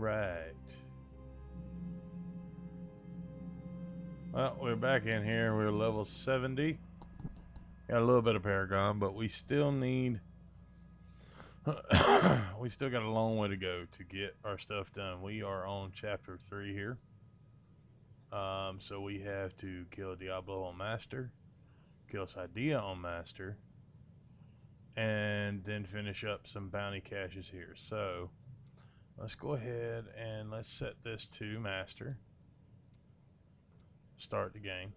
right. Well, we're back in here. We're level 70. Got a little bit of Paragon, but we still need... we still got a long way to go to get our stuff done. We are on chapter 3 here. So we have to kill Diablo on Master, kill Cydia on Master, and then finish up some bounty caches here. So let's go ahead and let's set this to Master. Start the game.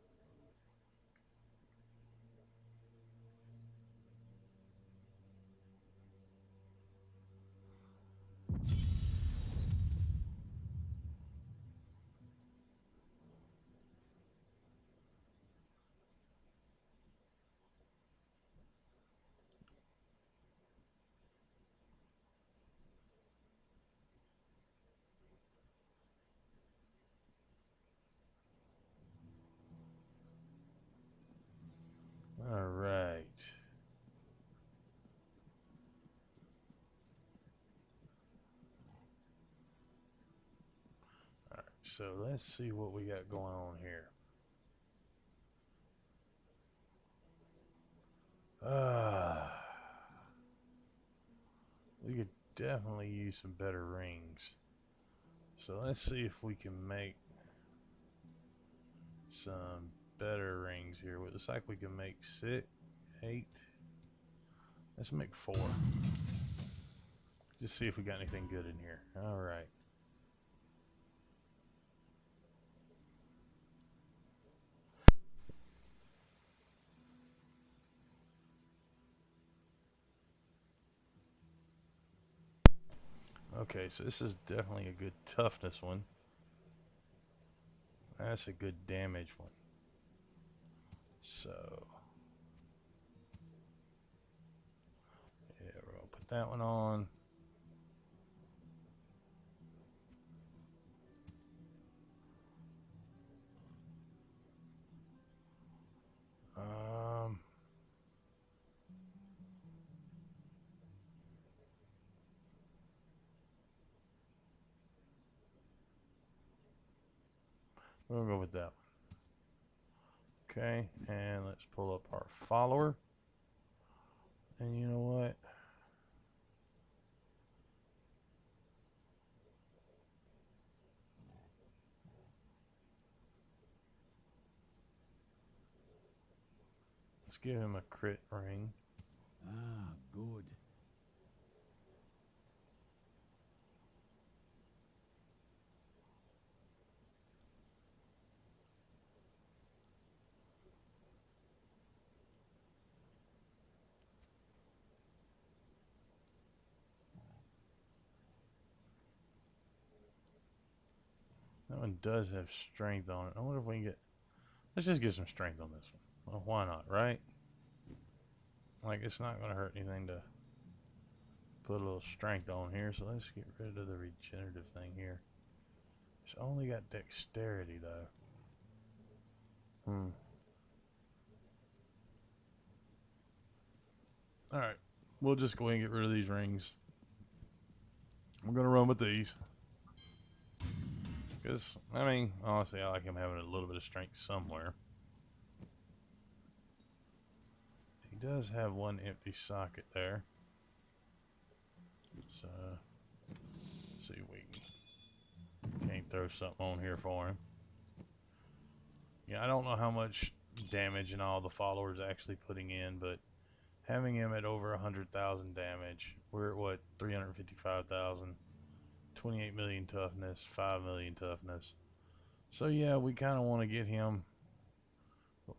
All right. All right, so let's see what we got going on here. We could definitely use some better rings. So let's see if we can make some better rings here. It looks like we can make 6, 8. Let's make 4. Just see if we got anything good in here. All right. Okay, so this is definitely a good toughness one. That's a good damage one. So, yeah, we're going to put that one on. We'll go with that one. Okay, and let's pull up our follower. And you know what? Let's give him a crit ring. Ah, good. That one does have strength on it. I wonder if we can get... Let's just get some strength on this one. Well, why not, right? Like, it's not going to hurt anything to put a little strength on here. So let's get rid of the regenerative thing here. It's only got dexterity, though. Alright. We'll just go ahead and get rid of these rings. I'm going to run with these. Because, I mean, honestly, I like him having a little bit of strength somewhere. He does have one empty socket there. So, let's see if we can't throw something on here for him. Yeah, I don't know how much damage and all the followers actually putting in, but having him at over 100,000 damage, we're at what, 355,000, 28 million toughness, 5 million toughness. So yeah, we kind of want to get him.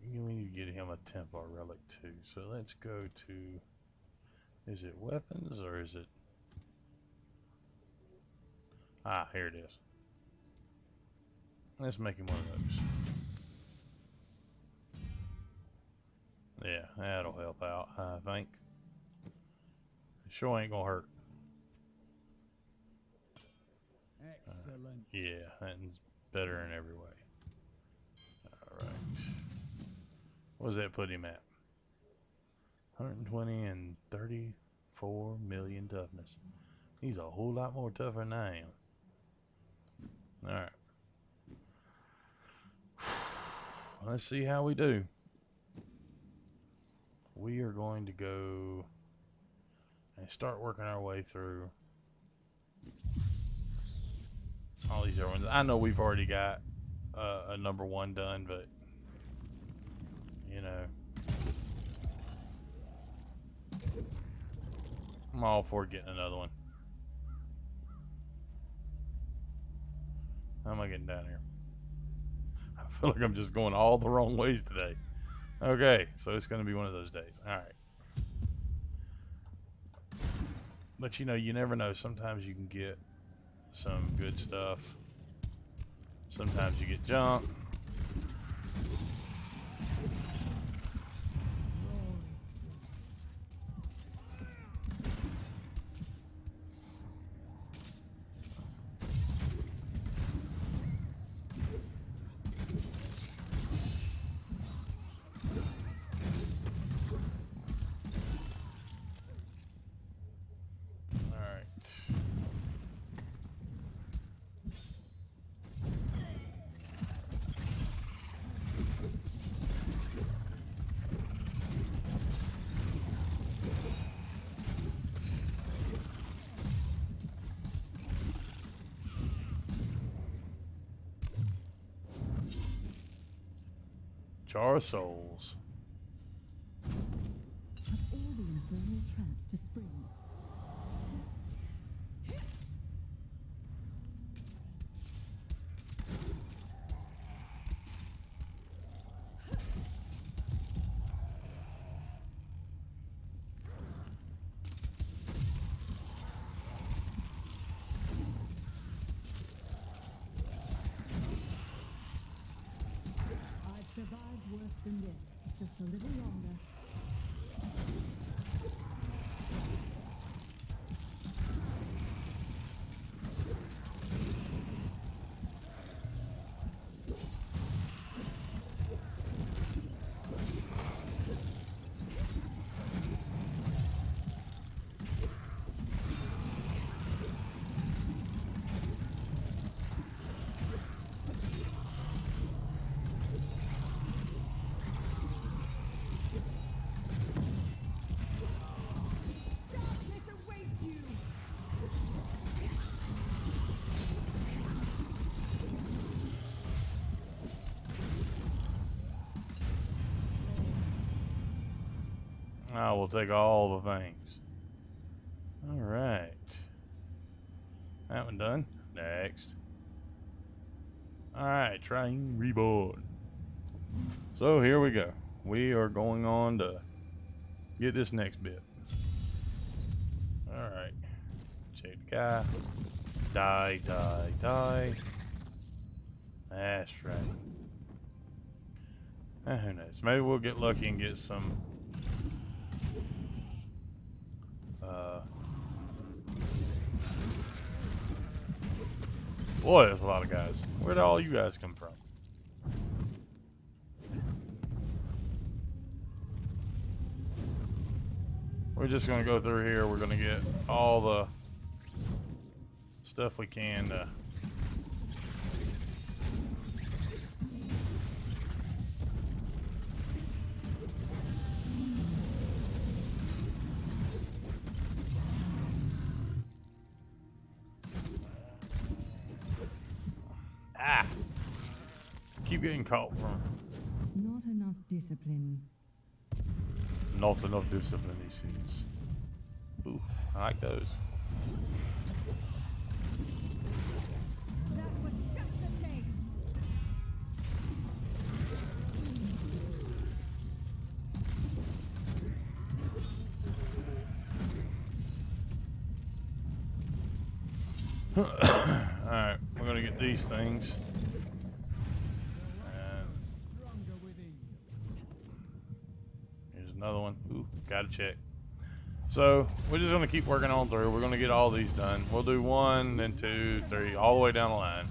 We need to get him a Templar relic too. So let's go to. Is it weapons or is it? Ah, here it is. Let's make him one of those. Yeah, that'll help out, I think. It sure ain't gonna hurt. Excellent. Yeah, that's better in every way. Alright. What does that put him at? 120 and 34 million toughness. He's a whole lot more tougher than I am. Alright. Let's see how we do. We are going to go and start working our way through all these other ones. I know we've already got a number 1 done, but you know, I'm all for getting another one. How am I getting down here? I feel like I'm just going all the wrong ways today. Okay, so it's going to be one of those days. Alright. But you know, you never know. Sometimes you can get some good stuff. Sometimes you get junk. Jar of Souls. Have all the infernal traps to spring. Survived worse than this, just a little longer. I will take all the things. Alright. That one done. Next. Alright, trying reborn. So here we go. We are going on to get this next bit. Alright. Check the guy. Die, die, die. That's right. Who knows? Maybe we'll get lucky and get some boy, there's a lot of guys. Where did all you guys come from? We're just gonna go through here. We're gonna get all the stuff we can to keep getting caught from. Not enough discipline. Not enough discipline, he sees. Ooh, I like those. That was just a taste. Alright, we're gonna get these things. Another one. Ooh, gotta check. So we're just gonna keep working on through. We're gonna get all these done. We'll do 1, then 2, 3, all the way down the line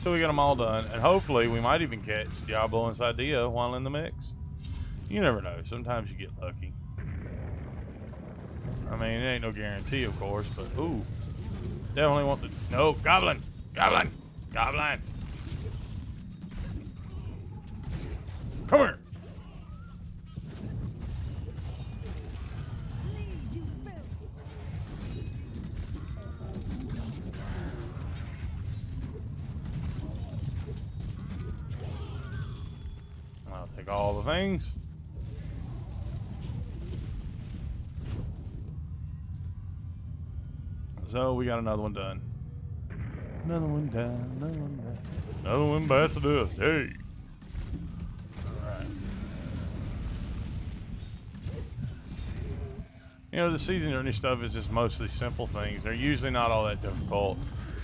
till we get them all done. And hopefully we might even catch Diablo inside Dio while in the mix. You never know. Sometimes you get lucky. I mean, it ain't no guarantee, of course, but ooh, definitely want the. Nope, Goblin, Goblin, Goblin! Come here! I'll take all the things. So we got another one done. Another one done, another one done. Another one past us. Hey! Alright. You know, the season journey stuff is just mostly simple things. They're usually not all that difficult.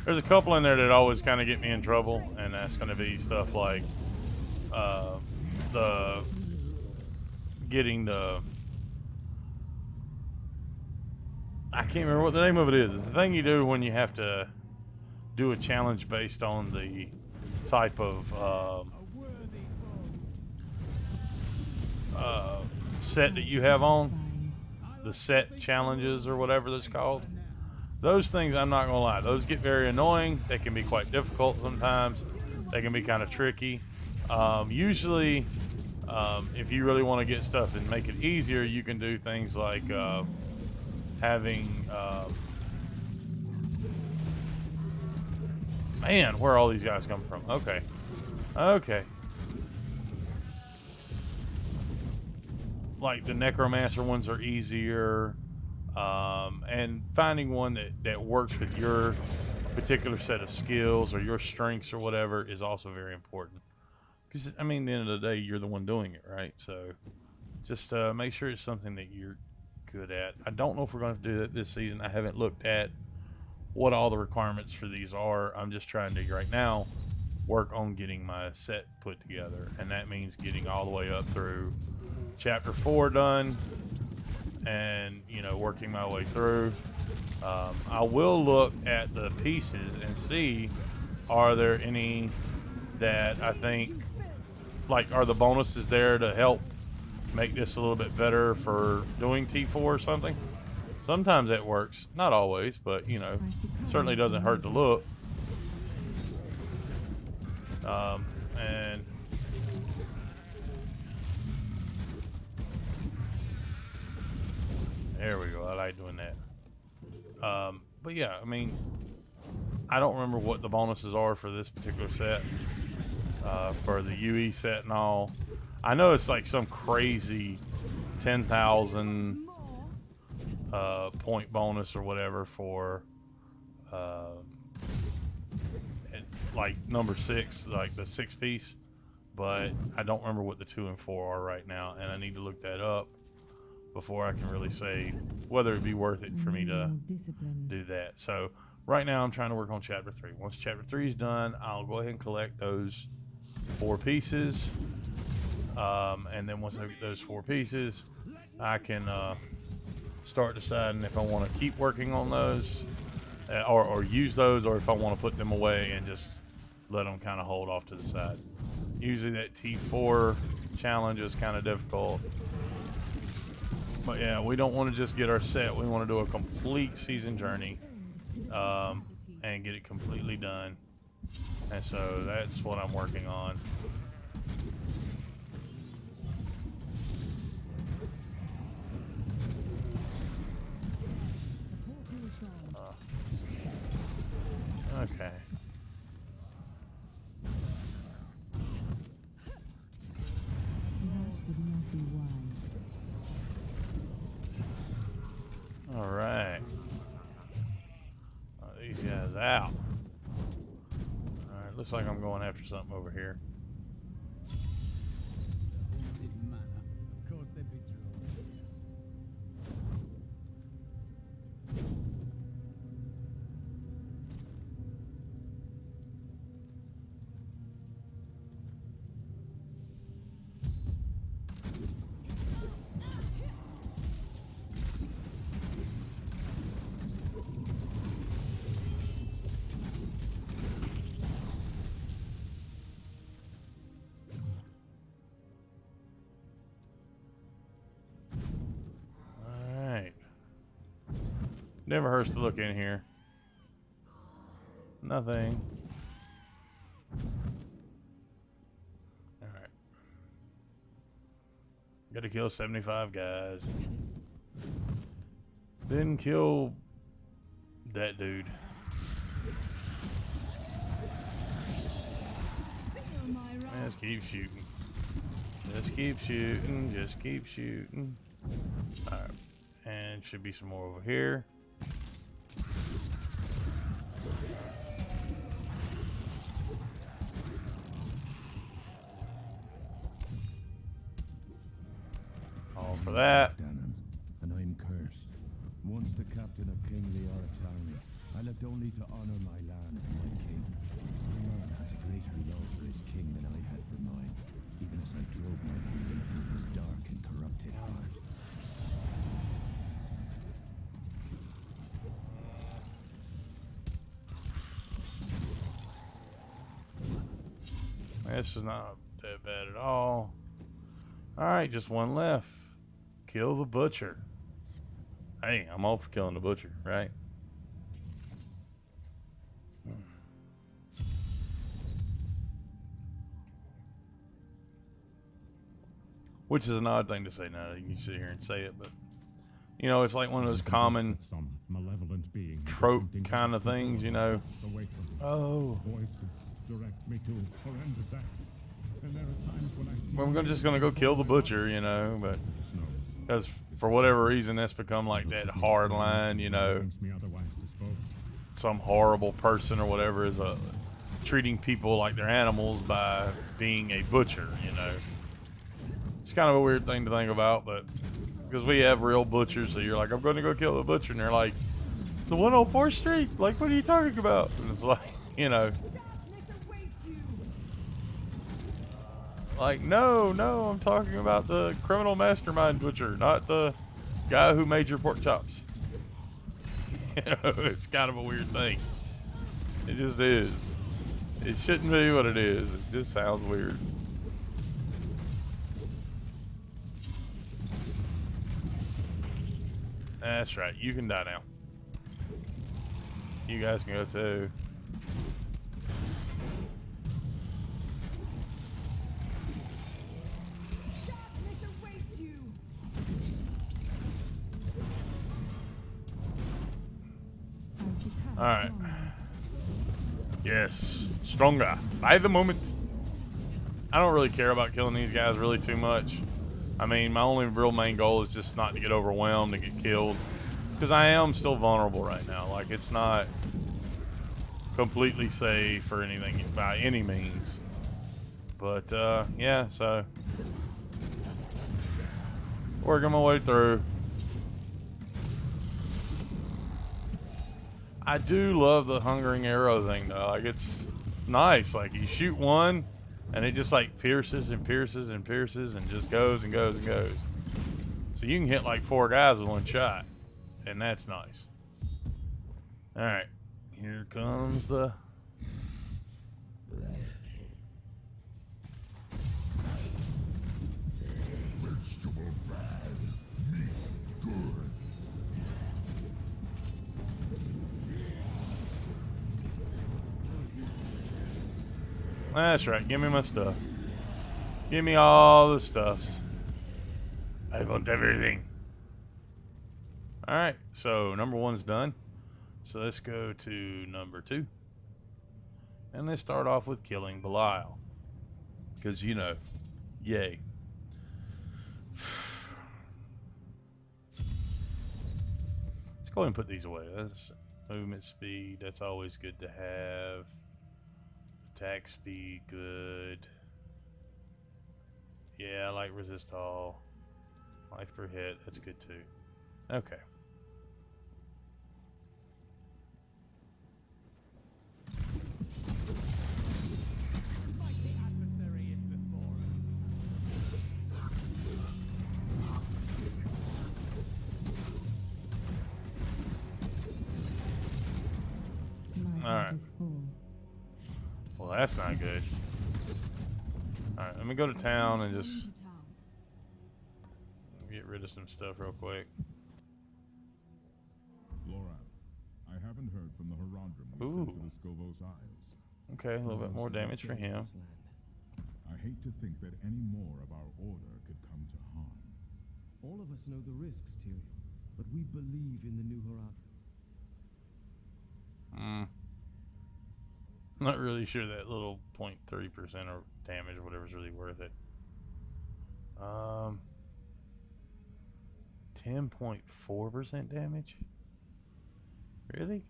There's a couple in there that always kind of get me in trouble, and that's going to be stuff like getting the... I can't remember what the name of it is. It's the thing you do when you have to do a challenge based on the type of set that you have on. The set challenges or whatever that's called. Those things, I'm not gonna lie, those get very annoying. They can be quite difficult sometimes. They can be kind of tricky. Usually, if you really want to get stuff and make it easier, you can do things like having man, where are all these guys coming from? Okay. Like the necromancer ones are easier, and finding one that works with your particular set of skills or your strengths or whatever is also very important, because I mean, at the end of the day, you're the one doing it, right? So just make sure it's something that you're good at. I don't know if we're going to do that this season. I haven't looked at what all the requirements for these are. I'm just trying to right now work on getting my set put together, and that means getting all the way up through chapter 4 done, and you know, working my way through. I will look at the pieces and see, are there any that I think, like, are the bonuses there to help make this a little bit better for doing T4 or something? Sometimes that works, not always, but you know, certainly doesn't hurt to look. And there we go. I like doing that. But yeah, I mean, I don't remember what the bonuses are for this particular set, for the UE set and all. I know it's like some crazy 10,000 point bonus or whatever for like number 6, like the 6-piece, but I don't remember what the 2 and 4 are right now, and I need to look that up before I can really say whether it'd be worth it for me to do that. So right now I'm trying to work on chapter 3. Once chapter 3 is done, I'll go ahead and collect those 4 pieces, and then once I get those 4 pieces, I can start deciding if I want to keep working on those, or use those, or if I want to put them away and just let them kind of hold off to the side. Usually that T4 challenge is kind of difficult, but yeah, we don't want to just get our set. We want to do a complete season journey, and get it completely done, and so that's what I'm working on. Okay. All right. These guys out. All right. Looks like I'm going after something over here. Of course they'd be true. Never hurts to look in here. Nothing. Gotta kill 75 guys. Then kill that dude. Feel my wrath. Just keep shooting. Just keep shooting. Just keep shooting. Alright. And should be some more over here. All for that. And I'm cursed. Once the captain of King Leoric's army, I lived only to honor my land and my king. My man has a greater love for his king than I had for mine, even as I drove my kingdom through his dark and corrupted heart. This is not that bad at all. Alright, just one left. Kill the butcher. Hey, I'm all for killing the butcher, right? Which is an odd thing to say now. You can sit here and say it, but you know, it's like one of those common Some malevolent being trope kind of things, you know. away from me. Oh, Voice to direct me to horrendous acts. And there are times when I see well, we're just gonna go kill the butcher, you know, but snow. because for whatever reason that's become like that hard line, you know. Brings me otherwise disposed. Some horrible person or whatever is treating people like they're animals by being a butcher, you know. It's kind of a weird thing to think about, but because we have real butchers, so you're like, I'm going to go kill the butcher, and they're like, the 104th Street? Like, what are you talking about? And it's like, you know, Darkness awaits you. like, no, I'm talking about the criminal mastermind butcher, not the guy who made your pork chops. You know, it's kind of a weird thing. It just is. It shouldn't be what it is. It just sounds weird. That's right. You can die now. You guys can go too. Darkness awaits you. All right. Yes, stronger by the moment. I don't really care about killing these guys really too much. I mean, my only real main goal is just not to get overwhelmed and get killed, because I am still vulnerable right now. Like, it's not completely safe or anything by any means. But yeah, so working my way through. I do love the hungering arrow thing though. Like, it's nice. Like, you shoot one and it just like pierces and pierces and pierces and just goes and goes and goes. So you can hit like 4 guys with one shot, and that's nice. All right, here comes the That's right. Give me my stuff. Give me all the stuffs. I want everything. Alright, so number 1's done. So let's go to number 2. And let's start off with killing Belial. Because, you know, yay. Let's go ahead and put these away. That's movement speed. That's always good to have. Attack speed, good. Yeah, I like resist all. Life per hit, that's good too. Okay. Like the adversary is before My All right. heart is full. Well, that's not good. Alright, let me go to town and just Going to town. get rid of some stuff real quick. Laura, I haven't heard from the Herondrum we Ooh. sent to the Scovos Isles. Okay, a little bit more damage for him. I hate to think that any more of our order could come to harm. All of us know the risks, Tyrion, but we believe in the new Horadrim. Not really sure that little 0.3% or damage or whatever is really worth it. 10.4% damage? Really?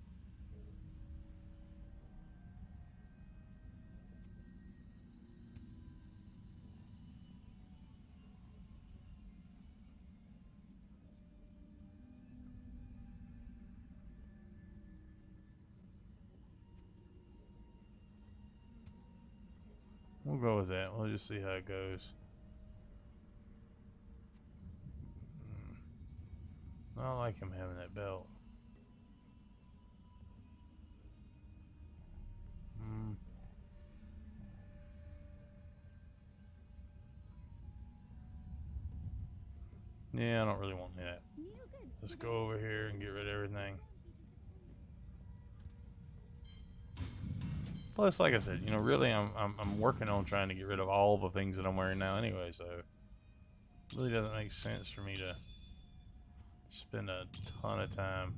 We'll go with that. We'll just see how it goes. I like him having that belt. Yeah, I don't really want that. Let's go over here and get rid of everything. Plus, like I said, you know, really, I'm working on trying to get rid of all the things that I'm wearing now anyway. So, it really doesn't make sense for me to spend a ton of time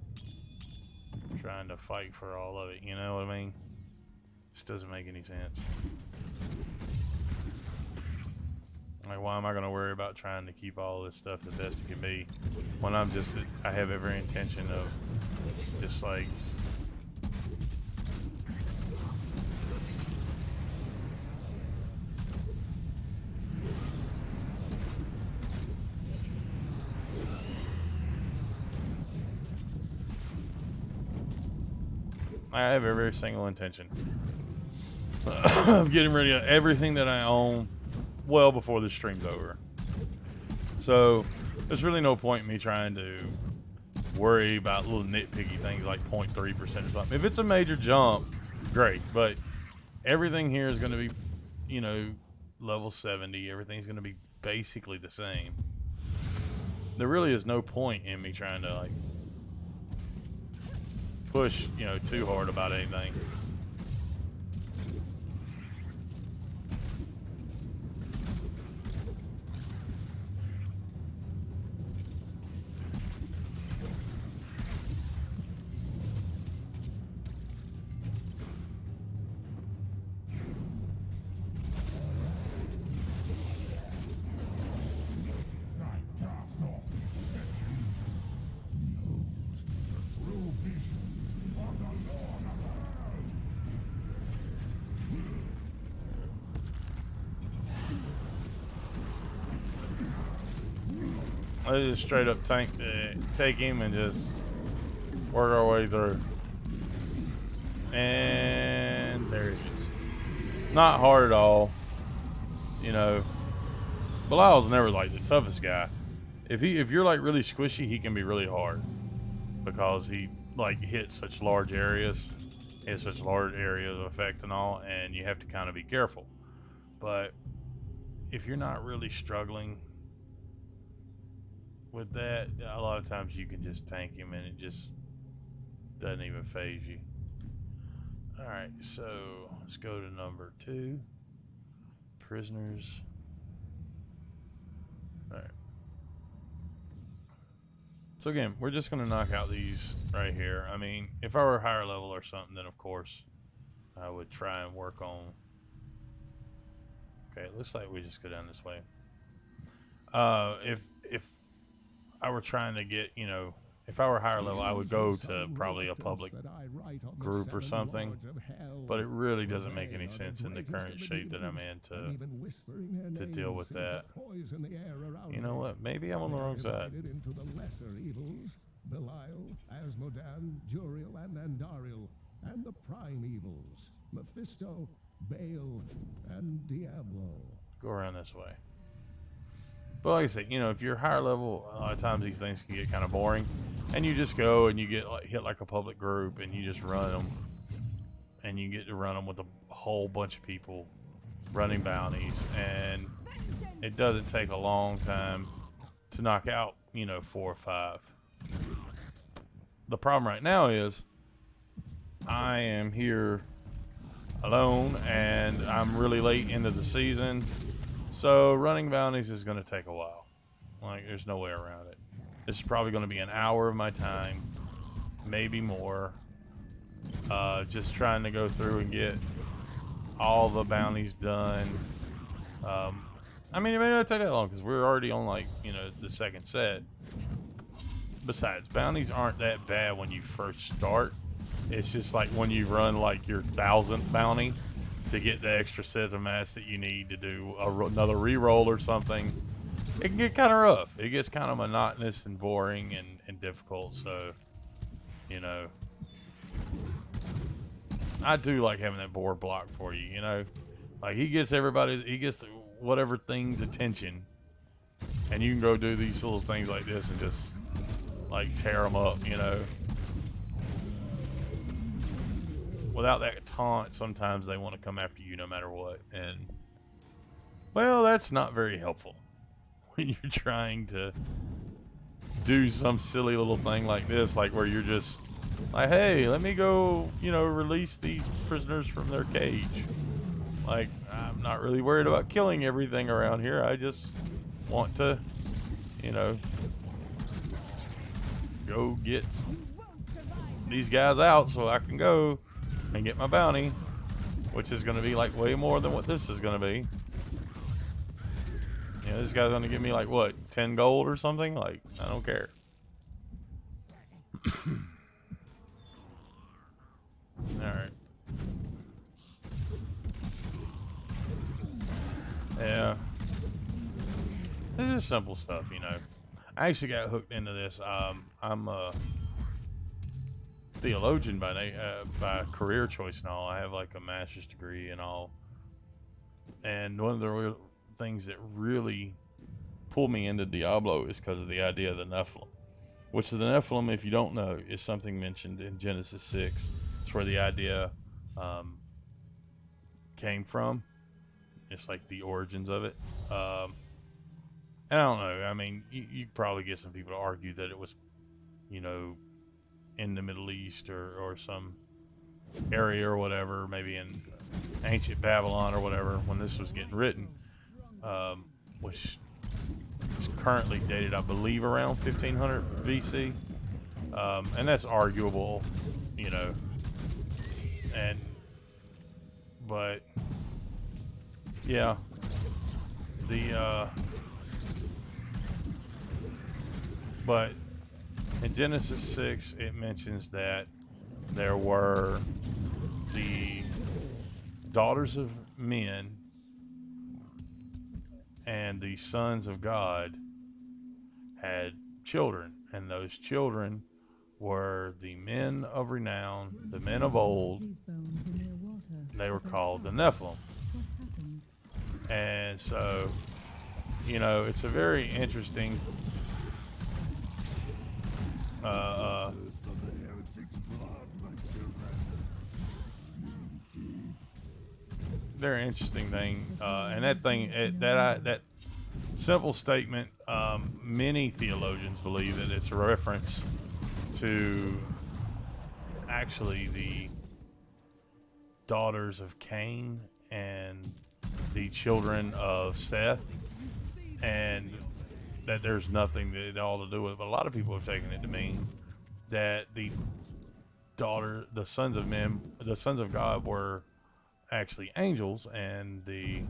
trying to fight for all of it. You know what I mean? Just doesn't make any sense. Like, why am I going to worry about trying to keep all this stuff the best it can be when I have every intention of just like I have every single intention of getting rid of everything that I own well before the stream's over. So there's really no point in me trying to worry about little nitpicky things like 0.3% or something. If it's a major jump, great. But everything here is going to be, you know, level 70. Everything's going to be basically the same. There really is no point in me trying to like push, you know, too hard about anything. Let's just straight up take him and just work our way through. And there it is. Not hard at all. You know, Bilal's never like the toughest guy. If you're like really squishy, he can be really hard because he like hits such large areas. He has such large areas of effect and all, and you have to kind of be careful. But if you're not really struggling with that, a lot of times you can just tank him and it just doesn't even phase you. Alright, so let's go to number 2. Prisoners. Alright. So again, we're just going to knock out these right here. I mean, if I were higher level or something, then of course I would try and work on... Okay, it looks like we just go down this way. If I were trying to get, you know, if I were higher level, I would go to probably a public group or something, but it really doesn't make any sense in the current shape that I'm in to deal with that. You know what? Maybe I'm on the wrong side. Belial, Asmodan, Juriel, and Andariel, and the prime evils, Mephisto, Baal, and Diablo. Go around this way. But like I said, you know, if you're higher level, a lot of times these things can get kind of boring, and you just go and you get like, hit like a public group, and you just run them, and you get to run them with a whole bunch of people running bounties, and it doesn't take a long time to knock out, you know, 4 or 5. The problem right now is I am here alone, and I'm really late into the season. So running bounties is going to take a while. Like, there's no way around it. This is probably going to be an hour of my time, maybe more. Just trying to go through and get all the bounties done. I mean, it may not take that long because we're already on, like, you know, the second set. Besides, bounties aren't that bad when you first start. It's just like when you run like your 1000th bounty to get the extra set of mats that you need to do another re-roll or something. It can get kind of rough. It gets kind of monotonous and boring and difficult. So, you know, I do like having that board block for you, you know. Like, he gets whatever thing's attention, and you can go do these little things like this and just, like, tear them up, you know. Without that taunt, sometimes they want to come after you no matter what, and, well, that's not very helpful when you're trying to do some silly little thing like this, like where you're just like, hey, let me go, you know, release these prisoners from their cage. Like, I'm not really worried about killing everything around here. I just want to, you know, go get these guys out so I can go and get my bounty, which is going to be like way more than what this is going to be. You know, this guy's going to give me like, what, 10 gold or something? Like, I don't care. Alright. Yeah. It's just simple stuff, you know. I actually got hooked into this. I'm a theologian by career choice and all. I have like a master's degree and all. And one of the real things that really pulled me into Diablo is because of the idea of the Nephilim. Which the Nephilim, if you don't know, is something mentioned in Genesis 6. It's where the idea came from. It's like the origins of it. I don't know. I mean, you probably get some people to argue that it was, you know, in the Middle East or some area or whatever, maybe in ancient Babylon or whatever, when this was getting written, which is currently dated, I believe, around 1500 BC. And that's arguable, you know. But yeah, but in Genesis 6, it mentions that there were the daughters of men and the sons of God had children, and those children were the men of renown, the men of old. They were called the Nephilim. And so, you know, it's a very interesting very interesting thing, and that thing, that simple statement, many theologians believe that it's a reference to actually the daughters of Cain and the children of Seth, and that there's nothing at all to do with it. But a lot of people have taken it to mean that the sons of men, the sons of God, were actually angels, and the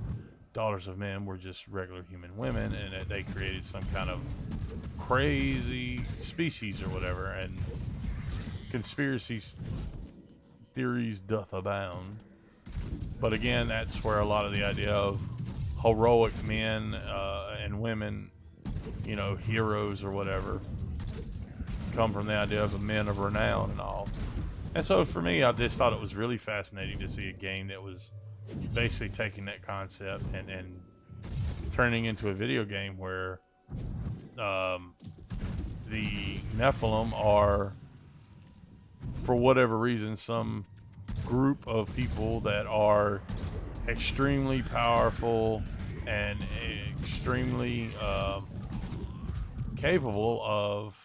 daughters of men were just regular human women, and that they created some kind of crazy species or whatever. And conspiracy theories doth abound. But again, that's where a lot of the idea of heroic men and women, you know, heroes or whatever, come from the idea of the men of renown and all. And so for me, I just thought it was really fascinating to see a game that was basically taking that concept and turning into a video game where the Nephilim are, for whatever reason, some group of people that are extremely powerful and extremely capable of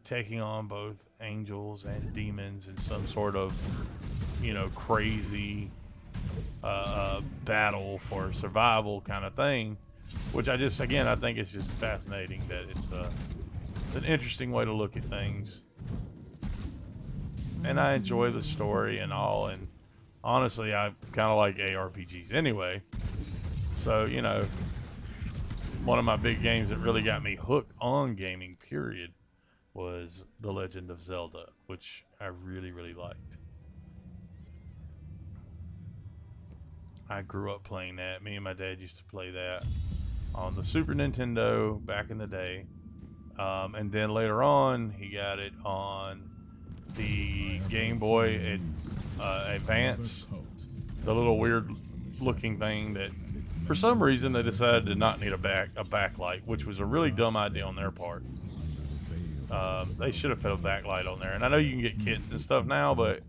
taking on both angels and demons in some sort of, you know, crazy battle for survival kind of thing. which I just, again, I think it's just fascinating that it's an interesting way to look at things. And I enjoy the story and all, and honestly, I kind of like ARPGs anyway. So, you know, one of my big games that really got me hooked on gaming, period, was The Legend of Zelda, which I really, really liked. I grew up playing that. Me and my dad used to play that on the Super Nintendo back in the day. And then later on, he got it on the Game Boy Advance, the little weird looking thing that for some reason they decided to not need a backlight, which was a really dumb idea on their part. They should have put a backlight on there. And I know you can get kits and stuff now, but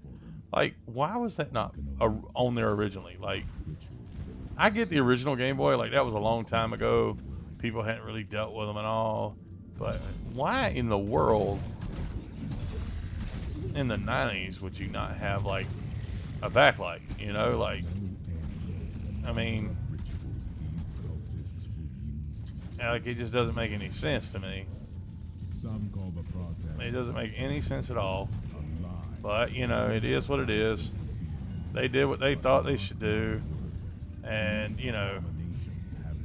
like, why was that not on there originally? Like, I get the original Game Boy, like that was a long time ago. People hadn't really dealt with them and all. But why in the world in the 90s would you not have like a backlight, you know? Like, I mean, like, it just doesn't make any sense to me. It doesn't make any sense at all. But, you know, it is what it is. They did what they thought they should do. And, you know,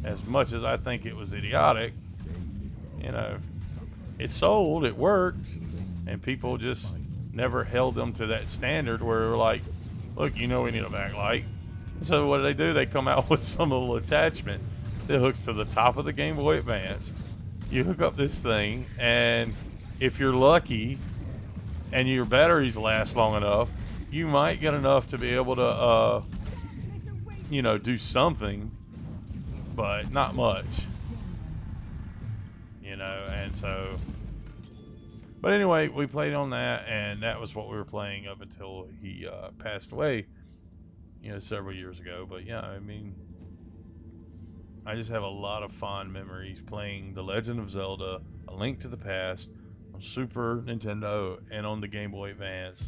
as much as I think it was idiotic, you know, it sold, it worked, and people just never held them to that standard where they're like, look, you know we need a backlight. So what do? They come out with some little attachment that hooks to the top of the Game Boy Advance. You hook up this thing, and if you're lucky and your batteries last long enough, you might get enough to be able to, you know, do something, but not much. You know, and so, but anyway, we played on that, and that was what we were playing up until he passed away, you know, several years ago. But yeah, I mean, I just have a lot of fond memories playing The Legend of Zelda, A Link to the Past, on Super Nintendo and on the Game Boy Advance,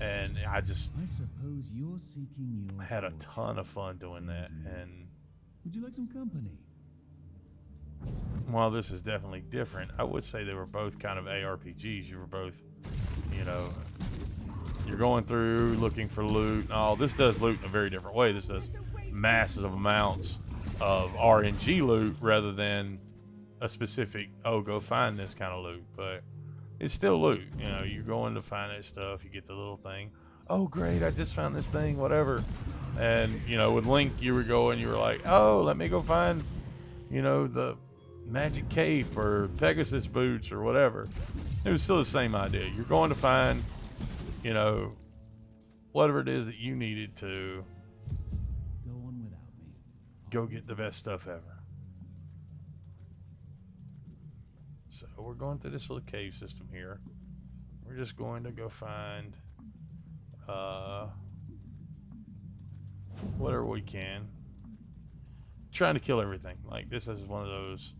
and I just suppose you're seeking your had a fortune. ton of fun doing that. And Would you like some company? while this is definitely different, I would say they were both kind of ARPGs. You were both, you know, you're going through looking for loot and all. This does loot in a very different way. This does massive amounts of RNG loot rather than a specific, oh, go find this kind of loot. But it's still loot. You know, you're going to find that stuff. You get the little thing. Oh, great, I just found this thing, whatever. And, you know, with Link, you were going, you were like, oh, let me go find, you know, the magic cape or Pegasus boots or whatever. It was still the same idea. You're going to find, you know, whatever it is that you needed to Go on without me. go get the best stuff ever. So we're going through this little cave system here. We're just going to go find whatever we can. Trying to kill everything. Like, this is one of those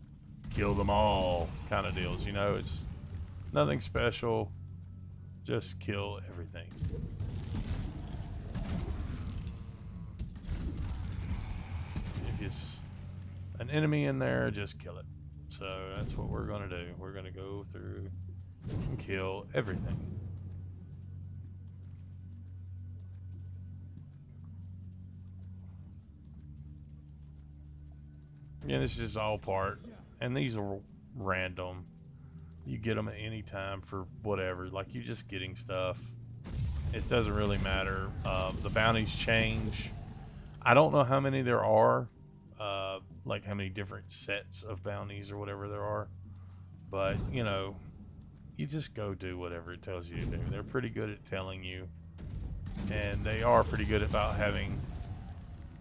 kill them all kind of deals, you know? It's nothing special. Just kill everything. If it's an enemy in there, just kill it. So that's what we're going to do. We're going to go through and kill everything. Yeah, this is just all part. And these are random. You get them at any time for whatever. Like, you're just getting stuff. It doesn't really matter. The bounties change. I don't know how many there are. Like how many different sets of bounties or whatever there are. But, you know, you just go do whatever it tells you to do. They're pretty good at telling you. And they are pretty good about having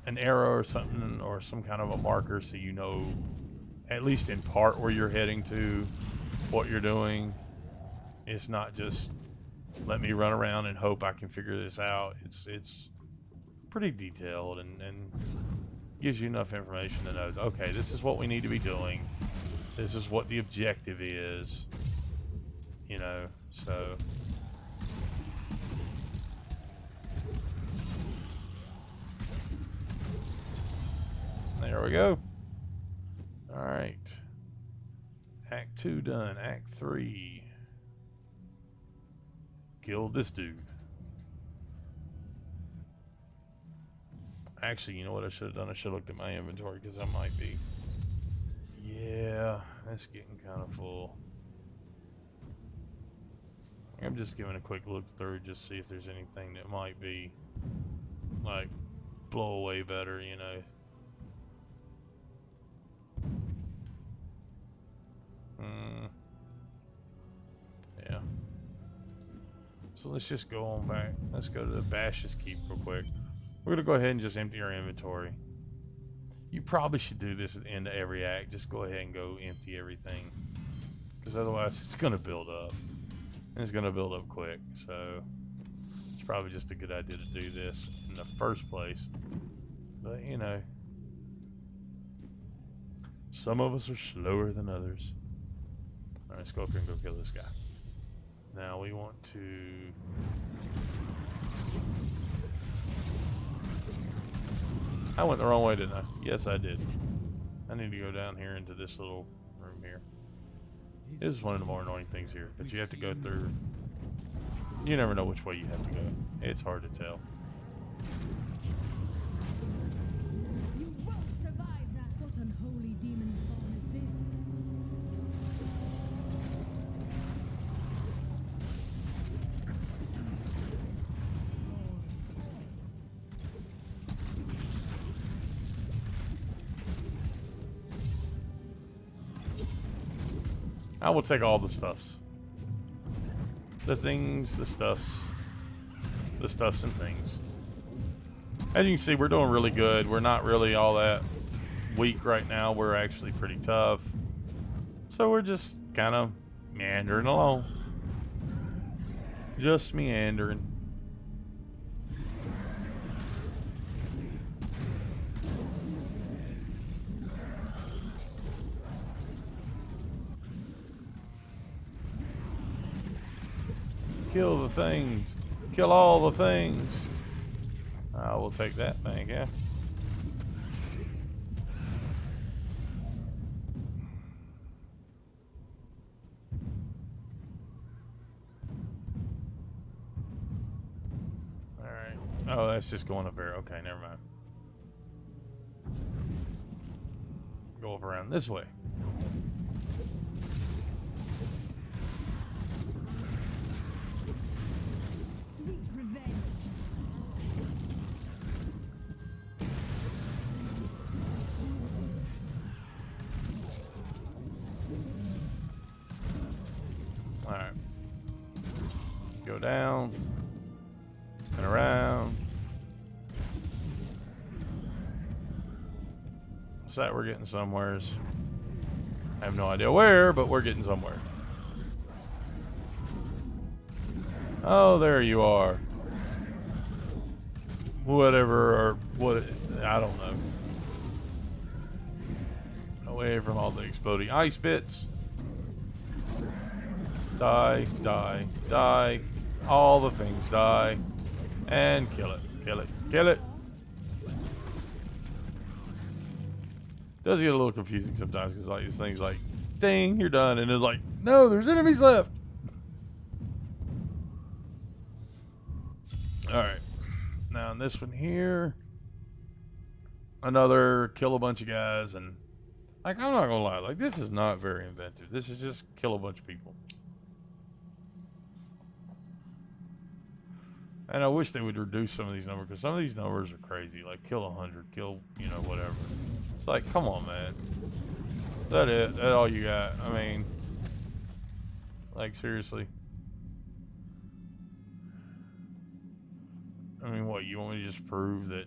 an arrow or something, or some kind of a marker, so you know at least in part where you're heading to, what you're doing. It's not just let me run around and hope I can figure this out. It's pretty detailed and gives you enough information to know, okay, this is what we need to be doing. This is what the objective is. You know, so there we go. Alright. Act 2 done. Act 3. Kill this dude. Actually, you know what I should have done? I should have looked at my inventory because I might be. Yeah, that's getting kind of full. I'm just giving a quick look through just to see if there's anything that might be like blow away better, you know. Yeah. So let's just go on back. Let's go to the Bash's Keep real quick. We're going to go ahead and just empty our inventory. You probably should do this at the end of every act. Just go ahead and go empty everything. Because otherwise it's going to build up. And it's going to build up quick. So it's probably just a good idea to do this in the first place. But, you know, some of us are slower than others. Alright, let's go up here and go kill this guy. Now we want to... I went the wrong way, didn't I? Yes, I did. I need to go down here into this little room here. This is one of the more annoying things here, but you have to go through... You never know which way you have to go. It's hard to tell. You won't survive that. What unholy demon spawn is this? I will take all the stuffs. The things, the stuffs and things. As you can see, we're doing really good. We're not really all that weak right now. We're actually pretty tough. So we're just kind of meandering along. Just meandering. Kill the things. Kill all the things. I will take that thing, yeah. Alright. Oh, that's just going up there. Okay, never mind. Go up around this way. Sweet revenge. Alright. Go down. And around. What's that? We're getting somewheres. I have no idea where, but we're getting somewhere. Oh, there you are. Whatever, or what, I don't know. Away from all the exploding ice bits. Die, die, die. All the things die. And kill it, kill it, kill it. Does get a little confusing sometimes because like these things like, ding, you're done. And it's like, no, there's enemies left. Alright. Now in this one here, another kill a bunch of guys, and like I'm not gonna lie, like this is not very inventive. This is just kill a bunch of people. And I wish they would reduce some of these numbers, because some of these numbers are crazy. Like kill 100, kill, you know, whatever. It's like, come on, man. Is that it? That all you got? I mean, like seriously. I mean, what, you want me to just prove that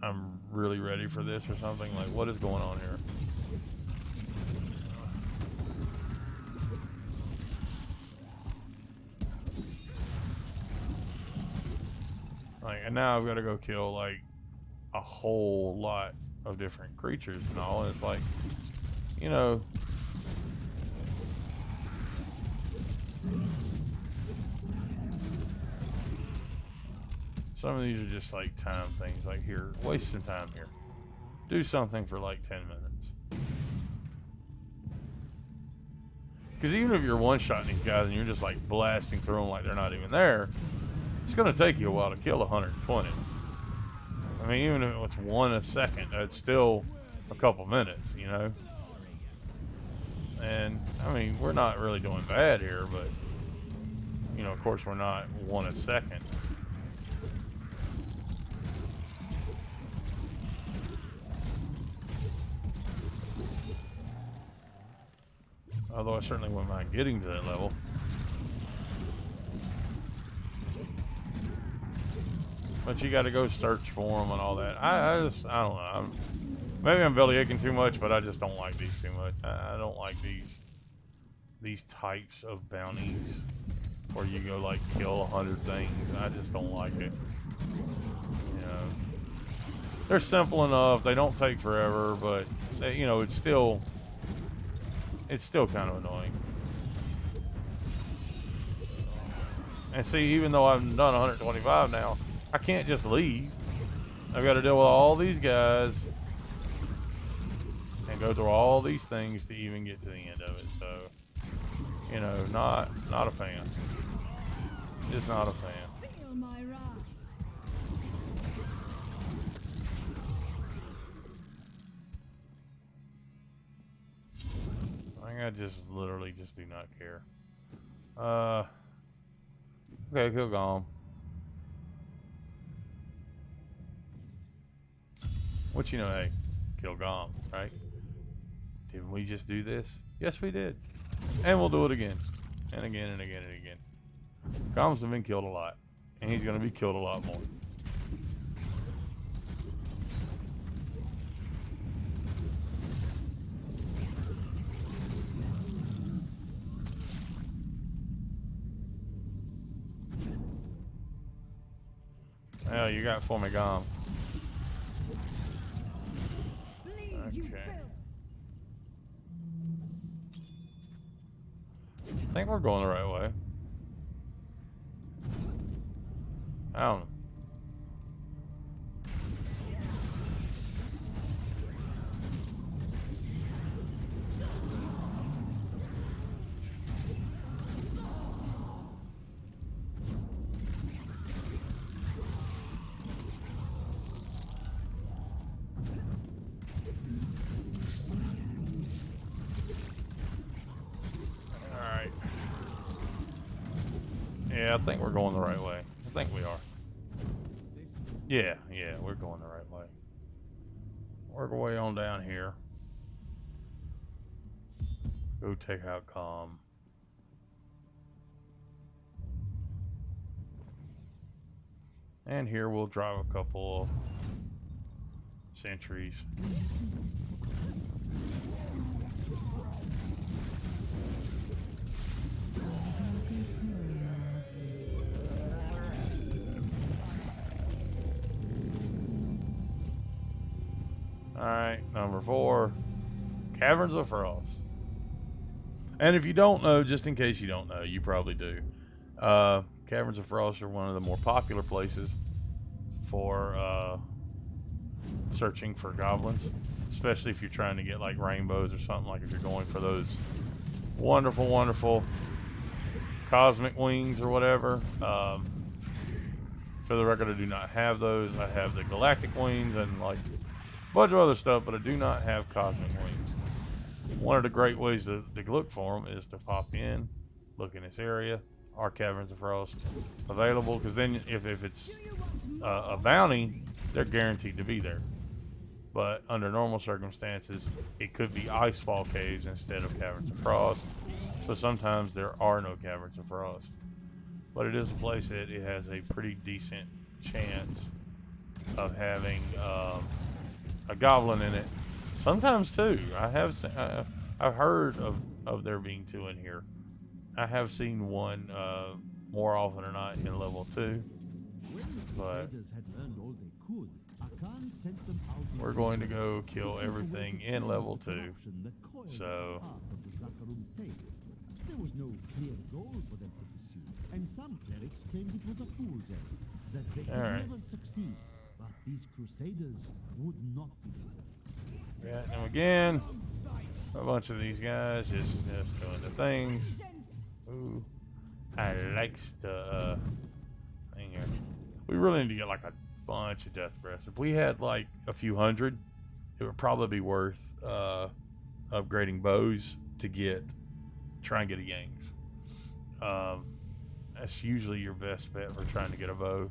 I'm really ready for this or something? Like, what is going on here? Like, and now I've got to go kill, like, a whole lot of different creatures and all, and it's like, you know... Some of these are just like time things, like here, waste some time here. do something for like 10 minutes. Because even if you're one-shotting these guys and you're just like blasting through them like they're not even there, it's going to take you a while to kill 120. I mean, even if it's one a second, that's still a couple minutes, you know? And, I mean, we're not really doing bad here, but, you know, of course we're not one a second. Although I certainly wouldn't mind getting to that level. But you got to go search for them and all that. I don't know. Maybe I'm belly aching too much, but I just don't like these too much. I don't like these types of bounties where you go like kill 100 things. I just don't like it. You know, they're simple enough. They don't take forever, but they, you know, it's still kind of annoying. And see, even though I've done 125 now, I can't just leave. I've got to deal with all these guys and go through all these things to even get to the end of it. So, you know, not a fan. Just not a fan. Feel my wrath. I think I just literally just do not care. Okay, kill Gom. Which, you know, hey, kill Gom, right? Didn't we just do this? Yes, we did. And we'll do it again. And again and again and again. Goms have been killed a lot. And he's going to be killed a lot more. Oh, you got for me, Gom. Bleed, you Okay. filth. I think we're going the right way. I don't know. Alright. Yeah, I think we're going the right way. I think we are. Yeah, we're going the right way. Work our way on down here. Go take out Calm. And here we'll drive a couple of sentries. Alright, number 4. Caverns of Frost. And if you don't know, just in case you don't know, you probably do. Caverns of Frost are one of the more popular places for searching for goblins. Especially if you're trying to get like rainbows or something, like if you're going for those wonderful, wonderful cosmic wings or whatever. For the record, I do not have those. I have the galactic wings and like a bunch of other stuff, but I do not have cosmic wings. One of the great ways to look for them is to pop in, look in this area, are Caverns of Frost available? Because then if it's a bounty, they're guaranteed to be there. But under normal circumstances, it could be Icefall Caves instead of Caverns of Frost. So sometimes there are no Caverns of Frost. But it is a place that it has a pretty decent chance of having a goblin in it. Sometimes two. I've heard of there being 2 in here. I have seen one more often or not in level 2. But we're going to go kill everything in level 2. So there was no clear goal for them to pursue, and some clerics claimed it was a fool's errand, that they could never succeed. But these crusaders would not believe it. Yeah, and again, a bunch of these guys just doing the things. Ooh, I likes the thing here. We really need to get like a bunch of death breaths. If we had like a few hundred, it would probably be worth upgrading bows to try and get a Yangs. That's usually your best bet for trying to get a bow,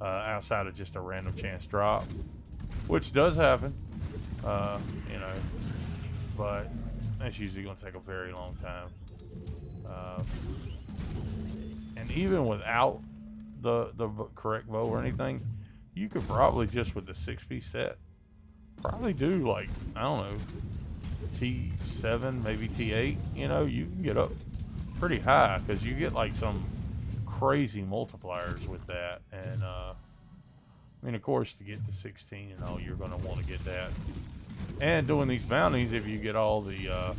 outside of just a random chance drop, which does happen, you know, but that's usually going to take a very long time. And even without the correct bow or anything, you could probably just with the 6-piece set probably do like, I don't know, T7, maybe T8. You know, you can get up pretty high because you get like some crazy multipliers with that. And I mean, of course, to get to 16 and all, you're going to want to get that. And doing these bounties, if you get all the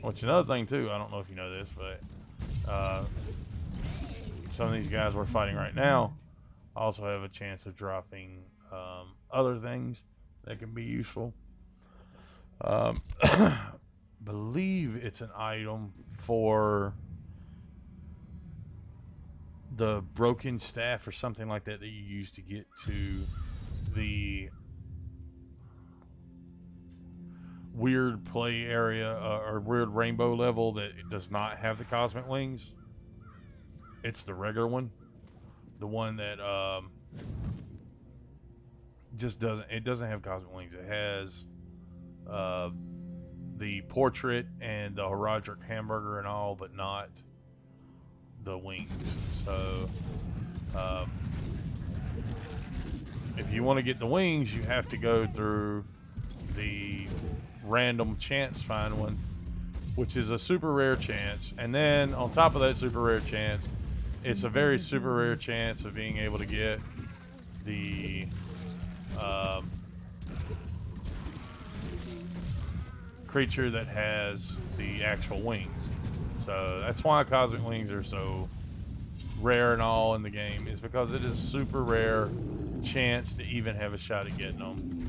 which another thing too, I don't know if you know this, but some of these guys we're fighting right now also have a chance of dropping other things that can be useful. Believe it's an item for the broken staff or something like that that you use to get to the weird play area or weird rainbow level that it does not have the cosmic wings. It's the regular one, the one that just doesn't have cosmic wings. It has the portrait and the Heraldric hamburger and all, but not the wings. So if you want to get the wings, you have to go through the random chance find one, which is a super rare chance, and then on top of that super rare chance, it's a very super rare chance of being able to get the creature that has the actual wings. So that's why cosmic wings are so rare and all in the game, is because it is a super rare chance to even have a shot at getting them.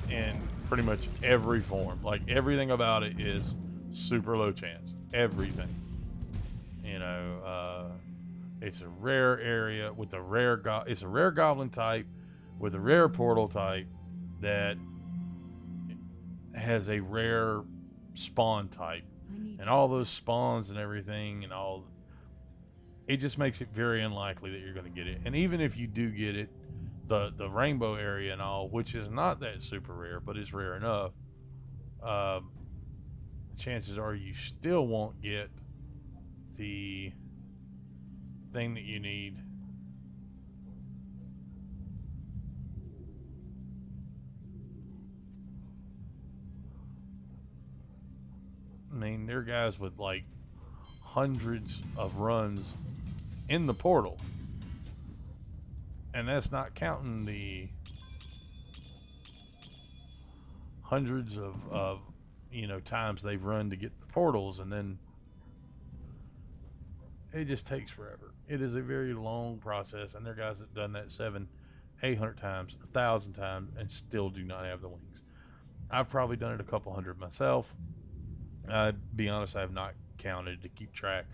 In pretty much every form, like everything about it is super low chance. Everything, you know, it's a rare area with a rare it's a rare goblin type with a rare portal type that has a rare spawn type, and all those spawns and everything and all, it just makes it very unlikely that you're going to get it. And even if you do get it, the rainbow area and all, which is not that super rare, but it's rare enough, chances are you still won't get the thing that you need. I mean, there are guys with like hundreds of runs in the portal. And that's not counting the hundreds of you know, times they've run to get the portals, and then it just takes forever. It is a very long process, and there are guys that have done that 700, 800 times, 1,000 times, and still do not have the wings. I've probably done it a couple hundred myself. I'd be honest, I have not counted to keep track,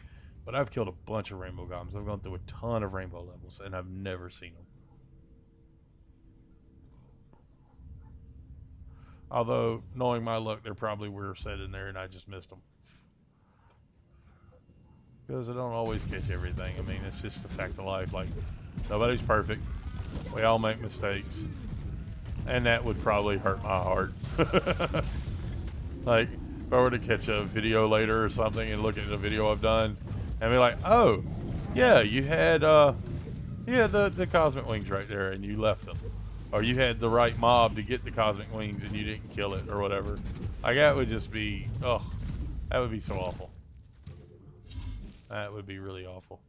but I've killed a bunch of rainbow goblins. I've gone through a ton of rainbow levels, and I've never seen them. Although, knowing my luck, there probably were set in there and I just missed them. Because I don't always catch everything. I mean, it's just a fact of life. Like, nobody's perfect. We all make mistakes. And that would probably hurt my heart. Like, if I were to catch a video later or something and look at the video I've done and be like, oh, yeah, you had the cosmic wings right there and you left them. Or you had the right mob to get the cosmic wings and you didn't kill it or whatever. Like, that would just be, oh, that would be so awful. That would be really awful.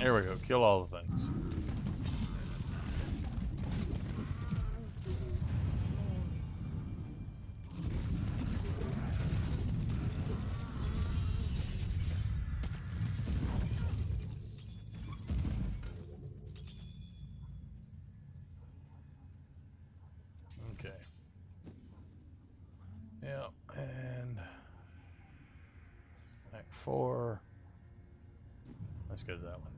There we go. Kill all the things. Okay. Yeah, and Act 4. Let's go to that one.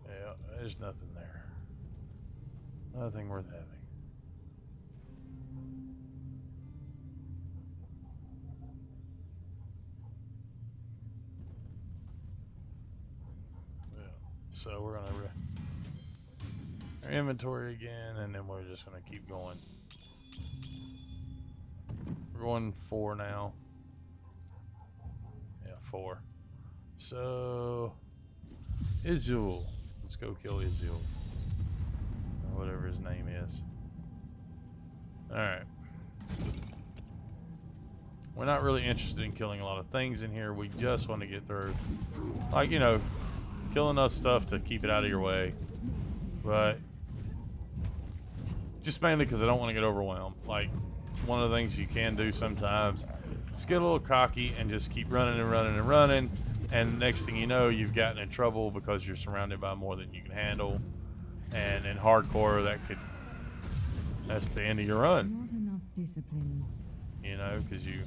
Yeah, there's nothing there. Nothing worth having. Yeah. So we're gonna our inventory again, and then we're just gonna keep going. We're going 4 now. Yeah, 4. So Izul. Let's go kill Izul. Or whatever his name is. Alright. We're not really interested in killing a lot of things in here. We just want to get through. Like, you know, kill enough stuff to keep it out of your way. But just mainly because I don't want to get overwhelmed. Like, one of the things you can do sometimes is get a little cocky and just keep running and running and running. And next thing you know, you've gotten in trouble because you're surrounded by more than you can handle. And in hardcore, that's the end of your run. Not enough discipline. You know, because you...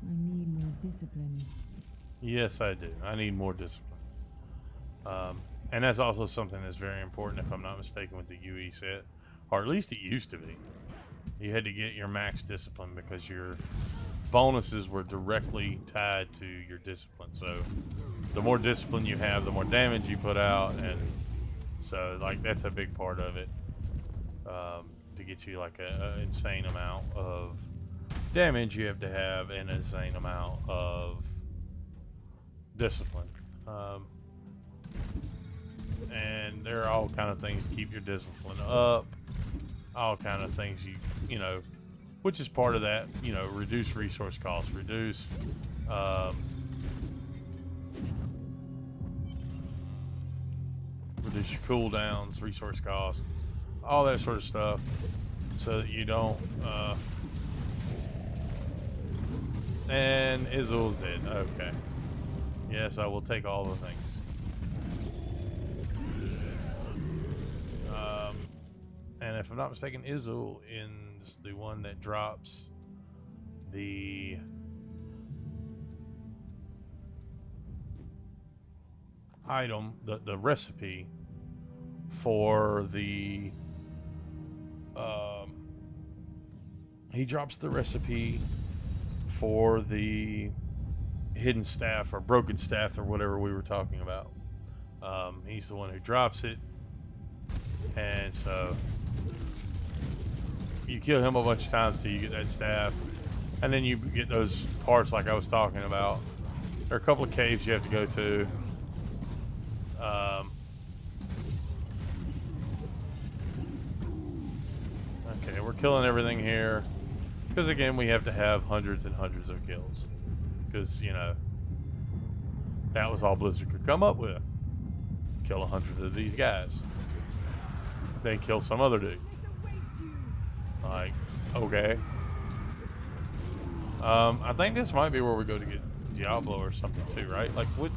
I need more discipline. Yes, I do. I need more discipline. And that's also something that's very important, if I'm not mistaken, with the UE set. Or at least it used to be. You had to get your max discipline because your bonuses were directly tied to your discipline. So the more discipline you have, the more damage you put out. And so, like, that's a big part of it. To get you, like, an insane amount of damage, you have to have an insane amount of discipline. And there are all kind of things to keep your discipline up, all kind of things you know, which is part of that, you know, reduce resource costs, reduce reduce your cooldowns, resource costs, all that sort of stuff, so that you don't and Izul's dead. Okay. Yes, I will take all the things. And if I'm not mistaken, Izul is the one that drops the item, the recipe for the he drops the recipe for the hidden staff or broken staff or whatever we were talking about. He's the one who drops it, and so you kill him a bunch of times till you get that staff, and then you get those parts like I was talking about. There are a couple of caves you have to go to. Okay, we're killing everything here because again we have to have hundreds and hundreds of kills because, you know, that was all Blizzard could come up with. Kill 100 of these guys, then kill some other dude. Like, okay. I think this might be where we go to get Diablo or something too, right? Like, what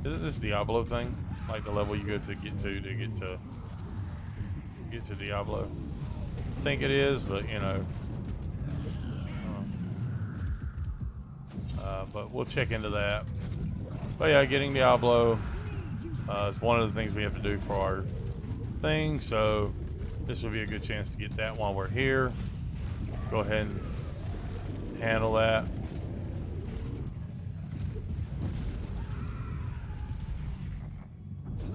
isn't this Diablo thing? Like the level you go to get to Diablo. I think it is, but you know. But we'll check into that. But yeah, getting Diablo is one of the things we have to do for our thing. So this will be a good chance to get that while we're here. Go ahead and handle that.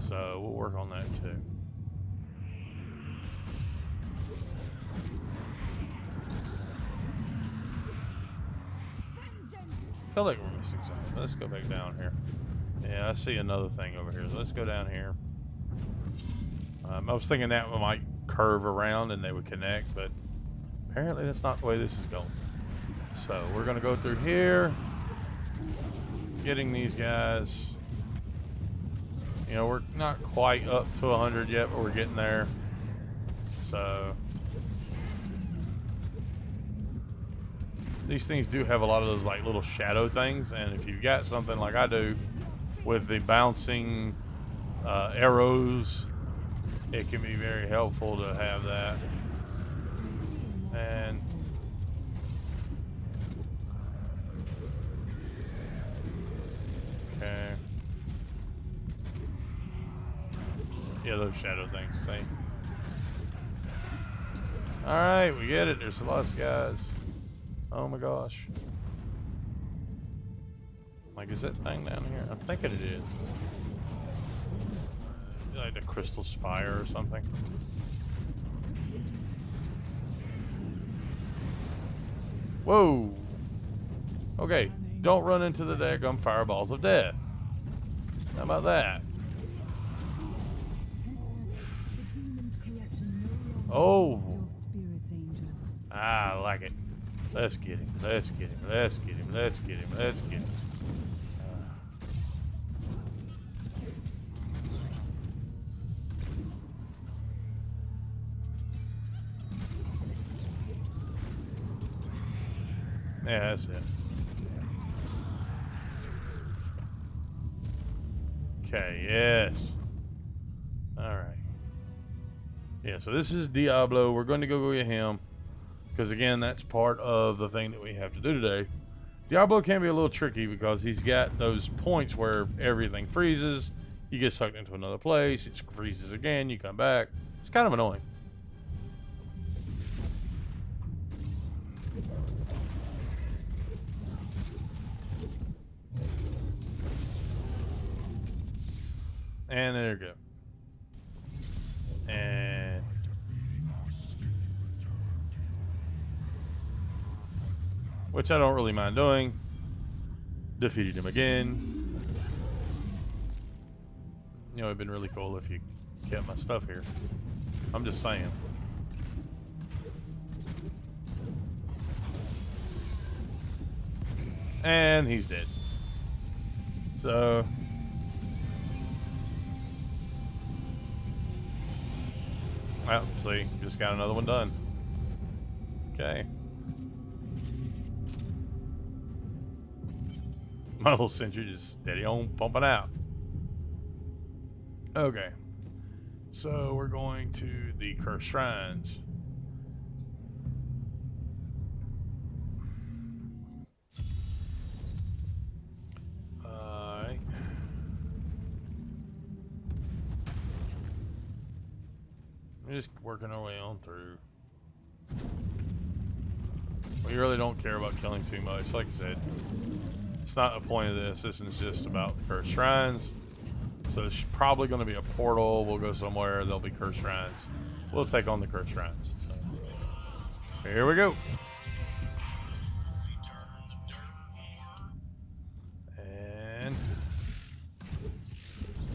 So we'll work on that too. feel like we're missing something. Let's go back down here. Yeah, I see another thing over here. So let's go down here. I was thinking that one might curve around and they would connect, but apparently that's not the way this is going. So we're going to go through here, getting these guys. You know, we're not quite up to 100 yet, but we're getting there. So these things do have a lot of those like little shadow things, and if you've got something like I do with the bouncing arrows, it can be very helpful to have that. And okay. Yeah, those shadow things, same. Alright, we get it. There's lots of guys. Oh my gosh. Like, is that thing down here? I'm thinking it is. Like the crystal spire or something. Whoa! Okay, don't run into the daggum fireballs of death. How about that? Oh! I like it. Let's get him. Let's get him. Let's get him. Let's get him. Let's get him. Yeah, that's it. Okay, yes. Alright. Yeah, so this is Diablo. We're going to go get him. Because again, that's part of the thing that we have to do today. Diablo can be a little tricky because he's got those points where everything freezes. You get sucked into another place. It freezes again. You come back. It's kind of annoying. And there you go. And which I don't really mind doing. Defeated him again. You know, it'd been really cool if you kept my stuff here. I'm just saying. And he's dead. So well, see, just got another one done. Okay. My little sentry just steady on pumping out. Okay. So we're going to the Cursed Shrines. Alright. We're just working our way on through. We really don't care about killing too much. Like I said, it's not the point of this. This is just about the Cursed Shrines. So there's probably going to be a portal. We'll go somewhere. There'll be Cursed Shrines. We'll take on the Cursed Shrines. So, here we go. And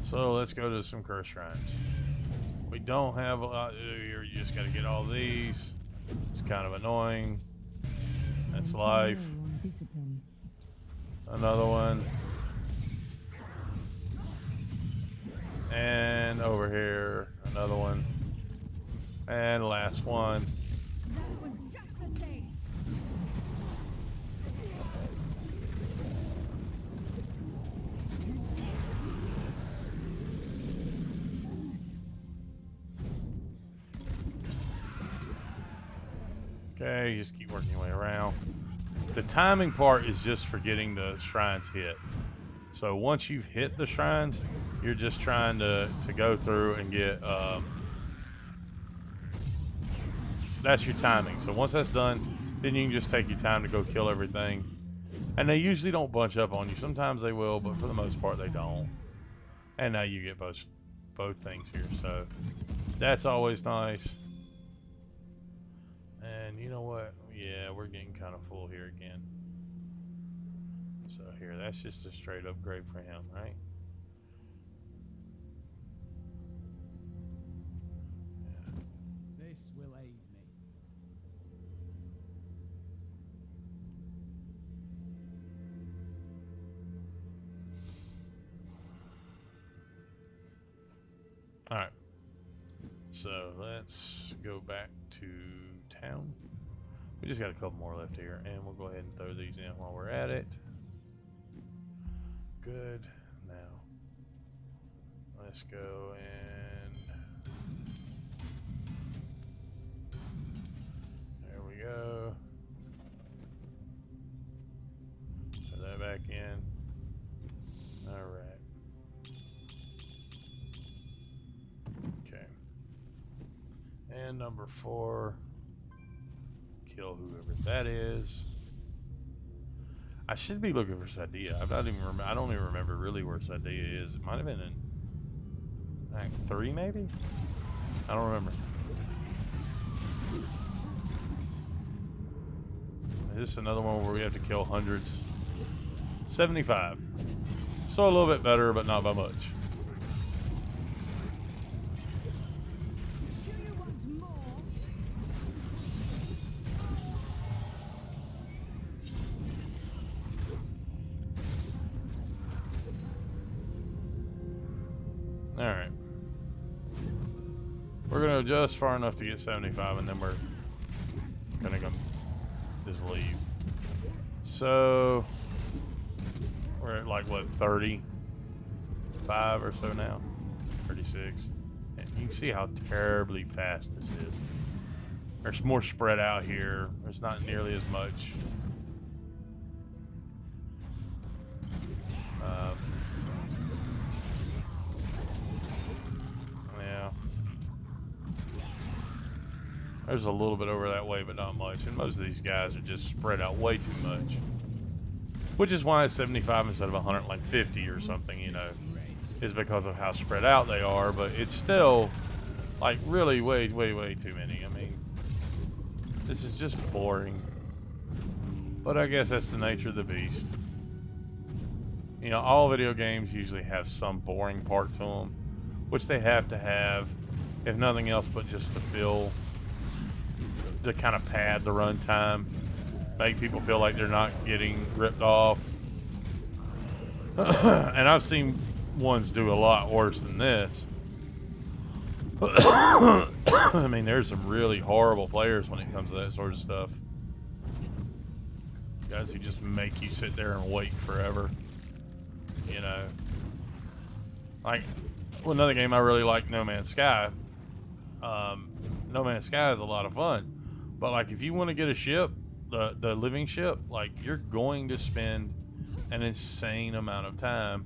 so let's go to some Cursed Shrines. We don't have a lot to do here. You just got to get all these. It's kind of annoying. That's life. Another one. And over here, another one. And last one. That was just a taste. Okay, you just keep working your way around. The timing part is just for getting the shrines hit. So once you've hit the shrines, you're just trying to go through and get, that's your timing. So once that's done, then you can just take your time to go kill everything. And they usually don't bunch up on you. Sometimes they will, but for the most part they don't. And now you get both things here. So that's always nice. And you know what? Yeah, we're getting kind of full here again. So here, that's just a straight upgrade for him, right? This will aid me. Alright. So let's go back to town. We just got a couple more left here, and we'll go ahead and throw these in while we're at it. Good. Now, let's go and there we go. Put that back in. All right. Okay. And number 4. Kill whoever that is. I should be looking for Sadia. I don't even remember really where Sadia is. It might have been in Act 3, maybe? I don't remember. Is this another one where we have to kill hundreds? 75. So a little bit better, but not by much. Do you want more? Alright. We're gonna go just far enough to get 75, and then we're gonna go just leave. So we're at like what, 35 or so now? 36. And you can see how terribly fast this is. There's more spread out here. There's not nearly as much. Yeah. There's a little bit over that way, but not much. And most of these guys are just spread out way too much. Which is why it's 75 instead of 100, like 50 or something, you know. Is because of how spread out they are, but it's still, like, really way too many. I mean, this is just boring. But I guess that's the nature of the beast. You know, all video games usually have some boring part to them, which they have to have, if nothing else but just to kind of pad the runtime, make people feel like they're not getting ripped off. And I've seen ones do a lot worse than this. I mean, there's some really horrible players when it comes to that sort of stuff. Guys who just make you sit there and wait forever. You know. Like, well, another game I really like, No Man's Sky. No Man's Sky is a lot of fun. But, like, if you want to get a ship, the living ship, like, you're going to spend an insane amount of time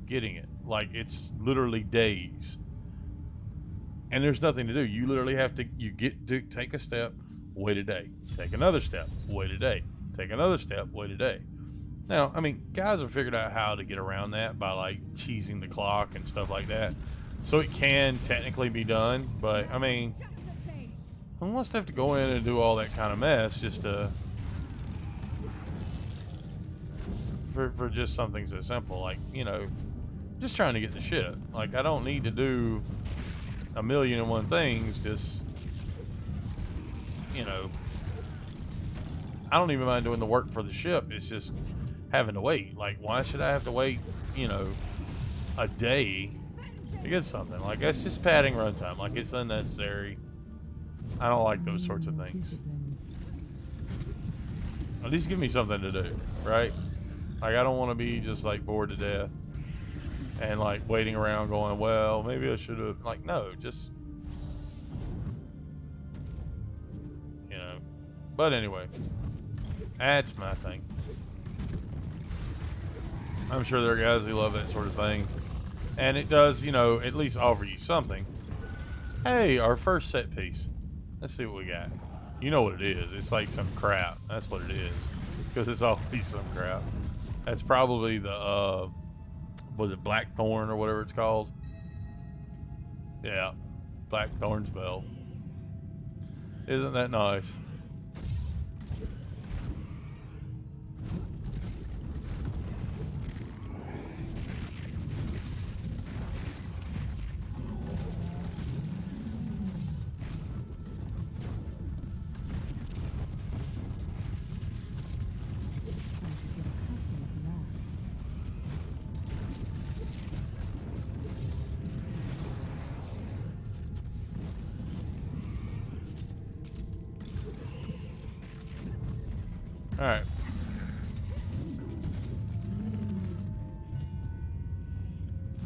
getting it. Like, it's literally days. And there's nothing to do. You literally have to, take a step, wait a day. Take another step, wait a day. Take another step, wait a day. Now, I mean, guys have figured out how to get around that by, like, cheesing the clock and stuff like that. So it can technically be done, but, I mean, Just a taste. who wants to have to go in and do all that kind of mess just to... For just something so simple, like, you know, just trying to get the ship. Like, I don't need to do 1,000,001 things, just, you know, I don't even mind doing the work for the ship. It's just having to wait. Like, why should I have to wait, you know, a day to get something? Like, that's just padding runtime. Like, it's unnecessary. I don't like those sorts of things. Discipline. At least give me something to do, right? Like, I don't want to be just, like, bored to death and, like, waiting around going, well, maybe I should have. Like, no, just, you know. But anyway, that's my thing. I'm sure there are guys who love that sort of thing. And it does, you know, at least offer you something. Hey, our first set piece. Let's see what we got. You know what it is. It's like some crap. That's what it is. Because it's always some crap. That's probably the, was it Blackthorn or whatever it's called? Yeah. Blackthorn's belt. Isn't that nice? Alright.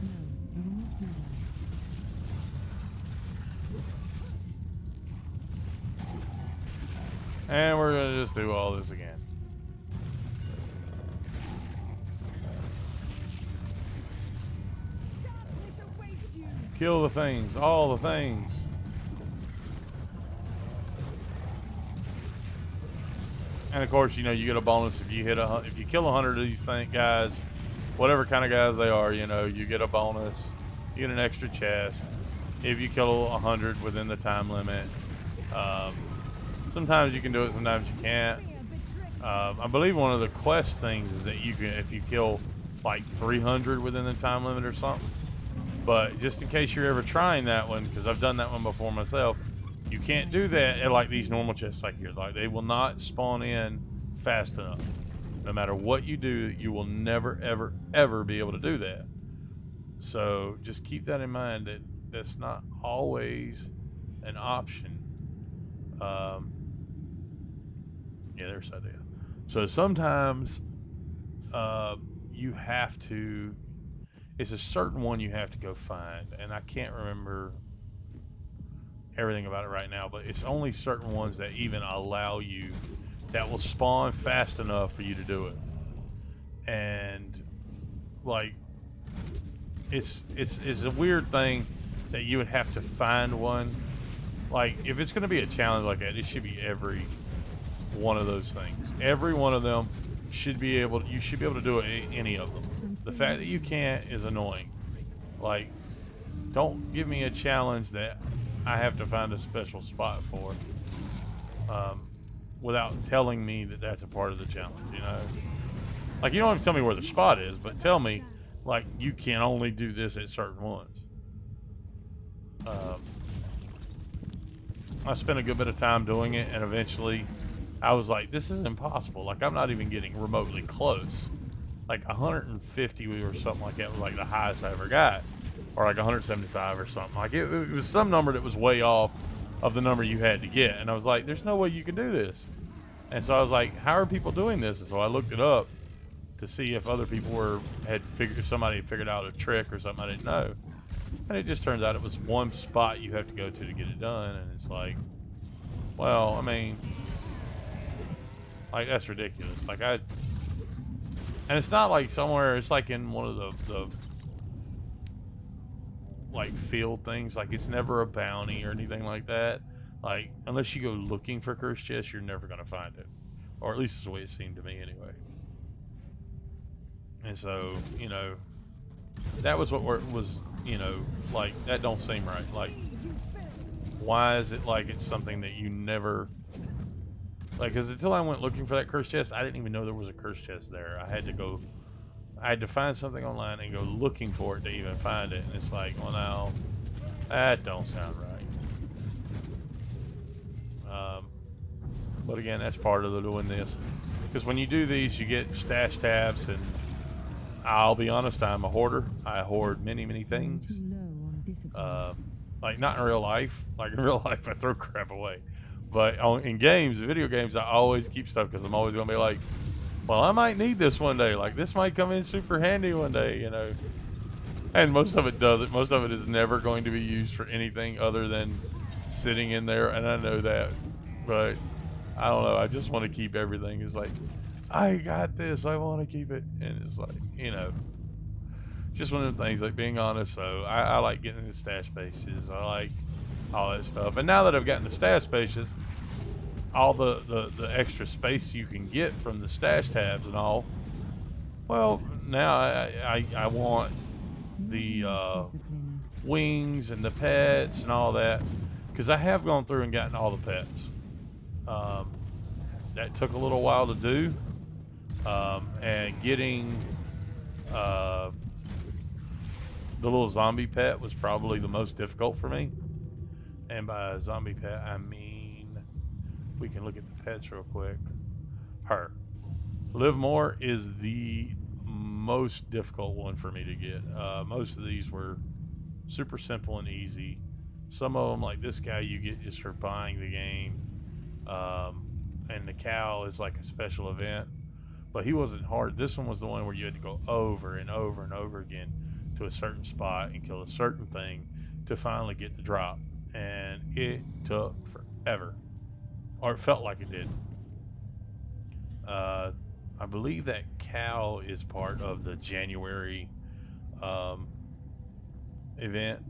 No, I will not do that. And we're gonna just do all this again. Darkness awaits you. Kill the things, all the things. And of course, you know, you get a bonus if you if you kill 100 of these guys, whatever kind of guys they are, you know, you get a bonus. You get an extra chest if you kill 100 within the time limit. Sometimes you can do it, sometimes you can't. I believe one of the quest things is that you can, if you kill like 300 within the time limit or something. But just in case you're ever trying that one, because I've done that one before myself, you can't do that at like these normal chests like here. Like they will not spawn in fast enough. No matter what you do, you will never, ever, ever be able to do that. So just keep that in mind that that's not always an option. Yeah, there's that idea. So sometimes you have to, it's a certain one you have to go find, and I can't remember everything about it right now, but it's only certain ones that even allow you, that will spawn fast enough for you to do it. And like it's a weird thing that you would have to find one. Like if it's going to be a challenge like that, it should be every one of those things. Every one of them should be able, you should be able to do it, any of them. The fact that you can't is annoying. Like, don't give me a challenge that I have to find a special spot for without telling me that that's a part of the challenge, you know? Like, you don't have to tell me where the spot is, but tell me, like, you can only do this at certain ones. I spent a good bit of time doing it, and eventually I was like, this is impossible. Like, I'm not even getting remotely close. Like, 150 or something like that was like the highest I ever got. Or like 175 or something. Like, it was some number that was way off of the number you had to get. And I was like, there's no way you can do this. And so I was like, how are people doing this? And so I looked it up to see if other people if somebody had figured out a trick or something I didn't know. And it just turns out it was one spot you have to go to get it done. And it's like, well, I mean, like, that's ridiculous. Like, and it's not like somewhere, it's like in one of the like field things. Like, it's never a bounty or anything like that. Like, unless you go looking for cursed chests, you're never going to find it. Or at least it's the way it seemed to me anyway. And so, you know, that was what was, you know, like, that don't seem right. Like, why is it like it's something that you never, like, because until I went looking for that cursed chest, I didn't even know there was a cursed chest there. I had to find something online and go looking for it to even find it. And it's like, well, now, that don't sound right. But again, that's part of the doing this. Because when you do these, you get stash tabs, and I'll be honest, I'm a hoarder. I hoard many, many things. Too low on discipline. Like, not in real life. Like, in real life, I throw crap away. But in games, video games, I always keep stuff because I'm always going to be like, well, I might need this one day. Like, this might come in super handy one day, you know. And most of it doesn't. Most of it is never going to be used for anything other than sitting in there, and I know that. But I don't know. I just want to keep everything. It's like, I got this. I want to keep it. And it's like, you know, just one of the things, like, being honest. So I like getting the stash spaces. I like all that stuff. And now that I've gotten the stash spaces, all the extra space you can get from the stash tabs and all, well, now I want the Discipline. wings and the pets and all that, because I have gone through and gotten all the pets. That took a little while to do, and getting the little zombie pet was probably the most difficult for me. And by zombie pet, I mean, if we can look at the pets real quick. Her. Live More is the most difficult one for me to get. Most of these were super simple and easy. Some of them, like this guy, you get just for buying the game. and the cow is like a special event. But he wasn't hard. This one was the one where you had to go over and over and over again to a certain spot and kill a certain thing to finally get the drop. And it took forever. Or it felt like it did. I believe that cow is part of the January event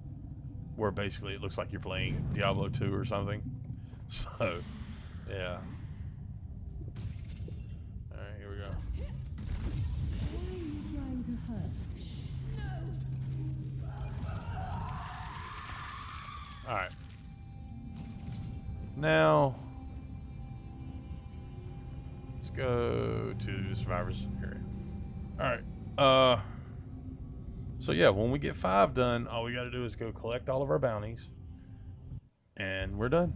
where basically it looks like you're playing Diablo 2 or something. So, yeah. Alright, here we go. Why are you trying to hurt? Alright. Now, let's go to the survivors area. Alright. So yeah, when we get 5 done, all we got to do is go collect all of our bounties. And we're done.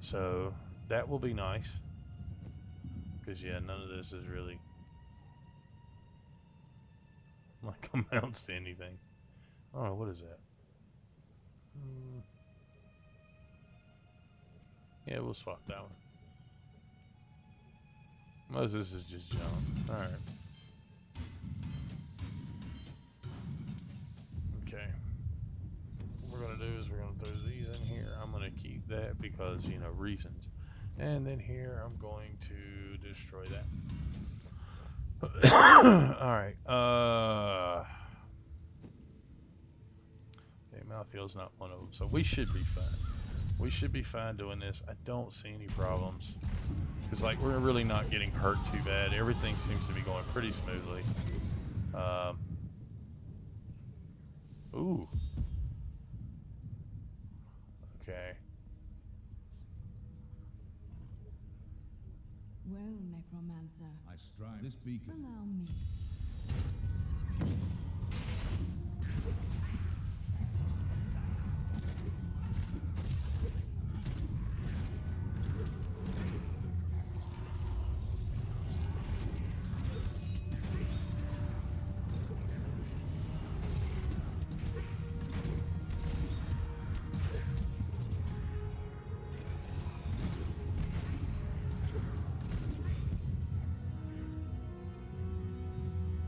So, that will be nice. Because, yeah, none of this is really like amounts to anything. Oh, what is that? Yeah, we'll swap that one. Most of this is just junk. Alright. Okay. What we're going to do is we're going to throw these in here. I'm going to keep that because, you know, reasons. And then here I'm going to destroy that. Alright. Okay, Malthiel's not one of them. So we should be fine. We should be fine doing this. I don't see any problems. Because, like, we're really not getting hurt too bad. Everything seems to be going pretty smoothly. Ooh. Okay. Well, Necromancer, I strive. This beacon. allow me.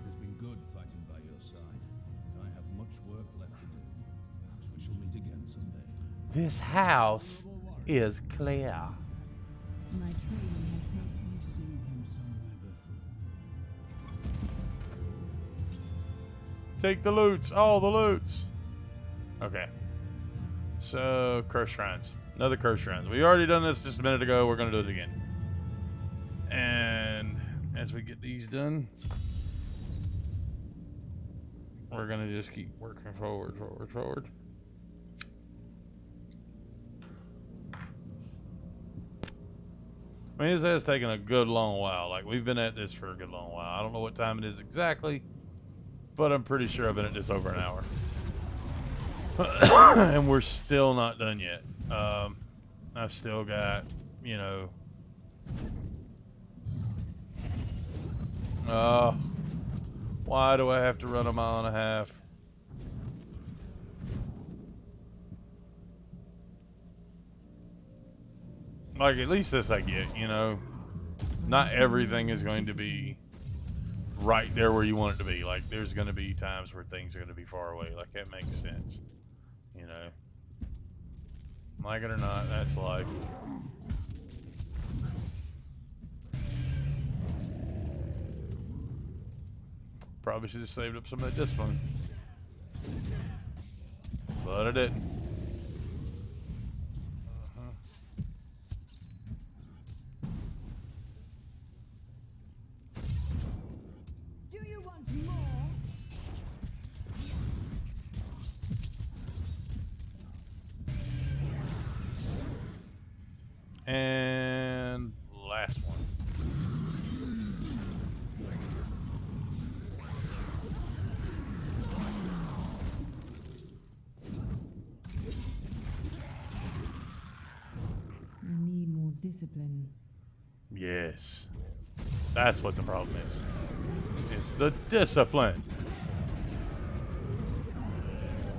It's been good fighting by your side. I have much work left to do. Perhaps we shall meet again someday. This house is clear. My training has helped me. Seen him somewhere before. Take the loots. All the loots. Okay. So, curse shrines. Another curse shrines. We already done this just a minute ago. We're going to do it again. And as we get these done, we're going to just keep working forward, forward, forward. I mean, this has taken a good long while. Like, we've been at this for a good long while. I don't know what time it is exactly, but I'm pretty sure I've been at this over an hour. And we're still not done yet. I've still got, you know... why do I have to run a mile and a half? Like, at least this I get, you know. Not everything is going to be right there where you want it to be. Like, there's going to be times where things are going to be far away. Like, that makes sense. You know. Like it or not, that's life. Probably should have saved up some of that discipline. But I didn't. Do you want more? And last one. I need more discipline. Yes. That's what the problem is. It's the discipline.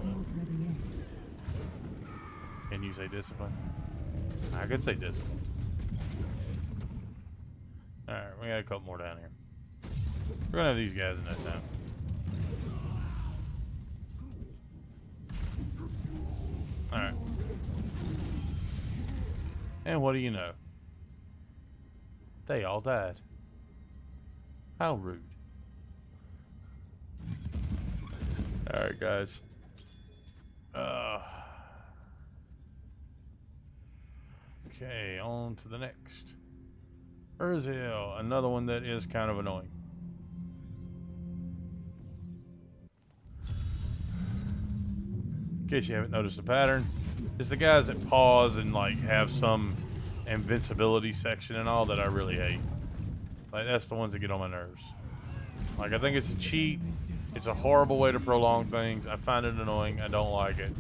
Not ready yet. Can you say discipline? I could say discipline. We got a couple more down here. We're gonna have these guys in that time. Alright. And what do you know? They all died. How rude. Alright, guys. Okay, on to the next. Urzel, another one that is kind of annoying. In case you haven't noticed the pattern, it's the guys that pause and like have some invincibility section and all that I really hate. Like that's the ones that get on my nerves. Like I think it's a cheat. It's a horrible way to prolong things. I find it annoying. I don't like it.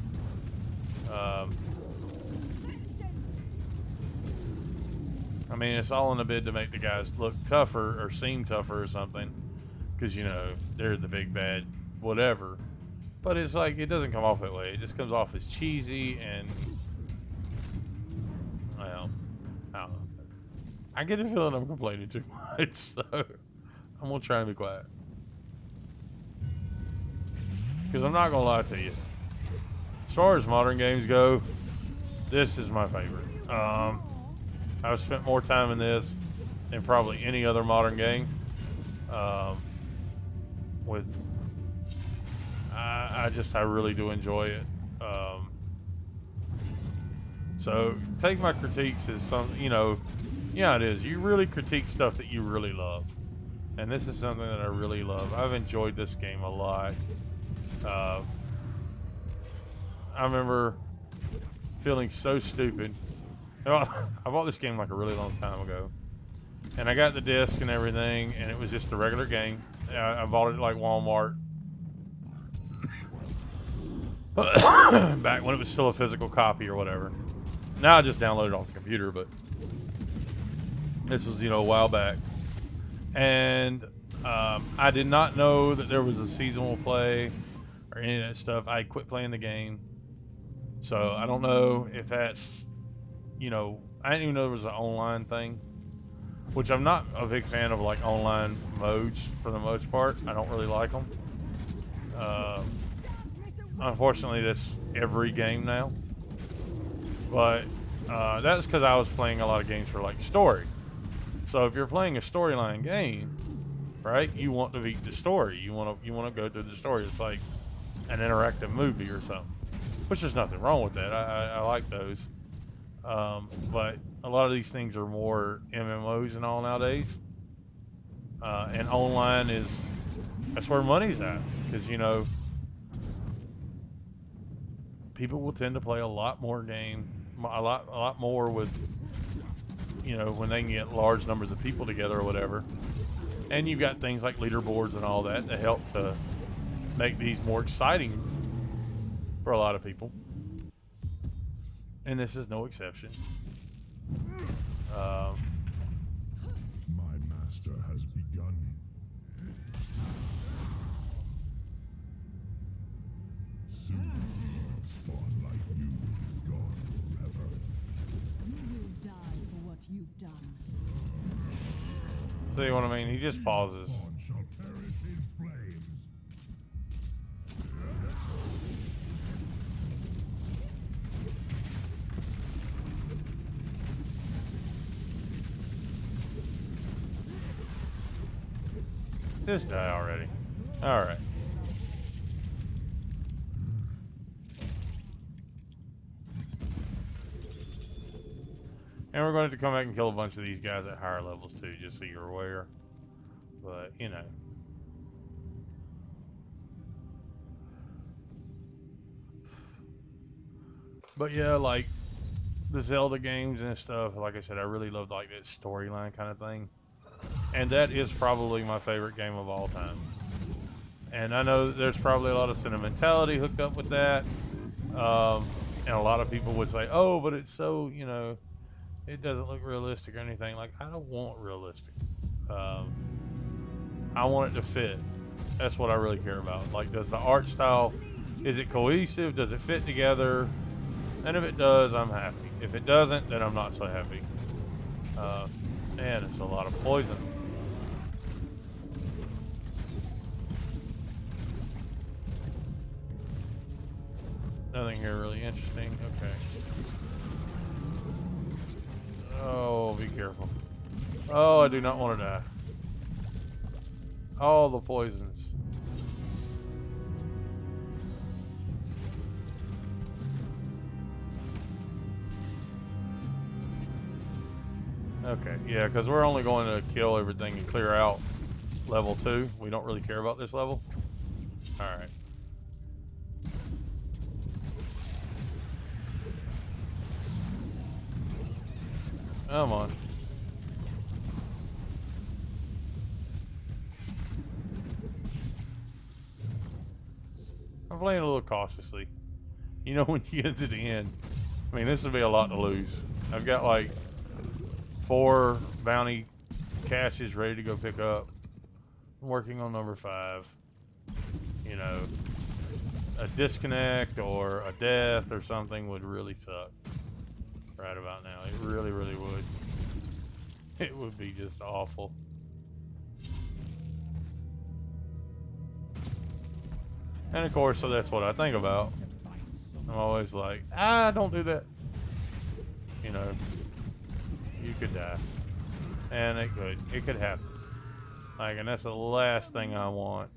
I mean, it's all in a bid to make the guys look tougher or seem tougher or something. Because, you know, they're the big bad whatever. But it's like, it doesn't come off that way. It just comes off as cheesy and... Well, I don't know. I get a feeling I'm complaining too much, so I'm going to try and be quiet. Because I'm not going to lie to you. As far as modern games go, this is my favorite. I've spent more time in this than probably any other modern game. I really do enjoy it. So take my critiques as some, you know, yeah, it is. You really critique stuff that you really love, and this is something that I really love. I've enjoyed this game a lot. I remember feeling so stupid. I bought this game like a really long time ago, and I got the disc and everything, and it was just a regular game. I bought it at like Walmart back when it was still a physical copy or whatever. Now I just downloaded it off the computer, but this was, you know, a while back, and I did not know that there was a seasonal play or any of that stuff. I quit playing the game, so I don't know if that's, you know, I didn't even know there was an online thing, which I'm not a big fan of, like online modes for the most part. I don't really like them. Unfortunately, that's every game now. But that's because I was playing a lot of games for like story. So if you're playing a storyline game, right, you want to beat the story. You want to go through the story. It's like an interactive movie or something, which there's nothing wrong with that. I like those. But a lot of these things are more MMOs and all nowadays. And online that's where money's at. Because, you know, people will tend to play a lot more a lot more with, you know, when they can get large numbers of people together or whatever. And you've got things like leaderboards and all that that help to make these more exciting for a lot of people. And this is no exception. My master has begun. Soon, spawn like you will be gone forever. You will die for what you've done. See what I mean? He just pauses. Spawn shall perish in flames. Just die already. Alright. And we're going to come back and kill a bunch of these guys at higher levels too, just so you're aware. But, you know. But yeah, like the Zelda games and stuff, like I said, I really love like that storyline kind of thing. And that is probably my favorite game of all time. And I know that there's probably a lot of sentimentality hooked up with that. And a lot of people would say, oh, but it's so, you know, it doesn't look realistic or anything. Like, I don't want realistic. I want it to fit. That's what I really care about. Like, does the art style, is it cohesive? Does it fit together? And if it does, I'm happy. If it doesn't, then I'm not so happy. Man, it's a lot of poison. Nothing here really interesting. Okay. Oh, be careful. Oh, I do not want to die. All the poisons. Okay, yeah, because we're only going to kill everything and clear out level 2. We don't really care about this level. Alright. Come on. I'm playing a little cautiously. You know, when you get to the end, I mean, this would be a lot to lose. I've got like 4 bounty caches ready to go pick up. I'm working on number 5. You know, a disconnect or a death or something would really suck right about now. It really, really would. It would be just awful. And of course, so that's what I think about. I'm always like, don't do that. You know, you could die. And it could happen. Like, and that's the last thing I want,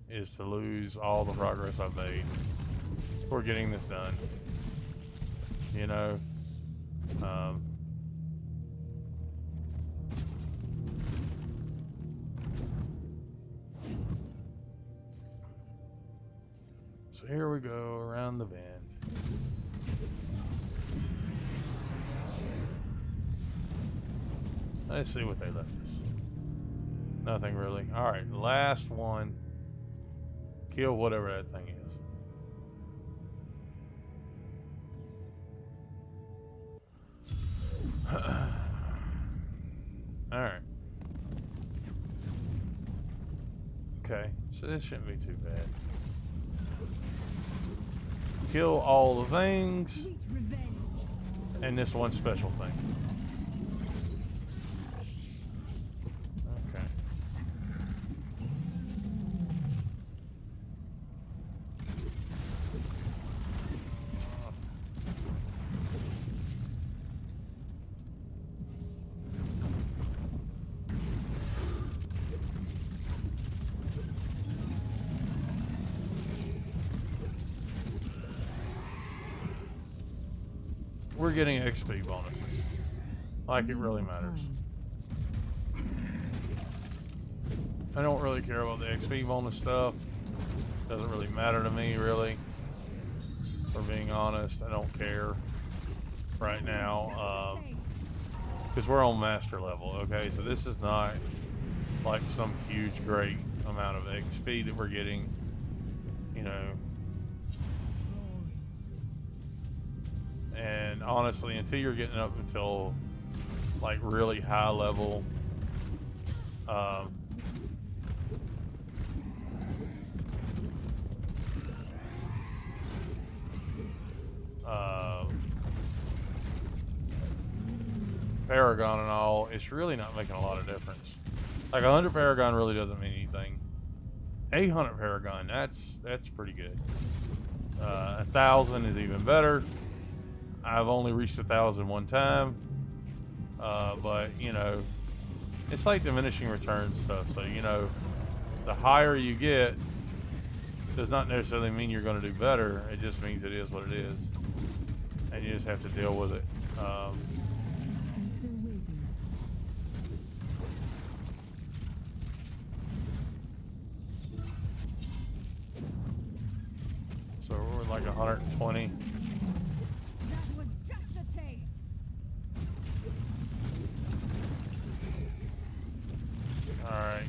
is to lose all the progress I've made for getting this done. You know, so here we go around the bend. Let's see what they left us. Nothing really. Alright, last one. Kill whatever that thing is. Alright. Okay, so this shouldn't be too bad. Kill all the things. Sweet revenge. And this one special thing. Okay. We're getting XP bonuses. Like it really matters. I don't really care about the XP bonus stuff. Doesn't really matter to me, really. For being honest, I don't care right now. Because we're on master level, okay? So this is not like some huge, great amount of XP that we're getting, you know. And honestly, until you're getting up until like really high level, Paragon and all, it's really not making a lot of difference. Like 100 Paragon really doesn't mean anything. 800 Paragon, that's pretty good. 1,000 is even better. I've only reached 1,000 one time, but you know, it's like diminishing return stuff. So you know, the higher you get does not necessarily mean you're going to do better. It just means it is what it is, and you just have to deal with it. I'm still waiting. So we're like 120. That was just a taste. All right.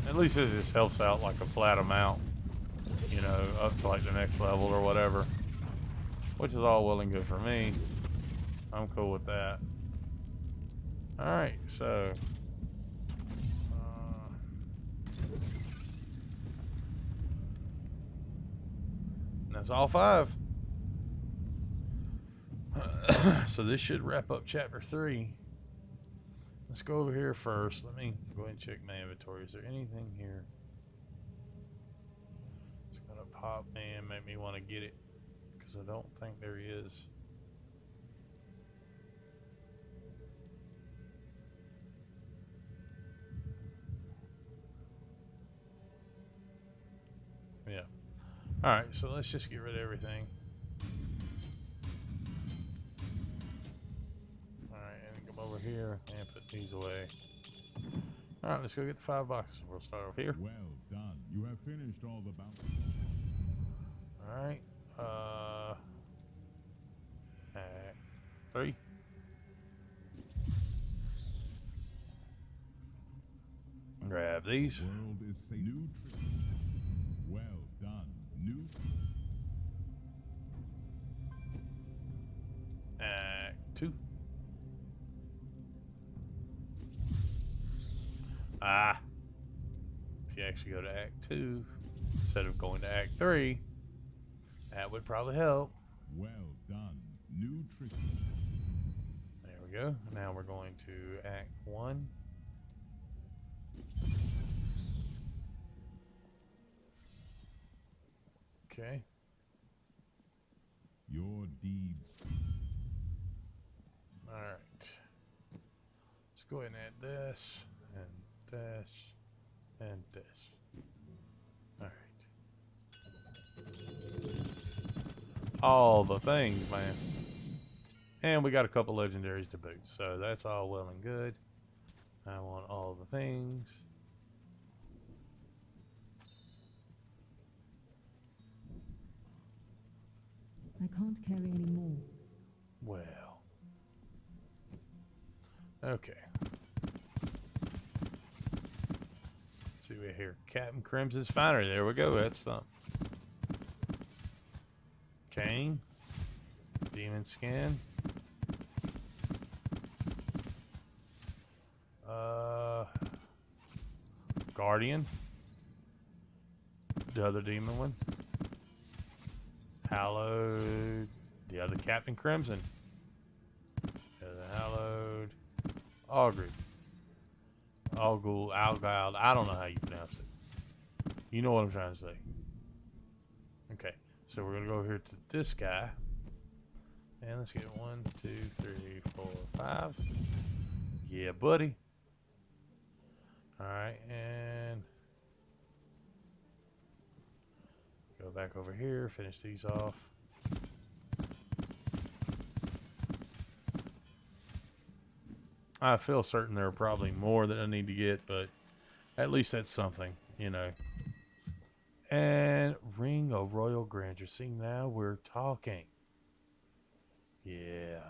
At least it just helps out like a flat amount, you know, up to like the next level or whatever, which is all well and good for me. I'm cool with that. All right, so that's all 5. So this should wrap up chapter 3. Let's go over here first. Let me go ahead and check my inventory. Is there anything here? It's gonna pop me and make me want to get it, because I don't think there is. Yeah. Alright, so let's just get rid of everything. Alright, and come over here and put these away. Alright, let's go get the 5 boxes. We'll start over here. Well done. You have finished all the bounties. Alright. Act 3. Grab these. World is safe. New trick. Well done. New. Act 2. Ah. If you actually go to Act 2 instead of going to Act 3, that would probably help. Well done. New trick. There we go. Now we're going to Act 1. Okay. Your deeds. Alright. Let's go ahead and add this, and this, and this. Alright. All the things, man. And we got a couple legendaries to boot, so that's all well and good. I want all the things. I can't carry any more. Well. Okay. Let's see what here. Captain Crimson's Finery. There we go. That's something. Cane. Demon Skin. Guardian. The other demon one. Hallowed. The other Captain Crimson. The other Hallowed. Augury. Algul. Algald. I don't know how you pronounce it. You know what I'm trying to say. Okay. So we're going to go over here to this guy. And let's get 1, 2, 3, 4, 5. Yeah, buddy. Alright, and go back over here, finish these off. I feel certain there are probably more that I need to get, but at least that's something, you know. And Ring of Royal Grandeur. See, now we're talking. Yeah.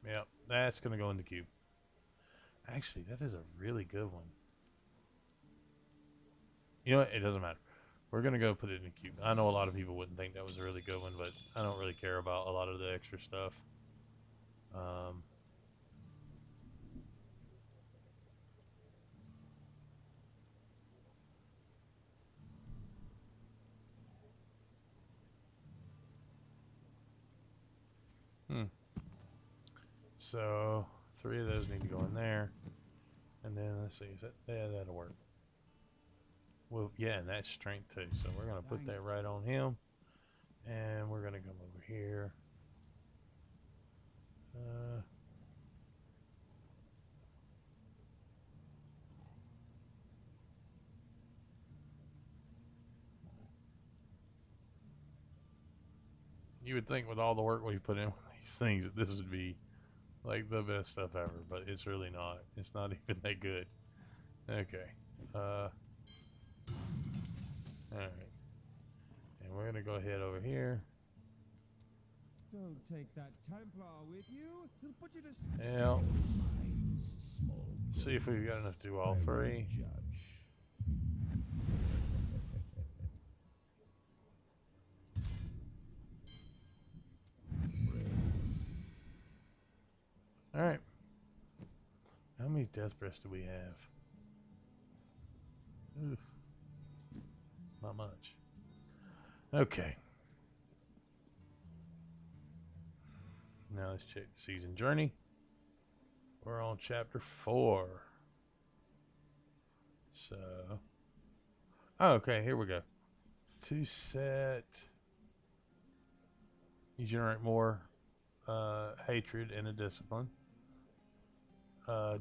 Yep, that's going to go in the queue. Actually, that is a really good one. You know what? It doesn't matter. We're going to go put it in the queue. I know a lot of people wouldn't think that was a really good one, but I don't really care about a lot of the extra stuff. So 3 of those need to go in there, and then let's see, is that, yeah, that'll work. Well, yeah, and that's strength too. So we're gonna put that right on him, and we're gonna come over here. You would think with all the work we've put in with these things that this would be like the best stuff ever, but it's really not. It's not even that good. Okay. Alright. And we're gonna go ahead over here. Don't take that Templar with you. He'll put you to Yeah. Mine's small. See if we've got enough to do all 3. Judge. Alright. How many death breaths do we have? Oof. Not much. Okay. Now let's check the season journey. We're on chapter 4. So, oh, okay, here we go. To set, you generate more hatred and a discipline.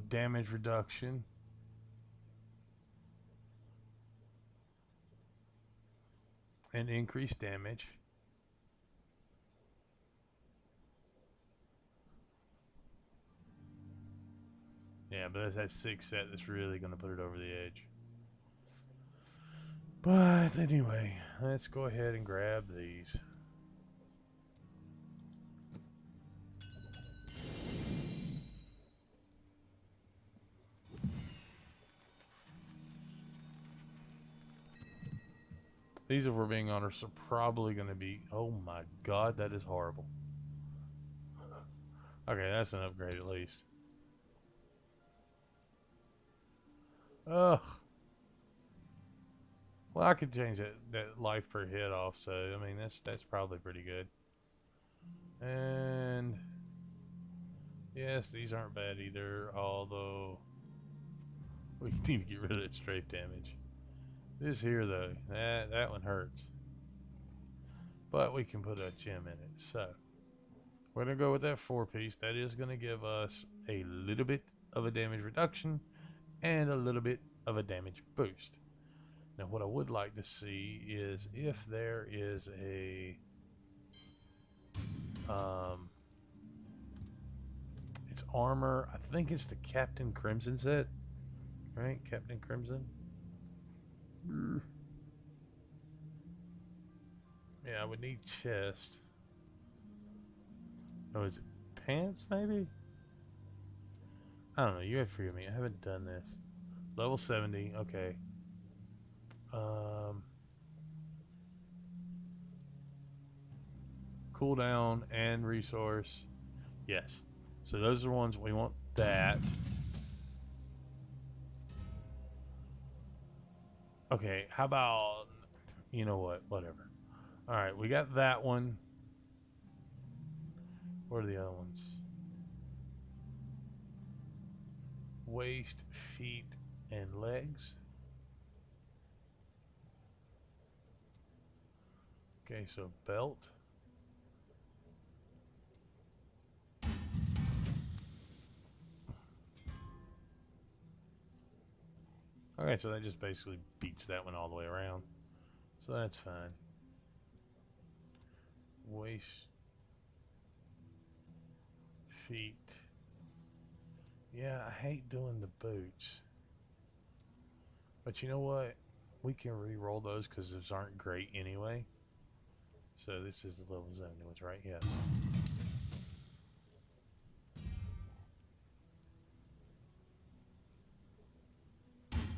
Damage reduction. And increased damage. Yeah, but that's that 6 set that's really going to put it over the edge. But anyway, let's go ahead and grab these. These, if we're being honest, are probably going to be... Oh my god, that is horrible. Okay, that's an upgrade at least. Ugh. Well, I could change that life per hit off, so I mean that's probably pretty good. And yes, these aren't bad either, although we need to get rid of that strafe damage. This here though, that one hurts. But we can put a gem in it. So we're gonna go with that 4-piece. That is gonna give us a little bit of a damage reduction and a little bit of a damage boost. Now what I would like to see is if there is a it's armor. I think it's the Captain Crimson set, right? Captain Crimson. Yeah, I would need chest. Oh, is it pants maybe? I don't know, you have to forgive me. I haven't done this. Level 70, okay. Cooldown and resource. Yes. So those are the ones we want. That. Okay, how about, you know what? Whatever. Alright, we got that one. What are the other ones? Waist, feet, and legs. Okay, so belt. Okay, so that just basically beats that one all the way around. So that's fine. Waist. Feet. Yeah, I hate doing the boots. But you know what? We can re-roll those because those aren't great anyway. So this is the level 70 ones, right? Yeah.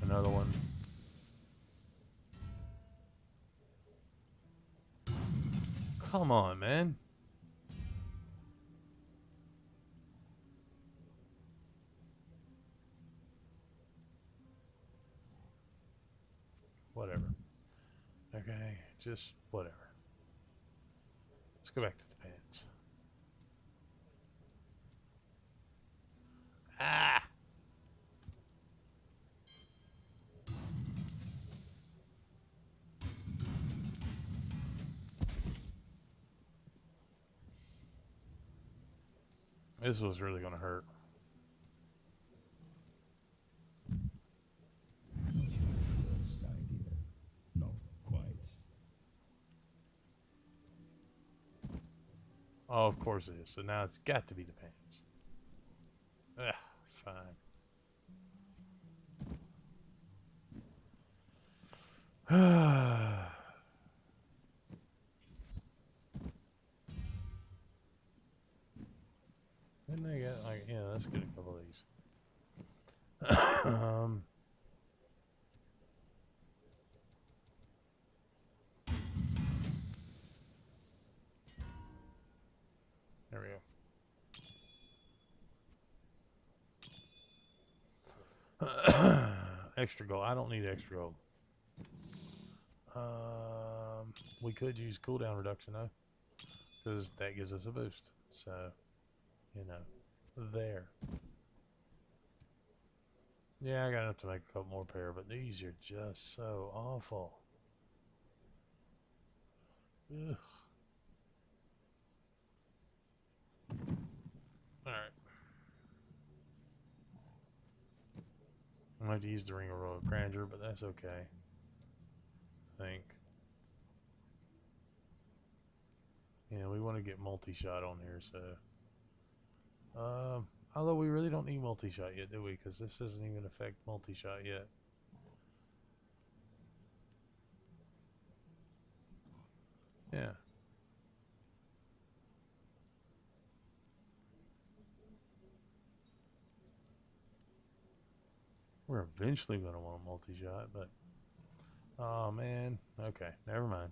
Another one. Come on, man. Whatever. Okay, just whatever. Let's go back to the pants. Ah! This was really going to hurt. Not your first idea. Not quite. Oh, of course it is. So now it's got to be the pants. Ah, fine. Didn't they get like, yeah, let's get a couple of these. There we go. Extra gold. I don't need extra gold. We could use cooldown reduction though, because that gives us a boost. So, you know, there. Yeah, I got enough to make a couple more pair, but these are just so awful. Ugh. Alright. I'm going to have to use the Ring of Royal Grandeur, but that's okay. I think. Yeah, we want to get multi-shot on here, so... although we really don't need multi-shot yet, do we? Because this doesn't even affect multi-shot yet. Yeah. We're eventually going to want a multi-shot, but... Oh, man. Okay, never mind.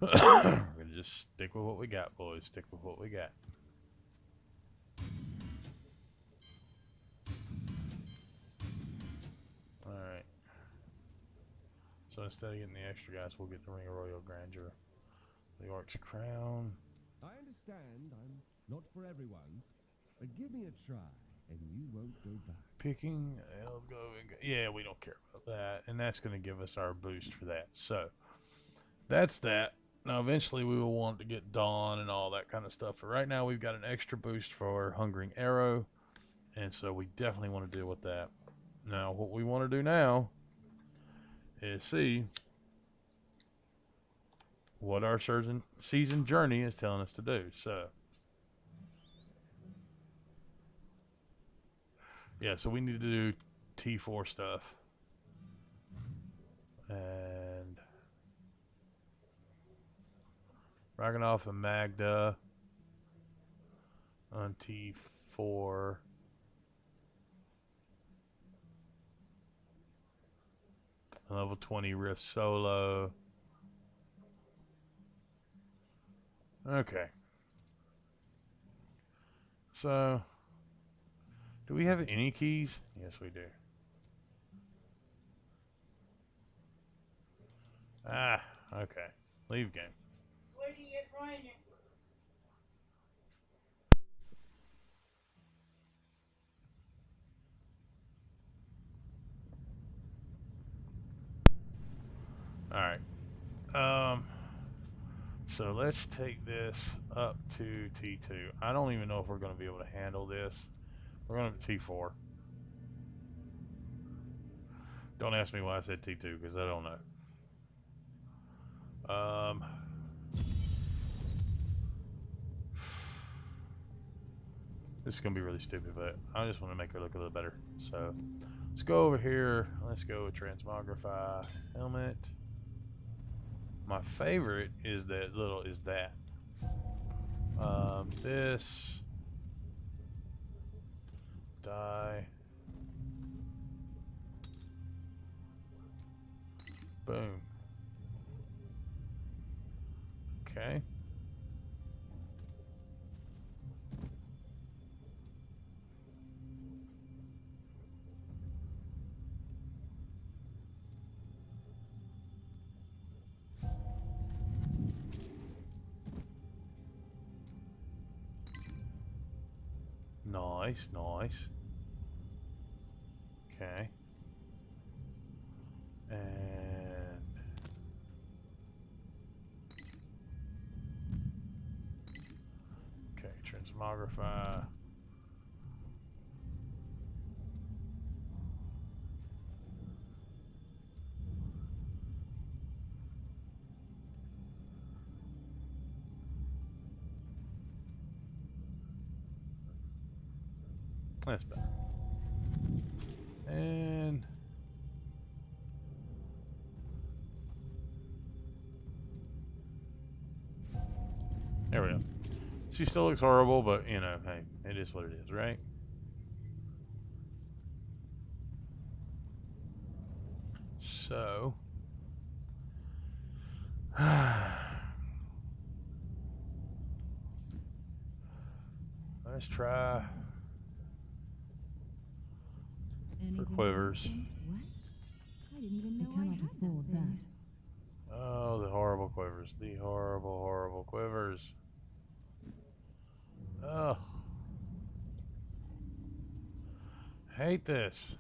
We're going to just stick with what we got, boys. Stick with what we got. Alright. So instead of getting the extra guys, we'll get the Ring of Royal Grandeur. The Orc's Crown. I understand I'm not for everyone, but give me a try, and you won't go back. Picking, yeah, we don't care about that, and that's going to give us our boost for that. So that's that. Now eventually we will want to get Dawn and all that kind of stuff, but right now we've got an extra boost for Hungering Arrow, and so we definitely want to deal with that. Now what we want to do now is see what our season journey is telling us to do. So yeah, so we need to do T4 stuff. And Raganoff and Magda on T4. Level 20 Rift Solo. Okay. So, do we have any keys? Yes, we do. Ah, okay. Leave game. Sweetie, it's raining. Alright. So let's take this up to T2. I don't even know if we're going to be able to handle this. We're going to T4. Don't ask me why I said T2, because I don't know. This is going to be really stupid, but I just want to make her look a little better. So let's go over here. Let's go with Transmogrify Helmet. My favorite is that this die. Boom. Okay. Nice, nice. Okay. And okay, Transmogrify. That's better. And there we go. She still looks horrible, but you know, hey, it is what it is, right? So let's try for quivers. What? I didn't even know I cannot afford that. quivers. The horrible, horrible quivers. Oh. Hate this.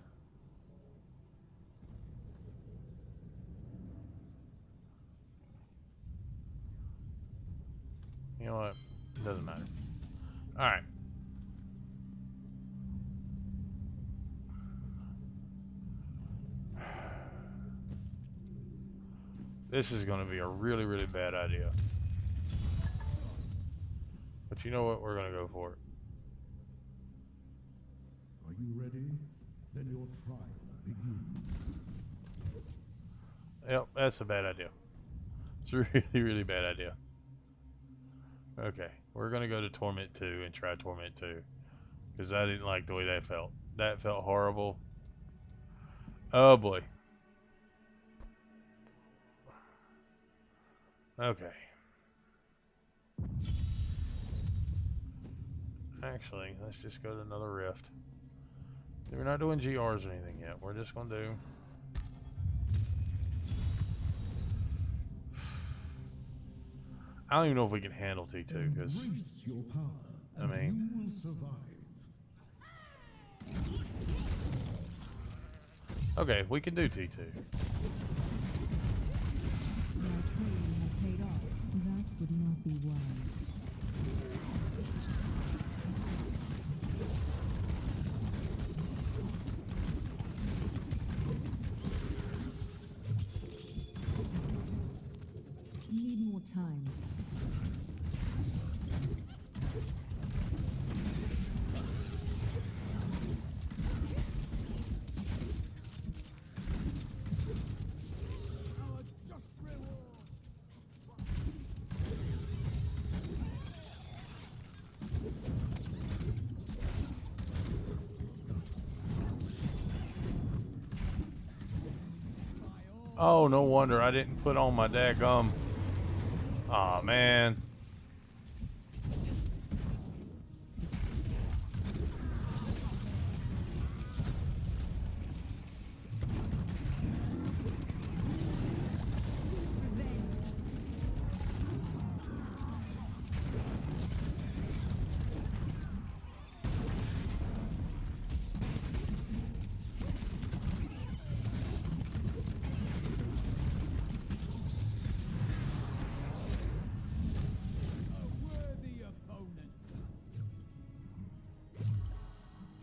You know what? It doesn't matter. Alright. This is going to be a really, really bad idea. But you know what? We're going to go for it. Are you ready? Then your trial begins. Yep, that's a bad idea. It's a really, really bad idea. Okay, we're going to go to Torment 2 and try Torment 2. Because I didn't like the way that felt. That felt horrible. Oh boy. Okay. Actually, let's just go to another rift. We're not doing GRs or anything yet. We're just going to do... I don't even know if we can handle T2 because... Embrace your power, I and mean... you will survive. Okay, we can do T2. My training has paid off. That would not be wise. Need more time. Oh, no wonder I didn't put on my daggum. Aw, man.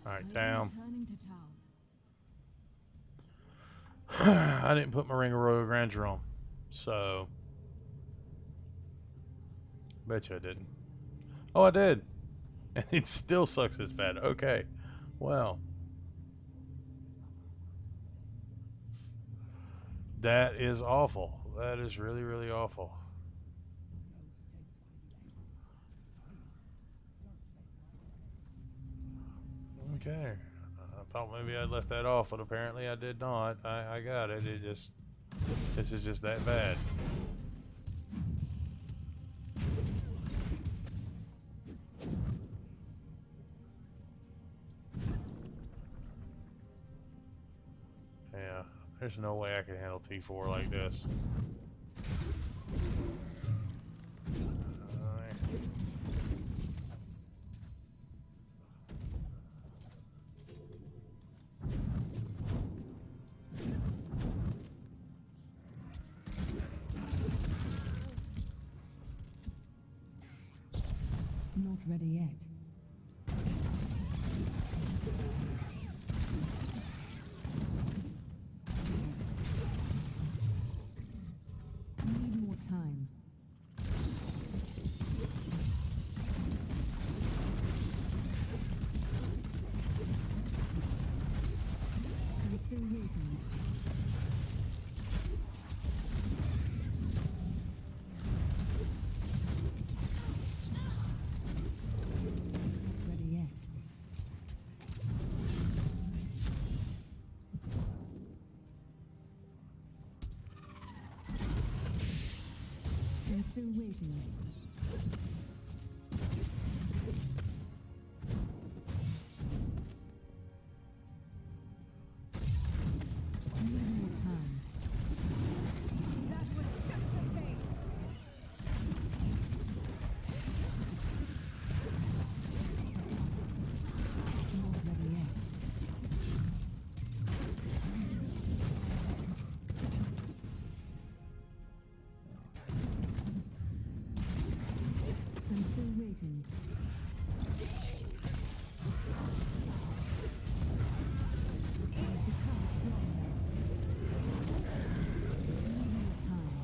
Alright, down. Returning to town. I didn't put my Ring of Royal Grandeur on. So. Bet you I didn't. Oh, I did. And it still sucks as bad. Okay. Well. That is awful. That is really, really awful. Okay. I thought maybe I'd left that off, but apparently I did not. I got it. This is just that bad. Yeah, there's no way I can handle T4 like this. Not ready yet. Need more time. I'm still waiting. Ready yet. I'm still waiting. Need more time. That was just a taste. waiting. Become stronger. Need more time.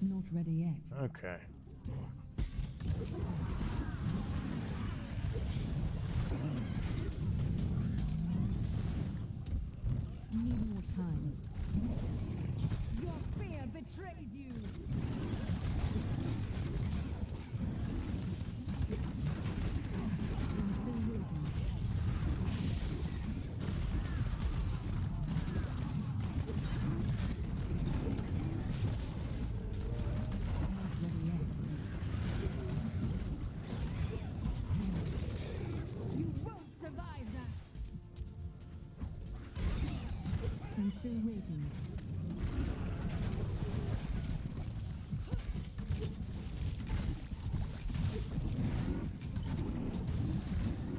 Not ready yet. Okay. Need more time. Your fear betrays you. I'm still waiting. Not ready yet. You won't survive that. I'm still waiting.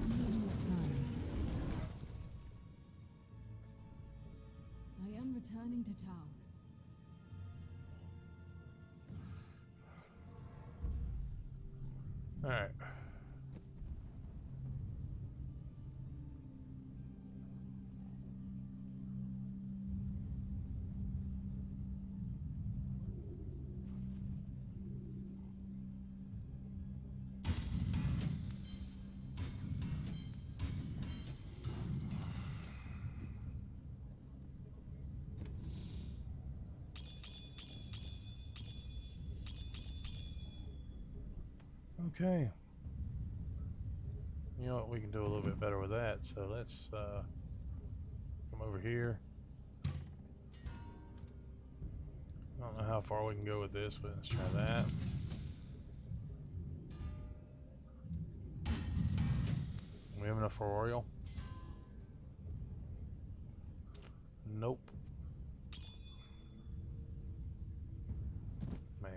Need more time. I am returning to town. All right. Okay. You know what? We can do a little bit better with that. So let's come over here. I don't know how far we can go with this, but let's try that. We have enough for Oriole? Nope. Man.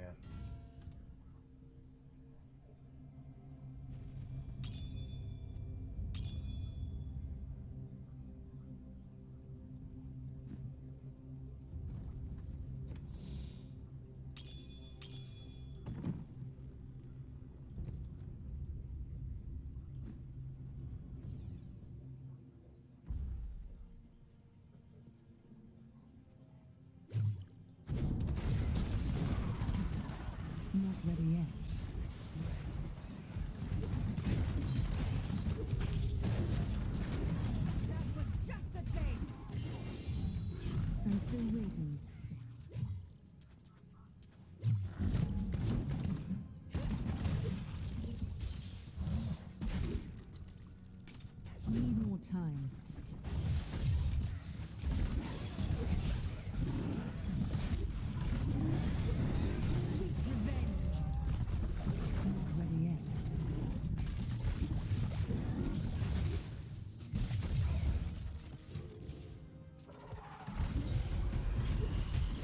Not ready yet. That was just a taste. I'm still waiting. Need more time. Sweet revenge. Not ready yet.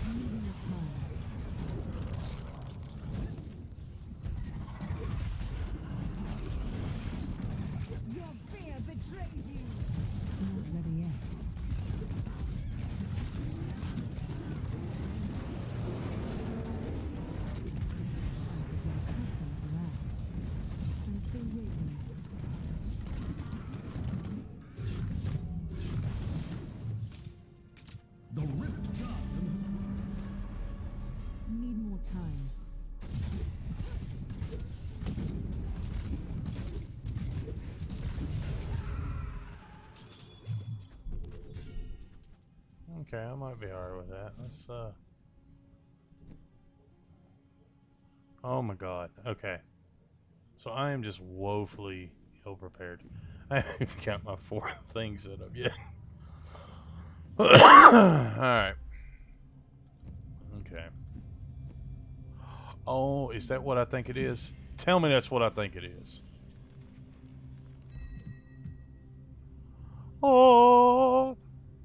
Need more time. Your fear betrays you. Not ready yet. I could get accustomed to that. I'm still waiting. The Rift Garden Need more time. Okay, I might be alright with that. Let's Oh my god. Okay. So I am just woefully ill prepared. I haven't even got my 4th thing set up yet. Alright. Okay. Oh, is that what I think it is? Tell me that's what I think it is. Oh,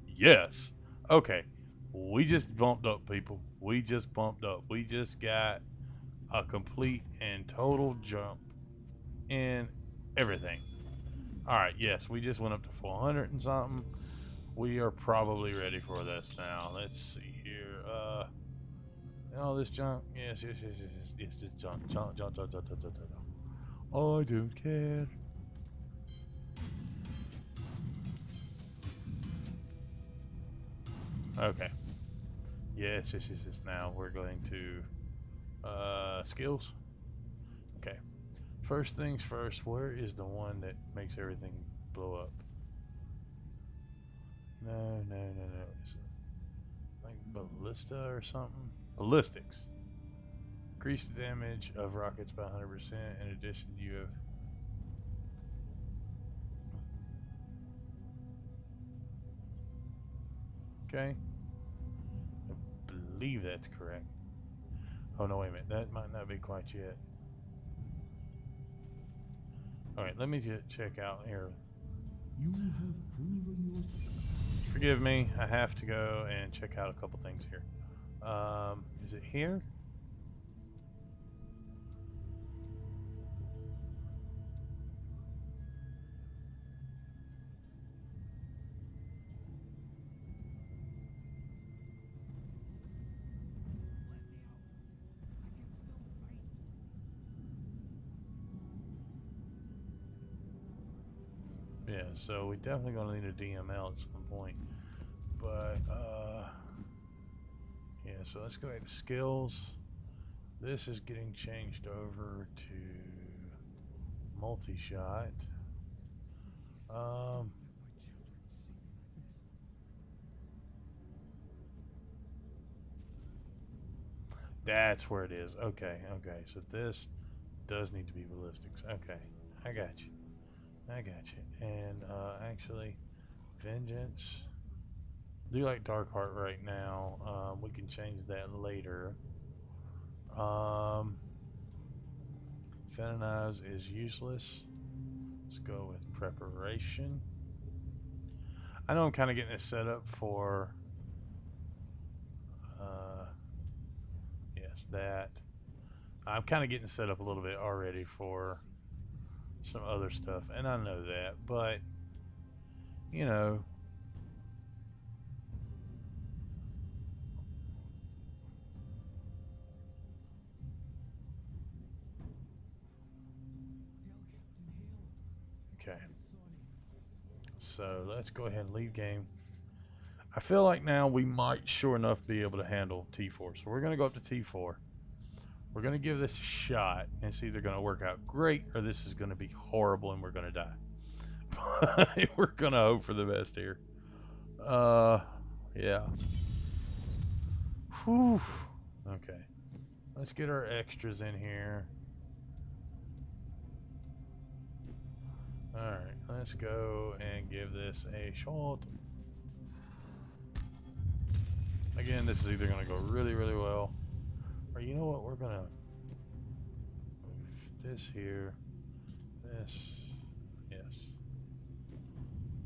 yes. Okay. We just bumped up, people. We just bumped up. We just got a complete and total jump in everything. Alright, yes, we just went up to 400 and something. We are probably ready for this now. Let's see here. All this junk. Yes, this junk. Junk. I don't care. Okay. Yes. Now we're going to skills. Okay. First things first. Where is the one that makes everything blow up? No. Is it like ballista or something? Ballistics. Increase the damage of rockets by 100%. In addition, you have okay. I believe that's correct. Oh no, wait a minute. That might not be quite yet. Alright, let me just check out here. You have proven yourself. Forgive me, I have to go and check out a couple things here. Is it here? Yeah, so we definitely gonna need a DML at some point. But yeah, so let's go ahead to skills. This is getting changed over to multi-shot. That's where it is. Okay, so this does need to be ballistics. Okay, I got you. And actually, vengeance. I do like Darkheart right now. We can change that later. Feminize is useless. Let's go with preparation. I know I'm kind of getting this set up for yes, that. I'm kind of getting set up a little bit already for some other stuff, and I know that, but you know, okay, so let's go ahead and leave game. I feel like now we might sure enough be able to handle T4, so we're going to go up to T4. We're going to give this a shot, and it's either going to work out great or this is going to be horrible and we're going to die. We're going to hope for the best here. Yeah. Whew. Okay. Let's get our extras in here. Alright, let's go and give this a shot. Again, this is either going to go really, really well, or you know what, we're going to move this here, this, yes.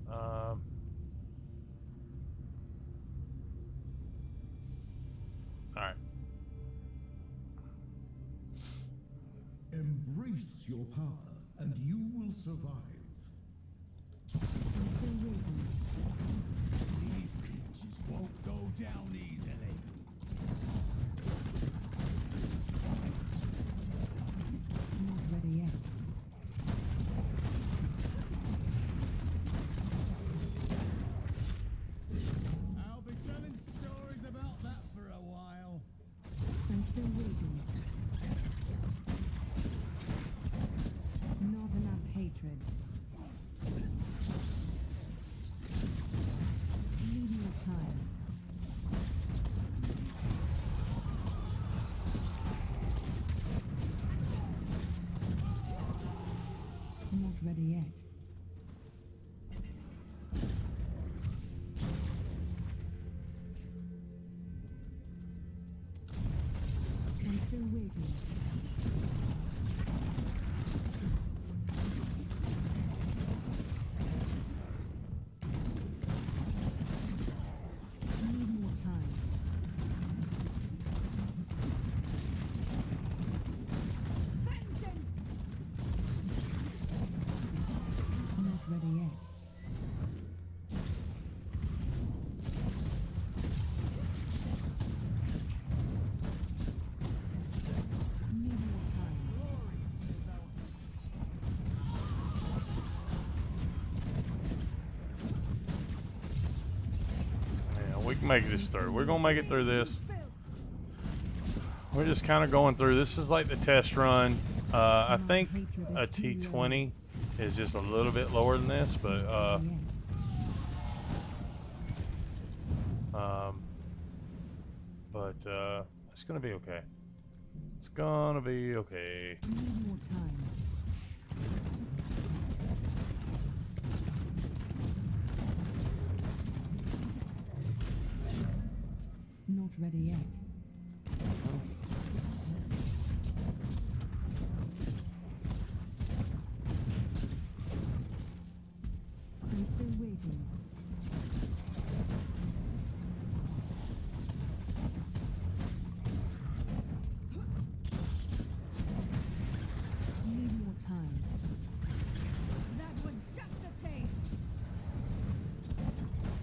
Alright. Embrace your power, and you will survive. I'm still waiting. These creatures won't go down easily. Not ready yet. I'll be telling stories about that for a while. I'm still waiting. Not enough hatred. Need more time. Not ready yet. I'm still waiting. Need more time. Vengeance! Not ready yet. can make this through. We're gonna make it through this. Filth. We're just kind of going through. This is like the test run. I think a T20 is just a little bit lower than this, but it's gonna be okay. It's gonna be okay. Need more time. Not ready yet. I'm still waiting. Need more time. That was just a taste.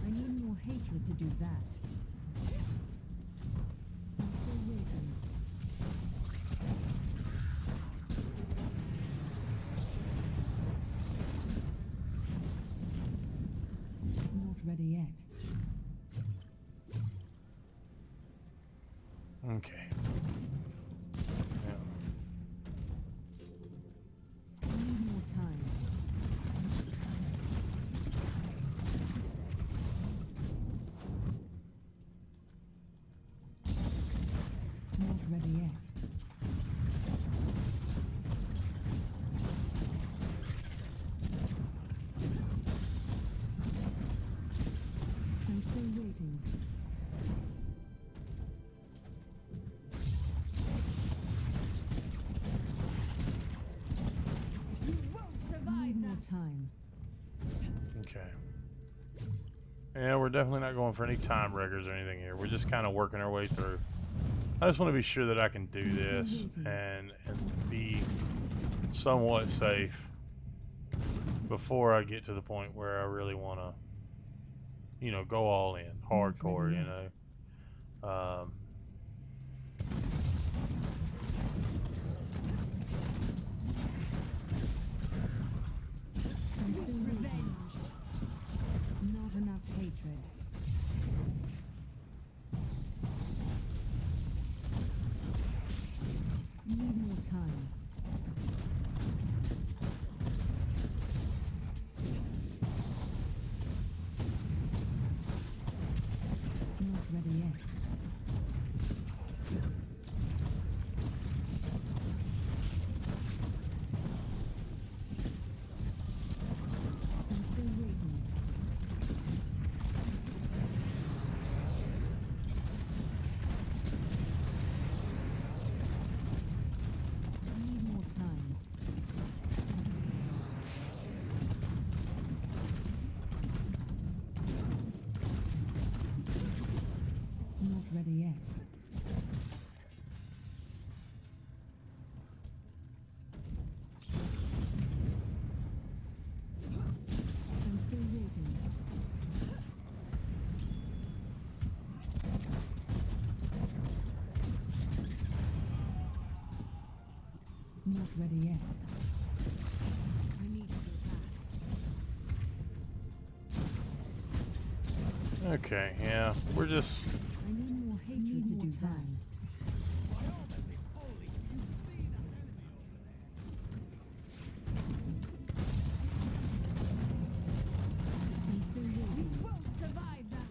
I need more hatred to do that. I'm still waiting. Not ready yet. Okay. Yeah. Need more time. Not ready yet. I'm still waiting. You won't survive Need more that. time. Okay. Yeah, we're definitely not going for any time records or anything here. We're just kind of working our way through. I just want to be sure that I can do this and be somewhat safe before I get to the point where I really want to, you know, go all in, hardcore, you know. I'm still waiting. Revenge. Not enough hatred. Need more time. Not ready yet. I'm still waiting. Need more time. Not ready yet. I'm still waiting. Not ready yet. I need to go back. Okay, yeah, we're just... I need more hatred to do that. I'm still waiting. You won't survive that.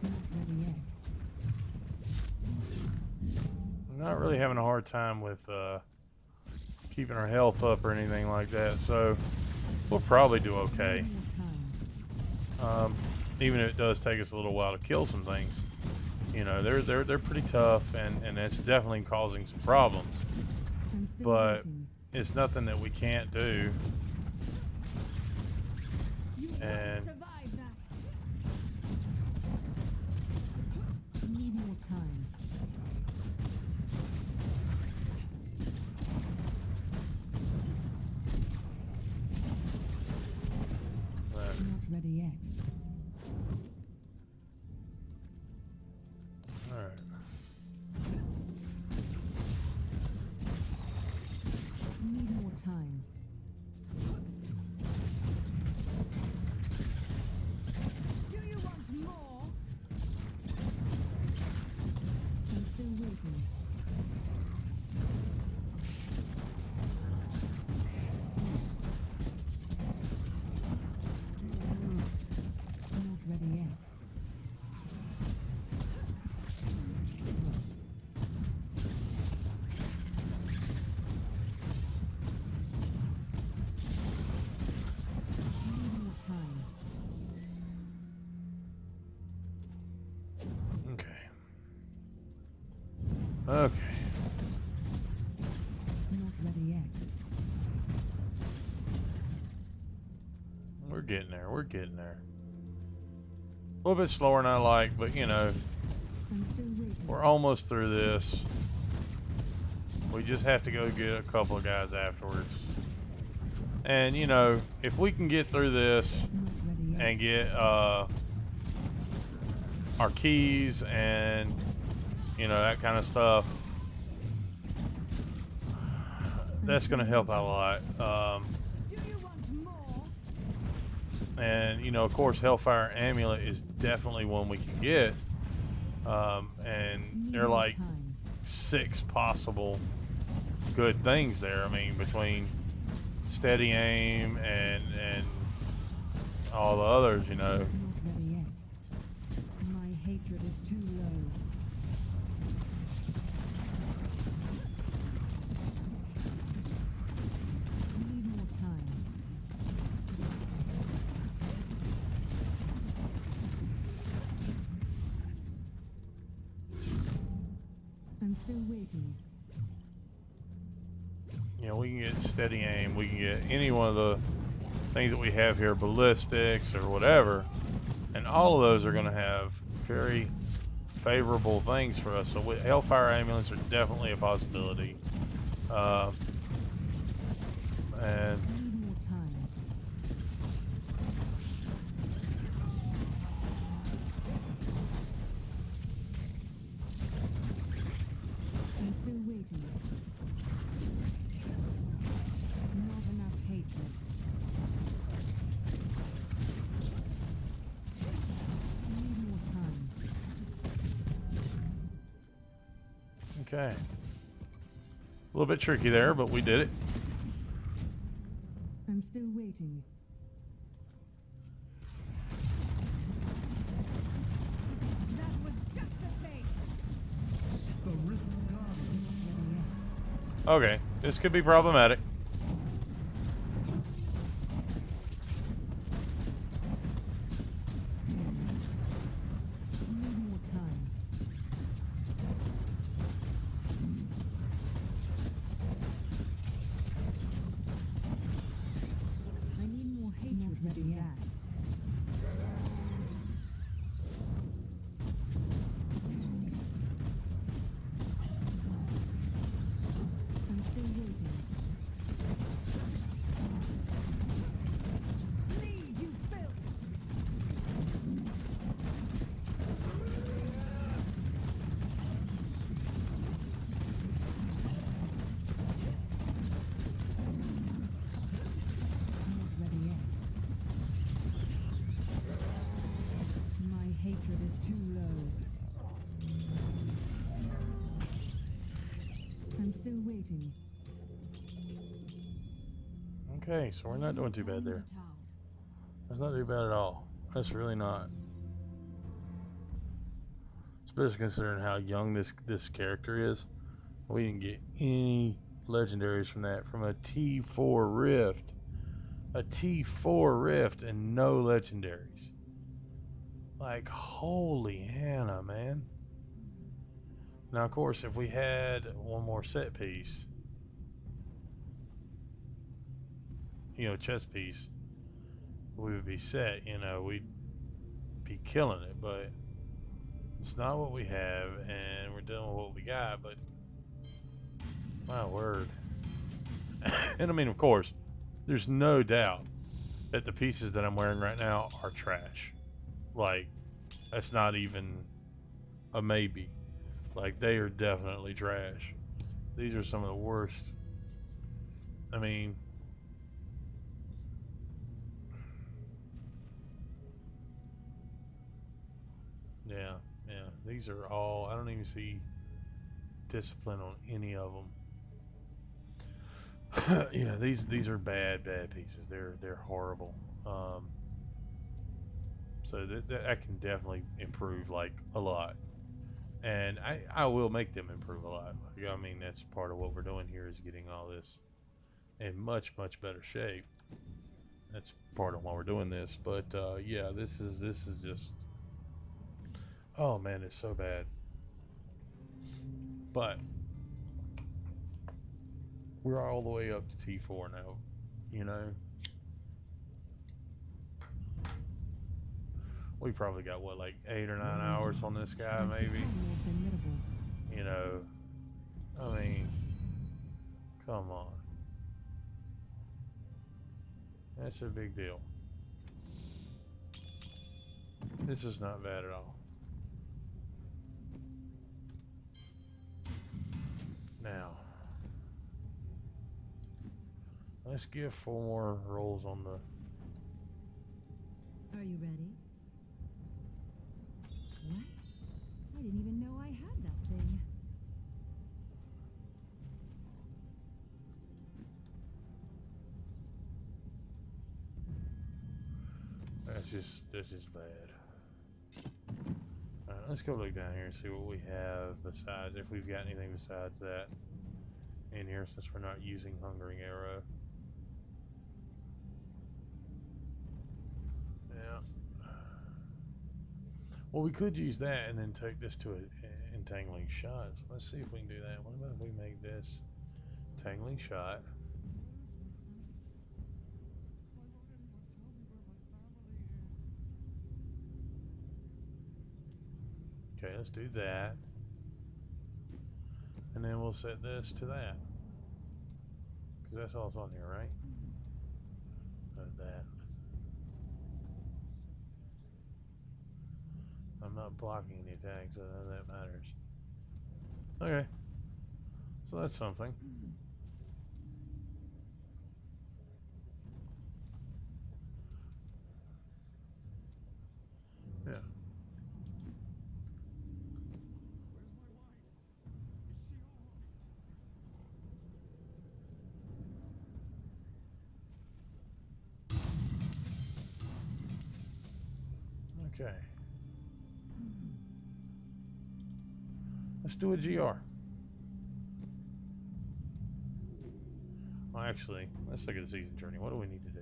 Not ready yet. I'm not really having a hard time with keeping our health up or anything like that, so we'll probably do okay. Need more time. Even if it does take us a little while to kill some things. You know, they're pretty tough, and it's definitely causing some problems. I'm still But waiting. it's nothing that we can't do. You And- won't survive that. Need more time. But, Not ready yet. all right. Need more time. Okay. Not ready yet. We're getting there. We're getting there. A little bit slower than I like, but you know, I'm still waiting. we're almost through this. We just have to go get a couple of guys afterwards. And you know, if we can get through this Not ready yet. and get our keys and you know that kind of stuff, that's going to help out a lot. Do you want more? And you know, of course, Hellfire Amulet is definitely one we can get. And there are Need more like time. 6 possible good things there. I mean, between steady aim and all the others, you know. Not ready yet. My hatred is too low. Need more time. I'm still waiting. You know, we can get steady aim. We can get any one of the things that we have here, ballistics or whatever, and all of those are going to have very favorable things for us. So Hellfire Amulets are definitely a possibility. And Need more time. I'm still waiting. Not enough hatred. Need more time. okay, a little bit tricky there, but we did it. I'm still waiting. That was just a taste. The Rift God. Not ready yet. Okay, this could be problematic. Need more time. I need more hatred to do that. I'm still waiting. Leave, you filth. Not ready yet. My hatred is too low. I'm still waiting. Okay, so we're not doing too bad there. That's not too bad at all. That's really not. Especially considering how young this character is. We didn't get any legendaries from that. From a T4 Rift. A T4 Rift and no legendaries. Like, holy Hannah, man. Now, of course, if we had one more set piece, you know, chess piece, we would be set, you know, we'd be killing it, but it's not what we have, and we're doing what we got, but my word. And I mean, of course, there's no doubt that the pieces that I'm wearing right now are trash. Like, that's not even a maybe. Like, they are definitely trash. These are some of the worst. I mean, yeah. These are all, I don't even see discipline on any of them. Yeah, these are bad pieces. They're horrible. So that can definitely improve, like, a lot. And I will make them improve a lot. Like, I mean, that's part of what we're doing here is getting all this in much better shape. That's part of why we're doing this. But yeah, this is just, oh man, it's so bad. But we're all the way up to T4 now, you know. We probably got what, like 8 or 9 hours on this guy, maybe. You know, I mean, come on. That's a big deal. This is not bad at all. Now, let's give 4 more rolls on the... Are you ready? What? I didn't even know I had that thing. That's just bad. Alright, let's go look down here and see what we have besides, if we've got anything besides that in here, since we're not using Hungering Arrow. Yeah. Well, we could use that and then take this to an entangling shot. So let's see if we can do that. What about if we make this entangling shot? Okay, let's do that. And then we'll set this to that. Because that's all that's on here, right? That. I'm not blocking any attacks, so none of that matters. Okay. So that's something. Yeah. Okay. Let's do a GR. Well, actually, let's look at the season journey. What do we need to do?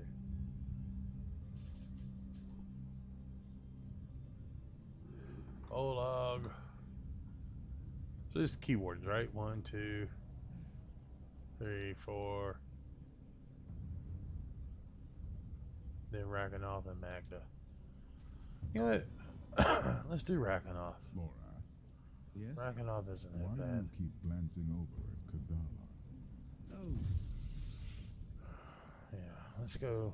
Olog. So this is the keywords, right? 1, 2, 3, 4. Then Rakanoth and Magda. You know what? Let's do Rakanoth. Flora, Yes? Rakanoth isn't why that do bad. you keep glancing over at Kadala? Oh, Yeah, let's go.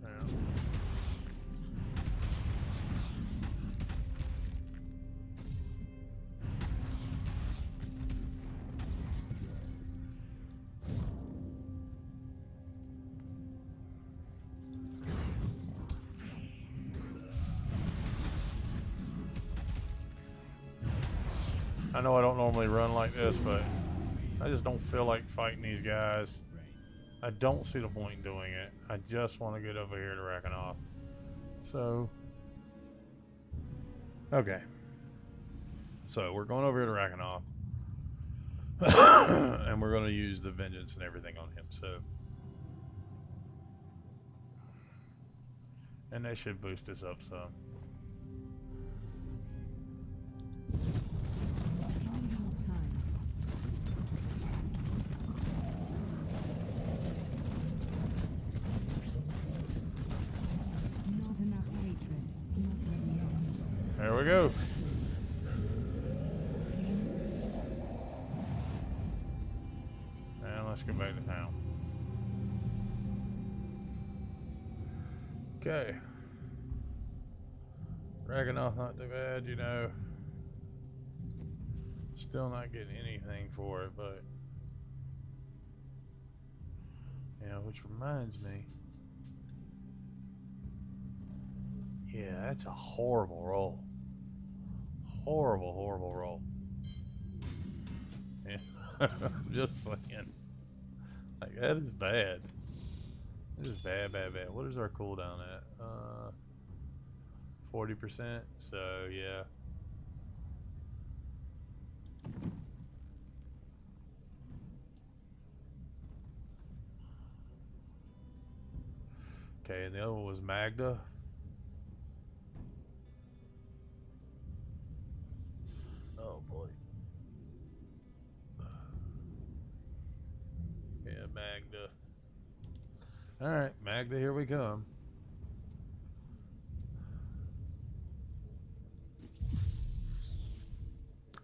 Yeah. I know I don't normally run like this, but I just don't feel like fighting these guys. I don't see the point in doing it. I just want to get over here to Rakanoth. So, okay. So we're going over here to Rakanoth. And we're going to use the vengeance and everything on him. So, and they should boost us up some. Not enough hatred. Not ready yet. There we go. And let's go back to town. Okay. Rakanoth not too bad, you know. Still not getting anything for it, but yeah, which reminds me. Yeah, that's a horrible roll. Horrible, horrible roll. Yeah. I'm just saying. Like, that is bad. This is bad, bad, bad. What is our cooldown at? 40%. So, yeah. Okay, and the other one was Magda. Oh boy. Yeah, Magda. Alright, Magda, here we come.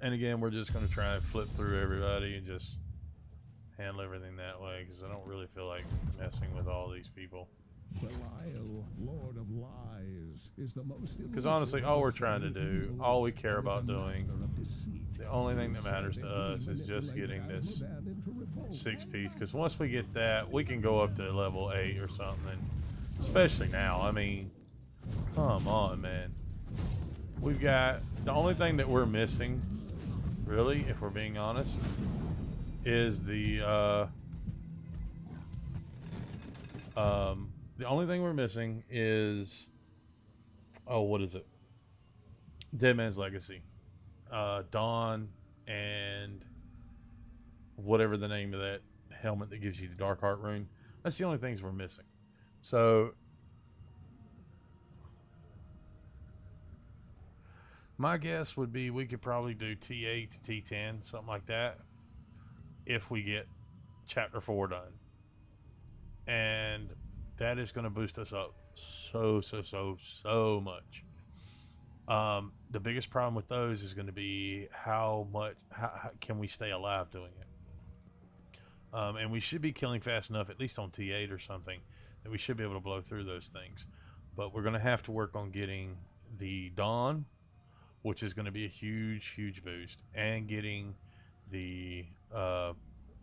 And again, we're just going to try and flip through everybody and just handle everything that way, because I don't really feel like messing with all these people. Belial, Lord of Lies, is the most. Because honestly, all we're trying to do, all we care about doing, the only thing that matters to us is just getting this 6-piece. Because once we get that, we can go up to level 8 or something. Especially now. I mean, come on, man. We've got the only thing that we're missing, really, if we're being honest, is the only thing we're missing is, oh, what is it? Dead Man's Legacy. Dawn and whatever the name of that helmet that gives you the Dark Heart rune. That's the only things we're missing. So my guess would be we could probably do T8 to T10, something like that, if we get Chapter 4 done. And that is going to boost us up so much. The biggest problem with those is going to be how can we stay alive doing it. And we should be killing fast enough, at least on T8 or something, that we should be able to blow through those things. But we're going to have to work on getting the Dawn, which is going to be a huge boost, and getting the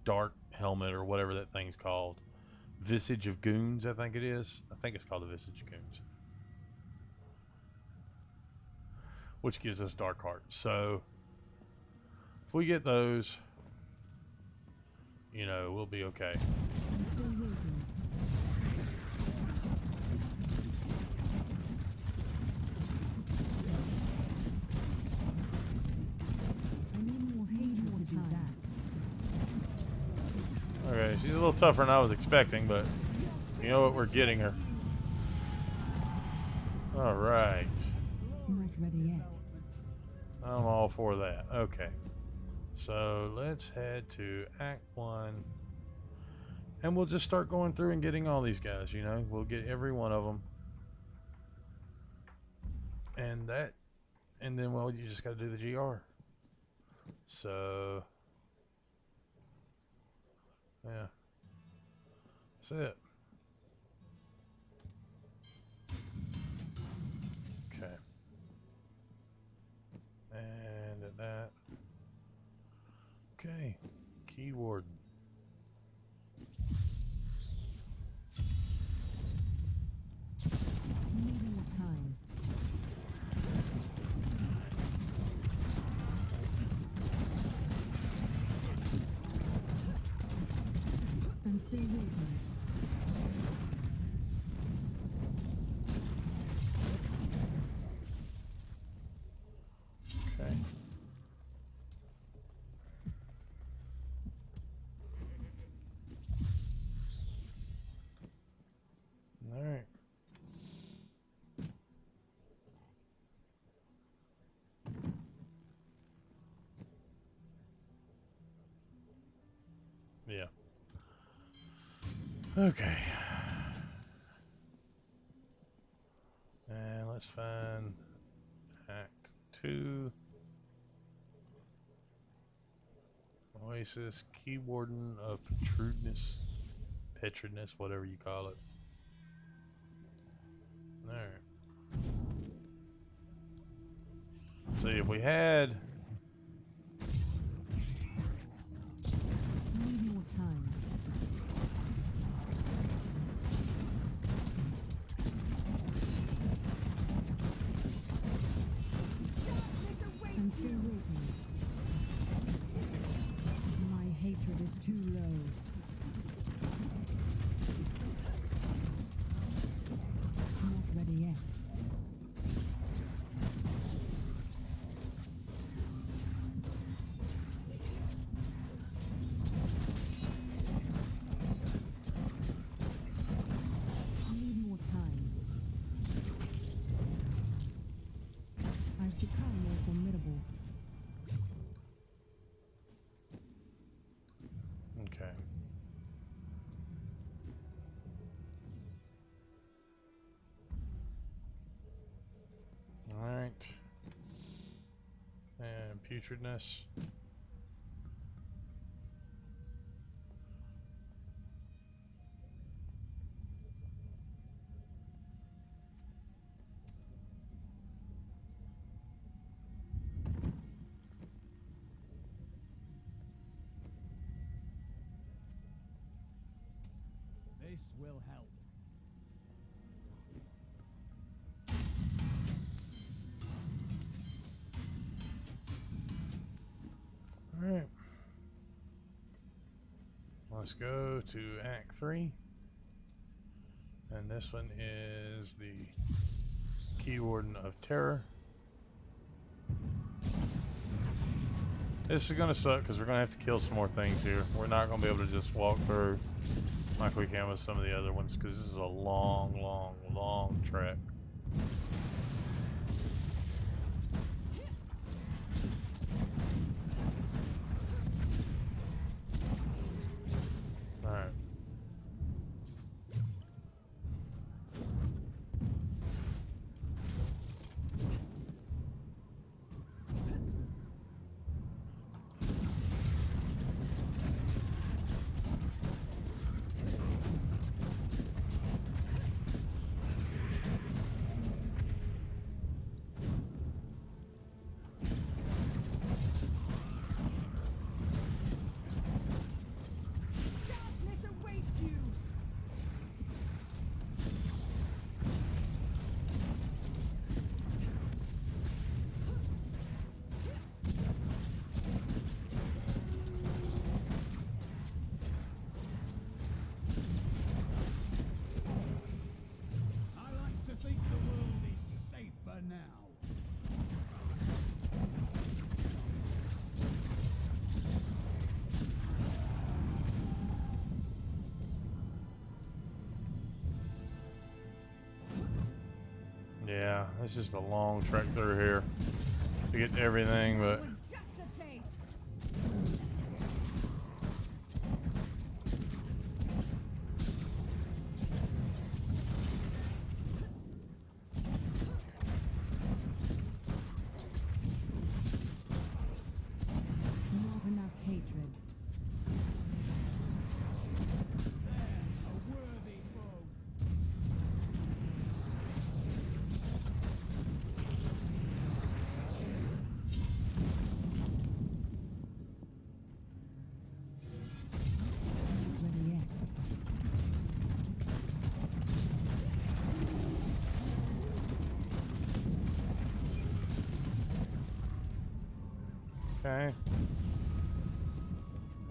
Dark Helmet or whatever that thing's called. Visage of Goons, I think it is. I think it's called the Visage of Goons. Which gives us Dark Heart. So, if we get those, you know, we'll be okay. I'm still waiting. I need more hatred to do that. Okay, she's a little tougher than I was expecting, but you know what? We're getting her. Alright. Not ready yet. I'm all for that. Okay. So let's head to Act 1. And we'll just start going through and getting all these guys, you know? We'll get every one of them. And then, well, you just got to do the GR. So, yeah. That's it. Okay. And at that. Okay. Key Warden. Need more time. I'm still waiting. Okay. All right. Yeah. Okay. And let's find Act 2. Oasis, Key Warden of Petridness, whatever you call it. Alright. See, if we had... Need more time. I'm still waiting. My hatred is too low. Not ready yet. putridness. This will help. Alright. Let's go to Act 3. And this one is the Key Warden of Terror. This is going to suck because we're going to have to kill some more things here. We're not going to be able to just walk through like we can with some of the other ones because this is a long, long, long trek. Alright. Darkness awaits you. I like to think the world is safer now. Yeah, it's just a long trek through here to get to everything, but It was just a taste. Not enough hatred. A worthy foe. Ready yet. okay.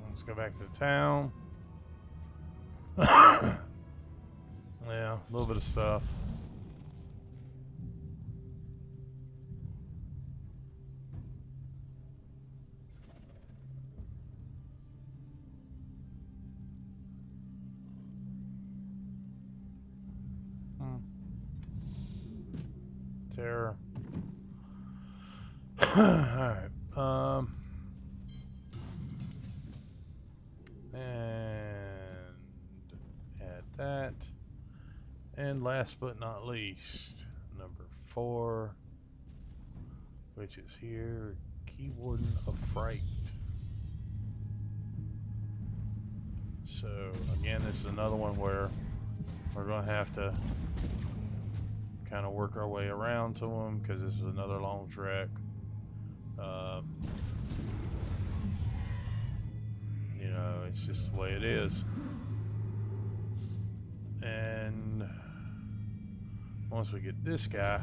Let's go back to the town. Yeah, a little bit of stuff. Terror. Alright. And add that. And last but not least, number 4, which is here, Key Warden of Fright. So again, this is another one where we're going to have to kind of work our way around to them because this is another long trek. You know, it's just the way it is. And once we get this guy,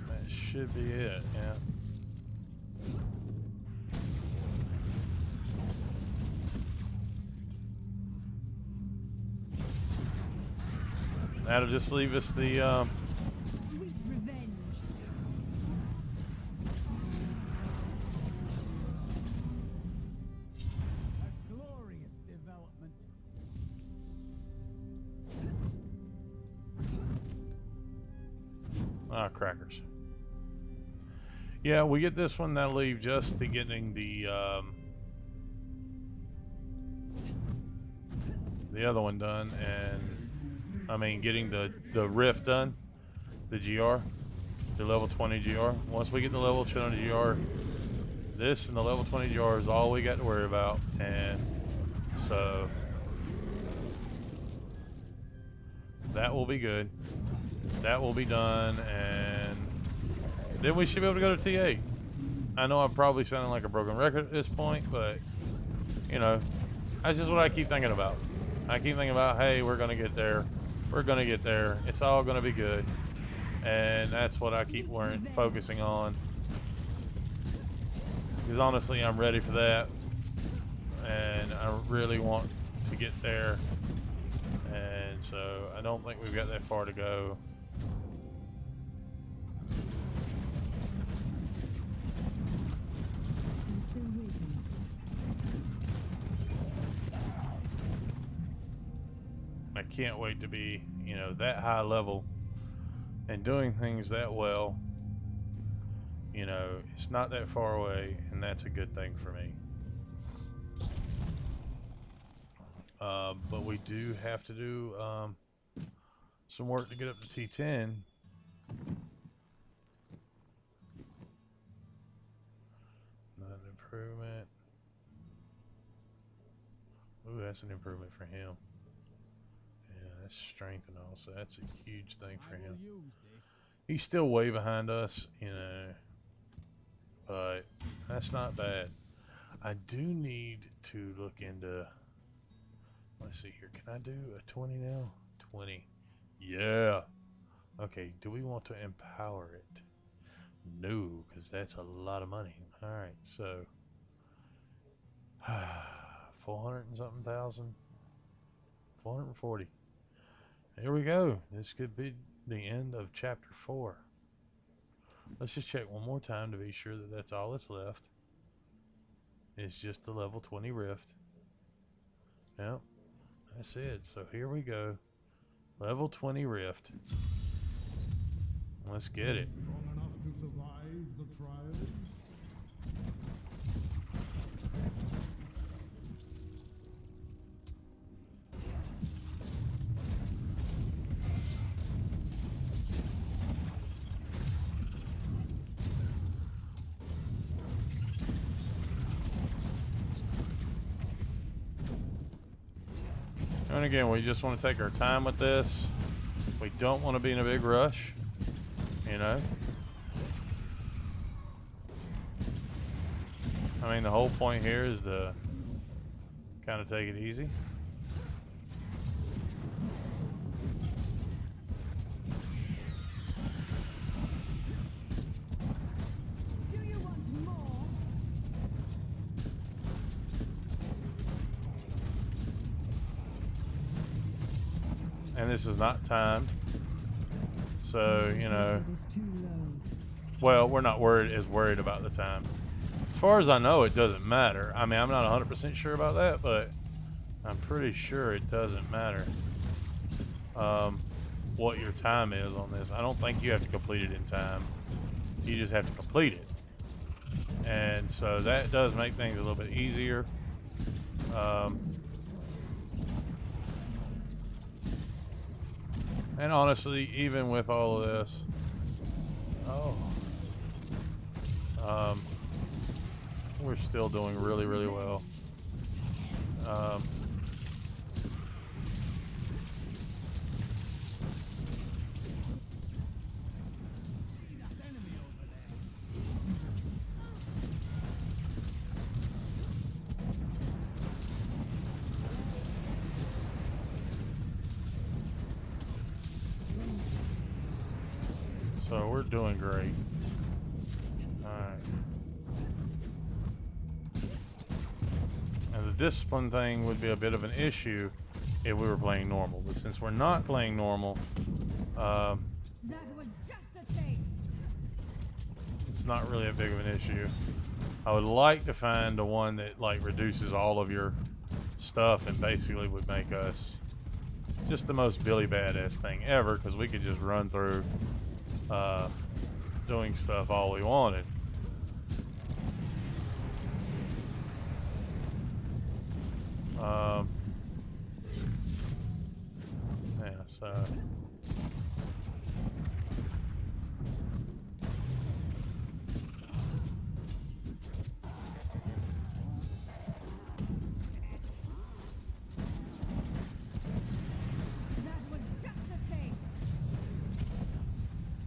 that should be it, yeah. That'll just leave us the Sweet revenge. A glorious development. crackers. Yeah, we get this one. That'll leave just the getting the other one done, and I mean getting the rift done, the GR, the level 20 GR. Once we get the level 20 GR, this and the level 20 GR is all we got to worry about. And so that will be good. That will be done, and then we should be able to go to T8. I know I'm probably sounding like a broken record at this point, but you know, that's just what I keep thinking about. I keep thinking about, hey, we're gonna get there. We're gonna get there. It's all gonna be good, and that's what I keep focusing on. Because honestly, I'm ready for that, and I really want to get there. And so I don't think we've got that far to go. I'm still waiting. I can't wait to be, you know, that high level and doing things that well. You know, it's not that far away, and that's a good thing for me. But we do have to do some work to get up to T10. Not an improvement. Ooh, that's an improvement for him. Yeah, that's strength and all, so that's a huge thing for him. He's still way behind us, you know, but that's not bad. I do need to look into, let's see here, can I do a 20 now? 20. Yeah. Okay, do we want to empower it? No, because that's a lot of money. Alright, so 400 and something thousand. 440. Here we go. This could be the end of chapter 4. Let's just check one more time to be sure that that's all that's left. It's just the level 20 rift. Yep, that's it. So here we go. Level 20 rift. Let's get it. Strong enough to survive the trials? And again, we just want to take our time with this. We don't want to be in a big rush, you know. I mean, the whole point here is to kind of take it easy. Do you want more? And this is not timed. So, you know, It's too low. well, we're not worried about the time. As far as I know, it doesn't matter. I mean, I'm not 100% sure about that, but I'm pretty sure it doesn't matter what your time is on this. I don't think you have to complete it in time. You just have to complete it. And so that does make things a little bit easier. And honestly, even with all of this, we're still doing really, really well. So we're doing great. Alright. And the discipline thing would be a bit of an issue if we were playing normal. But since we're not playing normal, That was just a taste. it's not really a big of an issue. I would like to find the one that like reduces all of your stuff and basically would make us just the most Billy Badass thing ever, because we could just run through doing stuff all we wanted. Yeah, so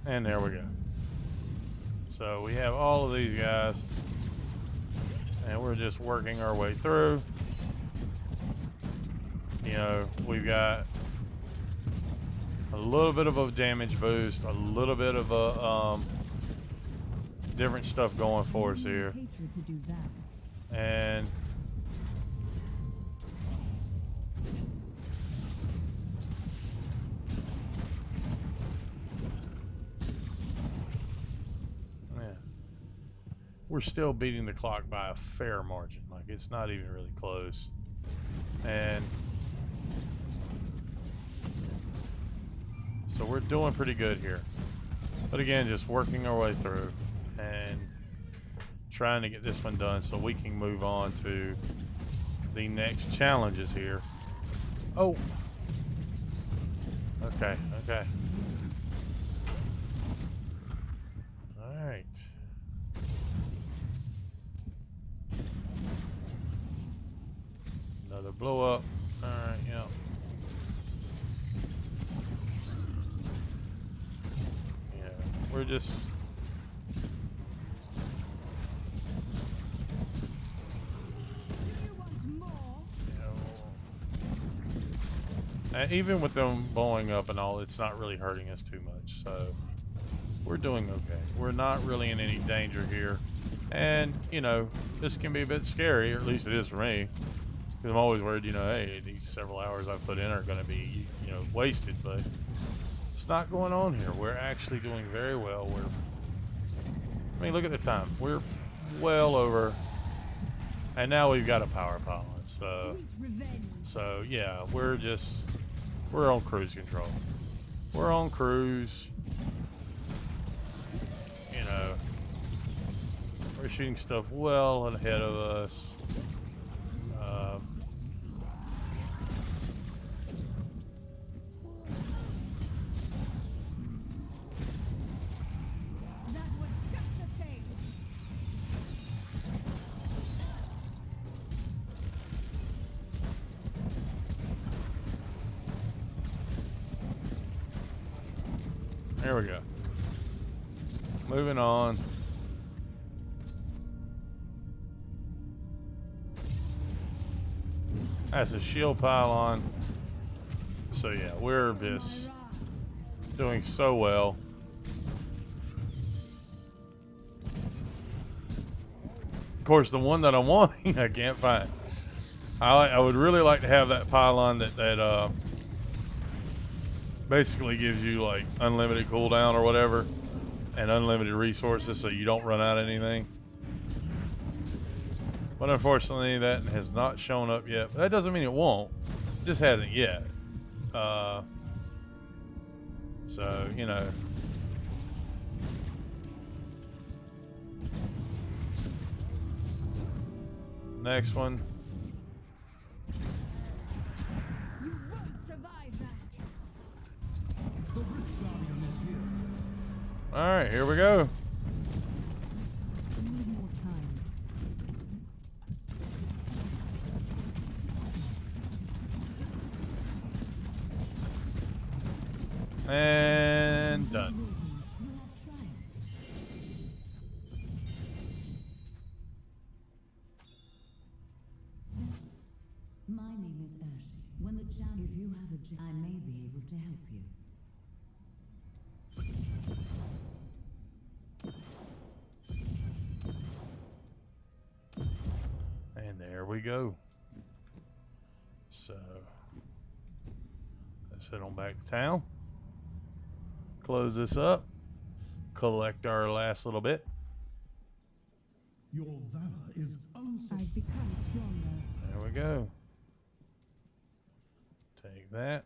And there we go. So we have all of these guys, and we're just working our way through. You know, we've got a little bit of a damage boost, a little bit of a different stuff going for us here. Hatred to do that. And yeah, we're still beating the clock by a fair margin. Like, it's not even really close. And so we're doing pretty good here. But again, just working our way through and trying to get this one done so we can move on to the next challenges here. Oh. Okay, okay. All right. Another blow up. All right, yeah. Yeah, we're just even with them blowing up and all, it's not really hurting us too much, so we're doing okay. We're not really in any danger here. And, you know, this can be a bit scary, or at least it is for me, because I'm always worried, you know, hey, these several hours I've put in are going to be, you know, wasted, but it's not going on here. We're actually doing very well. I mean, look at the time. We're well over, and now we've got a power pylon, so yeah, we're on cruise control. We're on cruise. You know, we're shooting stuff well ahead of us. That was just a taste. There we go. Moving on. That's a shield pylon. So yeah, we're just doing so well. Of course, the one that I'm wanting, I can't find. I would really like to have that pylon that basically gives you like unlimited cooldown or whatever, and unlimited resources, so you don't run out of anything. But unfortunately, that has not shown up yet. But that doesn't mean it won't. It just hasn't yet. So, you know. Next one. You won't survive that. All right, here we go. We need more time. And done. You have triumphed. My name is Ash. When the champ, if you have a, I may be able to help you. And there we go. So let's head on back to town. Close this up. Collect our last little bit. Your valor is unsurpassed. I've become stronger. There we go. Take that.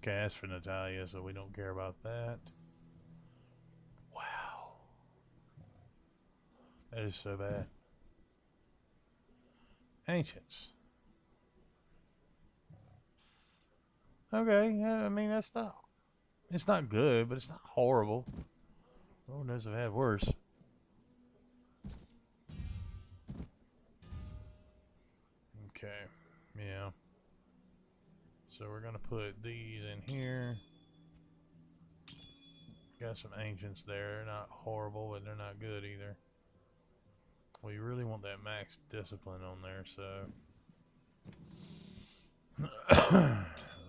Okay, that's for Natalia, so we don't care about that. Wow. That is so bad. Ancients. Okay, yeah, I mean, that's not... It's not good, but it's not horrible. Oh, knows I've had worse. Okay, yeah. So we're gonna put these in here. Got some ancients there. They're not horrible, but they're not good either. We really want that max discipline on there, so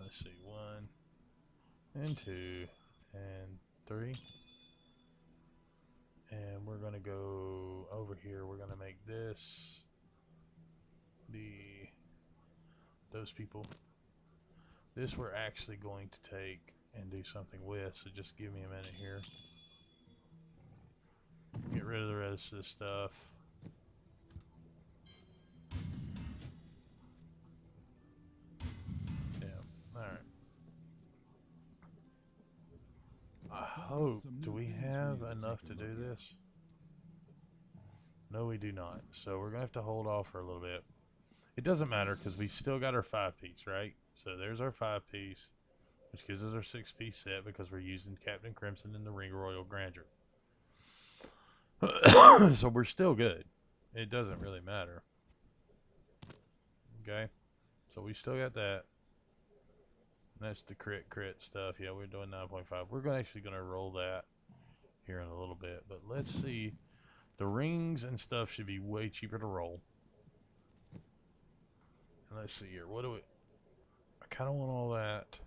let's see, 1 and 2 and 3. And we're gonna go over here. We're gonna make this those people. This we're actually going to take and do something with, so just give me a minute here. Get rid of the rest of this stuff. Yeah, alright. I hope, do we have enough to do this? No, we do not. So we're going to have to hold off for a little bit. It doesn't matter because we've still got our 5-piece, right? So there's our 5-piece, which gives us our 6-piece set because we're using Captain Crimson and the Ring Royal Grandeur. So we're still good. It doesn't really matter. Okay? So we still got that. That's the crit stuff. Yeah, we're doing 9.5. We're actually going to roll that here in a little bit. But let's see. The rings and stuff should be way cheaper to roll. And let's see here. What do we... I kind of want all that.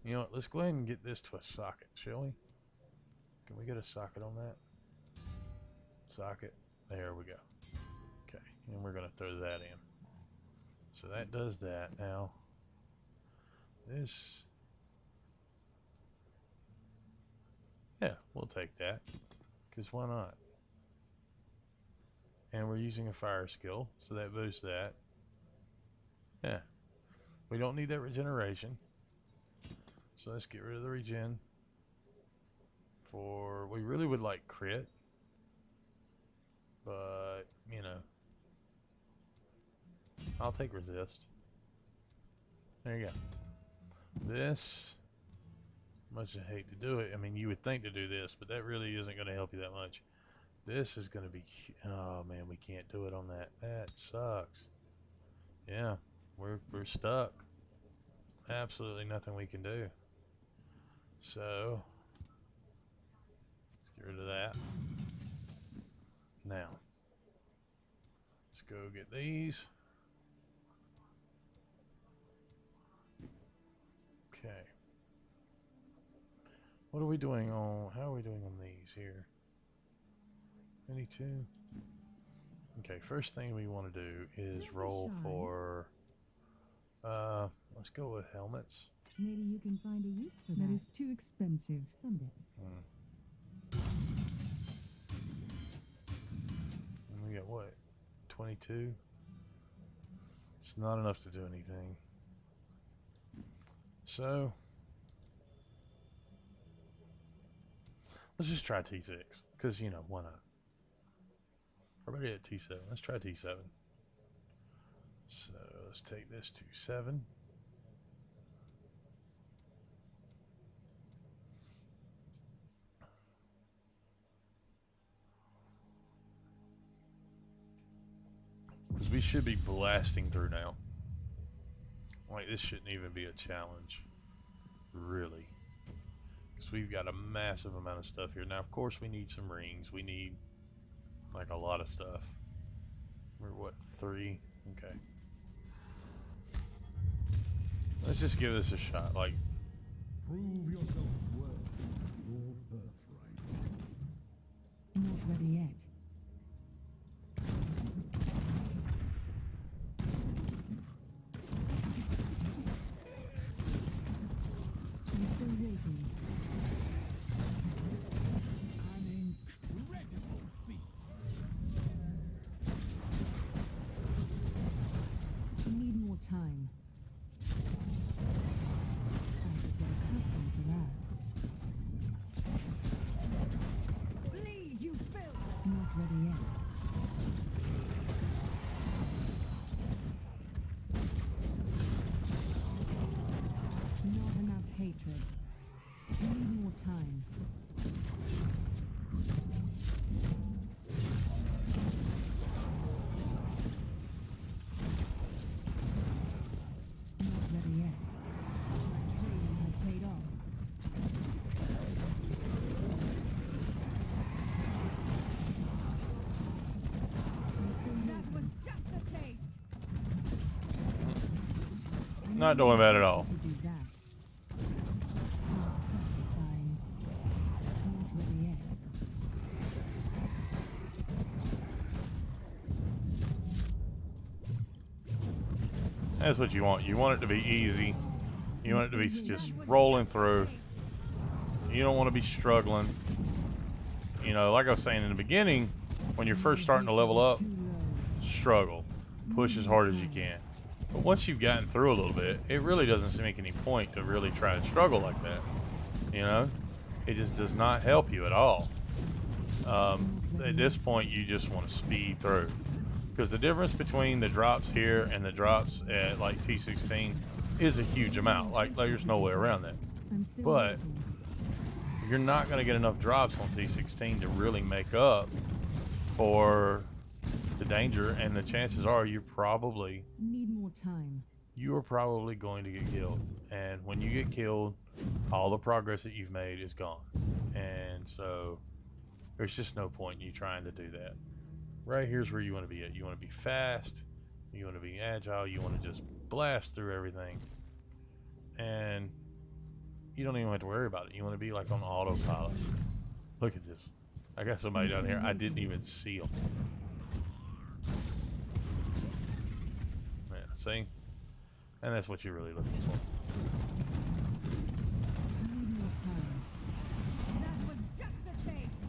You know what? Let's go ahead and get this to a socket, shall we? Can we get a socket on that? Socket. There we go. Okay. And we're going to throw that in. So that does that. Now, this... Yeah, we'll take that. Because why not? And we're using a fire skill, so that boosts that. Yeah. We don't need that regeneration. So let's get rid of the regen. We really would like crit. But, you know. I'll take resist. There you go. This, much I hate to do it. I mean, you would think to do this, but that really isn't going to help you that much. This is going to be... Oh, man, we can't do it on that. That sucks. Yeah, we're stuck. Absolutely nothing we can do. So, let's get rid of that. Now, let's go get these. Okay. What are we doing on... How are we doing on these here? 22. Okay, first thing we want to do is roll for... let's go with helmets. Maybe you can find a use for that. That is too expensive. Someday. And we got what? 22? It's not enough to do anything. So, let's just try T6. Because, you know, why not? We're already at T7. Let's try T7. So, let's take this to 7. Because we should be blasting through now. Like, this shouldn't even be a challenge. Really. Because we've got a massive amount of stuff here. Now, of course, we need some rings. We need, like, a lot of stuff. We're, what, 3? Okay. Let's just give this a shot. Like, Prove yourself worthy of your birthright. Not ready yet. I'm still waiting. An incredible feat. We need more time. I should get accustomed to that. Bleed, you filth! Not ready yet. Not doing bad at all. To do that. Not satisfying. Not ready yet. That's what you want. You want it to be easy. You want it to be just rolling through. You don't want to be struggling. You know, like I was saying in the beginning, when you're first starting to level up, struggle. Push as hard as you can. But once you've gotten through a little bit, it really doesn't make any point to really try and struggle like that. You know? It just does not help you at all. At this point, you just want to speed through. Because the difference between the drops here and the drops at like T16 is a huge amount. Like there's no way around that. But you're not going to get enough drops on T16 to really make up for the danger, and the chances are need more time. you are probably going to get killed. And when you get killed, all the progress that you've made is gone. And so there's just no point in you trying to do that. Right here's where you want to be at. You want to be fast, you want to be agile, you want to just blast through everything. And you don't even have to worry about it. You want to be like on autopilot. Look at this. I got somebody down here. I didn't even see them. Yeah, see? And that's what you're really looking for. Need more time. That was just a taste.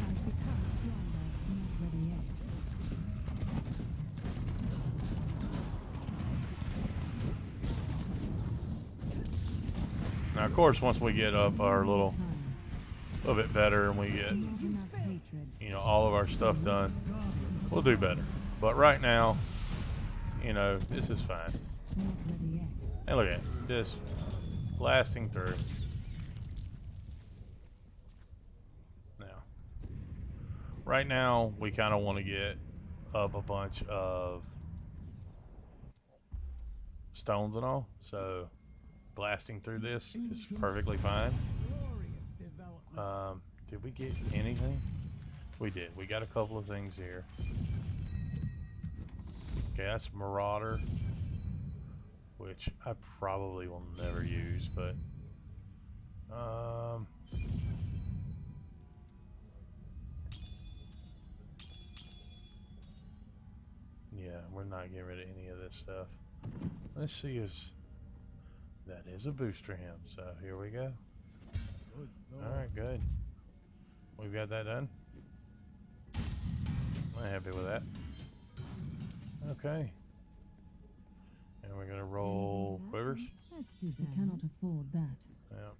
I've become stronger. Not ready yet. Now, of course, once we get up our little bit better and we get, Not enough hatred. you know, all of our stuff done, we'll do better. But right now, you know, this is fine. Not ready yet. And look at it, just blasting through. Now, right now, we kind of want to get up a bunch of stones and all, so blasting through this is perfectly fine. Did we get anything? We did. We got a couple of things here. Okay, that's Marauder, which I probably will never use, but yeah, we're not getting rid of any of this stuff. Let's see if that is a booster him. So here we go. All right, good. We've got that done. I'm happy with that. Okay. And we're gonna roll quivers. That's too bad. We cannot afford that. Yeah.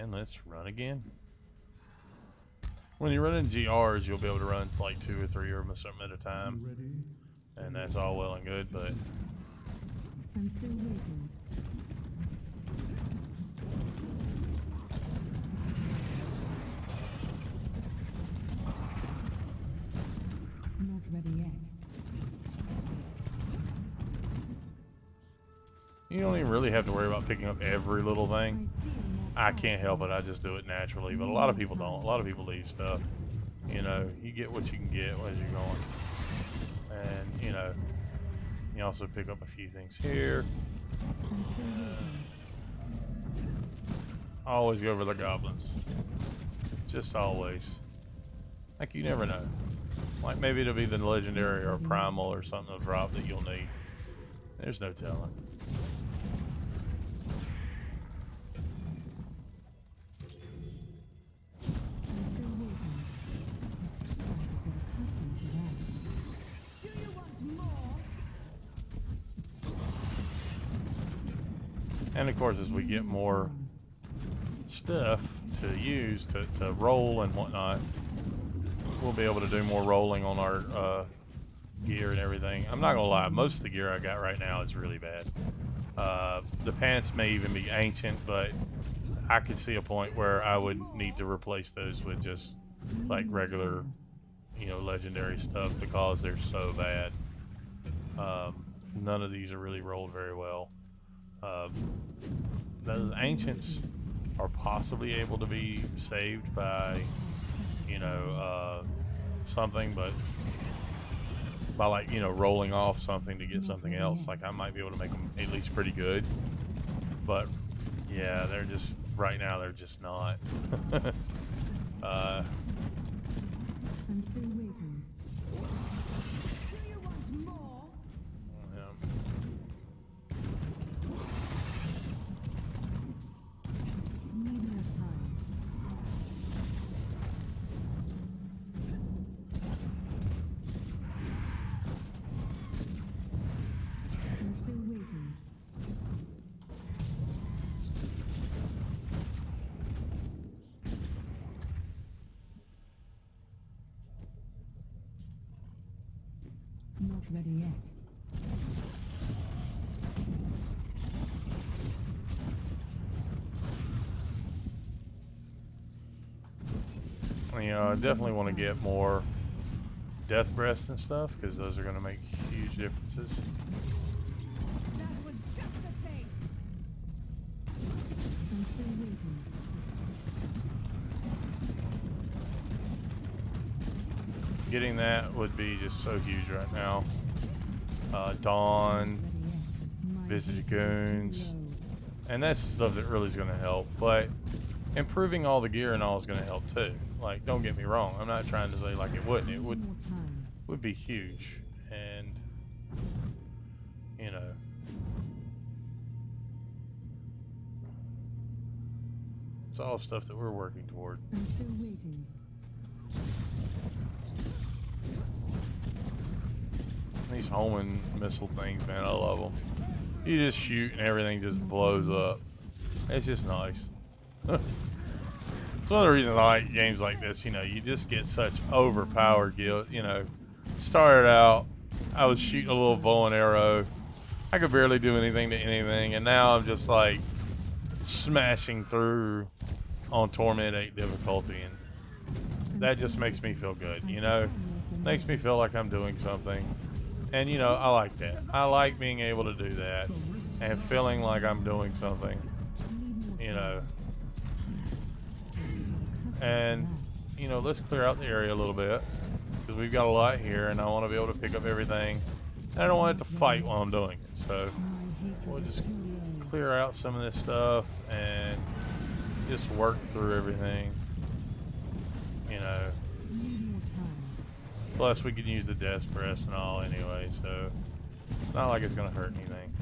And let's run again. When you run in GRs, you'll be able to run like 2 or 3 of them something at a time. And that's all well and good, but I'm still waiting. Not ready yet. you don't even really have to worry about picking up every little thing. I can't help it, I just do it naturally, but a lot of people don't. A lot of people leave stuff. You know, you get what you can get as you're going. And, you know, you also pick up a few things here. I'm still waiting. Always go over the goblins. Just always. Like, you never know. Like, maybe it'll be the legendary or primal or something to drop that you'll need. There's no telling. I'm still waiting. I've got accustomed to that. Do you want more? And of course, as we get more stuff to use to roll and whatnot, we'll be able to do more rolling on our gear and everything. I'm not gonna lie, most of the gear I got right now is really bad. The pants may even be ancient, but I could see a point where I would need to replace those with just like regular, you know, legendary stuff because they're so bad. None of these are really rolled very well. those ancients are possibly able to be saved by, you know, something, but by like, you know, rolling off something to get something else, like I might be able to make them at least pretty good. But yeah, they're just, right now they're just not. I'm still waiting. Do you want more? Yeah. Need more time. I'm still waiting. Not ready yet. You know, I definitely want to get more death breaths and stuff, because those are going to make huge differences. That was just a taste. I'm still waiting. Getting that would be just so huge right now. Dawn, Ready yet. My Visage hatred is too Goons, low. and that's the stuff that really is going to help. But improving all the gear and all is going to help too. Like, don't get me wrong, I'm not trying to say like it wouldn't. It Need more time. would be huge, and you know, it's all stuff that we're working toward. I'm still waiting. These homing missile things, man, I love them. You just shoot and everything just blows up. It's just nice. It's one of the reasons I like games like this. You know, you just get such overpowered guild. You know, started out, I was shooting a little bow and arrow. I could barely do anything to anything, and now I'm just like smashing through on Torment 8 difficulty, and that just makes me feel good. You know, makes me feel like I'm doing something. And, you know, I like that. I like being able to do that and feeling like I'm doing something, you know. And, you know, let's clear out the area a little bit, because we've got a lot here, and I want to be able to pick up everything. And I don't want it to fight while I'm doing it, so we'll just clear out some of this stuff and just work through everything, you know. Plus, we can use the death press and all anyway, so it's not like it's going to hurt anything.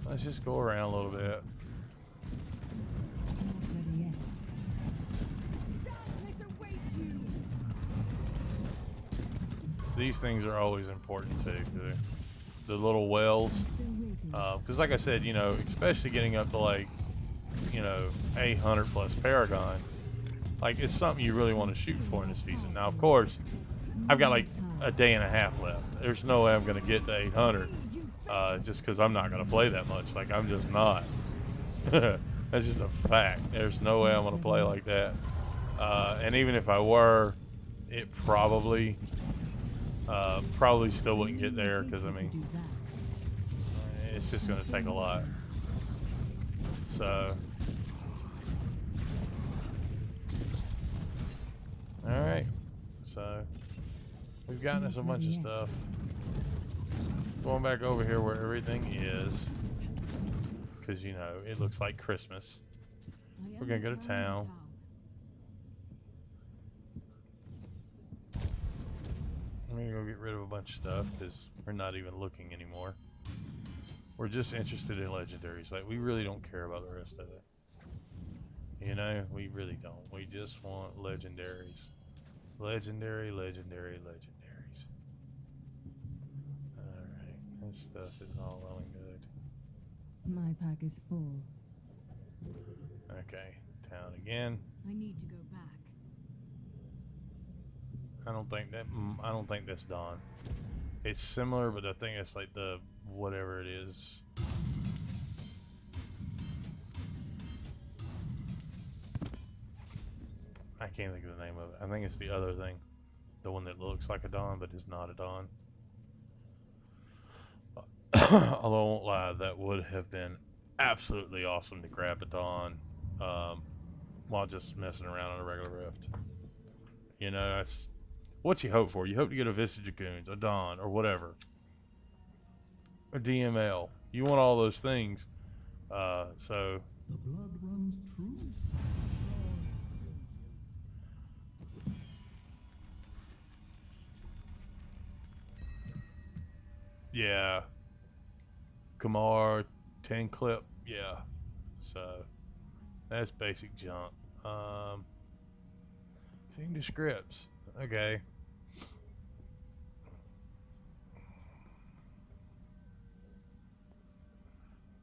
Let's just go around a little bit. Darkness awaits you. These things are always important too. The little wells. Because like I said, you know, especially getting up to like, you know, 800 plus Paragon, like it's something you really want to shoot for in the season. Now, of course, I've got like a day and a half left. There's no way I'm going to get to 800 just because I'm not going to play that much. Like, I'm just not. That's just a fact. There's no way I'm going to play like that. And even if I were, it probably still wouldn't get there, because, I mean, it's just going to take a lot. So, alright. So, we've gotten us a bunch of stuff. Going back over here where everything is, because, you know, it looks like Christmas. We're going to go to town. I'm going to go get rid of a bunch of stuff, because we're not even looking anymore. We're just interested in legendaries. Like, we really don't care about the rest of it. You know, we really don't. We just want legendaries. Legendary, legendary, legendaries. Alright, this stuff is all well and good. My pack is full. Okay, town again. I need to go back. I don't think that's Dawn. It's similar, but I think it's like the whatever it is. I can't think of the name of it. I think it's the other thing. The one that looks like a Dawn, but is not a Dawn. Although I won't lie, that would have been absolutely awesome to grab a Dawn while just messing around on a regular Rift. You know, that's what you hope for. You hope to get a Visage of Goons, a Dawn, or whatever. A DML. You want all those things. So... The blood runs true. Yeah. Kamar, 10 clip. Yeah. So, that's basic junk. Fiend scripts. Okay.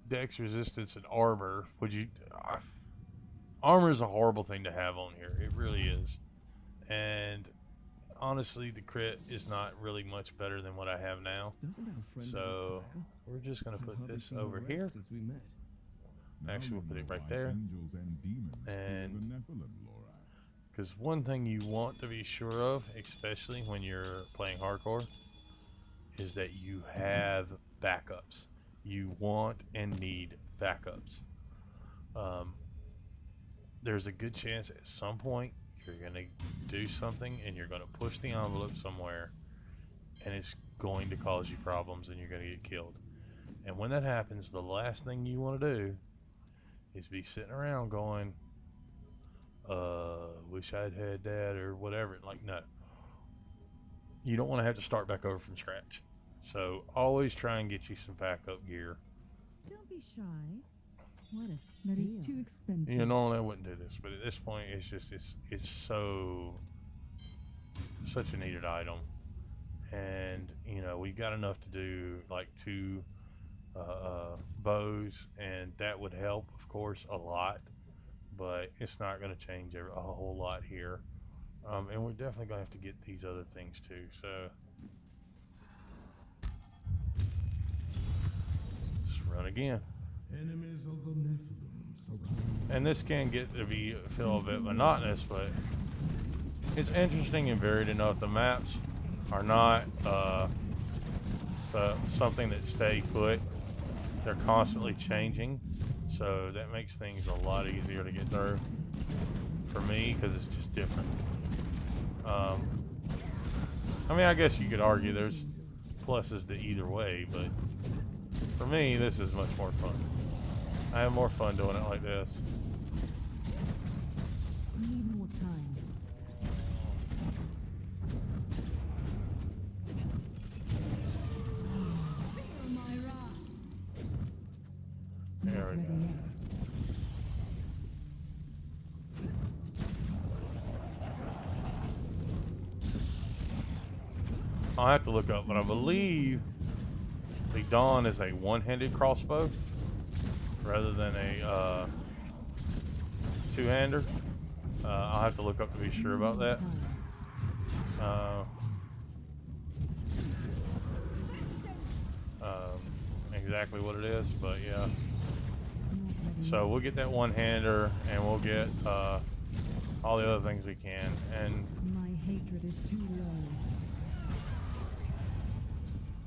Dex resistance and armor. Would you... armor is a horrible thing to have on here. It really is. And honestly, the crit is not really much better than what I have now. So we're just going to put this over here. Actually, we'll put it right there. And because one thing you want to be sure of, especially when you're playing hardcore, is that you have backups. You want and need backups. There's a good chance at some point you're going to do something and you're going to push the envelope somewhere and it's going to cause you problems and you're going to get killed. And when that happens, the last thing you want to do is be sitting around going, wish I'd had that or whatever. Like, no. You don't want to have to start back over from scratch. So always try and get you some backup gear. Don't be shy. What a steal. That is too expensive. You know, normally I wouldn't do this, but at this point, it's just it's so such a needed item, and you know we got enough to do like 2 bows, and that would help, of course, a lot, but it's not going to change a whole lot here, and we're definitely going to have to get these other things too. So let's run again. Enemies of the Nephilim. And this can get to feel a bit monotonous, but it's interesting and varied enough. The maps are not something that stay put. They're constantly changing, so that makes things a lot easier to get through for me because it's just different. I mean, I guess you could argue there's pluses to either way, but for me, this is much more fun. I have more fun doing it like this. Need more time. Feel my wrath. There we go. I'll have to look up, but I believe the Dawn is a one-handed crossbow rather than a two-hander. I'll have to look up to be sure about that. Exactly what it is, but yeah. So we'll get that one-hander, and we'll get all the other things we can. And My hatred is too low.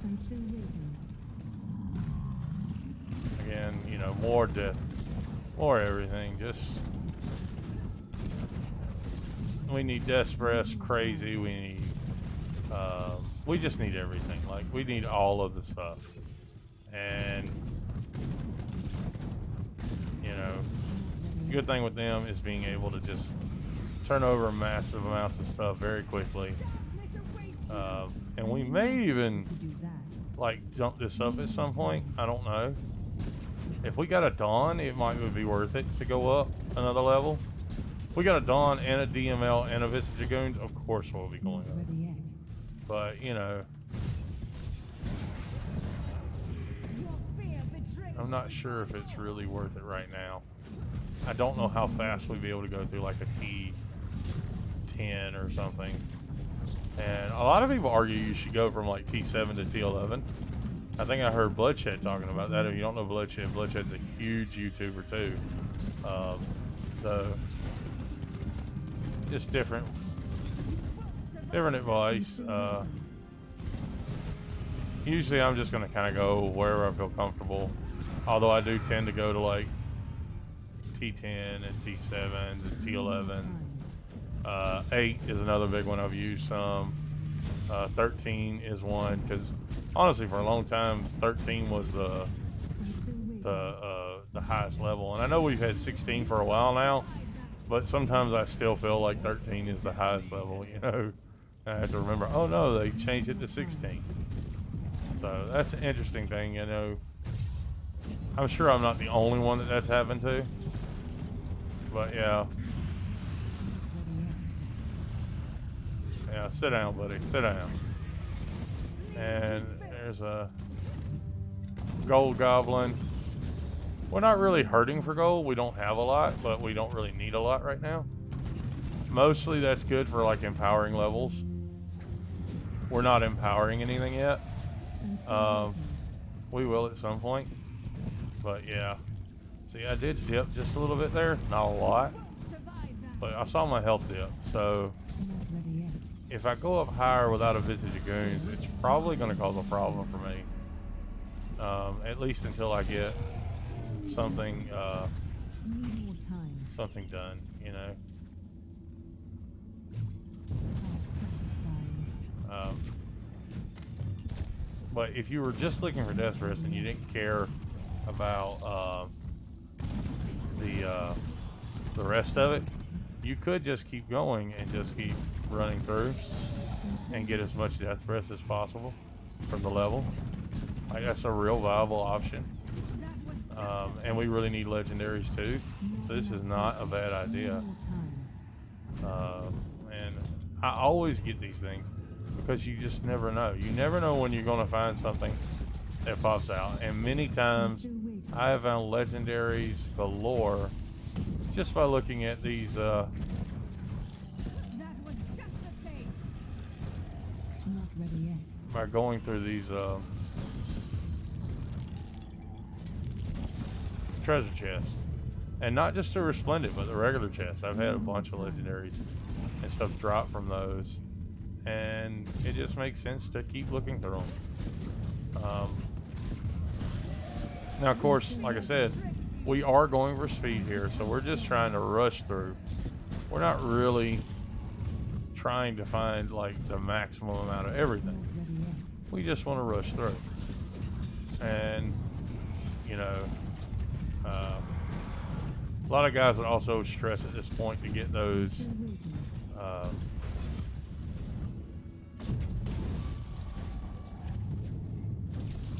I'm still waiting. again, you know, more death, more everything. Just we need Desperate, crazy. We just need everything. Like, we need all of the stuff. And you know, the good thing with them is being able to just turn over massive amounts of stuff very quickly. And we may even like jump this up at some point. I don't know. If we got a Dawn, it might be worth it to go up another level. If we got a Dawn and a DML and a Visage of Goons, of course we'll be going up. But, you know, I'm not sure if it's really worth it right now. I don't know how fast we'd be able to go through like a T10 or something. And a lot of people argue you should go from like T7 to T11. I think I heard Bloodshed talking about that. If you don't know Bloodshed, Bloodshed's a huge YouTuber too. So just different advice. Usually I'm just going to kind of go wherever I feel comfortable. Although I do tend to go to like T10 and T7 and T11. 8 is another big one I've used some. 13 is one, because honestly for a long time 13 was the highest level, and I know we've had 16 for a while now, but sometimes I still feel like 13 is the highest level, you know. I have to remember, oh no, they changed it to 16. So that's an interesting thing, you know. I'm sure I'm not the only one that's happened to, but yeah. Yeah, sit down, buddy. Sit down. And there's a gold goblin. We're not really hurting for gold. We don't have a lot, but we don't really need a lot right now. Mostly that's good for like empowering levels. We're not empowering anything yet. We will at some point. But yeah. See, I did dip just a little bit there. Not a lot. But I saw my health dip. So if I go up higher without a Visage of Goons, it's probably going to cause a problem for me. At least until I get something something done, you know. But if you were just looking for Death Rest and you didn't care about the rest of it, you could just keep going and just keep running through and get as much Death Rest as possible from the level. Like, that's a real viable option. And we really need legendaries too, so this is not a bad idea. And I always get these things because you just never know. You never know when you're going to find something that pops out. And many times I have found legendaries galore just by looking at these by going through these treasure chests. And not just the resplendent, but the regular chests. I've had a bunch of legendaries and stuff drop from those, and it just makes sense to keep looking through them. Now, of course, like I said, we are going for speed here, so we're just trying to rush through. We're not really trying to find like the maximum amount of everything. We just want to rush through. And, you know, a lot of guys would also stress at this point to get those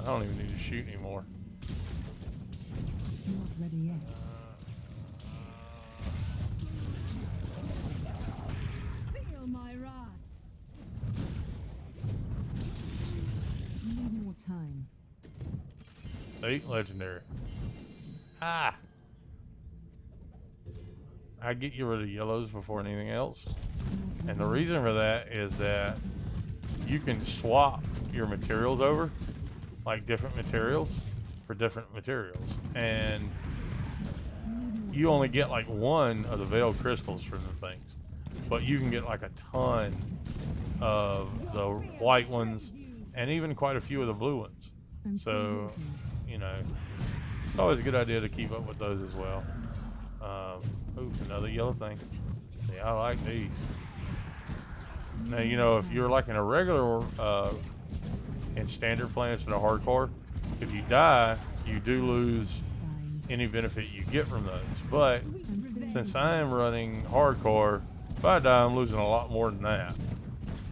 I don't even need to shoot anymore. Not ready yet. Feel my wrath. Need more time. 8 legendary. Ah! I get you rid of yellows before anything else. And the reason for that is that you can swap your materials over, like different materials for different materials. And you only get like one of the veiled crystals from the things, but you can get like a ton of the white ones and even quite a few of the blue ones. So, you know, it's always a good idea to keep up with those as well. Ooh, another yellow thing. See, I like these. Now, you know, if you're like in a regular, in standard play instead of hardcore, if you die, you do lose any benefit you get from those. But since I am running hardcore, if I die, I'm losing a lot more than that.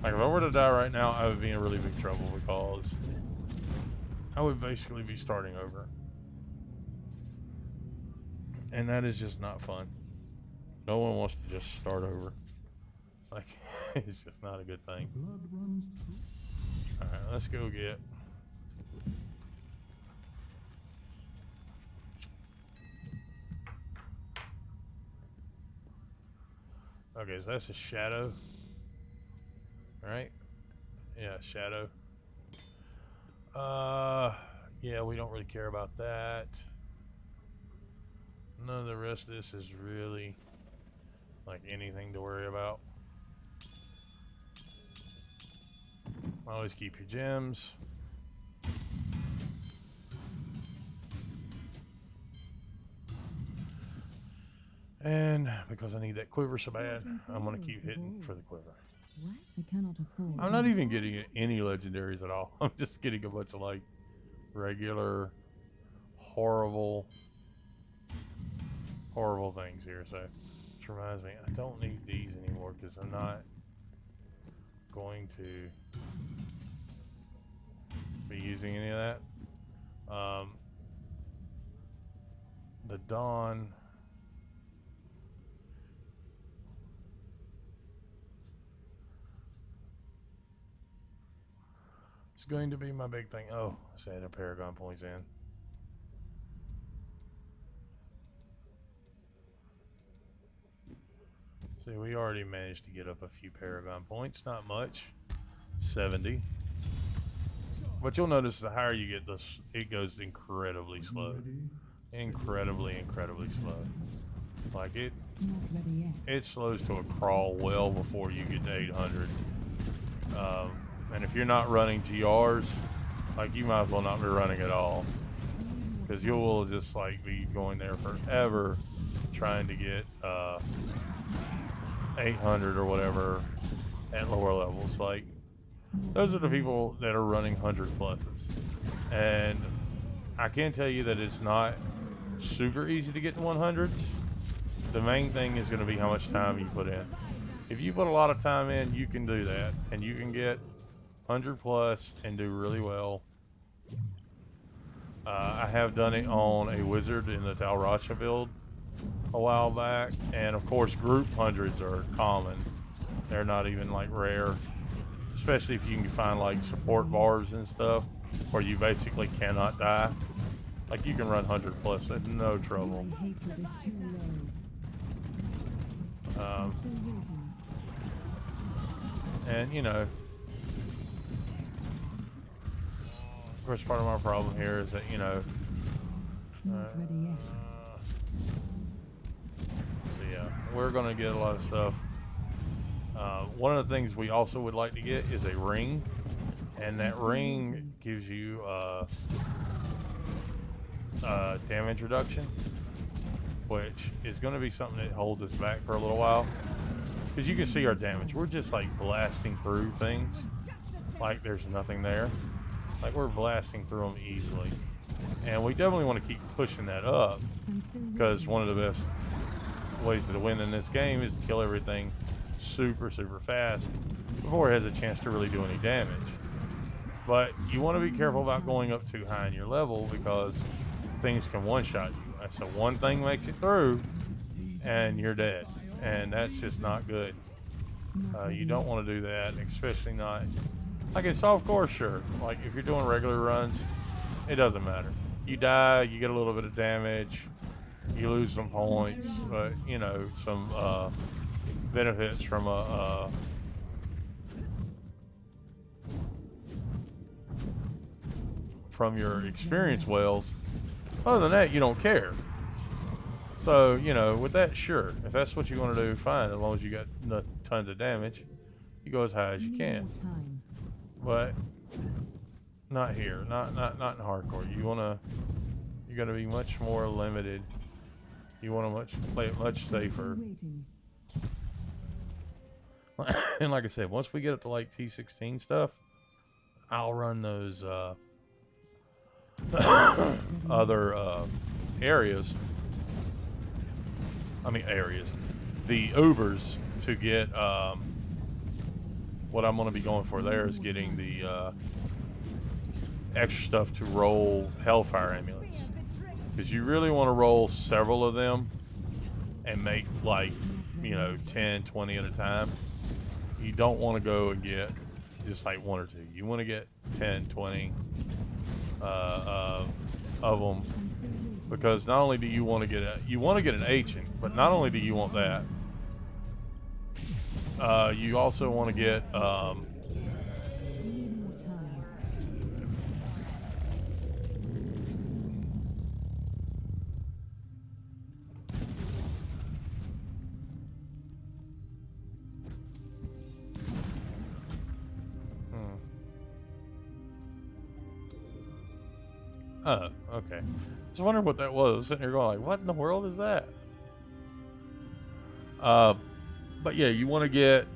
Like, if I were to die right now, I would be in really big trouble because I would basically be starting over. And that is just not fun. No one wants to just start over. Like, it's just not a good thing. Alright, let's go get... Okay, so that's a shadow. Alright. Yeah, shadow. Yeah, we don't really care about that. None of the rest of this is really like anything to worry about. Always keep your gems. And because I need that quiver so bad, I'm going to keep hitting for the quiver. What? I cannot afford. I'm not even getting any legendaries at all. I'm just getting a bunch of like regular, horrible things here. So, which reminds me, I don't need these anymore because I'm not going to be using any of that. The Dawn. It's going to be my big thing. Oh, I said a Paragon points in. See, we already managed to get up a few Paragon points. Not much. 70. But you'll notice the higher you get, this it goes incredibly slow. Incredibly slow. Like it slows to a crawl well before you get to 800. And if you're not running GRs, like you might as well not be running at all, because you will just like be going there forever trying to get 800 or whatever at lower levels. Like those are the people that are running 100 pluses, and I can tell you that it's not super easy to get to 100s. The main thing is going to be how much time you put in. If you put a lot of time in, you can do that, and you can get 100 plus and do really well. I have done it on a wizard in the Talracha build a while back, and of course group 100s are common. They're not even like rare, especially if you can find like support bars and stuff where you basically cannot die. Like you can run 100 plus with no trouble. And you know, of course, part of my problem here is that, you know, so yeah, we're going to get a lot of stuff. One of the things we also would like to get is a ring, and that ring gives you damage reduction, which is going to be something that holds us back for a little while. Because you can see our damage. We're just like blasting through things like there's nothing there. Like we're blasting through them easily. And we definitely want to keep pushing that up, because one of the best ways to win in this game is to kill everything super fast before it has a chance to really do any damage. But you want to be careful about going up too high in your level, because things can one-shot you. So one thing makes it through and you're dead, and that's just not good. You don't want to do that, especially not like in soft core. Sure, like if you're doing regular runs, it doesn't matter. You die, you get a little bit of damage, you lose some points, but you know, some benefits from your experience wells. Other than that, you don't care. So, you know, with that, sure, if that's what you want to do, fine. As long as you got tons of damage, you go as high as you can. But not here, not in hardcore. You got to be much more limited. You want to play it much safer. And like I said, once we get up to like T16 stuff, I'll run those other areas. The Ubers to get what I'm going to be going for there is getting the extra stuff to roll Hellfire Amulets, because you really want to roll several of them and make like, you know, 10, 20 at a time. You don't want to go and get just like one or two. You want to get 10, 20 of them, because not only do you want to get an ancient, but not only do you want that, you also want to get oh, okay. Just wondering what that was. I was sitting here going like, what in the world is that? But yeah, you want to get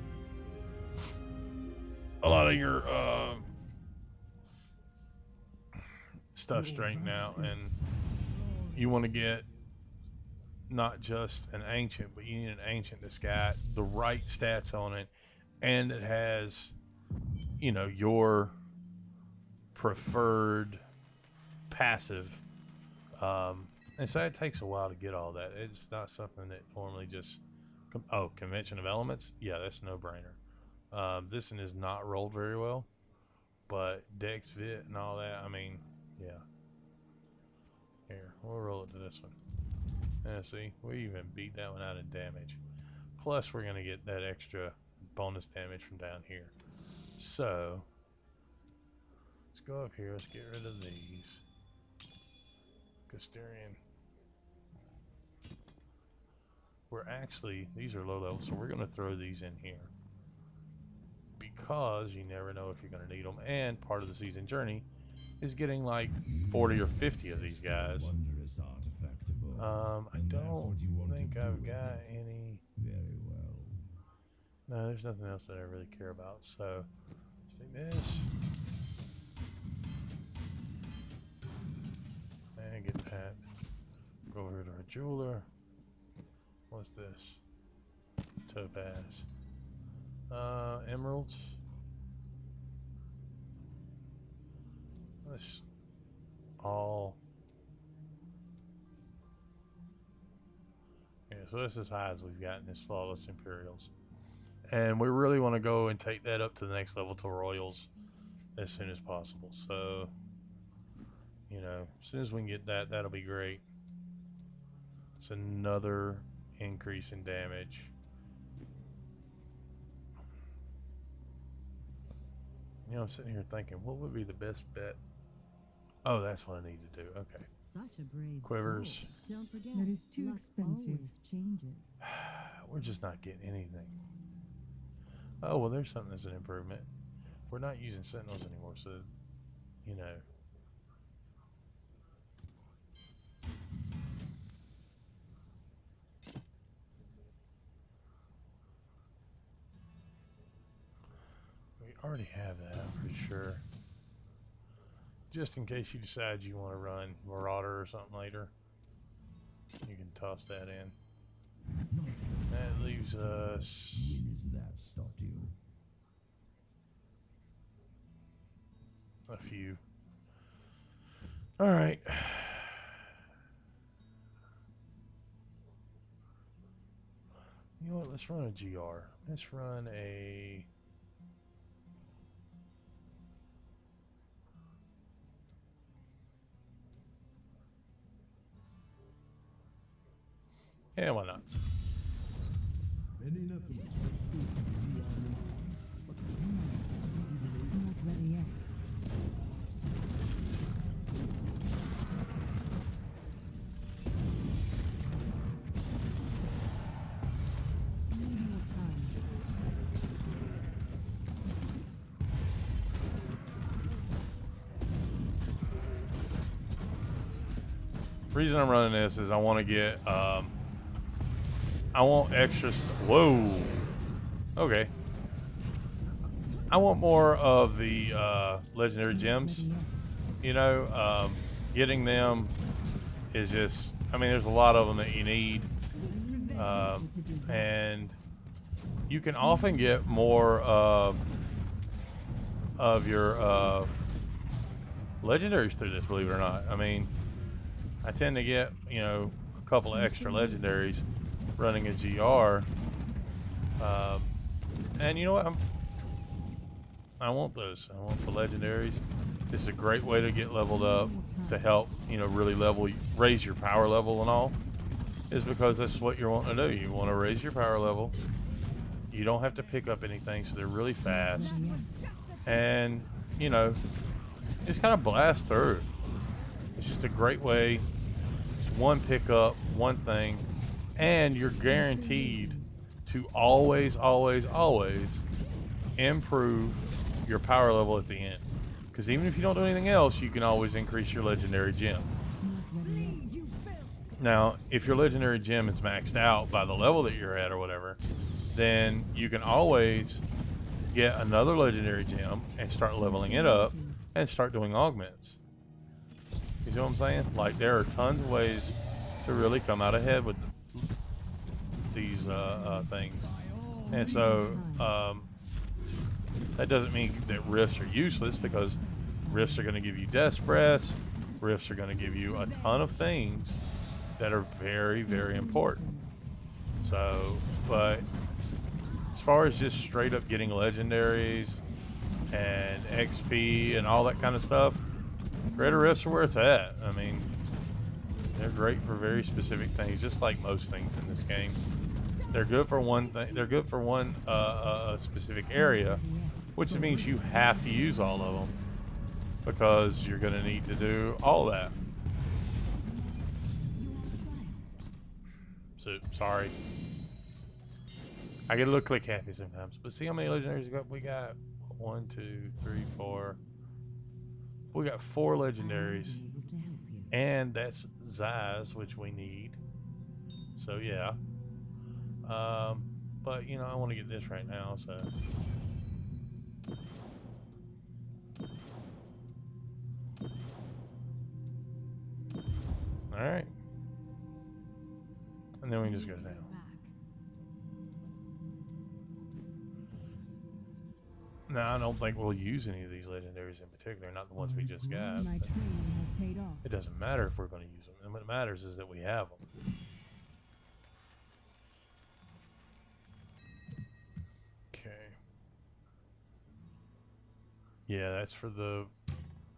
a lot of your stuff straightened out, and you want to get not just an ancient, but you need an ancient that's got the right stats on it, and it has, you know, your preferred passive. And so it takes a while to get all that. It's not something that normally just convention of elements. Yeah, that's no brainer. This one is not rolled very well, but Dex Vit and all that, I mean, yeah. Here, we'll roll it to this one. And see, we even beat that one out in damage. Plus, we're going to get that extra bonus damage from down here. So, let's go up here. Let's get rid of these. Custarian. We're actually, these are low level, so we're going to throw these in here. Because you never know if you're going to need them. And part of the season journey is getting like 40 or 50 of these guys. I don't think I've got any. Very well. No, there's nothing else that I really care about. So, let's take this. And get that. Go over to our jeweler. What's this? Topaz. Emeralds. Let's all. Yeah, so this is as high as we've gotten this Flawless Imperials. And we really want to go and take that up to the next level to Royals as soon as possible. So, you know, as soon as we can get that, that'll be great. It's another increase in damage. You know, I'm sitting here thinking, what would be the best bet? Oh, that's what I need to do. Okay. Such a brave Quivers. soul. Don't forget, That is too luck expensive. always changes. We're just not getting anything. Oh, well, there's something that's an improvement. We're not using Sentinels anymore, so, you know. We already have that, I'm pretty sure. Just in case you decide you want to run Marauder or something later, you can toss that in. That leaves us. When is that stopped you? A few. All right. You know what? Let's run a GR. Let's run a. Yeah, why not? Many nothings have stood in the army, but Not ready yet. Need more time. The reason I'm running this is I want to get I want extra whoa. Okay. I want more of the legendary gems. You know, getting them is just, I mean, there's a lot of them that you need. And you can often get more of your legendaries through this, believe it or not. I mean, I tend to get, you know, a couple of extra legendaries running a GR. And you know what? I want those. I want the legendaries. This is a great way to get leveled up, to help, you know, really raise your power level and all, is because that's what you're wanting to do. You want to raise your power level. You don't have to pick up anything, so they're really fast. And, you know, just kind of blast through. It's just a great way. It's one pickup, one thing, and you're guaranteed to always, always, always improve your power level at the end. Because even if you don't do anything else, you can always increase your legendary gem. Now, if your legendary gem is maxed out by the level that you're at or whatever, then you can always get another legendary gem and start leveling it up and start doing augments. You see what I'm saying? Like, there are tons of ways to really come out ahead with these things. And so, that doesn't mean that rifts are useless, because rifts are going to give you death breaths. Rifts are going to give you a ton of things that are very, very important. So, but as far as just straight up getting legendaries and XP and all that kind of stuff, greater rifts are where it's at. I mean, they're great for very specific things, just like most things in this game. They're good for one thing. They're good for one specific area, which means you have to use all of them, because you're going to need to do all that. So, sorry. I get a little click happy sometimes. But see how many legendaries we got? 1, 2, 3, 4. We got 4 legendaries. And that's Zaz, which we need. So, yeah. But, you know, I want to get this right now, so... Alright. And then we can just go down. Now, I don't think we'll use any of these legendaries in particular, not the ones we just got. My training has paid off. It doesn't matter if we're going to use them. And what matters is that we have them. Okay. Yeah, that's for the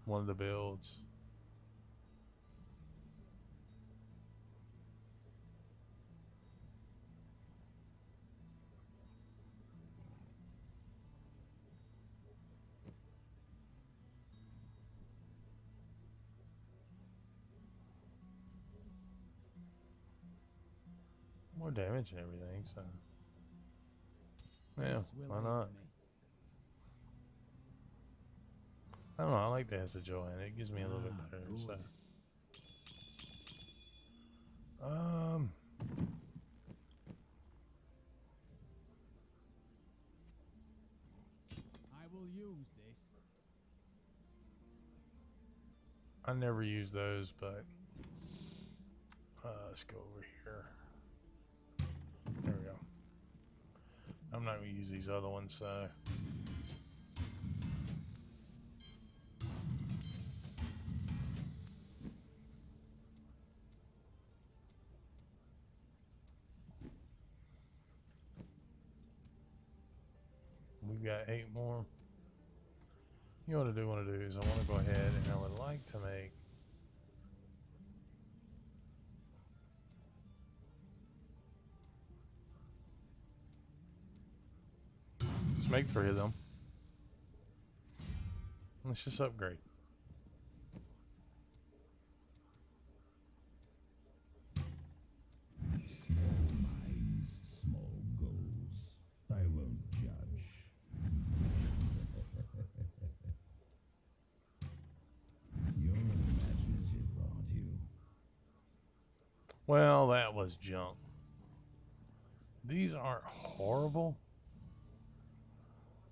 one of the builds. More damage and everything, so yeah, why not? I don't know, I like the Hesa Joanne. It gives me a little bit better, so I will use this. I never use those, but let's go over here. There we go. I'm not going to use these other ones, so... We've got 8 more. You know what I do want to do is I want to go ahead and I would like to make... Let's make 3 of them. Let's just upgrade. Small minds, small goals. I won't judge. You're imaginative, aren't you? Well, that was junk. These aren't horrible,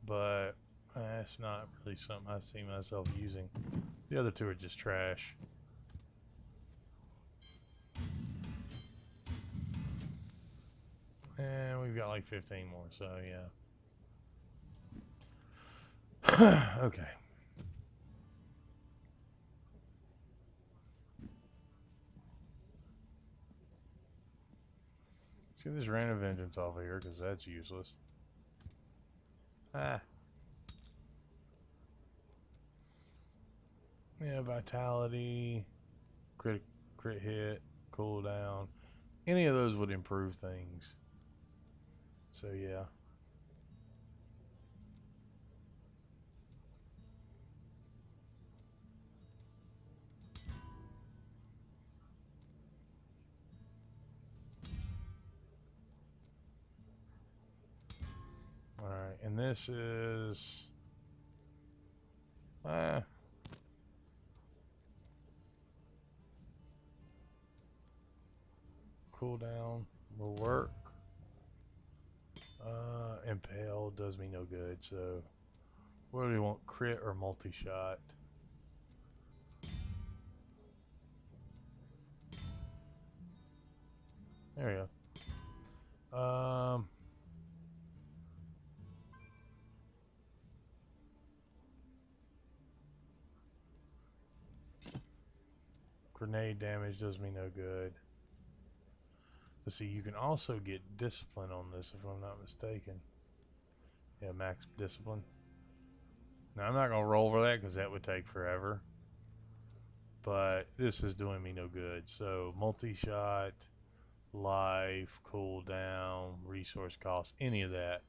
but that's not really something I see myself using. The other 2 are just trash. And we've got like 15 more, so yeah. Okay. Let's get this random vengeance off of here, because that's useless. Ah. Yeah, vitality, crit hit, cooldown. Any of those would improve things. So yeah. All right, and this is cooldown will work. Impale does me no good, so what do we want? Crit or multi-shot? There we go. Grenade damage does me no good. Let's see, you can also get discipline on this if I'm not mistaken. Yeah, max discipline. Now I'm not going to roll for that because that would take forever. But this is doing me no good. So multi-shot, life, cooldown, resource cost, any of that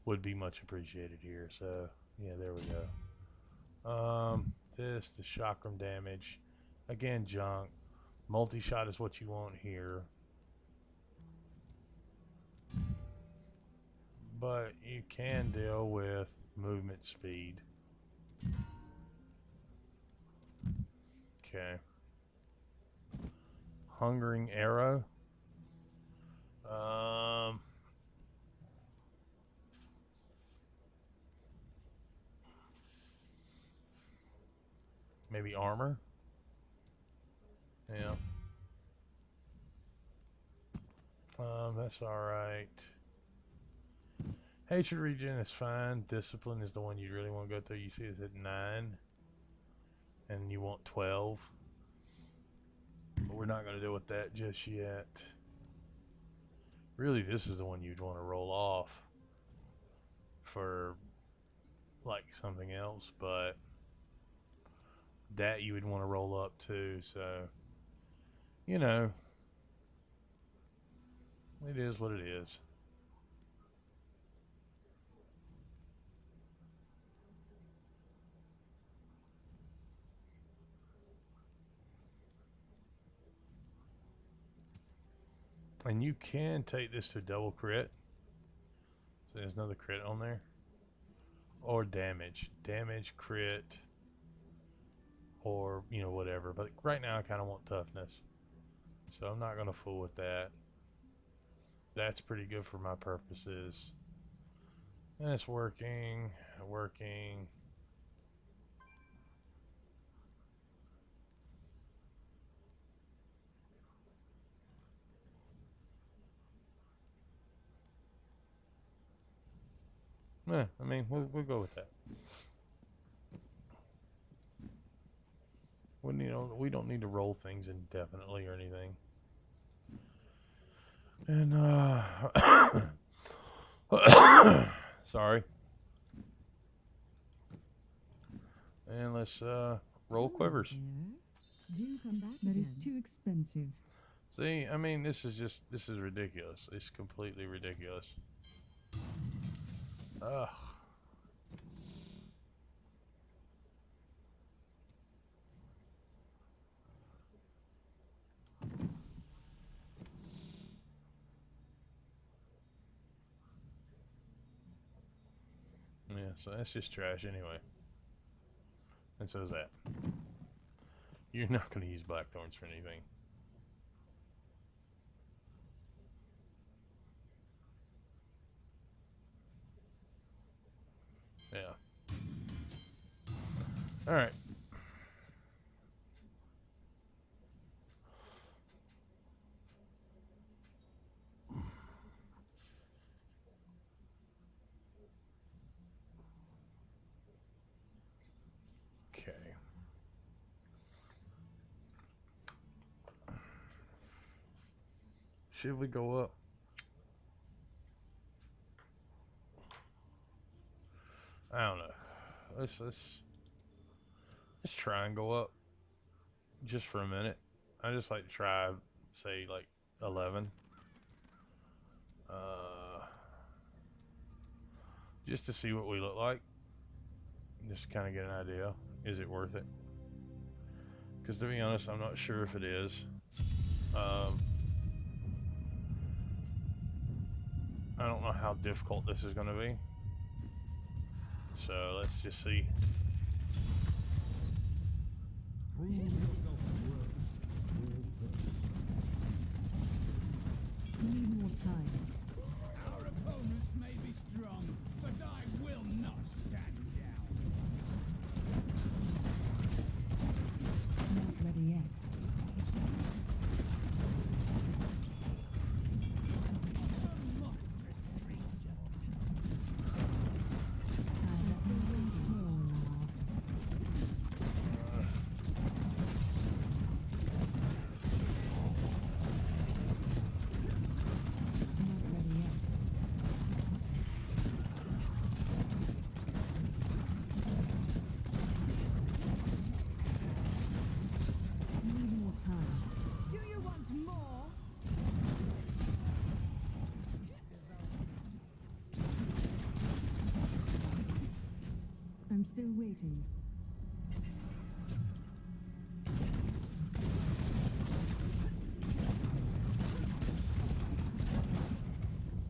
would be much appreciated here. So yeah, there we go. The chakram damage. Again, junk. Multi-shot is what you want here. But you can deal with movement speed. Okay. Hungering arrow. Maybe armor. Yeah. That's alright. Hatred regen is fine. Discipline is the one you really want to go through. You see it's at 9. And you want 12. But we're not going to deal with that just yet. Really, this is the one you'd want to roll off for like something else, but that you would want to roll up too, so you know, it is what it is. And you can take this to double crit. So there's another crit on there. Or damage. Damage, crit, or, you know, whatever. But right now I kind of want toughness. So I'm not going to fool with that. That's pretty good for my purposes. And it's working. Working. Yeah, I mean, we'll go with that. We don't need to roll things indefinitely or anything. And sorry. And let's roll quivers. Do come back. That is too expensive. See, I mean, this is ridiculous. It's completely ridiculous. Ugh. Yeah, so that's just trash anyway. And so is that. You're not going to use blackthorns for anything. Yeah. All right. Okay. Should we go up? I don't know. Let's try and go up just for a minute. I just like to try, say, like 11. Just to see what we look like. Just to kind of get an idea. Is it worth it? Because to be honest, I'm not sure if it is. I don't know how difficult this is going to be. So let's just see. time. Our opponents may be strong, but I will not stand down. Not ready yet. I'm still waiting.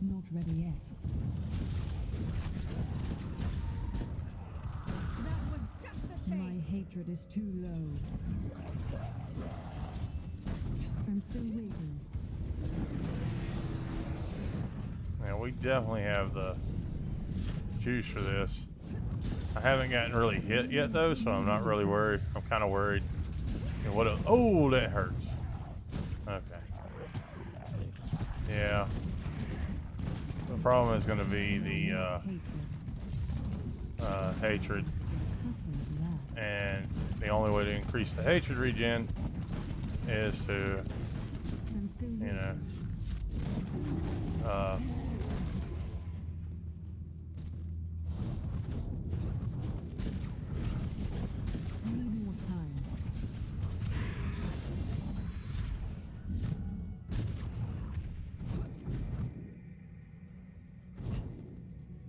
Not ready yet. That was just a taste. My hatred is too low. I'm still waiting. Yeah, we definitely have the juice for this. I haven't gotten really hit yet though, so I'm not really worried. I'm kind of worried. You know, oh, that hurts. Okay. Yeah. The problem is going to be the hatred. And the only way to increase the hatred regen is to, you know,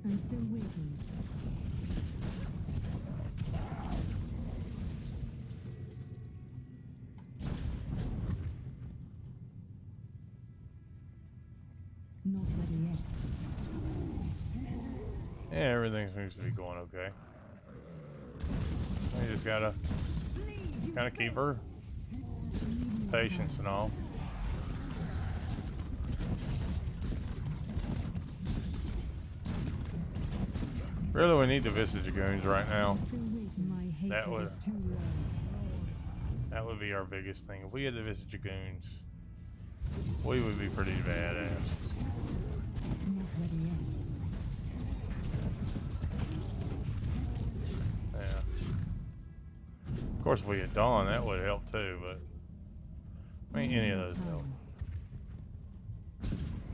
I'm still waiting. Not ready yet. yeah, everything seems to be going okay. We just gotta kind of keep her patience and all. Really, we need the Visage Goons right now. That would be our biggest thing. If we had the Visage Goons, we would be pretty badass. Yeah. Of course, if we had Dawn, that would help too, but I mean, any of those help.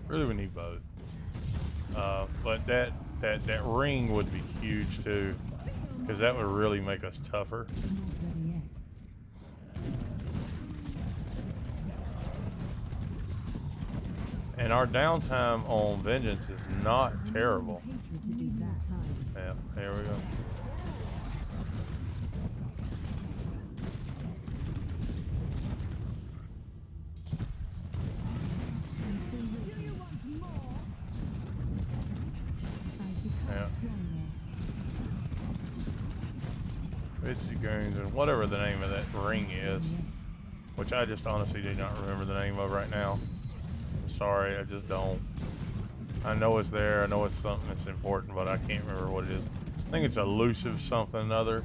Really, we need both. But that ring would be huge too, because that would really make us tougher. And our downtime on Vengeance is not terrible. Yeah, there we go. Visage Goons and whatever the name of that ring is, which I just honestly do not remember the name of right now. I'm sorry, I just don't. I know it's there, I know it's something that's important, but I can't remember what it is. I think it's elusive something or other,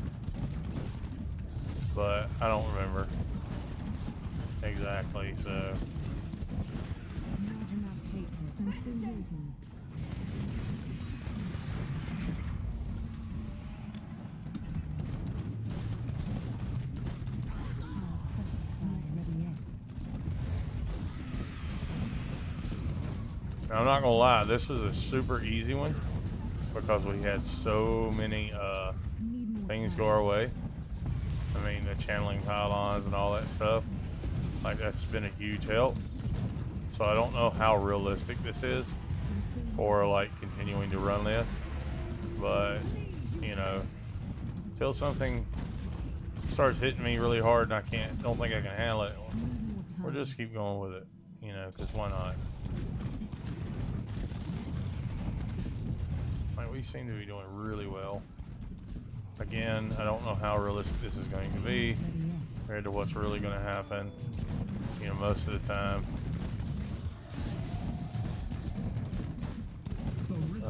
but I don't remember exactly, so. I'm still waiting. Now, I'm not gonna lie, this was a super easy one because we had so many things go our way. I mean, the channeling pylons and all that stuff. Like, that's been a huge help. So I don't know how realistic this is for like continuing to run this, but you know, until something starts hitting me really hard and I don't think I can handle it, we'll just keep going with it, you know, because why not? Like, we seem to be doing really well. Again, I don't know how realistic this is going to be compared to what's really going to happen, you know, most of the time.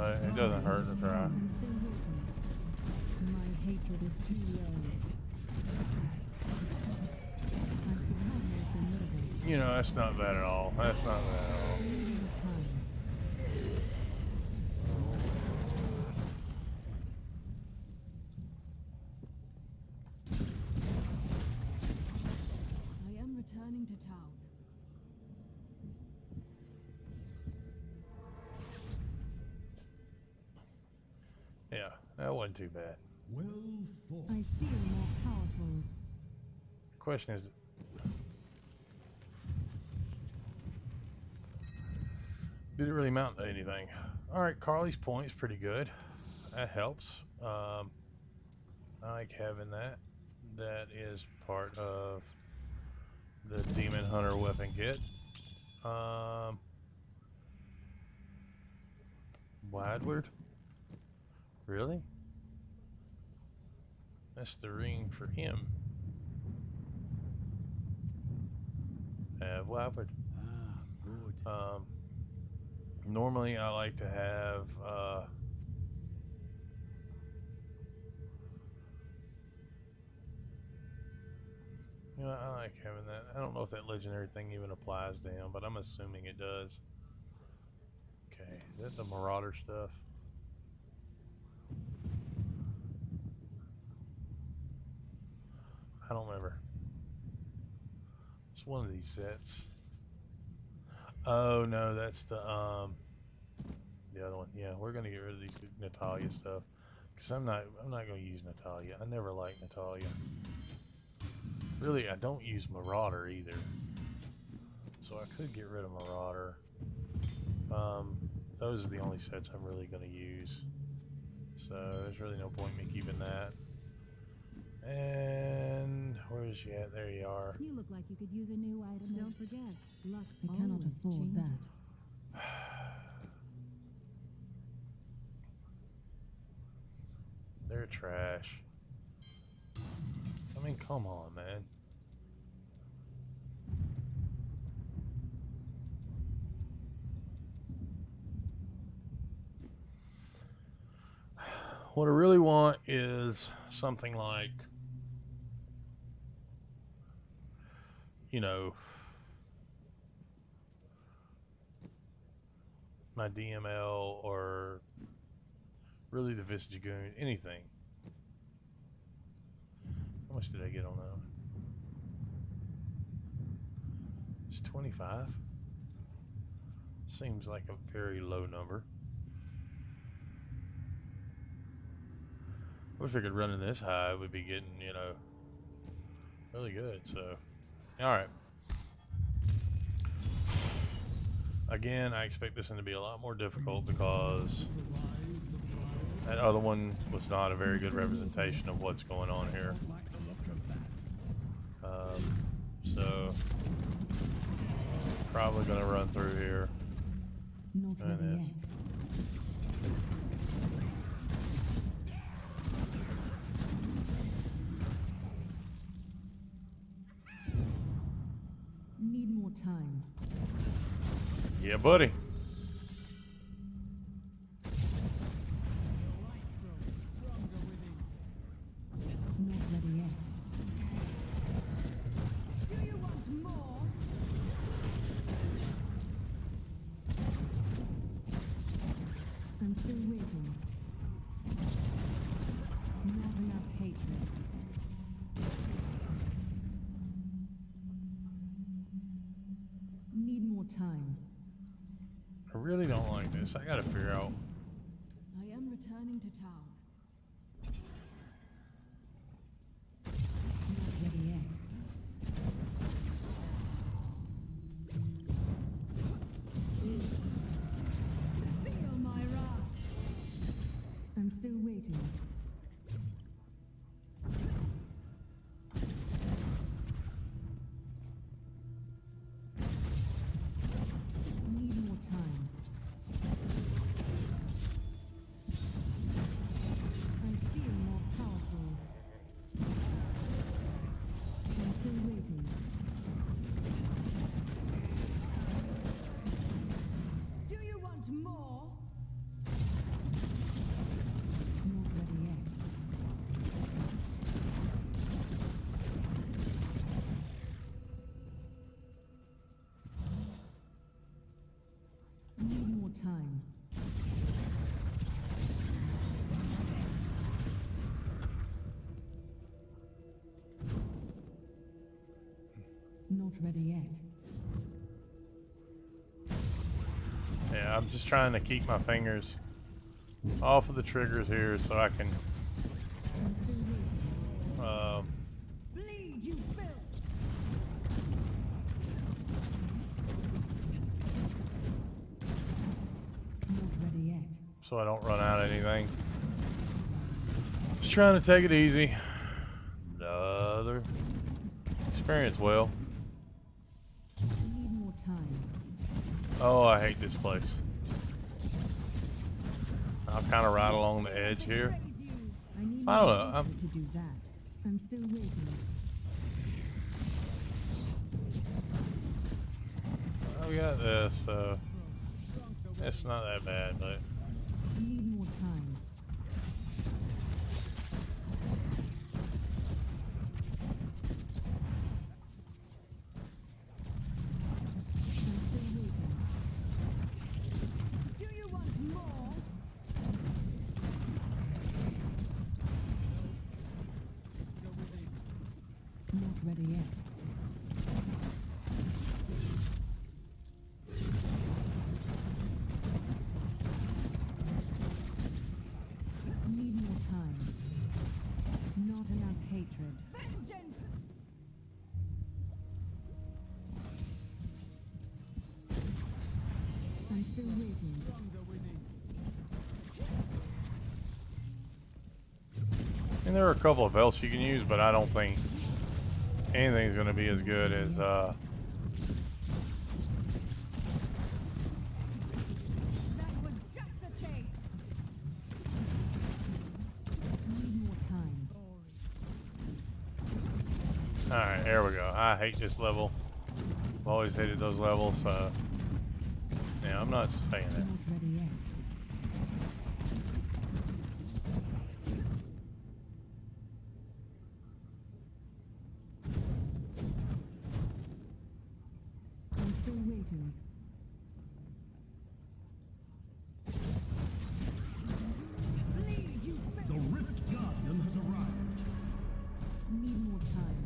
It doesn't hurt to try. I'm still waiting. My hatred is too low. I've become more formidable. You know, that's not bad at all. That's not bad at all. Needing time. I am returning to town. Yeah, that wasn't too bad. Well fought. I feel more powerful. The question is, did it really amount to anything? All right, Carly's point is pretty good. That helps. I like having that. That is part of the Demon Hunter weapon kit. Wideward? Really? That's the ring for him. Wideward. Ah, good. Normally I like to have you know, I like having that. I don't know if that legendary thing even applies to him, but I'm assuming it does. Okay, is that the Marauder stuff? I don't remember. It's one of these sets. Oh no, that's the other one. Yeah, we're gonna get rid of these Natalia stuff because I'm not gonna use Natalia. I never liked Natalia. Really, I don't use Marauder either, so I could get rid of Marauder. Those are the only sets I'm really gonna use, so there's really no point in me keeping that. And where is she at? There you are. You look like you could use a new item. Don't forget, luck I cannot always afford changes. that. They're trash. I mean, come on, man. What I really want is something like, you know, my DML or really the Visage Goon, anything. How much did I get on that one? It's 25. Seems like a very low number. I wish I could run in this high. We'd be getting, you know, really good. So, all right. Again, I expect this one to be a lot more difficult because that other one was not a very good representation of what's going on here. So, probably going to run through here. Not ready then- yet. Need more time. Yeah, buddy. Not ready yet. Do you want more? I'm still waiting. Not enough hatred. Need more time. I really don't like this. I gotta figure out. I am returning to town. Not ready yet. Feel my wrath. I'm still waiting. Need more time. I feel more powerful. I'm still waiting. Do you want more? more time. Not ready yet. Yeah, I'm just trying to keep my fingers off of the triggers here so I can I'm still waiting. Bleed, you filth! Not ready yet. so I don't run out of anything. Just trying to take it easy. Another experience well. I need more time. Oh, I hate this place. I'll kind of ride along the edge here. I need I don't more know, hatred to do that. I'm still waiting. We got this, so it's not that bad, but I need more time. I'm still waiting. Do you want more? Not ready yet. Need more time. Not enough hatred. Vengeance! I'm still waiting. and there are a couple of else you can use, but I don't think anything's going to be as good as That was just a taste. Need more time. Alright, there we go. I hate this level. I've always hated those levels, so yeah, I'm not saying it. Not ready yet. I'm still waiting. Bleed, you filth! The Rift Guardian has arrived. Need more time.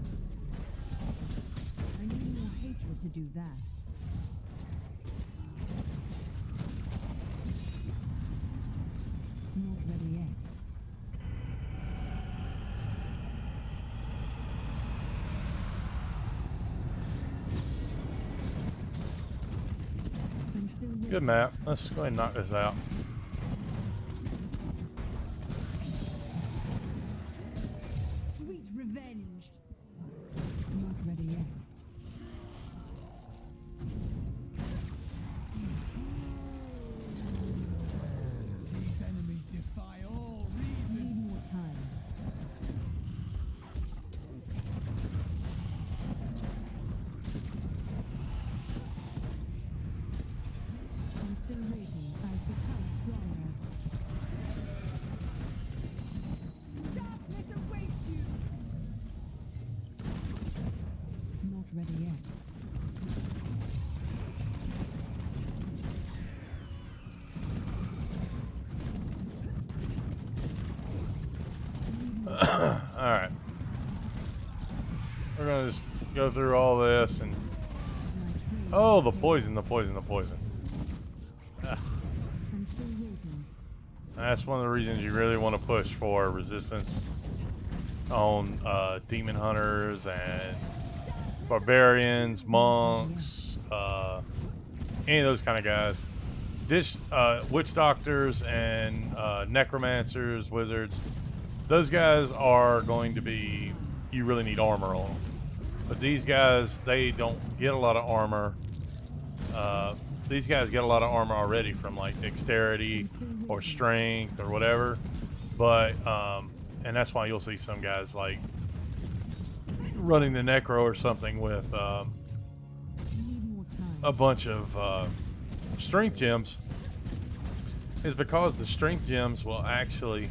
I need more hatred to do that. Not ready yet. I'm still waiting. Good map. Let's go ahead and knock this out. Sweet revenge! Not ready yet. These enemies defy all reason. Need more time. I'm still waiting. I've become stronger. Darkness awaits you! Not ready yet. Alright. We're gonna just go through all this and My trade. oh, the poison, the poison, the poison. Ah, I'm still waiting. that's one of the reasons you really want to push for resistance on demon hunters and barbarians, monks, any of those kind of guys. Witch doctors and necromancers, wizards. Those guys are going to be, you really need armor on them. But these guys, they don't get a lot of armor. These guys get a lot of armor already from like dexterity or strength or whatever. But, and that's why you'll see some guys like running the necro or something with Need more time. a bunch of strength gems, is because the strength gems will actually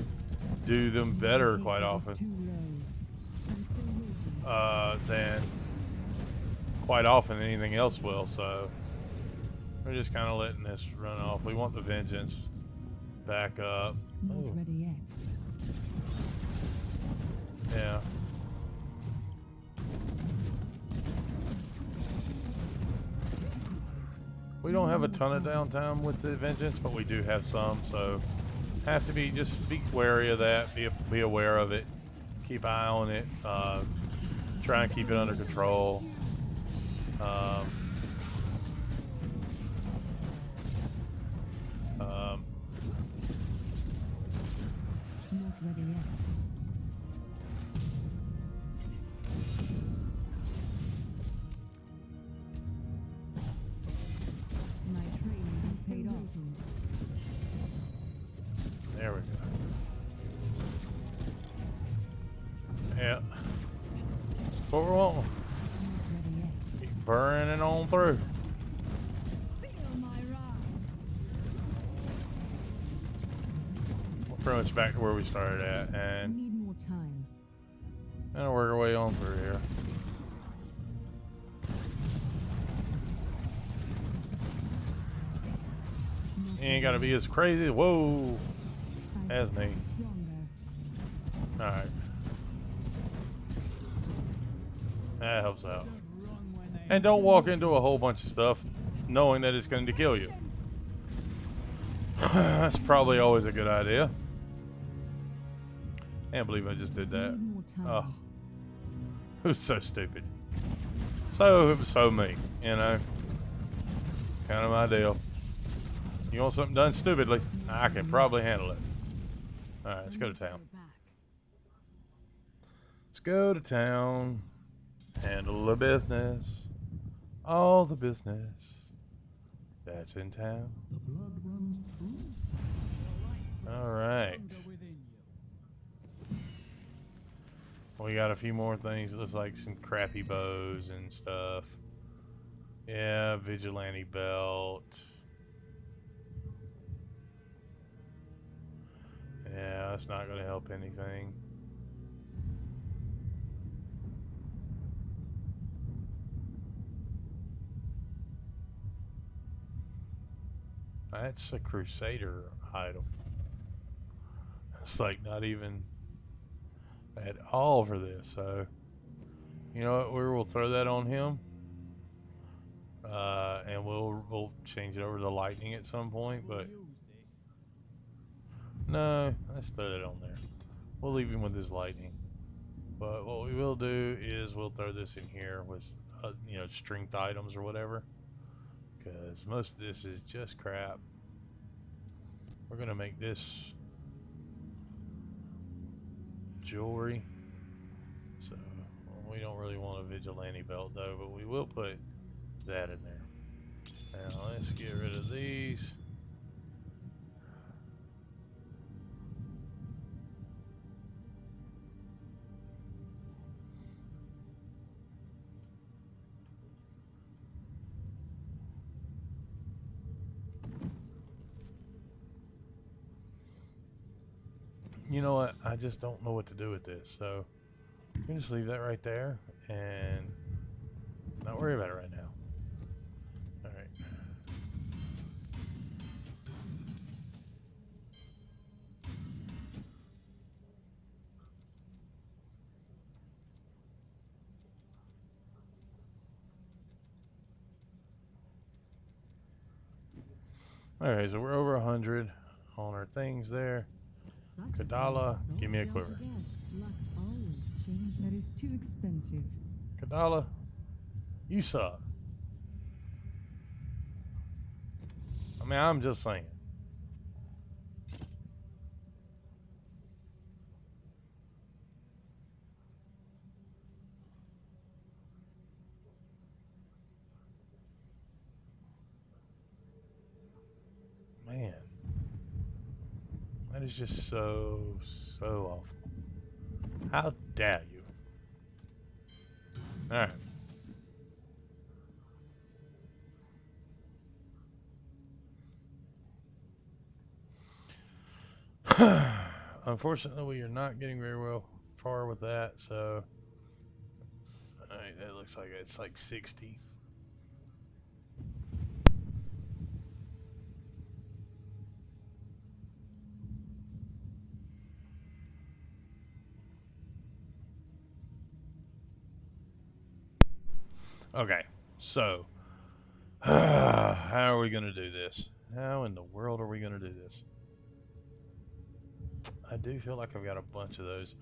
do them better quite Hatred is often too low. I'm still waiting. than quite often anything else will. So We're just kind of letting this run off. We want the vengeance back up. Not Ooh. ready yet. Yeah. We don't have a ton of downtime with the vengeance, but we do have some, so have to be wary of that. Be aware of it. Keep eye on it. Try and keep it under control. Not ready yet. My training has paid off. There we go. Yeah. That's what we want. Not ready yet. Keep burning on through. Feel my wrath. We're pretty much back to where we started at, I and need more time. gonna work our way on through here. You ain't gotta be as crazy. Whoa. As me. Stronger. Alright. That helps out. Run when they And don't walk into a whole bunch of stuff knowing that it's going to kill you. That's probably always a good idea. Can't believe I just did that. Need more time. Oh. It was so stupid. So me, you know. Kind of my deal. You want something done stupidly? I can probably handle it. Alright, let's go to town. Let's go to town. Handle the business. All the business that's in town. The blood runs through. Alright. hunger within you. We got a few more things. It looks like some crappy bows and stuff. Yeah, vigilante belt. Yeah, that's not going to help anything. That's a Crusader item. It's like not even at all for this. So, you know what? We'll throw that on him. And we'll change it over to lightning at some point, but Use this. no, let's throw that on there. We'll leave him with his lightning. But what we will do is we'll throw this in here with, you know, strength items or whatever. Because most of this is just crap. We're going to make this jewelry. So, we don't really want a vigilante belt though, but we will put that in there. Now, let's get rid of these. You know what? I just don't know what to do with this. So, we can just leave that right there and not worry about it right now. Alright. Okay, so we're over 100 on our things there. Such Kadala, so give me a don't quiver. forget, luck always changes. That is too expensive. Kadala, you suck. I mean, I'm just saying. Man. That is just so awful. How dare you? Alright. Unfortunately, we are not getting very well far with that, so alright, that looks like it's like 60. Okay, so how are we gonna do this? How in the world are we gonna do this? I do feel like I've got a bunch of those.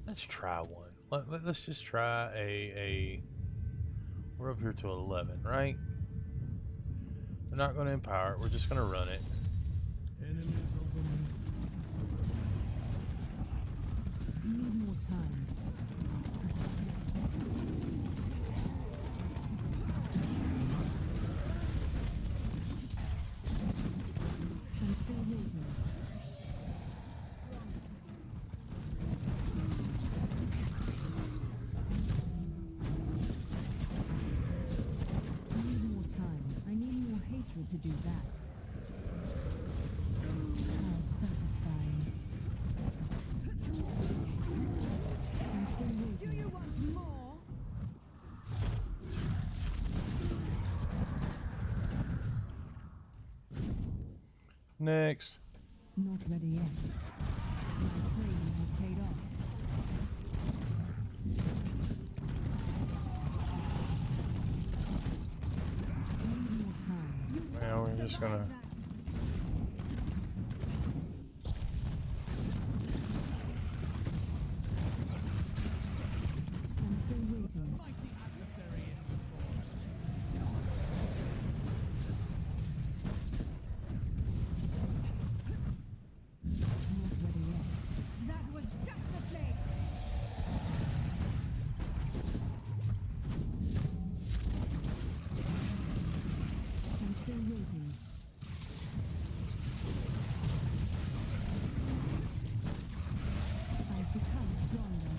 Let's try one. Let's just try a. We're up here to 11, right? We're not going to empower it. We're just going to run it. Enemies over me. You need more time. I'm still waiting. I need more time. I need more hatred to do that. How satisfying. I'm still waiting. Do you want more? Next. Not ready yet. My training has paid off. I need more time. Now we're just going to. I'm still waiting. Not ready yet. That was just the place. I'm still waiting. I've become stronger.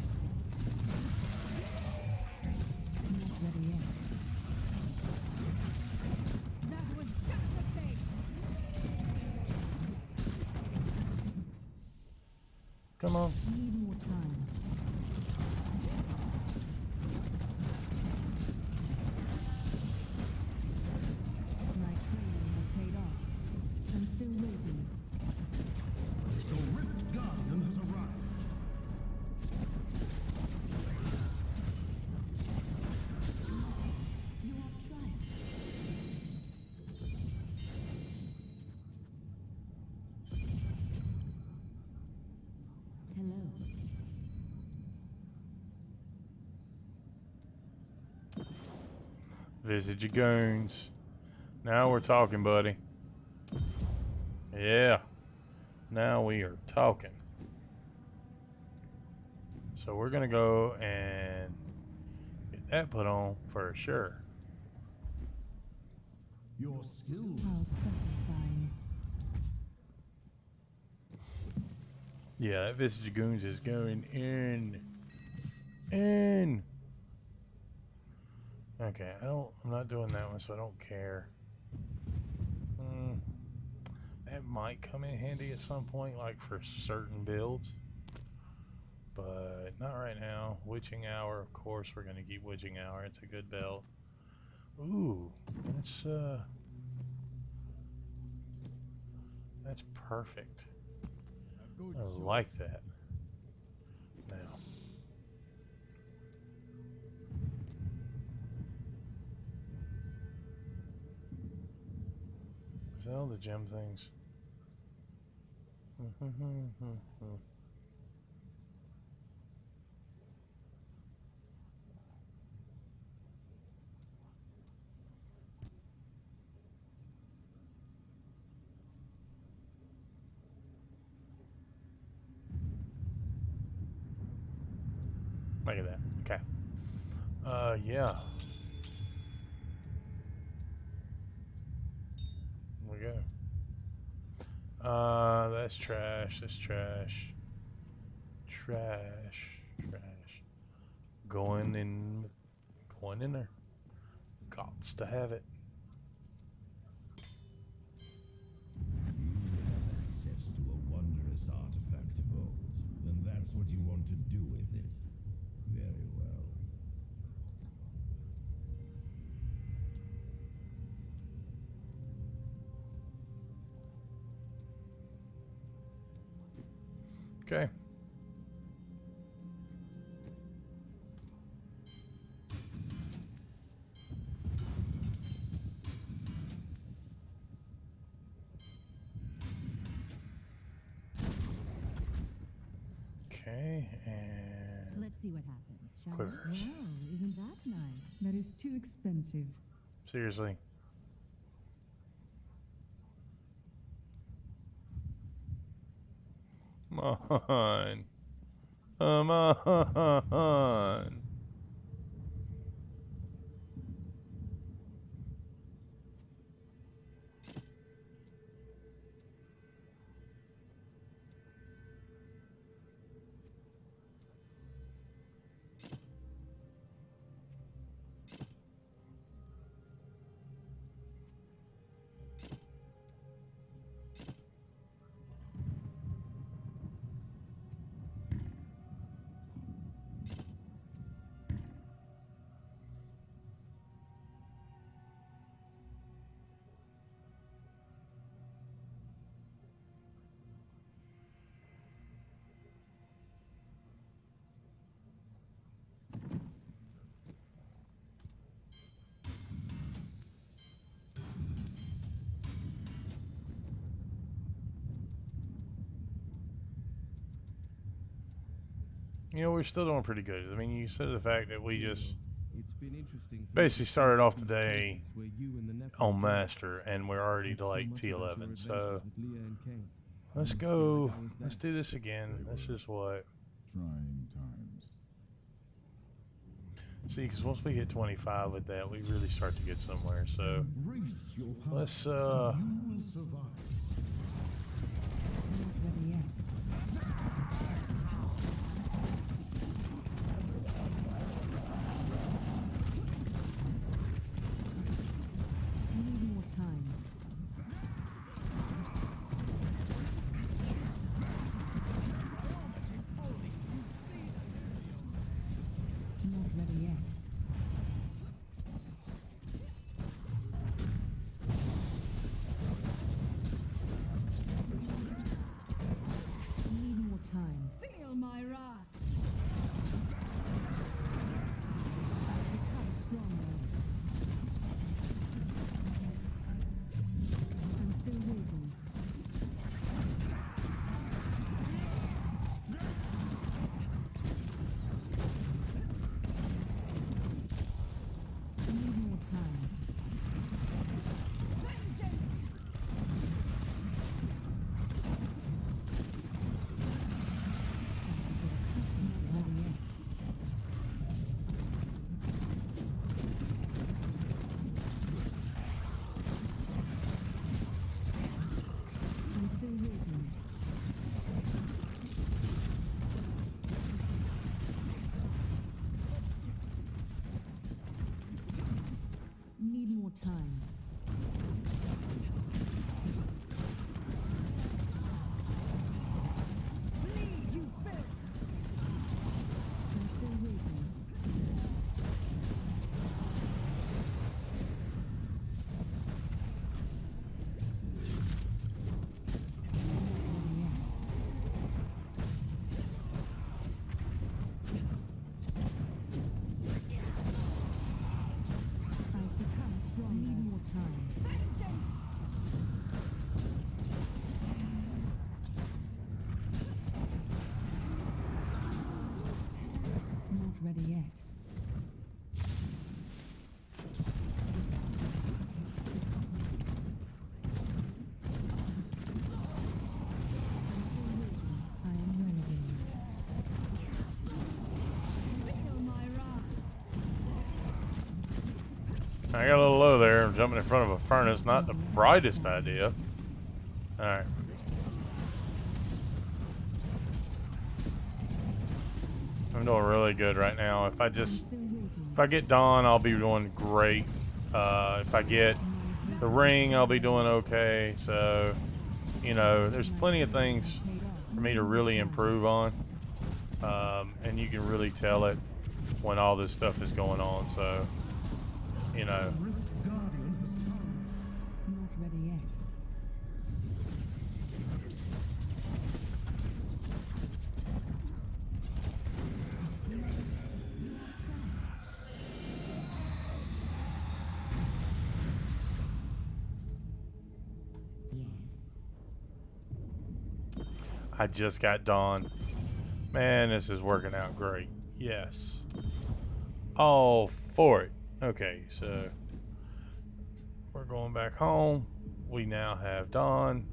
Not ready yet. That was just the place. Come on. I need more time. My training has paid off. I'm still waiting. The Rift Guardian has arrived. You have triumphed. Hello. Visit your goons. Now we're talking, buddy. Yeah. Now we are talking. So we're going to go and get that put on for sure. Your skills. How satisfying. Yeah, that Visage Goons is going in. In. Okay, I'm not doing that one, so I don't care. That might come in handy at some point, like for certain builds. But not right now. Witching Hour, of course, we're going to keep Witching Hour. It's a good belt. Ooh, that's perfect. I like that. Now. Is that all the gem things? Look at that. Okay. Yeah. There we go. That's trash. That's trash. Trash. Trash. Going in there. Gots to have it. You have access to a wondrous artifact of old, and that's what you want to do with it. Very well. Okay. Okay, and Let's see what happens, shall we? quivers. Well, isn't that nice? That is too expensive. Seriously. Come on. Come on. You know, we're still doing pretty good. I mean, you said the fact that we just It's been interesting for basically me to started off see today places where you and the Nephilim on joined. Master, and we're already Heard to so like much about your T11. adventures So with Leah and Cain. let's How do you feel go. like I was Let's there? do this again. This is what. Trying times. See, because once we hit 25 with that, we really start to get somewhere. So Brace your heart, let's and you will survive. Not ready yet. I need more time. Not ready yet. Need more time. Feel my wrath. Become stronger. I'm still waiting. I need more time. Not ready yet. I'm still waiting. Need more time. Bleed, you filth. I'm still waiting. I've become stronger. Need more time. Not ready yet. I'm still waiting. I am renovating. Feel my wrath. I got a little low there. Jumping in front of a furnace, not the brightest idea. All right. I'm doing really good right now. If I just Still waiting. if I get Dawn, I'll be doing great. If I get the ring, I'll be doing okay. So, you know, there's plenty of things Paid off. for me to really improve on, and you can really tell it when all this stuff is going on. So, you know, Rift Guardian has found. Not ready yet. Yes. I just got Dawn. Man, this is working out great. Yes. All for it. Okay, so we're going back home. We now have dawn.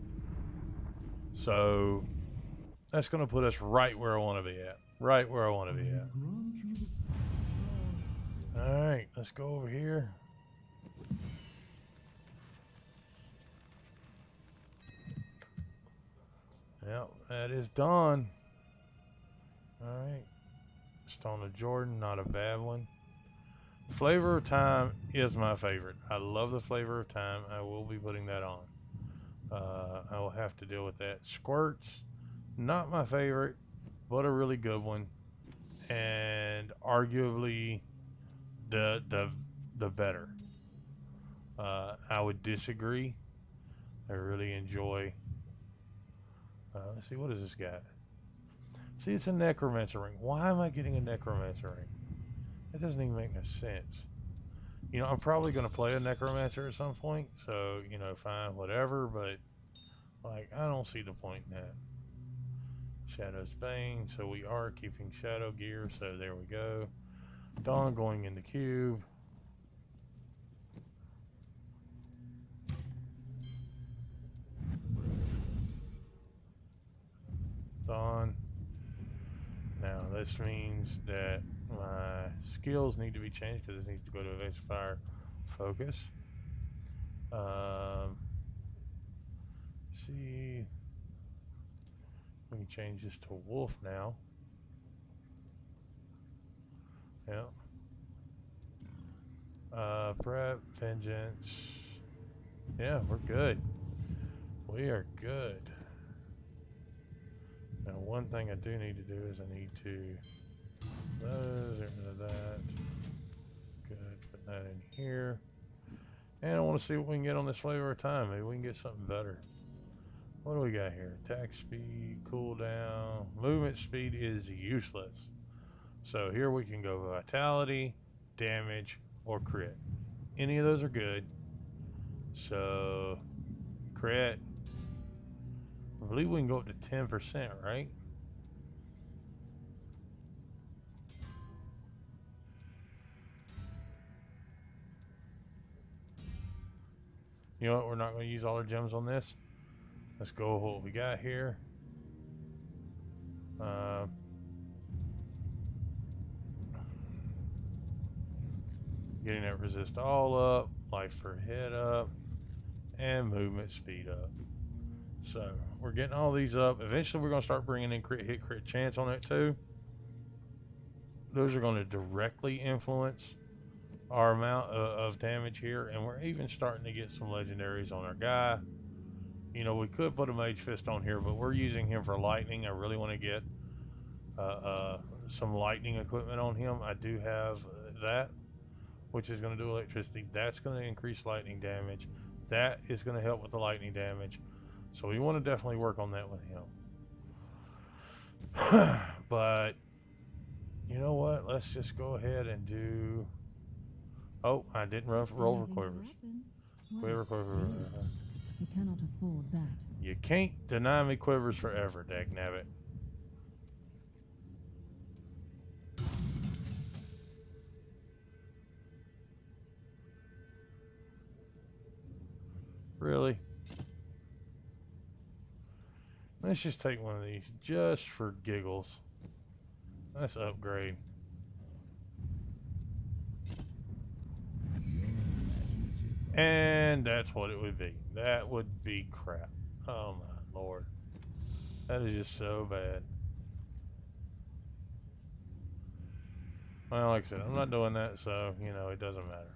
So that's going to put us right where I want to be at. Right where I want to be at. Alright, let's go over here. Yep, that is done. Alright. Stone of Jordan, not a bad one. Flavor of Time is my favorite. I love the Flavor of Time. I will be putting that on. I will have to deal with that. Squirts, not my favorite, but a really good one. And arguably the better. I would disagree. I really enjoy. Let's see, what is this guy? See, it's a necromancer ring. Why am I getting a necromancer ring? That doesn't even make no sense. You know, I'm probably going to play a necromancer at some point, so, you know, fine, whatever, but, like, I don't see the point in that. Shadow's Vein, so we are keeping Shadow Gear, so there we go. Dawn going in the cube. Dawn. Now, this means that my skills need to be changed because it needs to go to Evasive Fire Focus. See, we can change this to Wolf now. Yep. Prep, Vengeance. Yeah, we're good. We are good. Now, one thing I do need to do is I need to those, get rid of that. Good, put that in here. And I want to see what we can get on this Flavor of Time. Maybe we can get something better. What do we got here? Attack speed, cooldown, movement speed is useless. So here we can go vitality, damage, or crit. Any of those are good. So crit. I believe we can go up to 10%, right? You know what? We're not going to use all our gems on this. Let's go with what we got here. Getting that resist all up, life per hit up, and movement speed up. So we're getting all these up. Eventually we're going to start bringing in crit hit, crit chance on it too. Those are going to directly influence our amount of damage here, and we're even starting to get some legendaries on our guy. You know, we could put a Mage Fist on here, but we're using him for lightning. I really want to get some lightning equipment on him. I do have that, which is going to do electricity. That's going to increase lightning damage. That is going to help with the lightning damage. So we want to definitely work on that with him. But you know what? Let's just go ahead and do... Oh, I didn't roll for quivers. Quiver. I cannot afford that. You can't deny me quivers forever, dagnabbit. Really? Let's just take one of these just for giggles. Let's upgrade. And that's what it would be. That would be crap. Oh my lord. That is just so bad. Well, like I said, I'm not doing that, so, you know, it doesn't matter.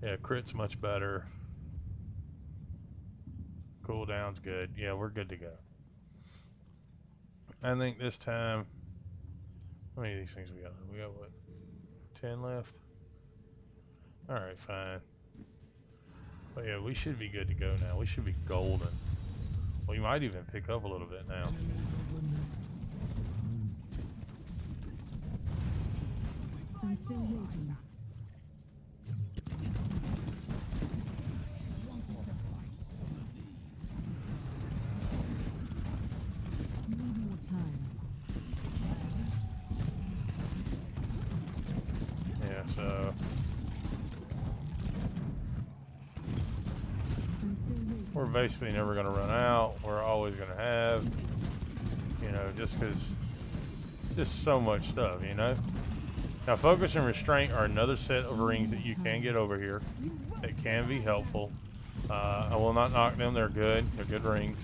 Yeah, crit's much better. Cooldown's good. Yeah, we're good to go. I think this time, how many of these things we got? We got what? 10 left? Alright, fine. But yeah, we should be good to go now. We should be golden. We might even pick up a little bit now. I'm still waiting. So I'm still waiting. we're basically never going to run out. We're always going to have, you know, just because just so much stuff, you know. Now, focus and restraint are another set of rings that you can get over here that can be helpful. I will not knock them. They're good. They're good rings.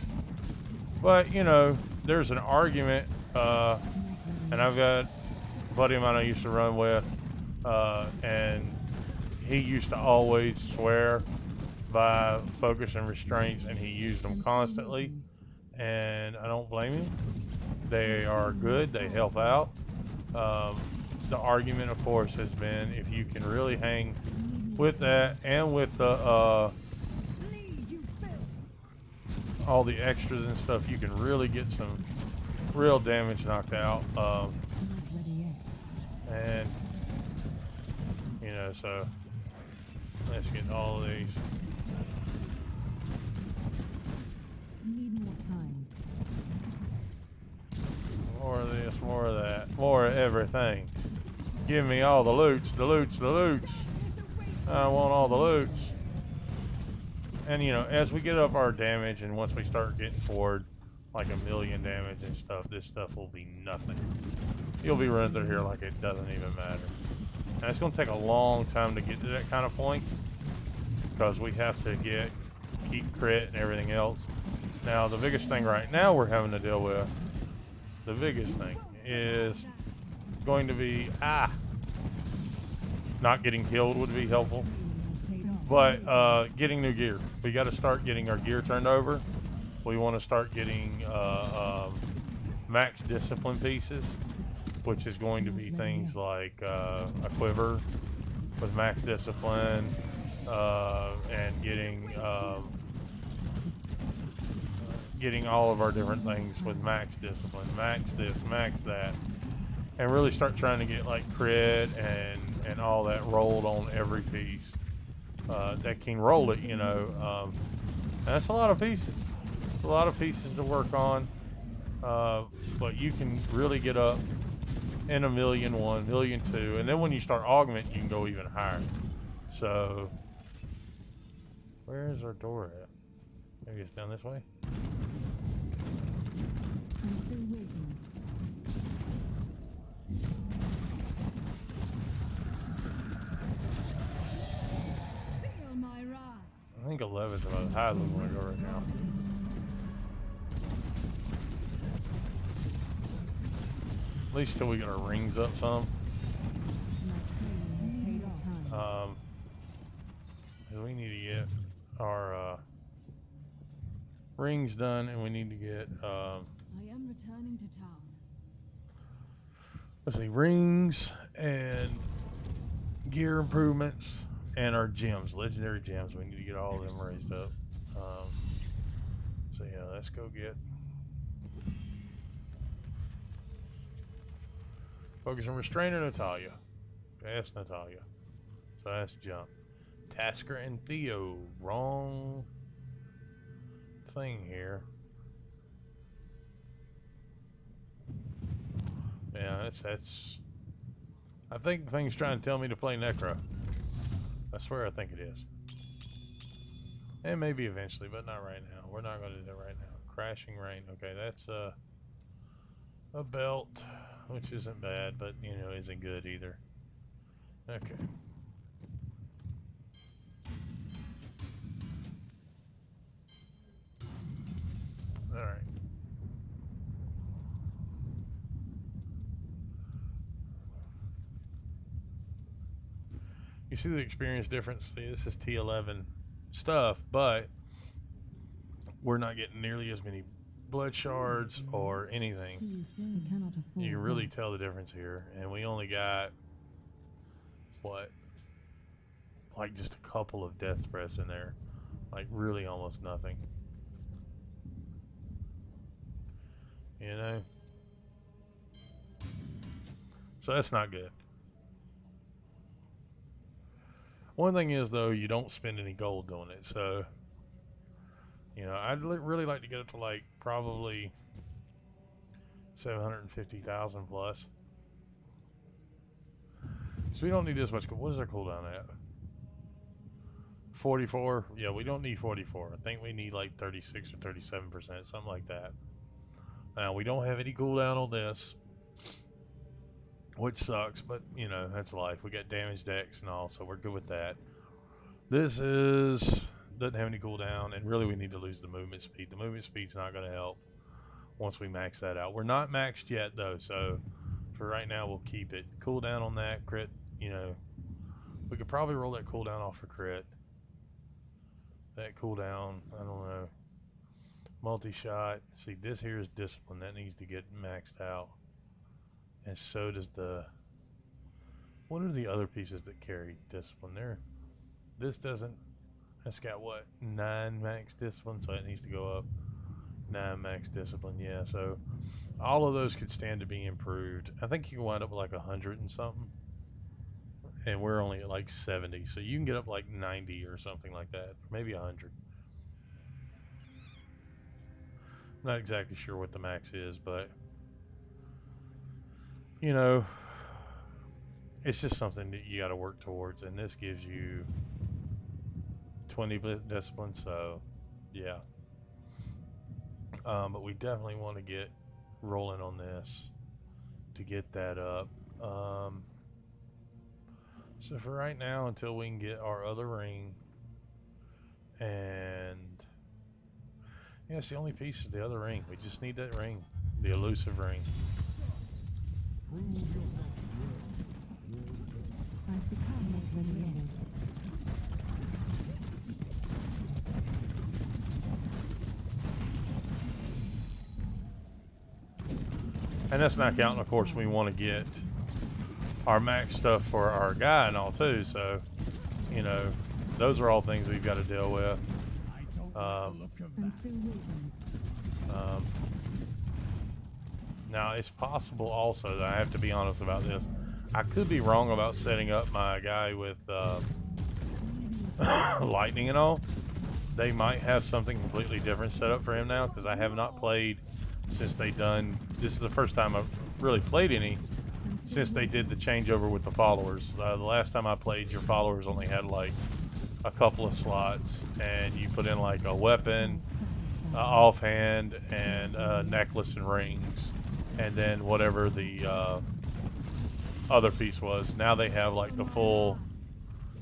But, you know, there's an argument, and I've got a buddy of mine I used to run with, and he used to always swear by focus and restraints, and he used them constantly, and I don't blame him. They are good. They help out. The argument, of course, has been if you can really hang with that and with the Bleed, you filth. all the extras and stuff, you can really get some real damage knocked out. Not ready yet. And you know, so let's get all of these. Need more time. More of this, more of that, more of everything. Give me all the loots, the loots, the loots. I want all the loots. And you know, as we get up our damage and once we start getting toward like 1,000,000 damage and stuff, this stuff will be nothing. You'll be running through here like it doesn't even matter. And it's going to take a long time to get to that kind of point because we have to keep crit and everything else. Now, the biggest thing right now we're having to deal with, the biggest thing is going to be, not getting killed would be helpful. But getting new gear. We got to start getting our gear turned over. We want to start getting max discipline pieces, which is going to be things like a quiver with max discipline, and getting all of our different things with max discipline, max this, max that, and really start trying to get like crit and all that rolled on every piece that can roll it, you know. That's a lot of pieces. It's a lot of pieces to work on, but you can really get up in 1,000,001, 1,000,002, and then when you start augmenting, you can go even higher. So, where is our door at? Maybe it's down this way. I'm still waiting. Feel my wrath. I think 11 is about as high as we want to go right now. At least till we get our rings up some. Need more time. 'Cause we need to get our rings done, and we need to get I am returning to town. let's see, rings and gear improvements and our gems, legendary gems. We need to get all of them raised up. So yeah, let's go get focus and restrainer Natalia. That's Natalia. So that's jump. Tasker and Theo. Wrong thing here. Yeah, that's I think the thing's trying to tell me to play Necro. I swear I think it is. And maybe eventually, but not right now. We're not going to do that right now. Crashing Rain. Okay, that's a belt, which isn't bad, but, you know, isn't good either. Okay. Alright. You see the experience difference? See, this is T11 stuff, but we're not getting nearly as many blood shards or anything. See, you say I cannot afford You can really that. tell the difference here. And we only got, what, like just a couple of death threats in there. Like really almost nothing. You know? So that's not good. One thing is, though, you don't spend any gold doing it. So, you know, I'd really like to get it to, like, probably 750,000 plus. So we don't need this much. What is our cooldown at? 44? Yeah, we don't need 44. I think we need like 36 or 37%, something like that. Now, we don't have any cooldown on this, which sucks, but, you know, that's life. We got damage decks and all, so we're good with that. This doesn't have any cooldown, and really we need to lose the movement speed. The movement speed's not going to help once we max that out. We're not maxed yet, though, so for right now, we'll keep it. Cooldown on that, crit, you know, we could probably roll that cooldown off for crit. That cooldown, I don't know. Multi-shot. See, this here is discipline. That needs to get maxed out. And so does the... What are the other pieces that carry discipline there? This doesn't... That's got what? 9 max discipline, so it needs to go up. 9 max discipline, yeah. So all of those could stand to be improved. I think you can wind up with like 100 and something. And we're only at like 70. So you can get up like 90 or something like that. Maybe 100. Not exactly sure what the max is, but you know, it's just something that you got to work towards, and this gives you 20 discipline, so yeah. But we definitely want to get rolling on this to get that up. So for right now, until we can get our other ring, and yeah, it's the only piece is the other ring. We just need that ring, the elusive ring. I've become more reliable. And that's not counting, of course, we want to get our max stuff for our guy and all too. So, you know, those are all things we've got to deal with. I'm still waiting. Now, it's possible also that I have to be honest about this. I could be wrong about setting up my guy with lightning and all. They might have something completely different set up for him now, because I have not played since they done. This is the first time I've really played any since they did the changeover with the followers. The last time I played, your followers only had like a couple of slots, and you put in like a weapon, offhand, and necklace and rings, and then whatever the other piece was. Now they have like the full,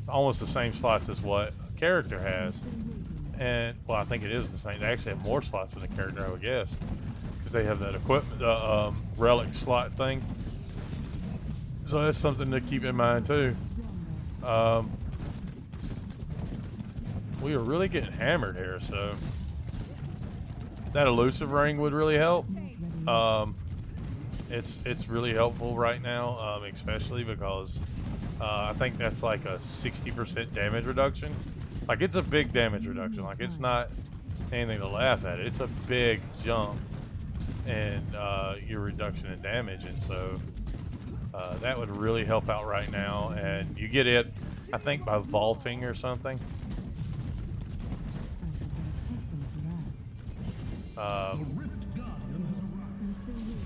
almost the same slots as what a character has. And well, I think it is the same. They actually have more slots than a character, I would guess, because they have that equipment, relic slot thing. So that's something to keep in mind too. We are really getting hammered here, so that elusive ring would really help. It's really helpful right now, especially because I think that's like a 60% damage reduction. Like, it's a big damage reduction. Like, it's not anything to laugh at. It's a big jump in your reduction in damage, and so that would really help out right now. And you get it, I think, by vaulting or something.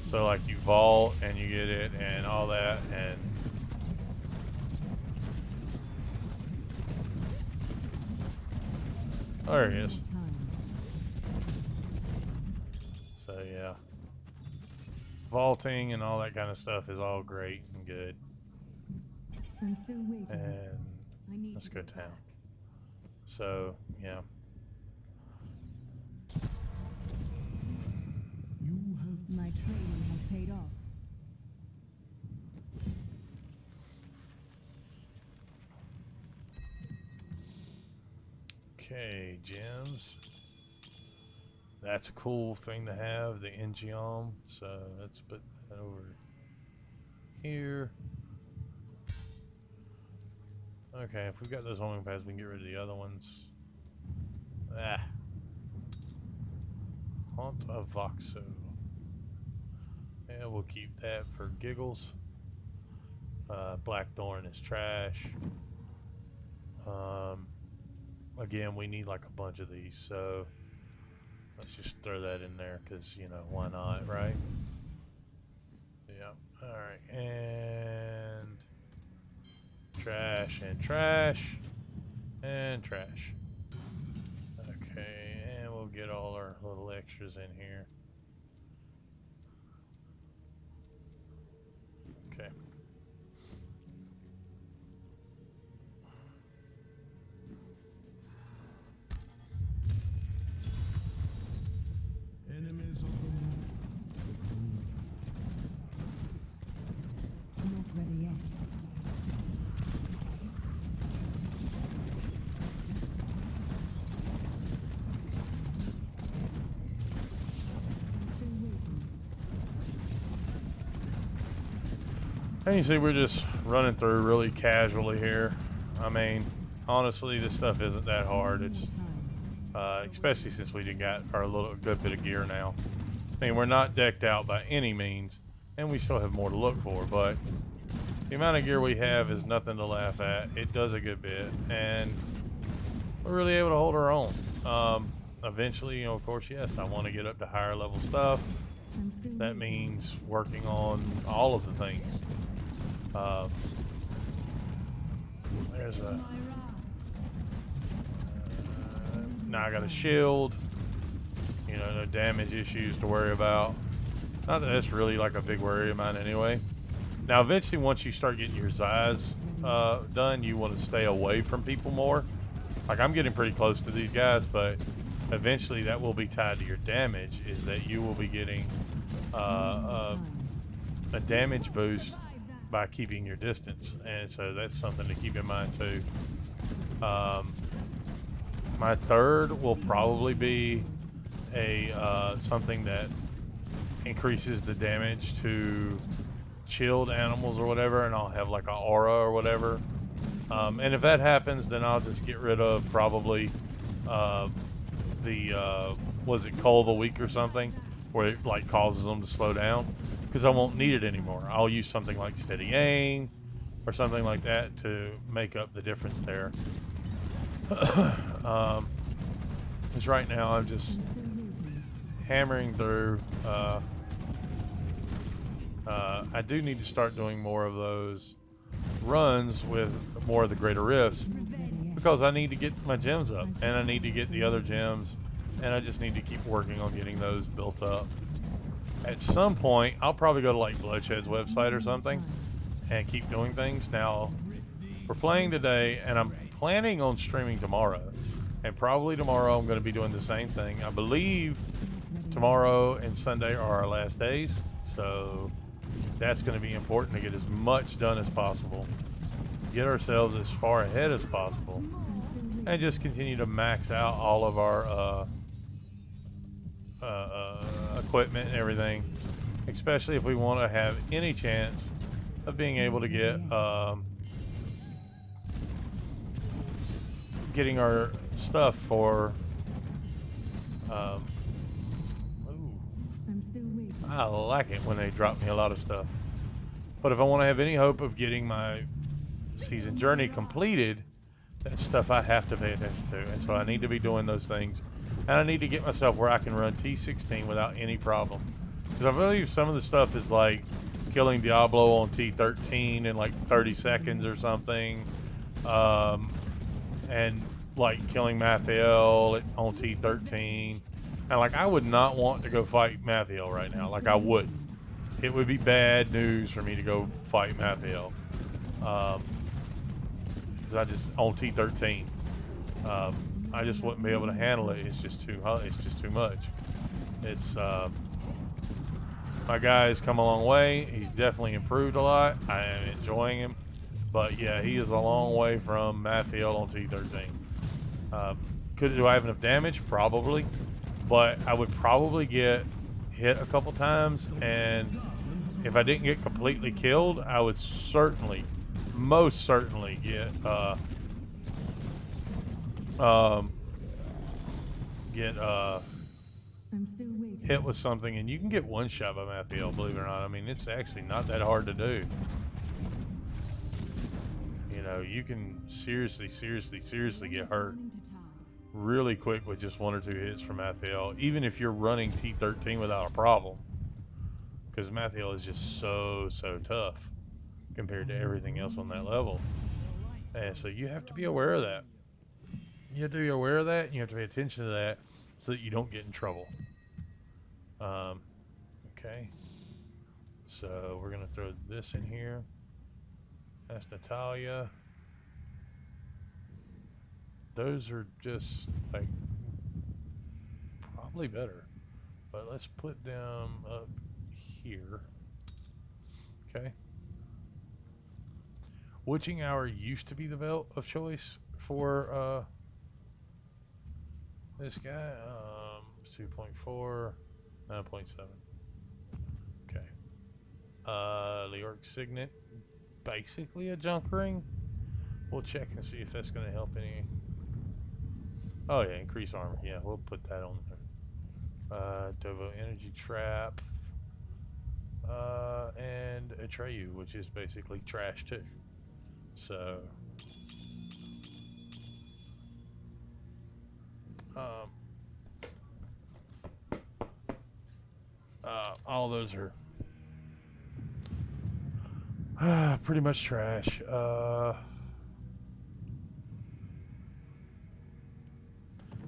So like you vault and you get it and all that, and there he is. So yeah, vaulting and all that kind of stuff is all great and good. I'm still waiting. And let's go town. So yeah. My training has paid off. Okay, gems. That's a cool thing to have, the Engiom. So let's put that over here. Okay, if we've got those homing pads, we can get rid of the other ones. Haunt of Voxo. Yeah, we'll keep that for giggles. Blackthorn is trash. Again, we need like a bunch of these, so let's just throw that in there because, you know, why not, right? Yeah. Alright, and trash, and trash, and trash. Okay, and we'll get all our little extras in here. Okay. Enemies on the move. Not ready yet. Still waiting. And you see, we're just running through really casually here. I mean, honestly, this stuff isn't that hard. It's especially since we did got our little good bit of gear now. I mean, we're not decked out by any means, and we still have more to look for, but the amount of gear we have is nothing to laugh at. It does a good bit, and we're really able to hold our own. Eventually, you know, of course, yes, I want to get up to higher level stuff. I'm still That waiting. means working on all of the things. There's a... now I got a shield. You know, no damage issues to worry about. Not that that's really like a big worry of mine anyway. Now, eventually, once you start getting your Zais done, you want to stay away from people more. Like, I'm getting pretty close to these guys, but eventually that will be tied to your damage, is that you will be getting a damage boost by keeping your distance. And so that's something to keep in mind, too. My third will probably be a something that increases the damage to chilled animals or whatever, and I'll have like an aura or whatever. And if that happens, then I'll just get rid of probably was it Coal of the Week or something, where it like causes them to slow down, because I won't need it anymore. I'll use something like Steady Aim or something like that to make up the difference there. Because right now I'm just I'm still waiting. hammering through. I do need to start doing more of those runs with more of the greater rifts, Not ready yet. because I need to get my gems up, and I need to get the other gems, and I just need to keep working on getting those built up. At some point, I'll probably go to like Bloodshed's website or something and keep doing things. Now, we're playing today, and I'm planning on streaming tomorrow. And probably tomorrow I'm going to be doing the same thing. I believe tomorrow and Sunday are our last days. So that's going to be important to get as much done as possible. Get ourselves as far ahead as possible. I'm still waiting. And just continue to max out all of our equipment and everything. Especially if we want to have any chance of being able to get getting our stuff for ooh, I'm still waiting. I like it when they drop me a lot of stuff. But if I want to have any hope of getting my season journey completed, that's stuff I have to pay attention to. And so I need to be doing those things. And I need to get myself where I can run T16 without any problem. Because I believe some of the stuff is like killing Diablo on T13 in like 30 seconds or something. And like killing Mathiel on T13. And like, I would not want to go fight Mathiel right now. Like, I wouldn't. It would be bad news for me to go fight Mathiel. Because I just, on T13. I just wouldn't be able to handle it. It's just too hot. It's just too much. It's, my guy has come a long way. He's definitely improved a lot. I am enjoying him. But yeah, he is a long way from Mathiel on T13. Do I have enough damage? Probably. But I would probably get hit a couple times, and if I didn't get completely killed, I would certainly, most certainly get I'm still waiting. hit with something. And you can get one shot by Mathiel, believe it or not. I mean, it's actually not that hard to do. You know, you can seriously get hurt Returning to town. really quick with just one or two hits from Mathiel, even if you're running T13 without a problem, because Mathiel is just so tough compared to everything else on that level. And so you have to be aware of that. You have to be aware of that, and you have to pay attention to that so that you don't get in trouble. Okay. So we're going to throw this in here. That's Natalia. Those are just, like, probably better. But let's put them up here. Okay. Witching Hour used to be the belt of choice for this guy. 2.4, 9.7. Okay. Leoric Signet, basically a junk ring. We'll check and see if that's going to help any. Oh yeah, increase armor. Yeah, we'll put that on there. Dovo Energy Trap, and Atreyu, which is basically trash too. So, all those are pretty much trash.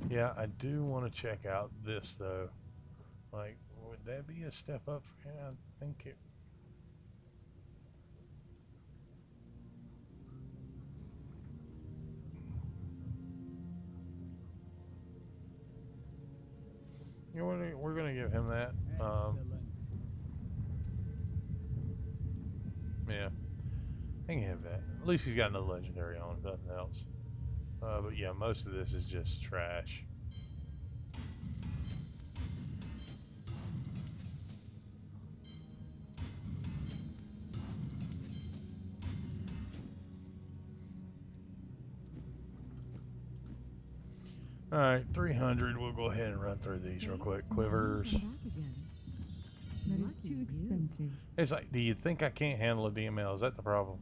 Yeah, I do want to check out this though. Like, would that be a step up for him? I think it. You know, we're gonna give him that. Yeah, I can have that. At least he's got no legendary on, if nothing else. But yeah, most of this is just trash. Alright, 300. We'll go ahead and run through these real quick. Quivers. That is too expensive. It's like, do you think I can't handle a DML? Is that the problem?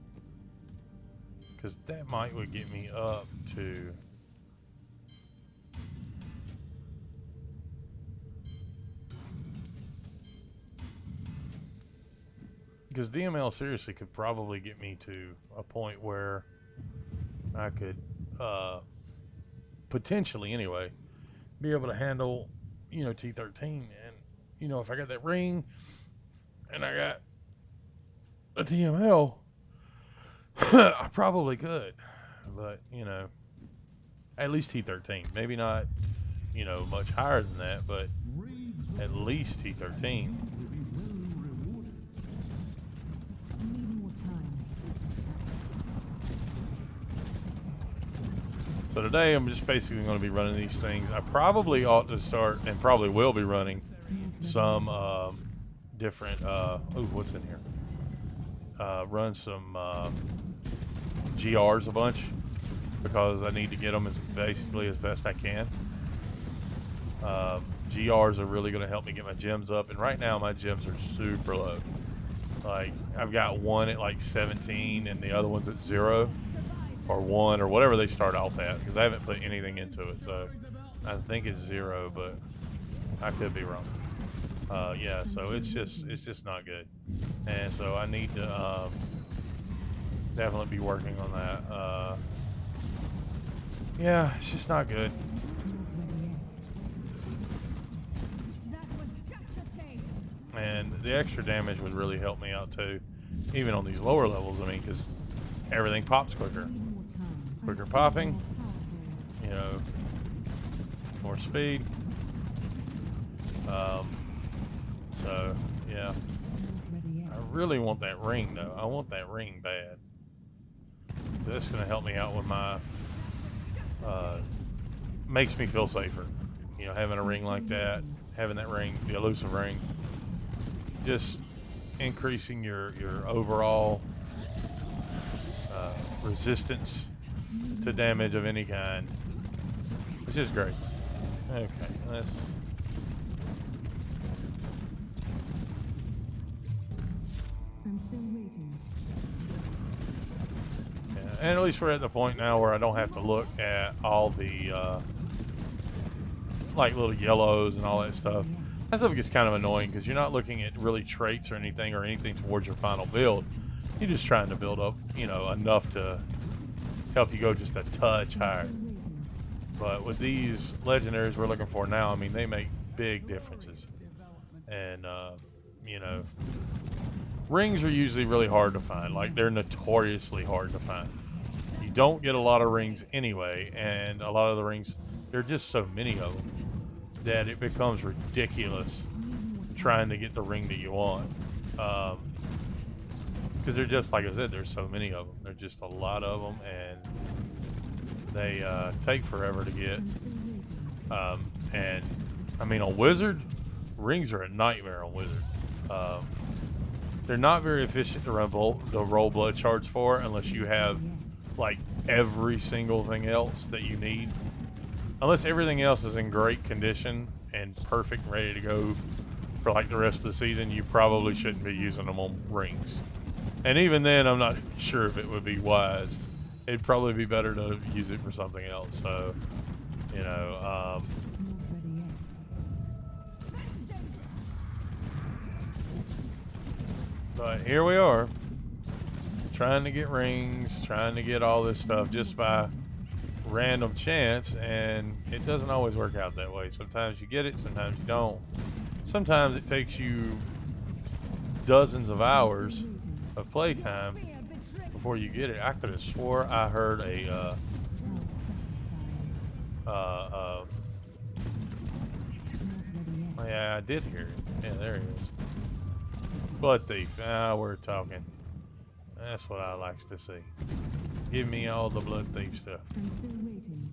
Because that would get me up to... Because DML seriously could probably get me to a point where I could, potentially anyway, be able to handle, you know, T13. And, you know, if I got that ring and I got a DML, I probably could. But, you know, at least T13. Maybe not, you know, much higher than that, but at least T13. So today I'm just basically going to be running these things. I probably ought to start, and probably will be running some different, what's in here? Run some GRs a bunch, because I need to get them as basically as best I can. GRs are really going to help me get my gems up, and right now my gems are super low. Like, I've got one at like 17 and the other one's at 0 or 1 or whatever they start off at, because I haven't put anything into it. So I think it's 0, but I could be wrong. Yeah, so it's just not good, and so I need to definitely be working on that. Yeah, it's just not good. And the extra damage would really help me out too, even on these lower levels. I mean, because everything pops quicker popping, you know, more speed. So yeah, I really want that ring though. I want that ring bad. That's gonna help me out with my makes me feel safer, you know, having a ring like that, having that ring, the elusive ring, just increasing your overall resistance to damage of any kind. It's just great. Okay, let's. I'm still waiting. Yeah, and at least we're at the point now where I don't have to look at all the like little yellows and all that stuff. That stuff gets kind of annoying because you're not looking at really traits or anything towards your final build. You're just trying to build up, you know, enough to help you go just a touch higher. But with these legendaries we're looking for now, I mean, they make big differences. And, you know, rings are usually really hard to find. Like, they're notoriously hard to find. You don't get a lot of rings anyway, and a lot of the rings, there are just so many of them that it becomes ridiculous trying to get the ring that you want. Because they're just, like I said, there's so many of them. There's just a lot of them, and they take forever to get. And, I mean, on Wizard, rings are a nightmare on Wizard. They're not very efficient to roll blood shards for unless you have, like, every single thing else that you need. Unless everything else is in great condition and perfect and ready to go for, like, the rest of the season, you probably shouldn't be using them on rings. And even then, I'm not sure if it would be wise. It'd probably be better to use it for something else. So, you know, but here we are, trying to get rings, trying to get all this stuff just by random chance, and it doesn't always work out that way. Sometimes you get it, sometimes you don't. Sometimes it takes you dozens of hours of playtime before you get it. I could have swore I heard a yeah, I did hear it. Yeah, there it is. Blood thief. Ah, we're talking. That's what I likes to see. Give me all the blood thief stuff. I'm still waiting.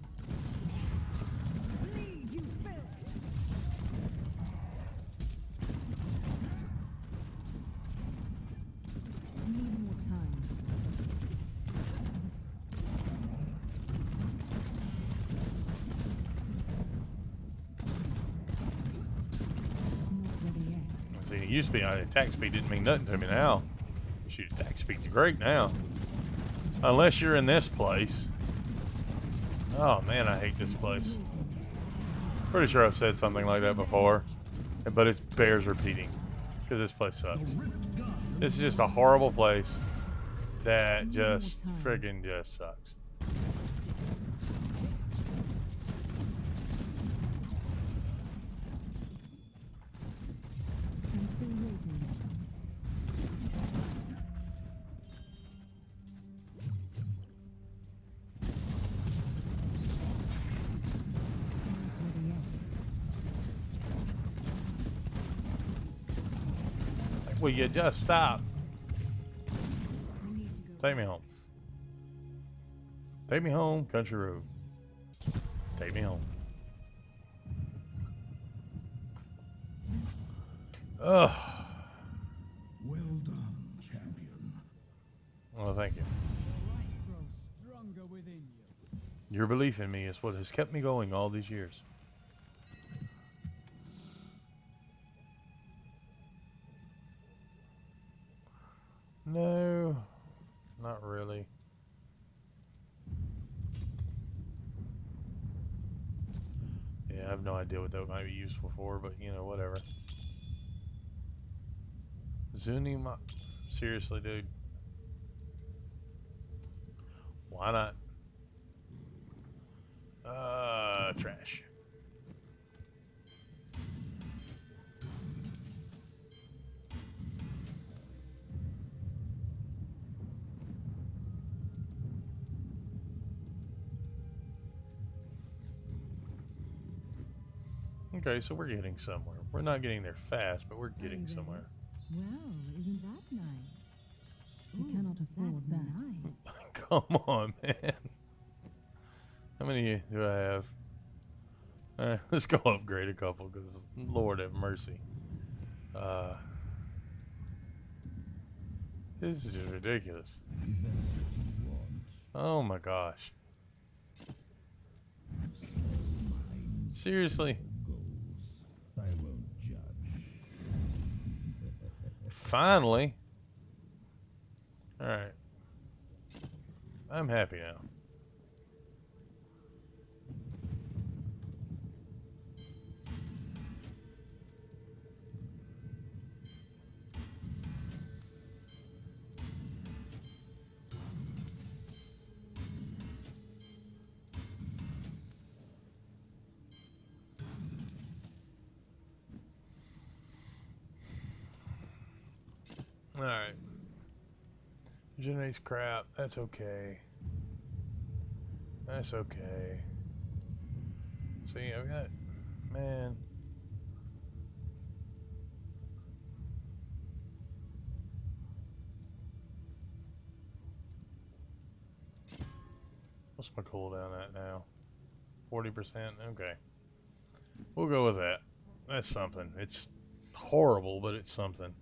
Bleed, you filth. I need more time. Not ready yet. See, it used to be attack speed didn't mean nothing to me. Now, shoot, attack speed's great now. Unless you're in this place. Oh man, I hate this place. Pretty sure I've said something like that before, but it bears repeating because this place sucks. This is just a horrible place that just friggin' just sucks. I'm still waiting. Not ready yet. Will you just stop? I need to go. Take me home. Take me home, country road. Take me home. Ugh. Well done, champion. Well, thank you. The light grows stronger within you. Your belief in me is what has kept me going all these years. No, not really. Yeah, I have no idea what that might be useful for, but you know, whatever. Zunima, seriously, dude. Why not? Trash. Okay, so we're getting somewhere. We're not getting there fast, but we're getting somewhere. Well, isn't that nice? We cannot afford That's that. nice. Come on, man. How many do I have? Let's go upgrade a couple, because Lord have mercy. This is just ridiculous. Oh my gosh. Seriously? I won't judge. Finally. Alright. I'm happy now. Generates crap. That's okay. That's okay. See, I've got... Man. What's my cooldown at now? 40%? Okay. We'll go with that. That's something. It's horrible, but it's something.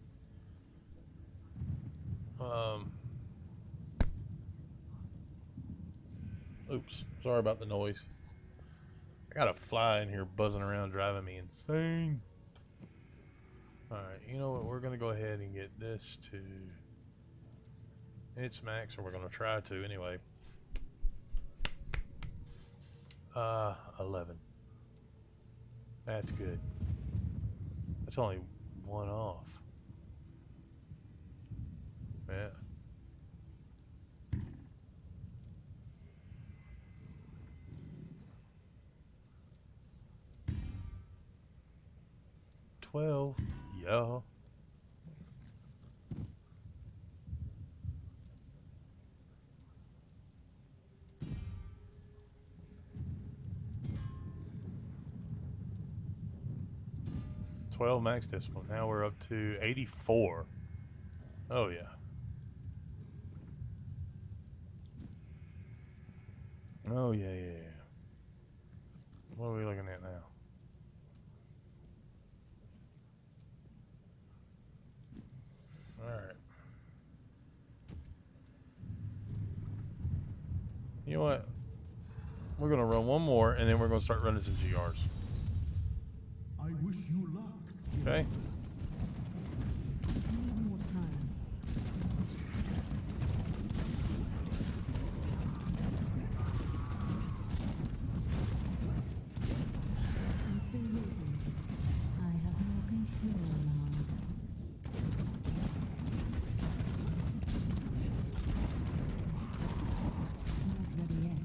Oops. Sorry about the noise. I got a fly in here buzzing around driving me insane. Alright, you know what? We're going to go ahead and get this to its max, or we're going to try to anyway. 11. That's good. That's only one off. Yeah. $12. Yeah. Max discipline. Now we're up to 84. Oh yeah. Oh yeah. What are we looking at now? Alright. You know what? We're gonna run one more and then we're gonna start running some GRs. I wish you luck. Okay. Need more time. I'm still waiting. I have no control now. Not ready yet.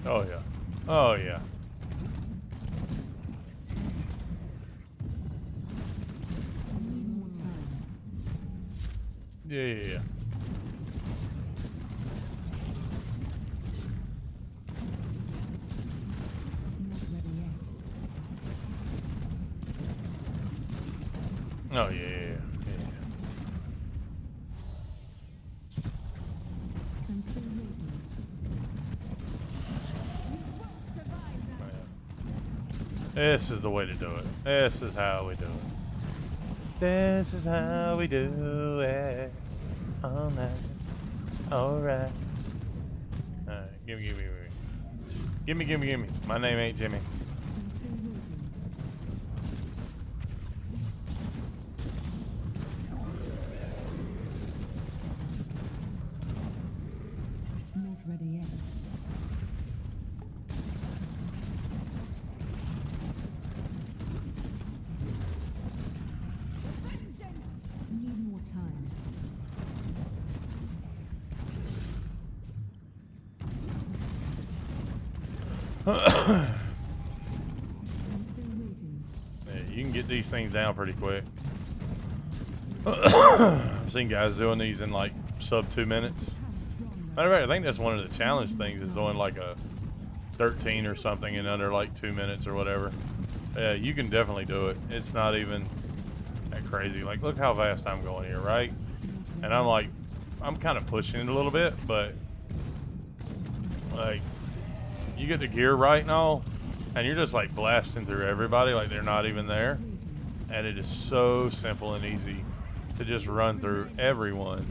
Oh yeah. Oh yeah. Need more time. Yeah. Not ready yet. Oh yeah. I'm still waiting. This is the way to do it. This is how we do it. This is how we do it. All night. Alright. Alright, gimme. My name ain't Jimmy. I'm still waiting. Not ready yet. Need more time. I'm still waiting. Yeah, you can get these things down pretty quick. I've seen guys doing these in like sub 2 minutes. Matter of fact, I think that's one of the challenge things, is doing like a 13 or something in under like 2 minutes or whatever. Yeah, you can definitely do it. It's not even that crazy. Like, look how fast I'm going here, right? And I'm kind of pushing it a little bit, but like, you get the gear right and all, and you're just like blasting through everybody like they're not even there. And it is so simple and easy to just run through everyone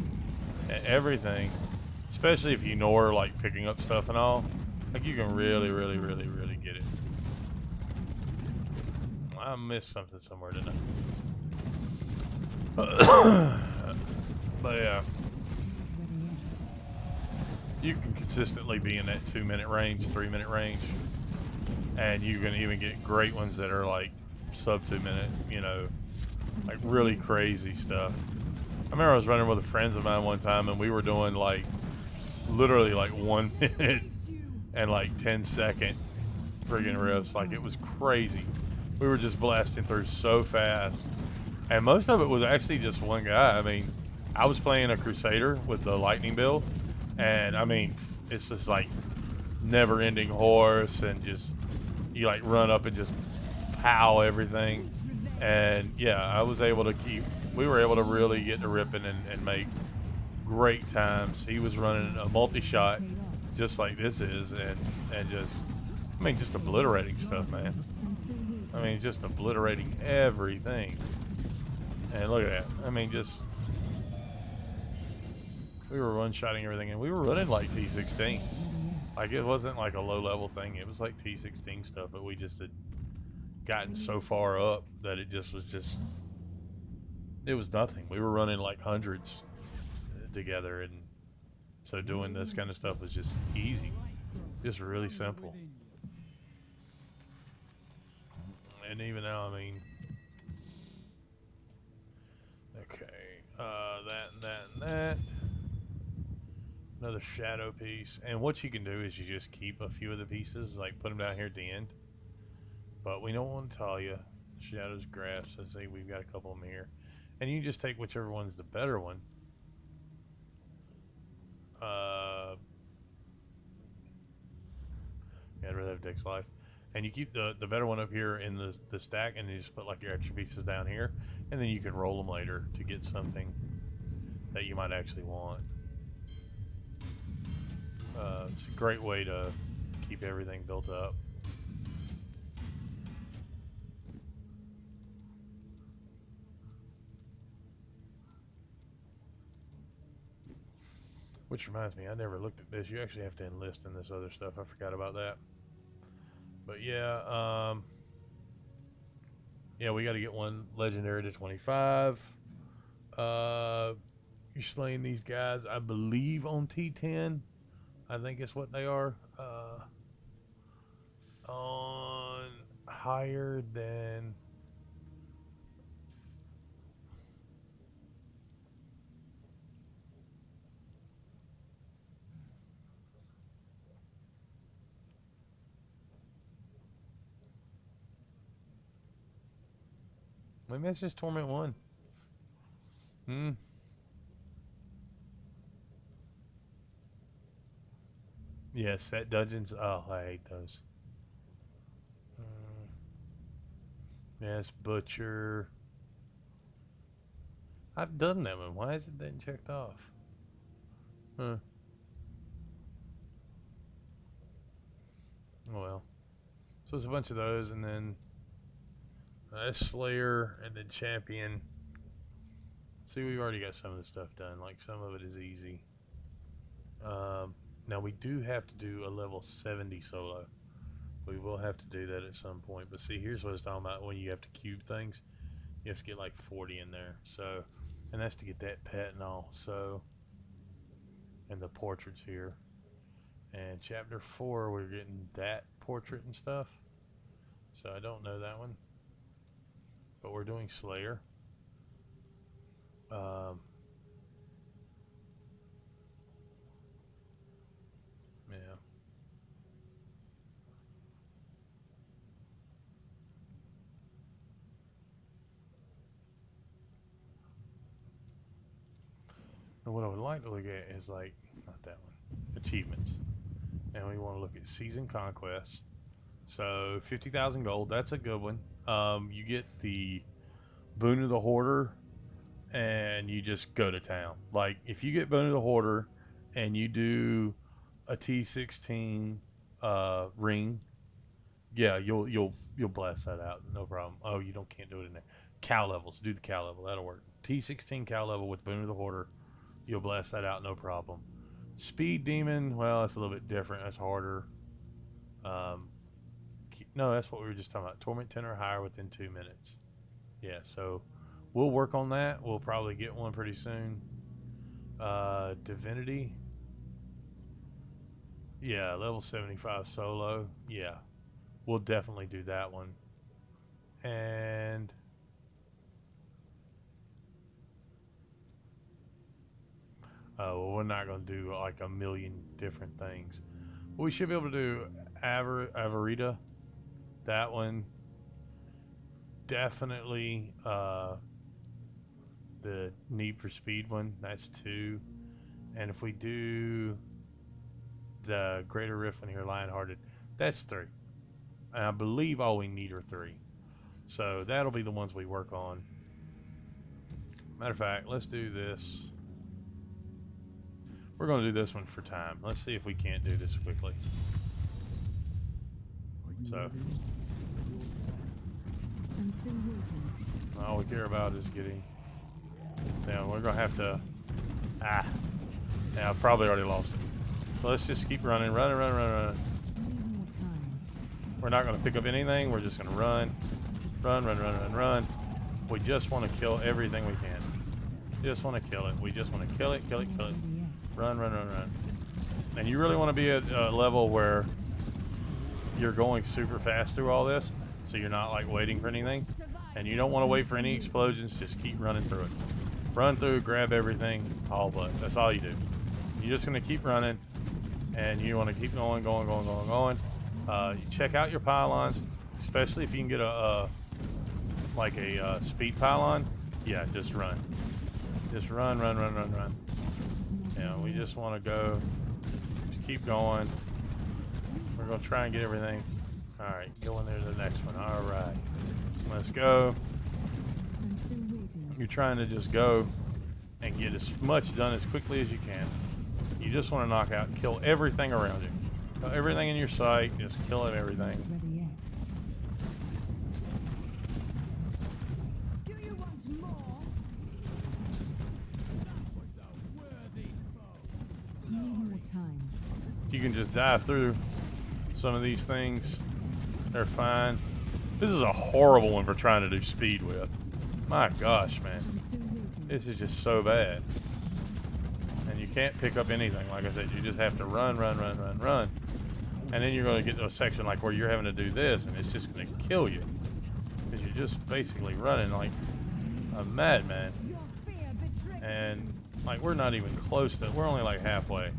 and everything, especially if you know her, like picking up stuff and all. Like, you can really get it. I missed something somewhere, didn't I? But yeah, you can consistently be in that 2 minute range, 3 minute range, and you can even get great ones that are like sub 2 minute, you know, like really crazy stuff. I remember I was running with a friends of mine one time, and we were doing like literally like 1 minute and like 10-second friggin' riffs. Like, it was crazy. We were just blasting through so fast, and most of it was actually just one guy. I mean, I was playing a Crusader with the lightning build, and I mean, it's just like never-ending horse, and just you like run up and just pow everything. And yeah, I was able to keep. We were able to really get to ripping and make great times. He was running a multi-shot just like this is, and just, I mean, just obliterating stuff, man. I mean, just obliterating everything. And look at that. I mean, just, we were one-shotting everything, and we were running like T16. Like, it wasn't like a low-level thing. It was like T16 stuff, but we just had gotten so far up that it just was just, it was nothing. We were running like hundreds together, and so doing this kind of stuff was just easy. Just really simple. And even now, I mean, okay, that and that and that. Another shadow piece. And what you can do is you just keep a few of the pieces, like put them down here at the end. But we don't want to tell you. Shadows, graphs, let's see, we've got a couple of them here. And you just take whichever one's the better one. Yeah, I'd rather have Dex Life. And you keep the better one up here in the stack, and you just put like your extra pieces down here, and then you can roll them later to get something that you might actually want. It's a great way to keep everything built up. Which reminds me, I never looked at this. You actually have to enlist in this other stuff. I forgot about that. But yeah, yeah, we got to get one legendary to 25. You're slaying these guys, I believe, on T10. I think it's what they are. On higher than... Maybe that's just Torment 1. Yeah, set dungeons. Oh, I hate those. Yes, Butcher. I've done that one. Why is it then checked off? Huh. Oh well. So it's a bunch of those, and then Slayer, and then Champion. See, we've already got some of the stuff done. Like, some of it is easy. Now, we do have to do a level 70 solo. We will have to do that at some point. But see, here's what I was talking about when you have to cube things. You have to get like 40 in there. So, and that's to get that pet and all. So, and the portraits here. And chapter 4, we're getting that portrait and stuff. So I don't know that one. But we're doing Slayer. Yeah. And what I would like to look at is like, not that one, achievements. And we want to look at Season Conquest. So 50,000 gold, that's a good one. You get the Boon of the Hoarder, and you just go to town. Like, if you get Boon of the Hoarder and you do a T16 ring, yeah, you'll blast that out, no problem. Oh, you can't do it in there. Cow levels, do the cow level, that'll work. T16 cow level with Boon of the Hoarder, you'll blast that out, no problem. Speed Demon, well, that's a little bit different. That's harder. No, that's what we were just talking about. Torment 10 or higher within 2 minutes. Yeah, so we'll work on that. We'll probably get one pretty soon. Divinity. Yeah, level 75 solo. Yeah, we'll definitely do that one. And well, we're not going to do like a million different things. We should be able to do Avarita. That one. Definitely the Need for Speed one, that's 2. And if we do the Greater Rift one here, Lionhearted, that's 3. And I believe all we need are 3. So that'll be the ones we work on. Matter of fact, let's do this. We're going to do this one for time. Let's see if we can't do this quickly. So, I'm still waiting. all we care about is getting... Now, we're going to have to... Yeah, I've probably already lost it. So let's just keep running. Need more time. We're not going to pick up anything. We're just going to run. Run. We just want to kill everything we can. Just want to kill it. We just want to kill it. Run. And you really want to be at a level where you're going super fast through all this, so you're not like waiting for anything. And you don't want to wait for any explosions. Just keep running through it. Run through, grab everything, all but. That's all you do. You're just going to keep running, and you want to keep going. You check out your pylons, especially if you can get a speed pylon. Yeah, just run. Just run. Yeah, we just want to go. Just keep going. We're going to try and get everything. All right, go in there to the next one. All right, let's go. I'm still waiting. You're trying to just go and get as much done as quickly as you can. You just want to knock out, kill everything around you. Kill everything in your sight. Just kill everything. Ready yet. Do you want more? Need more time. You can just dive through some of these things. They're fine. This is a horrible one for trying to do speed with. My gosh, man. I'm still waiting. This is just so bad. And you can't pick up anything. Like I said, you just have to run. And then you're going to get to a section like where you're having to do this, and it's just going to kill you. Because you're just basically running like a madman. Your fear betrays. And like we're not even close to, we're only like halfway.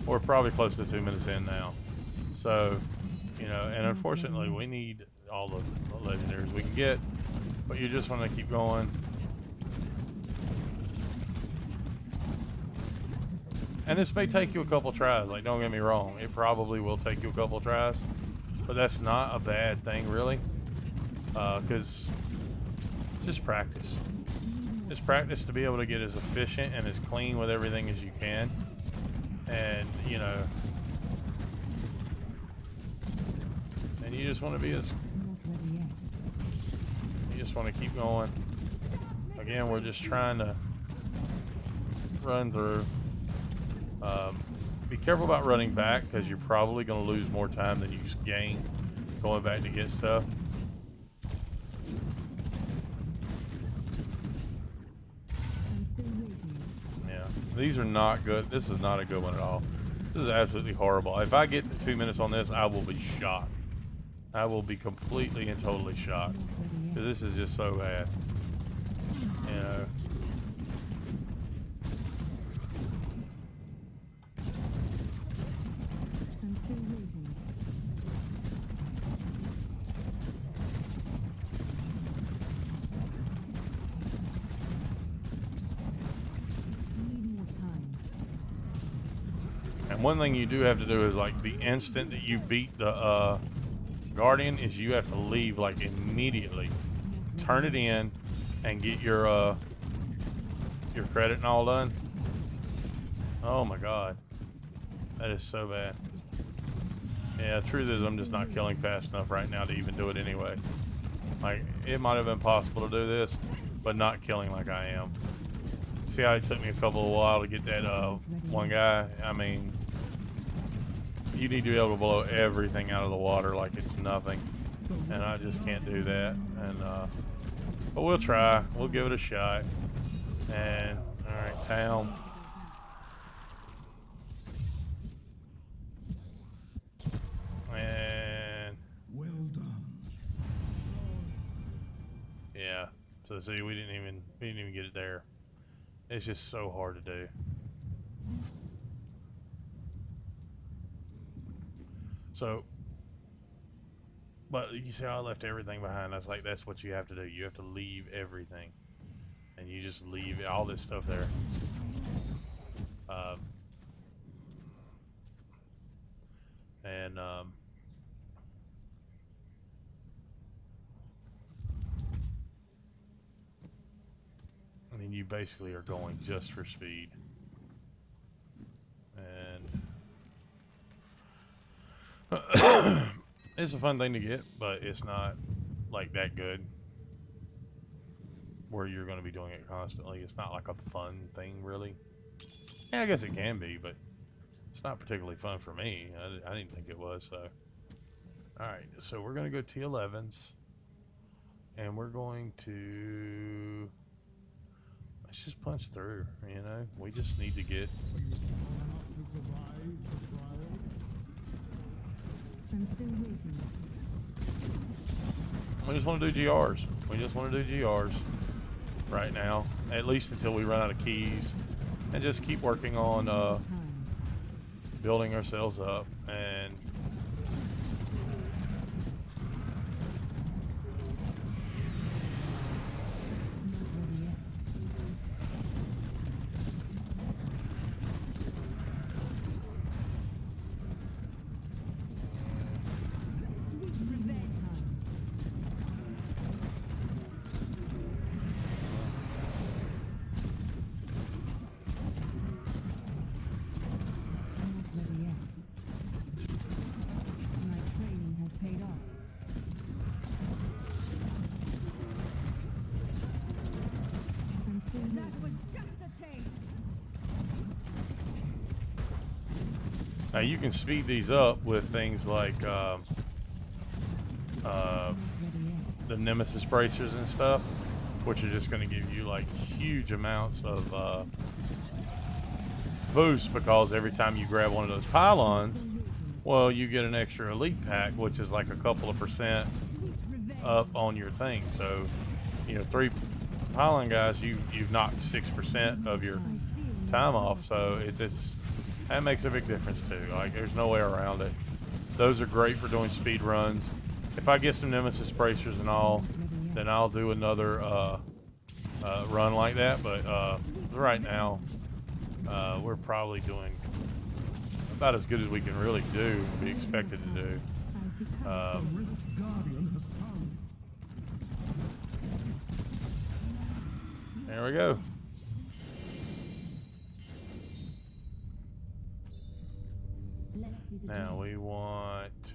We're probably close to 2 minutes in now. So, you know, and unfortunately we need all the legendaries we can get, but you just want to keep going. And this may take you a couple tries, like don't get me wrong, it probably will take you a couple tries, but that's not a bad thing really, because just practice. Just practice to be able to get as efficient and as clean with everything as you can. And, you know, and you just want to be as, Not ready yet. you just want to keep going. Again, we're just trying to run through. Be careful about running back, because you're probably going to lose more time than you gain going back to get stuff. I'm still waiting. Yeah, these are not good. This is not a good one at all. This is absolutely horrible. If I get to 2 minutes on this, I will be shocked. I will be completely and totally shocked. Not ready yet. Because this is just so bad. You know. I'm still waiting. Need more time. And one thing you do have to do is like the instant that you beat the Guardian is you have to leave like immediately. Turn it in and get your credit and all done. Oh my god. That is so bad. Yeah, the truth is I'm just not killing fast enough right now to even do it anyway. Like, it might have been possible to do this, but not killing like I am. See how it took me a while to get that one guy? I mean, you need to be able to blow everything out of the water like it's nothing. And I just can't do that. And but we'll try. We'll give it a shot. And, alright, town. And Well done. yeah, so see, we didn't even get it there. It's just so hard to do. So, but you see how I left everything behind. That's like, that's what you have to do. You have to leave everything. and you just leave all this stuff there. I mean, you basically are going just for speed. And it's a fun thing to get, but it's not like that good where you're going to be doing it constantly. It's not like a fun thing, really. Yeah, I guess it can be, but it's not particularly fun for me. I didn't think it was, so. Alright, so we're going to go T11s. And we're going to... Let's just punch through, you know? We just need to get... I'm still waiting. We just want to do GRs. We just want to do GRs right now. At least until we run out of keys. And just keep working on building ourselves up. And... Now you can speed these up with things like the Nemesis bracers and stuff, which are just going to give you like huge amounts of boost, because every time you grab one of those pylons, well, you get an extra elite pack, which is like a couple of % up on your thing. So, you know, 3 pylon guys, you've knocked 6% of your time off. So that makes a big difference too. Like, there's no way around it. Those are great for doing speed runs. If I get some Nemesis bracers and all, then I'll do another run like that. But right now, we're probably doing about as good as we can really do, be expected to do. There we go. Now we want...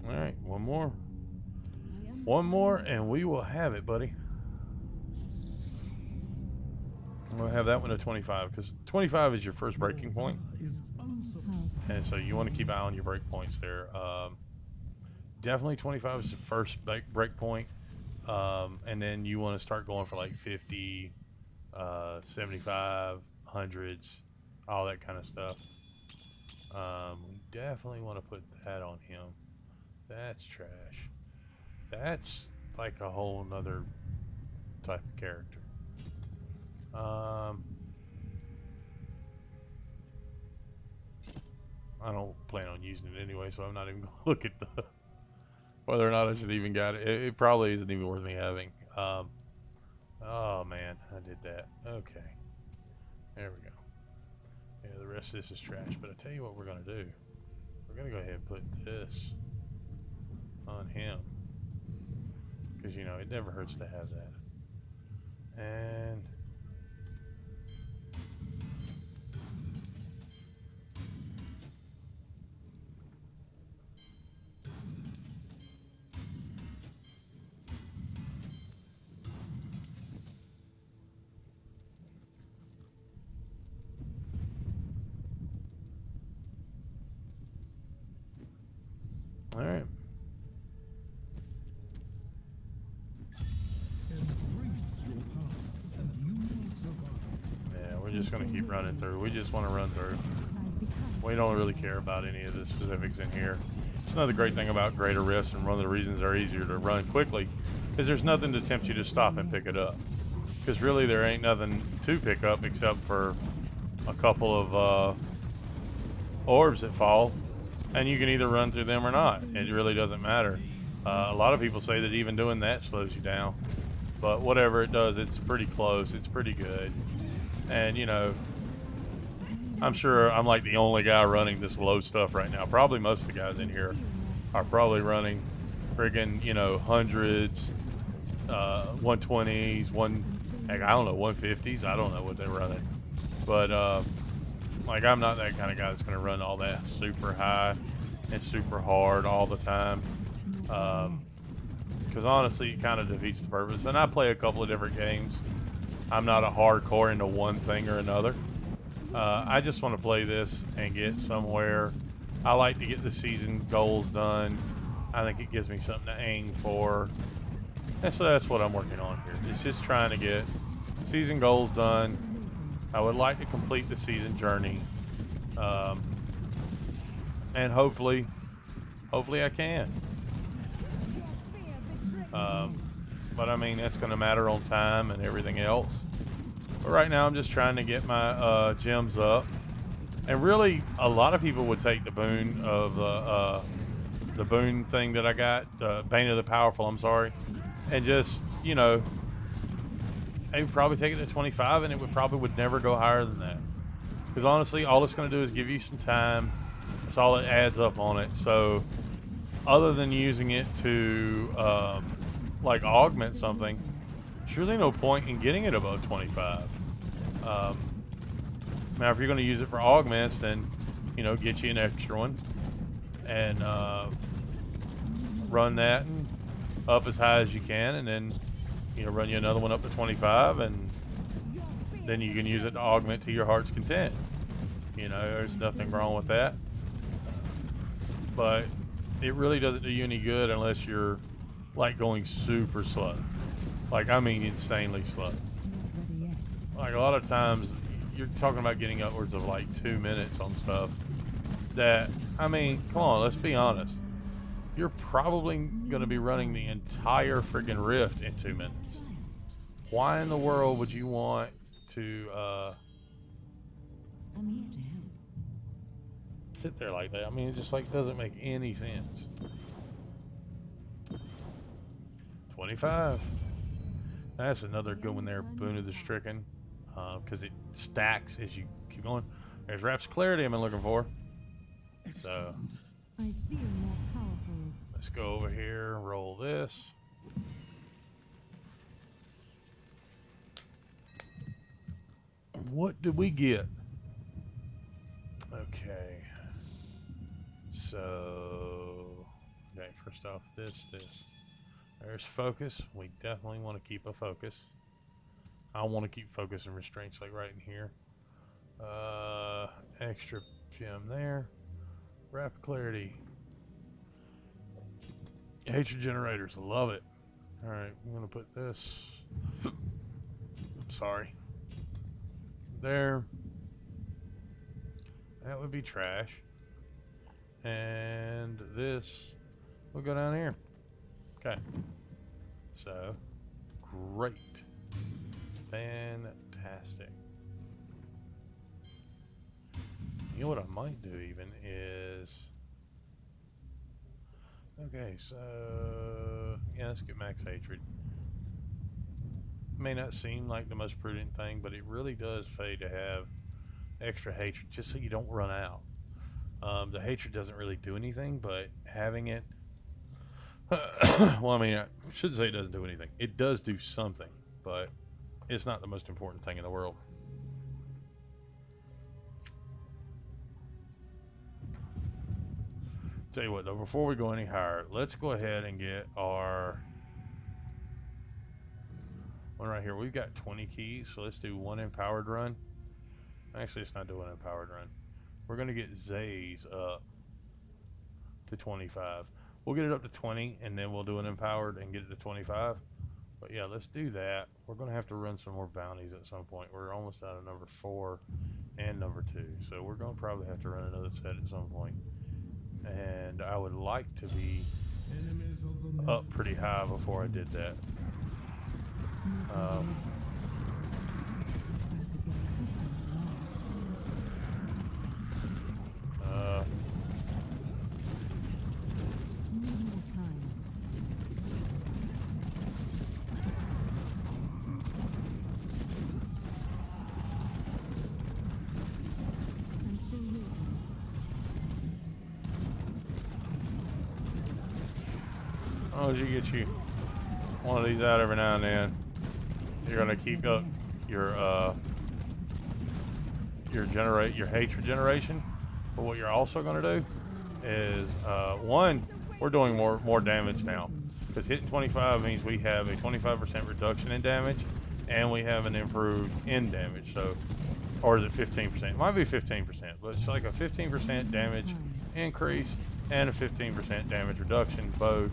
Alright, one more. One more and we will have it, buddy. I'm going to have that one to 25, because 25 is your first breaking point. And so you want to keep an eye on your break points there. Definitely 25 is the first break point. And then you want to start going for like 50, 75, hundreds, all that kind of stuff. We definitely want to put that on him. That's trash. That's like a whole nother type of character. I don't plan on using it anyway, so I'm not even going to look at the whether or not I should even got it. It probably isn't even worth me having. Oh man, I did that. Okay, there we go. Yeah, the rest of this is trash. But I tell you what we're gonna do. We're gonna go ahead and put this on him, because you know it never hurts to have that. And all right. Yeah, we're just going to keep running through. We just want to run through. We don't really care about any of the specifics in here. It's another great thing about Greater Rifts, and one of the reasons they're easier to run quickly, is there's nothing to tempt you to stop and pick it up. Because really there ain't nothing to pick up except for a couple of orbs that fall, and you can either run through them or not. It really doesn't matter. A lot of people say that even doing that slows you down, but whatever it does, it's pretty close. It's pretty good. And you know, I'm sure I'm like the only guy running this low stuff right now. Probably most of the guys in here are probably running friggin', you know, hundreds, 120s, heck, I don't know, 150s. I don't know what they're running. But, like, I'm not that kind of guy that's going to run all that super high and super hard all the time. Because honestly, it kind of defeats the purpose. And I play a couple of different games. I'm not a hardcore into one thing or another. I just want to play this and get somewhere. I like to get the season goals done. I think it gives me something to aim for. And so that's what I'm working on here. It's just trying to get season goals done. I would like to complete the season journey. And hopefully I can. But I mean, that's going to matter on time and everything else. But right now I'm just trying to get my gems up. And really, a lot of people would take the boon of the boon thing that I got, Bane of the Powerful, I'm sorry, and just, you know, they would probably take it to 25, and it would never go higher than that. Because honestly, all it's going to do is give you some time. That's all it adds up on it. So, other than using it to like augment something, there's really no point in getting it above 25. Now, if you're going to use it for augments, then, you know, get you an extra one and run that and up as high as you can, and then, you know, run you another one up to 25, and then you can use it to augment to your heart's content. You know, there's nothing wrong with that. But it really doesn't do you any good unless you're, like, going super slow. Like, I mean insanely slow. Like, a lot of times, you're talking about getting upwards of like 2 minutes on stuff that, I mean, come on, let's be honest. You're probably going to be running the entire friggin' rift in 2 minutes. Why in the world would you want to I'm here to help. sit there like that? I mean, it just like doesn't make any sense. 25. That's another good one there, Boon of the Stricken. Because it stacks as you keep going. There's Rap's Clarity I've been looking for. So, I feel more powerful. let's go over here, roll this. What did we get? Okay. So, okay, first off, this. There's focus. We definitely want to keep a focus. I want to keep focus and restraints like right in here. Extra gem there. Rapid clarity. Hatred generators. Love it. Alright, I'm going to put this. Sorry. There. That would be trash. And this will go down here. Okay. So, great. Fantastic. You know what I might do even is... Okay, so... Yeah, let's get max hatred. May not seem like the most prudent thing, but it really does pay to have extra hatred, just so you don't run out. The hatred doesn't really do anything, but having it... well, I mean, I shouldn't say it doesn't do anything. It does do something, but it's not the most important thing in the world. Tell you what, though, before we go any higher, let's go ahead and get our one right here. We've got 20 keys, so let's do one empowered run. Actually, let's not do an empowered run. We're going to get Zay's up to 25. We'll get it up to 20, and then we'll do an empowered and get it to 25. But yeah, let's do that. We're going to have to run some more bounties at some point. We're almost out of number 4 and number 2. So we're going to probably have to run another set at some point. And I would like to be up pretty high before I did that. long as you get you one of these out every now and then, you're gonna keep up your hatred generation. But what you're also gonna do is one, we're doing more damage now, because hitting 25 means we have a 25% reduction in damage, and we have an improved end damage. So, or is it 15%? It might be 15%, but it's like a 15% damage increase and a 15% damage reduction both.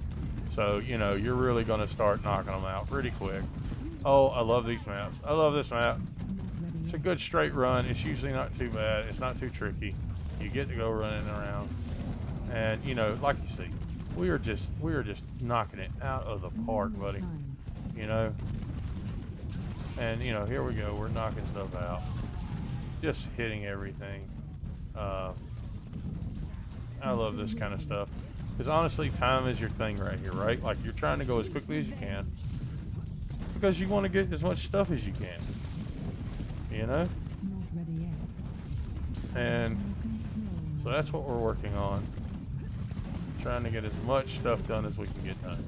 So, you know, you're really going to start knocking them out pretty quick. Oh, I love these maps. I love this map. It's a good straight run. It's usually not too bad. It's not too tricky. You get to go running around. And, you know, like you see, we are just knocking it out of the park, buddy. You know? And, you know, here we go. We're knocking stuff out. Just hitting everything. I love this kind of stuff. Because honestly, time is your thing right here, right? Like, you're trying to go as quickly as you can. Because you want to get as much stuff as you can. You know? And so that's what we're working on. Trying to get as much stuff done as we can get done.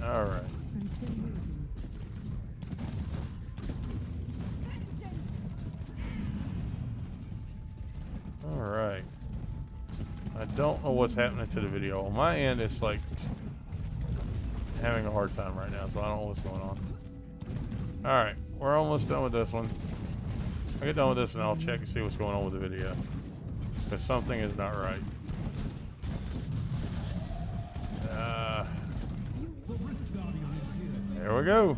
Alright. Alright. I don't know what's happening to the video. On my end, it's like having a hard time right now, so I don't know what's going on. Alright, we're almost done with this one. I'll get done with this and I'll check and see what's going on with the video. Because something is not right. There we go.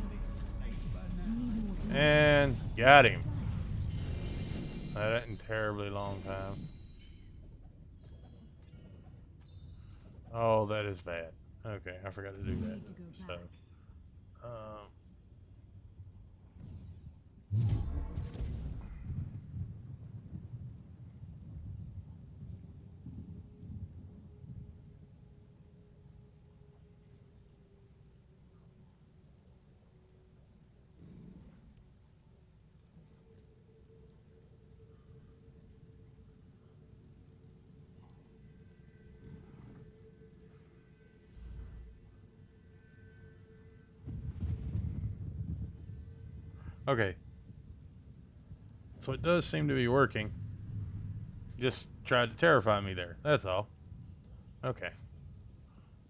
And got him. That ain't a terribly long time. Oh, that is bad. Okay, I forgot to do that. So, okay. So it does seem to be working. Just tried to terrify me there. That's all. Okay.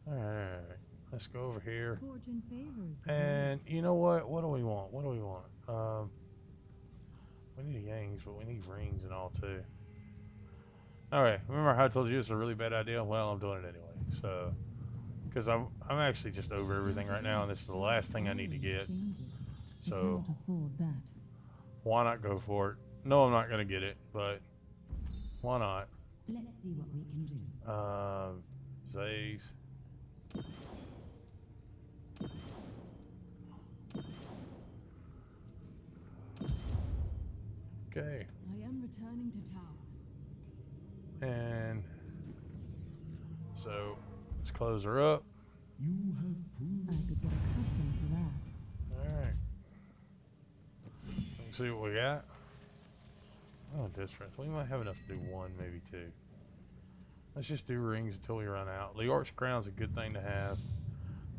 Alright. Let's go over here. And you know what? What do we want? What do we want? We need yangs, but we need rings and all too. Alright. Remember how I told you it's a really bad idea? Well, I'm doing it anyway. So, because I'm actually just over everything right now, and this is the last thing I need to get. So, why not go for it? No, I'm not going to get it, but why not? Let's see what we can do. Zays. Okay. I am returning to tower. And so, let's close her up. You have proved I could get accustomed to that. Alright. Let's see what we got. Oh, difference. We might have enough to do one, maybe two. Let's just do rings until we run out. Leorc's Crown's a good thing to have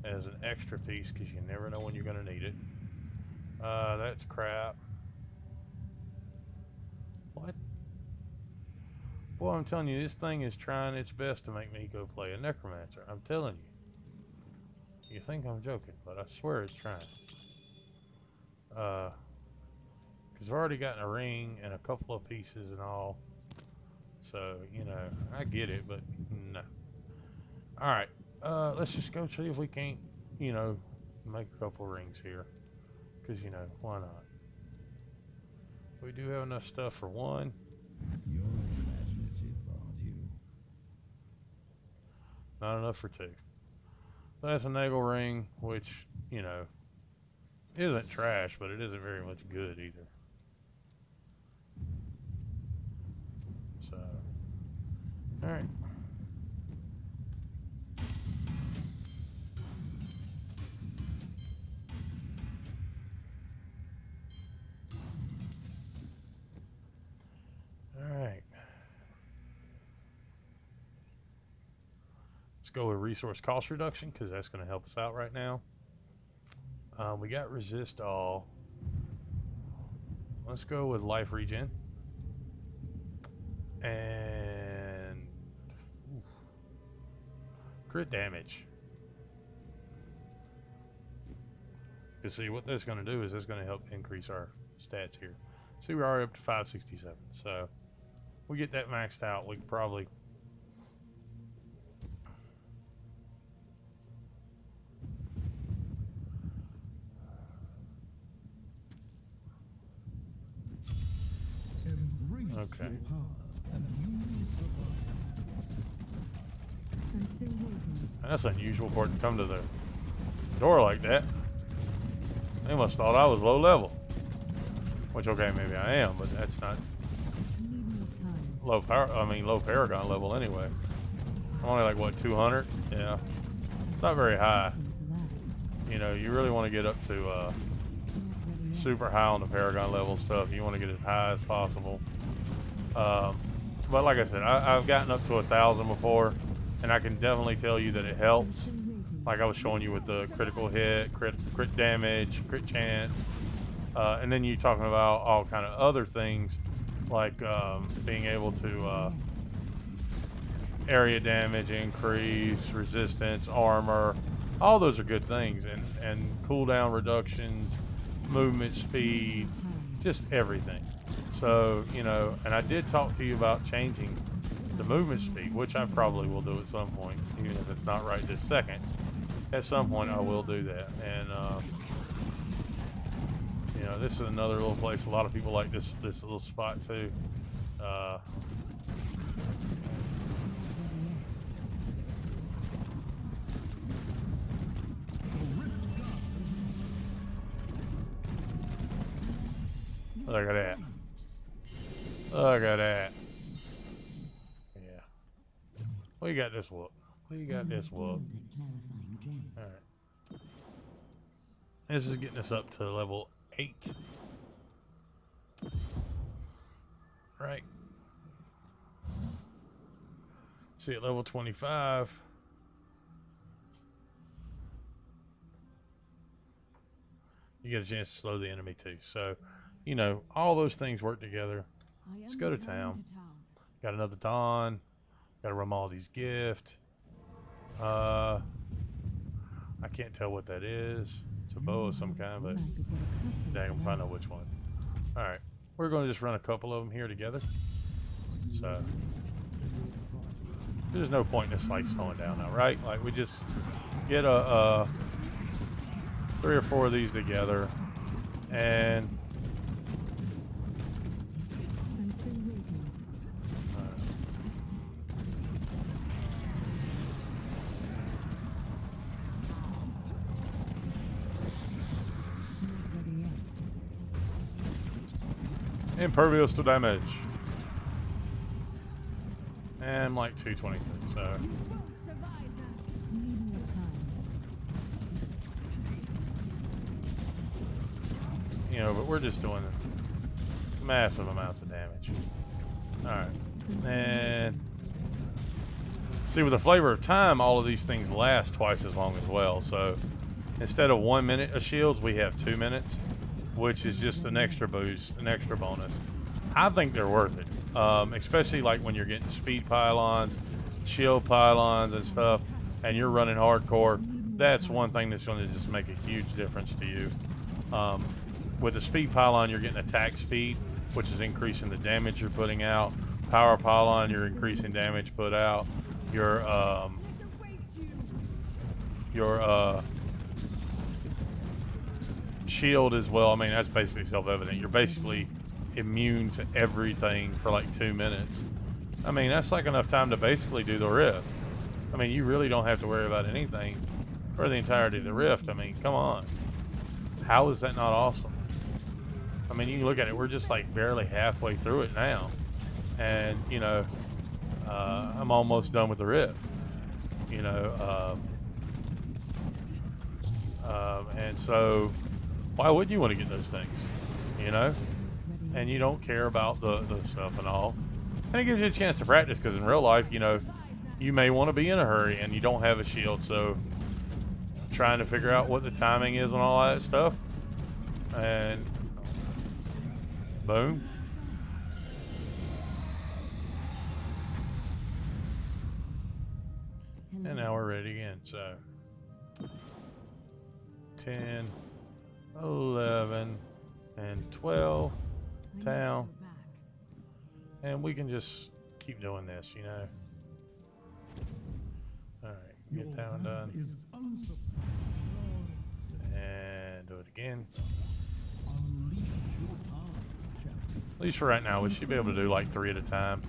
as an extra piece because you never know when you're going to need it. That's crap. What? Boy, I'm telling you, this thing is trying its best to make me go play a necromancer. I'm telling you. You think I'm joking, but I swear it's trying. Because I've already gotten a ring and a couple of pieces and all. So, you know, I get it, but no. Alright, let's just go see if we can't, you know, make a couple rings here. Because, you know, why not? We do have enough stuff for one. your imaginative, aren't you? Not enough for two. That's a Nagel ring, which, you know, isn't trash, but it isn't very much good either. So, alright. Alright. Let's go with resource cost reduction because that's going to help us out right now. We got resist all. Let's go with life regen. And crit damage. Because see, what that's going to do is that's going to help increase our stats here. See, we're already up to 567. So we get that maxed out, we could probably... Okay. I'm still waiting. That's unusual for it to come to the door like that. They must have thought I was low level. Which, okay, maybe I am, but that's not low power. I mean, low Paragon level anyway. I'm only like, what, 200? Yeah. It's not very high. You know, you really want to get up to super high on the Paragon level stuff. You want to get as high as possible. But like I said, I've gotten up to 1,000 before, and I can definitely tell you that it helps. Like I was showing you with the critical hit, crit damage, crit chance, and then you talking about all kind of other things, like being able to area damage increase, resistance, armor. All those are good things, and cooldown reductions, movement speed, just everything. So, you know, and I did talk to you about changing the movement speed, which I probably will do at some point, even if it's not right this second. At some point, I will do that. And, you know, this is another little place. A lot of people like this little spot, too. Look at that. Look at that. Yeah. We got this whoop. We got this whoop. Alright. This is getting us up to level 8. Right. See, at level 25. You get a chance to slow the enemy too. So, you know, all those things work together. Let's go to town. Got another Dawn. Got a Romaldi's gift. I can't tell what that is. It's a bow of some kind, but dang, I'm find out which one. Alright. We're going to just run a couple of them here together. So, there's no point in this like slowing down now, right? Like, we just get a 3 or 4 of these together, and I'm still waiting. Not ready yet. impervious to damage. And I'm like 223, so. Need more time. You know, but we're just doing massive amounts of damage. Alright. And see, with the flavor of time, all of these things last twice as long as well. So instead of 1 minute of shields, we have 2 minutes, which is just an extra boost, an extra bonus. I think they're worth it. Especially like when you're getting speed pylons, shield pylons and stuff, and you're running hardcore. That's one thing that's going to just make a huge difference to you. With the speed pylon, you're getting attack speed, which is increasing the damage you're putting out. Power pylon, you're increasing damage put out. Your shield as well. I mean, that's basically self-evident. You're basically immune to everything for like 2 minutes. I mean, that's like enough time to basically do the rift. I mean, you really don't have to worry about anything for the entirety of the rift. I mean, come on. How is that not awesome? I mean, you can look at it. We're just like barely halfway through it now. And, you know, I'm almost done with the rift. You know, and so why wouldn't you want to get those things? You know? And you don't care about the stuff and all. And it gives you a chance to practice, because in real life, you know, you may want to be in a hurry and you don't have a shield. So trying to figure out what the timing is on all that stuff. And boom. And now we're ready again. So 10, 11, and 12 town. And we can just keep doing this, you know. Alright, get that one done. And do it again. At least for right now, we should be able to do like 3 at a time.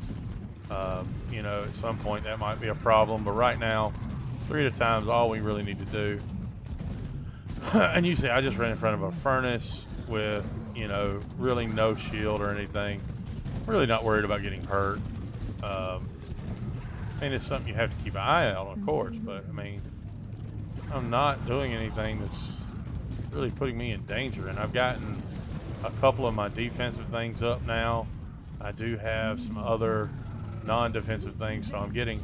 You know, at some point that might be a problem, but right now, 3 at a time is all we really need to do. And you see, I just ran in front of a furnace with, you know, really no shield or anything. Really not worried about getting hurt. And it's something you have to keep an eye out on, of course, but I mean, I'm not doing anything that's really putting me in danger, and I've gotten a couple of my defensive things up now. I do have some other non-defensive things, so I'm getting,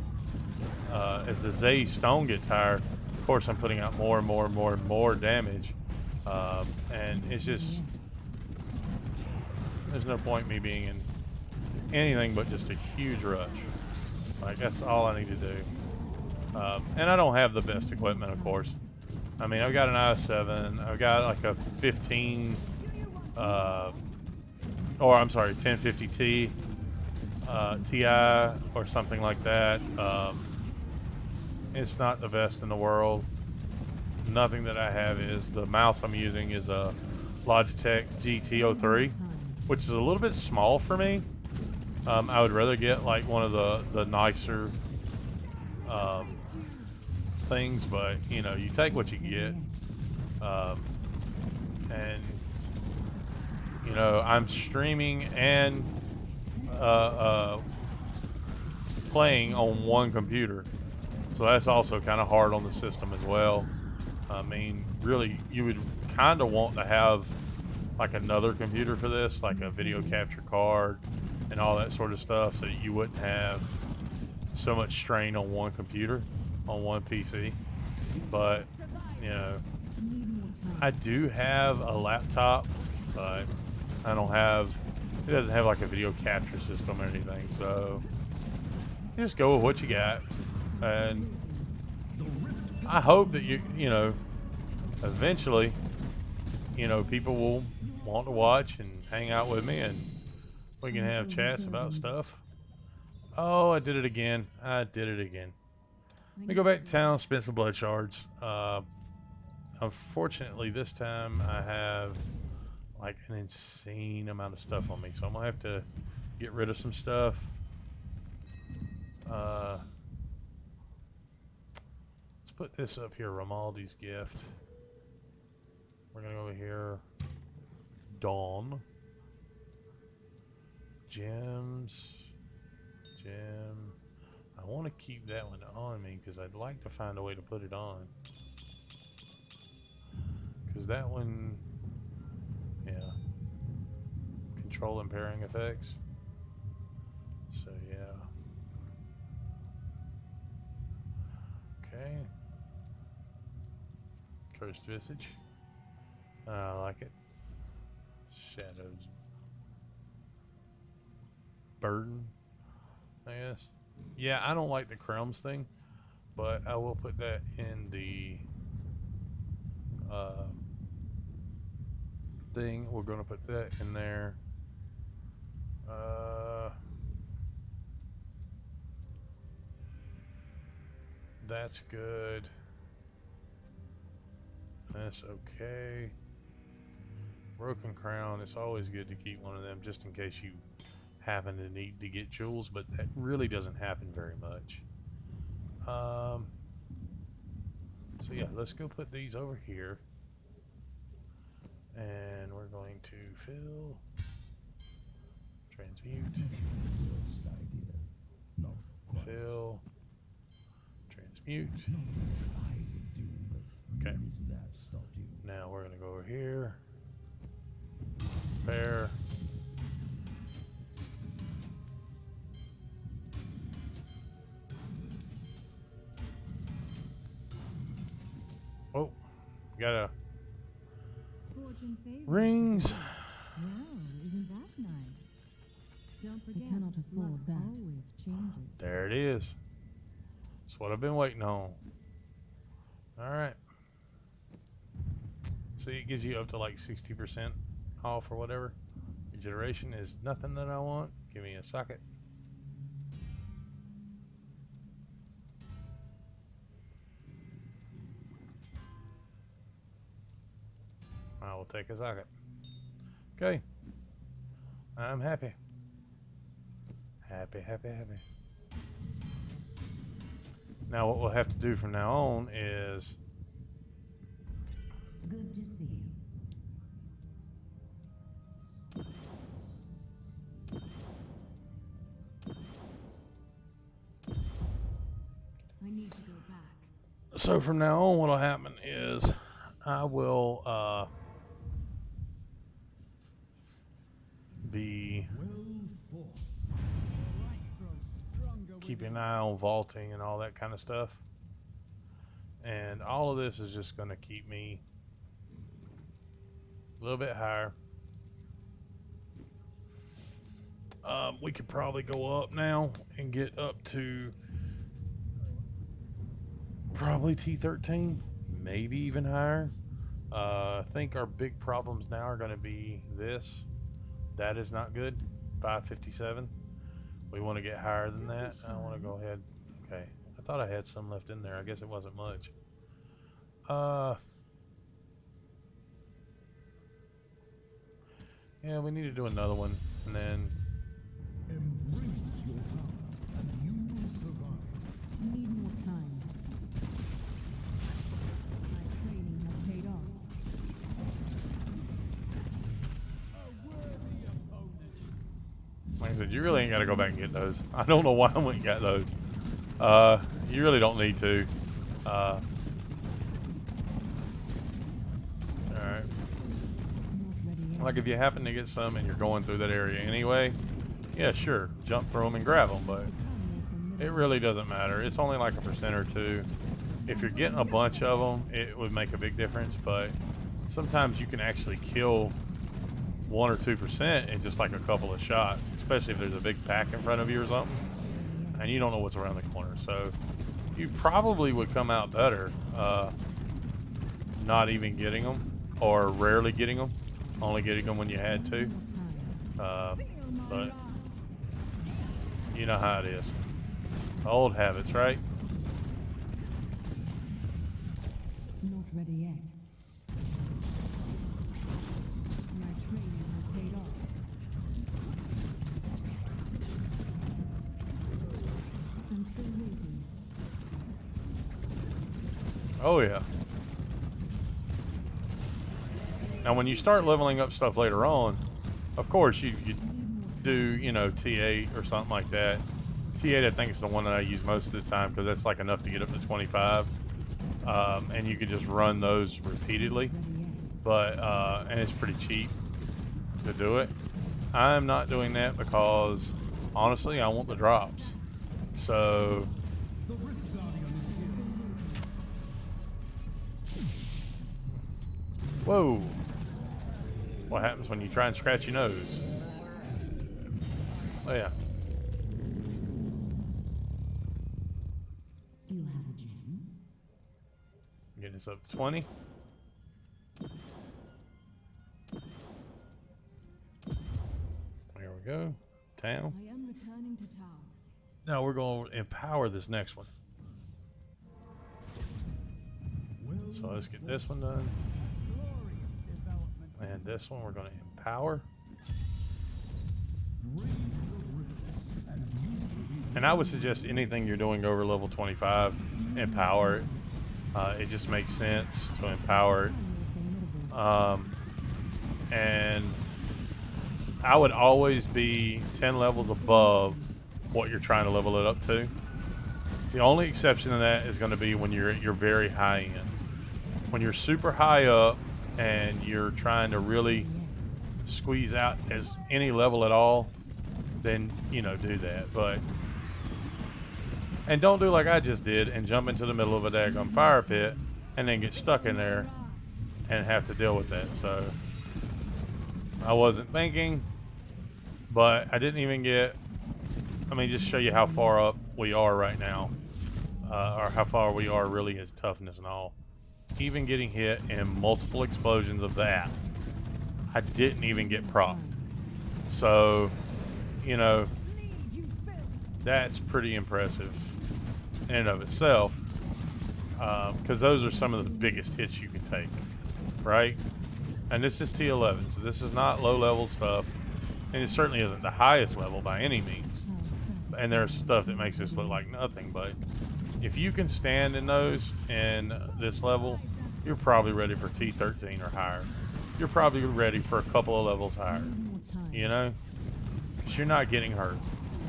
as the Zay Stone gets higher, of course I'm putting out more and more and more and more damage, and it's just, there's no point in me being in anything but just a huge rush. Like, that's all I need to do. And I don't have the best equipment, of course. I mean, I've got an i7, I've got like a 15, or I'm sorry, 1050T, Ti, or something like that. It's not the best in the world. Nothing that I have is. The mouse I'm using is a Logitech GT03, which is a little bit small for me. I would rather get like one of the nicer things, but you know, you take what you get. And you know, I'm streaming and playing on one computer, so that's also kind of hard on the system as well. I mean, really, you would kind of want to have like another computer for this, like a video capture card and all that sort of stuff, so that you wouldn't have so much strain on one computer, on one PC. But, you know, I do have a laptop, but I don't have, it doesn't have like a video capture system or anything, so you just go with what you got. And I hope that you know, eventually, you know, people will want to watch and hang out with me, and we can have chats about stuff. Oh, I did it again. I did it again. Let me go back to town, spend some blood shards. Unfortunately, this time I have like an insane amount of stuff on me, so I'm gonna have to get rid of some stuff. Let's put this up here, Romaldi's gift. We're gonna go over here. Dawn. Gems. Gem. I want to keep that one on me because I'd like to find a way to put it on. Because that one, yeah. Control impairing effects. So, yeah. Okay. Cursed Visage. I like it. Shadows. Burden, I guess. Yeah, I don't like the crumbs thing, but I will put that in the thing. We're going to put that in there. That's good. That's okay. Broken Crown, it's always good to keep one of them just in case you happen to need to get jewels, but that really doesn't happen very much. So yeah, let's go put these over here. And we're going to fill, transmute, fill, transmute. Okay. Now we're going to go over here. Repair. Oh, got a Fortune favors. rings. Wow, isn't that nice? Don't We forget, cannot afford luck that. always changes. There it is. That's what I've been waiting on. All right. See, it gives you up to like 60% off or whatever. Regeneration is nothing that I want. Give me a socket. I will take a socket. Okay. I'm happy. Happy, happy, happy. Now what we'll have to do from now on is Good to see you. I need to go back. so from now on what'll happen is I will be keeping an eye on vaulting and all that kind of stuff. And all of this is just going to keep me a little bit higher. We could probably go up now and get up to probably T13, maybe even higher. I think our big problems now are going to be this. That is not good. 557. We want to get higher than that. I want to go ahead. Okay. I thought I had some left in there. I guess it wasn't much. Yeah, we need to do another one. And then Embrace your power, and you will survive. Need more time. My training has paid off. A worthy opponent. like I said, you really ain't got to go back and get those. I don't know why I went and got those. You really don't need to. Alright. Not ready yet. Like if you happen to get some and you're going through that area anyway, yeah, sure, jump through them and grab them, but it really doesn't matter. It's only like a % or 2. If you're getting a bunch of them, it would make a big difference, but sometimes you can actually kill 1 or 2% in just like a couple of shots, especially if there's a big pack in front of you or something, and you don't know what's around the corner. So you probably would come out better not even getting them, or rarely getting them, only getting them when you had to. But you know how it is. Old habits, right? Not ready yet. My training has paid off. I'm still waiting. Oh yeah. Now when you start leveling up stuff later on, of course you do, you know, T8 or something like that. T8 I think is the one that I use most of the time because that's like enough to get up to 25. And you can just run those repeatedly. But and it's pretty cheap to do it. I'm not doing that because honestly I want the drops. So whoa. What happens when you try and scratch your nose? Oh yeah. You have a gem? Getting us up to 20. There we go. Town. I am returning to town. Now we're going to empower this next one. So let's get this one done. Glorious development. And this one we're going to empower. And I would suggest anything you're doing over level 25, empower it. It just makes sense to empower it. And I would always be 10 levels above what you're trying to level it up to. The only exception to that is going to be when you're at your very high end. When you're super high up and you're trying to really squeeze out as any level at all, then, you know, do that. But and don't do like I just did and jump into the middle of a daggone fire pit and then get stuck in there and have to deal with that. So I wasn't thinking, but I didn't even get, I mean, just show you how far up we are right now, or how far we are really as toughness and all. Even getting hit in multiple explosions of that, I didn't even get proc. So, you know, that's pretty impressive in and of itself, because those are some of the biggest hits you can take, right? And this is T11, so this is not low-level stuff, and it certainly isn't the highest level by any means. And there's stuff that makes this look like nothing, but if you can stand in those in this level, you're probably ready for T13 or higher. You're probably ready for a couple of levels higher, you know? Because you're not getting hurt.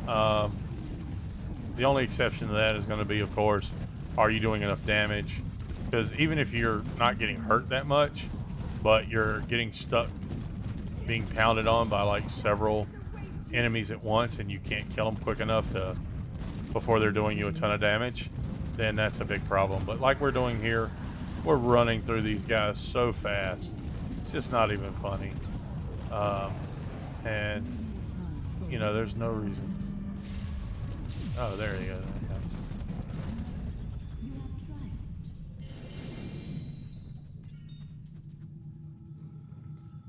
The only exception to that is going to be, of course, are you doing enough damage? Because even if you're not getting hurt that much, but you're getting stuck being pounded on by like several enemies at once and you can't kill them quick enough to before they're doing you a ton of damage, then that's a big problem. But like we're doing here, we're running through these guys so fast, it's just not even funny. And you know, there's no reason. Oh, there you go. Okay.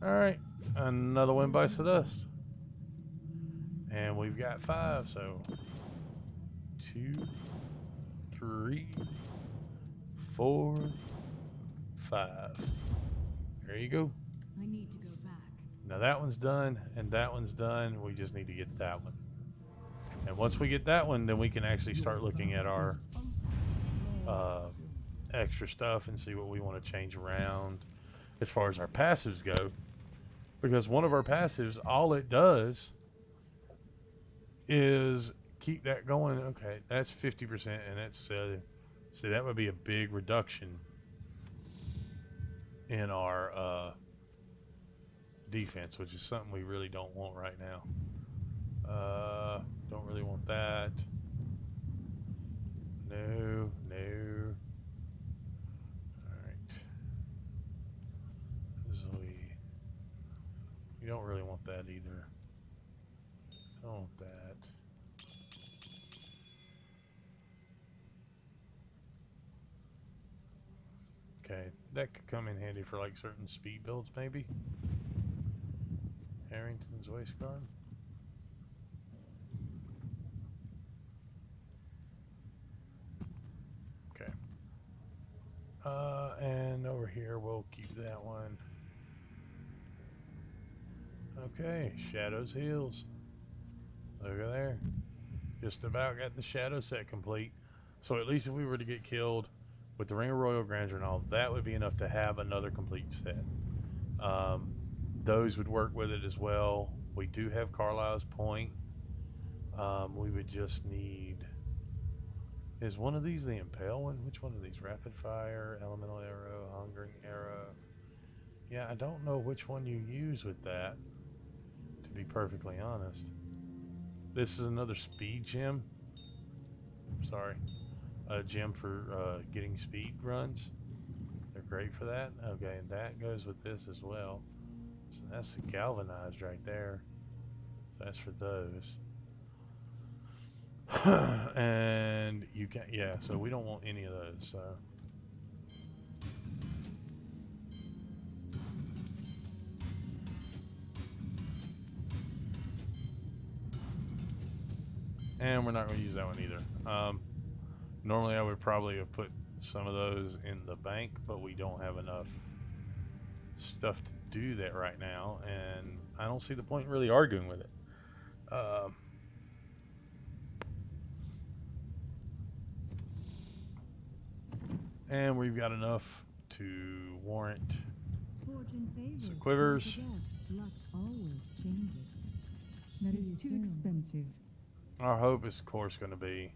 All right, another one bites the dust, and we've got 5. So 2, 3, 4, 5. There you go. I need to go back. Now that one's done, and that one's done. We just need to get that one. And once we get that one, then we can actually start looking at our extra stuff and see what we want to change around as far as our passives go. Because one of our passives, all it does is keep that going. Okay, that's 50%, and that's see, that would be a big reduction in our defense, which is something we really don't want right now. Don't really want that. No, no. Alright. Zoe. We don't really want that either. Don't want that. Okay, that could come in handy for like certain speed builds maybe. Harrington's waist guard. Okay. And over here we'll keep that one. Okay, Shadows Heals. Look at there. Just about got the shadow set complete. So at least if we were to get killed with the Ring of Royal Grandeur and all, that would be enough to have another complete set. Those would work with it as well. We do have Carlisle's point. We would just need... Is one of these the Impale one? Which one of these? Rapid Fire, Elemental Arrow, Hungering Arrow. Yeah, I don't know which one you use with that, to be perfectly honest. This is another speed gem. Sorry. A gem for getting speed runs. They're great for that. Okay, and that goes with this as well. So that's the galvanized right there. That's for those. And you can, yeah, so we don't want any of those, so. And we're not going to use that one either. Normally I would probably have put some of those in the bank, but we don't have enough stuff to do that right now, and I don't see the point in really arguing with it. And we've got enough to warrant some quivers. Luck always changes. That is too expensive. Our hope is, of course, going to be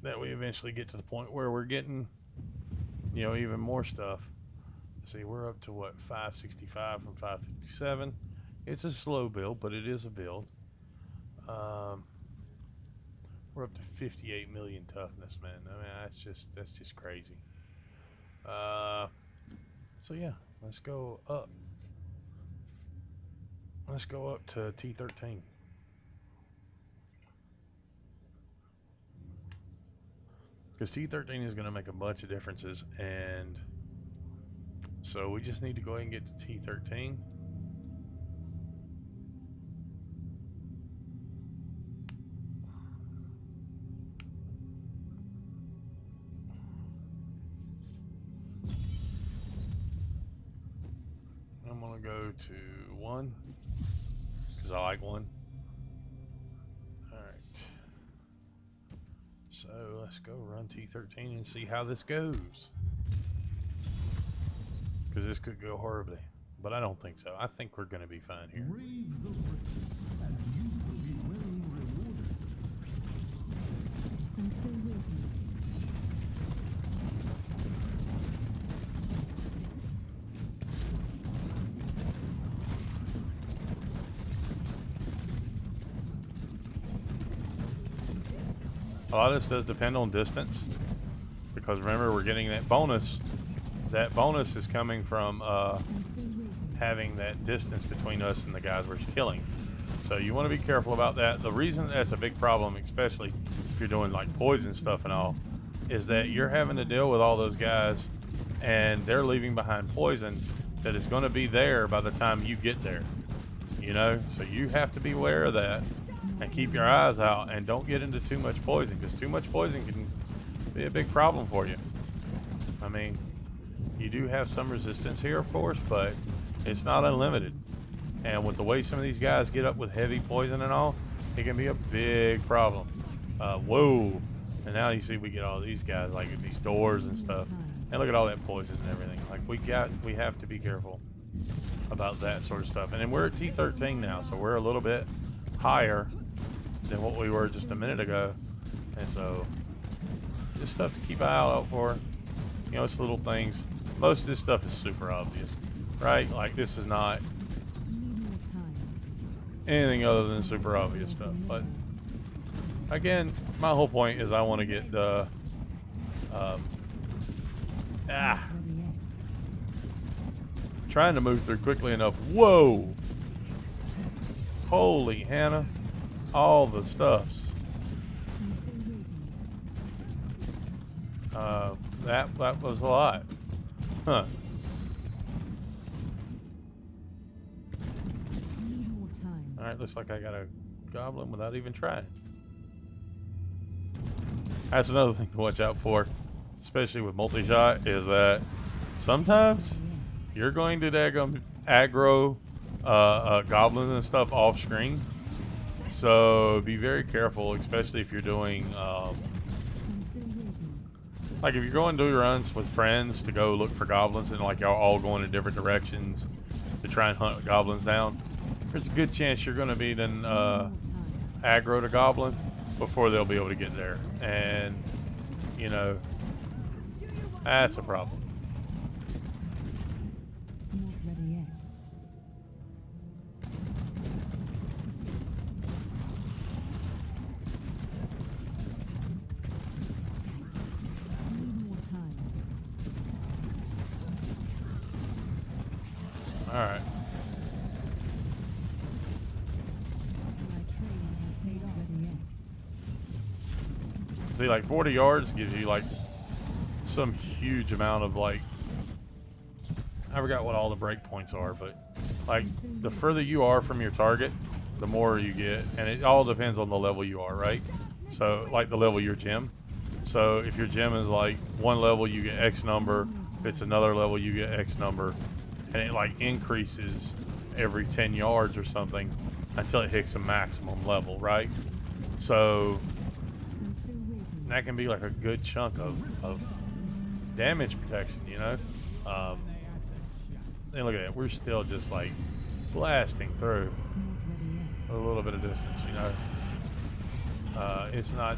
that we eventually get to the point where we're getting you know, even more stuff. See, we're up to what, 565 from 557. It's a slow build, but it is a build. We're up to 58 million toughness, man. I mean, that's just crazy. So yeah, let's go up. Let's go up to T13. Because T13 is going to make a bunch of differences, and so we just need to go ahead and get to T13. I'm going to go to 1 because I like 1. Alright. So let's go run T13 and see how this goes. Because this could go horribly. But I don't think so. I think we're going to be fine here. Brave the risks, and you will be well rewarded. I'm still waiting. A lot of this does depend on distance, because remember, we're getting that bonus. That bonus is coming from having that distance between us and the guys we're killing. So you want to be careful about that. The reason that's a big problem, especially if you're doing like poison stuff and all, is that you're having to deal with all those guys and they're leaving behind poison that is going to be there by the time you get there. You know, so you have to be aware of that and keep your eyes out and don't get into too much poison, because too much poison can be a big problem for you. I mean, you do have some resistance here, of course, but it's not unlimited. And with the way some of these guys get up with heavy poison and all, it can be a big problem. Whoa. And now you see we get all these guys like at these doors and stuff. And look at all that poison and everything. Like we have to be careful about that sort of stuff. And then we're at T13 now, so we're a little bit higher than what we were just a minute ago. And so just stuff to keep an eye out for. You know, it's little things. Most of this stuff is super obvious, right? Like this is not anything other than super obvious stuff. But again, my whole point is I want to get the trying to move through quickly enough. Whoa, holy Hannah, all the stuffs. That was a lot. Huh. Alright, looks like I got a goblin without even trying. That's another thing to watch out for, especially with multi-shot, is that sometimes you're going to aggro goblins and stuff off screen. So be very careful, especially if you're doing like if you're going to do runs with friends to go look for goblins and like y'all all going in different directions to try and hunt goblins down. There's a good chance you're going to be then aggro to goblin before they'll be able to get there, and you know that's a problem. Not ready yet. Need more time. All right. See, like 40 yards gives you like some huge amount of like, I forgot what all the breakpoints are, but like the further you are from your target, the more you get, and it all depends on the level you are, right? So like the level your gem. So if your gem is like one level, you get X number. If it's another level, you get X number, and it like increases every 10 yards or something until it hits a maximum level, right? So that can be like a good chunk of damage protection, you know? And look at that, we're still just like blasting through a little bit of distance, you know? It's not...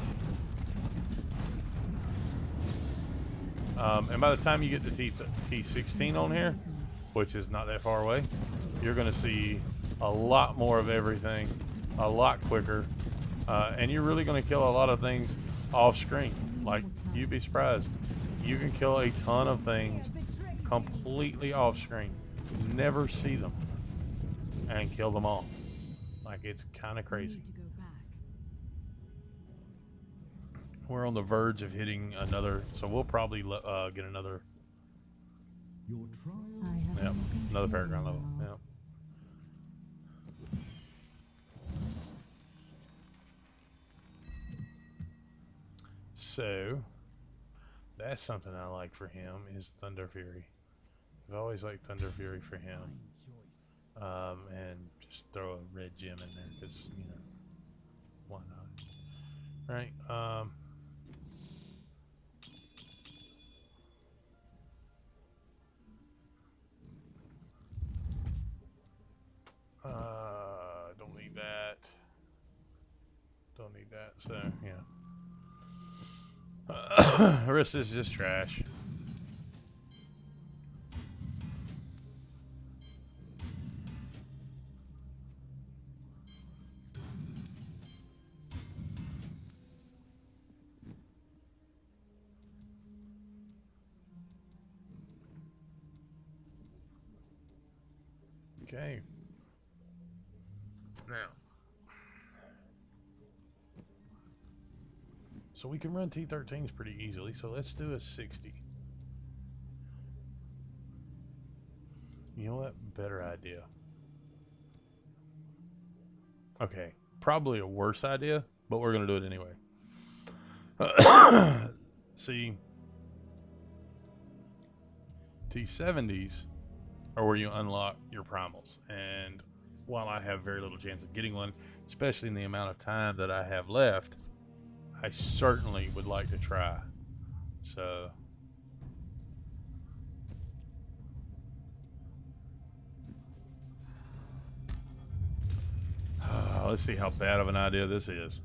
And by the time you get to T16 on here, which is not that far away, you're going to see a lot more of everything, a lot quicker, and you're really going to kill a lot of things off screen. Like, you'd be surprised. You can kill a ton of things completely off screen. Never see them and kill them all. Like, it's kind of crazy. To go back. We're on the verge of hitting another, so we'll probably get another. Your trial. Yep, another paragon level. Yep. So that's something I like for him is Thunder Fury. I've always liked Thunder Fury for him. And just throw a red gem in there because, you know, why not? Right. Don't need that. Don't need that. So, yeah. The rest is just trash. Okay. Now. So we can run T13s pretty easily, so let's do a 60. You know what? Better idea. Okay. Probably a worse idea, but we're going to do it anyway. See, T70s are where you unlock your primals. And while I have very little chance of getting one, especially in the amount of time that I have left, I certainly would like to try. So let's see how bad of an idea this is,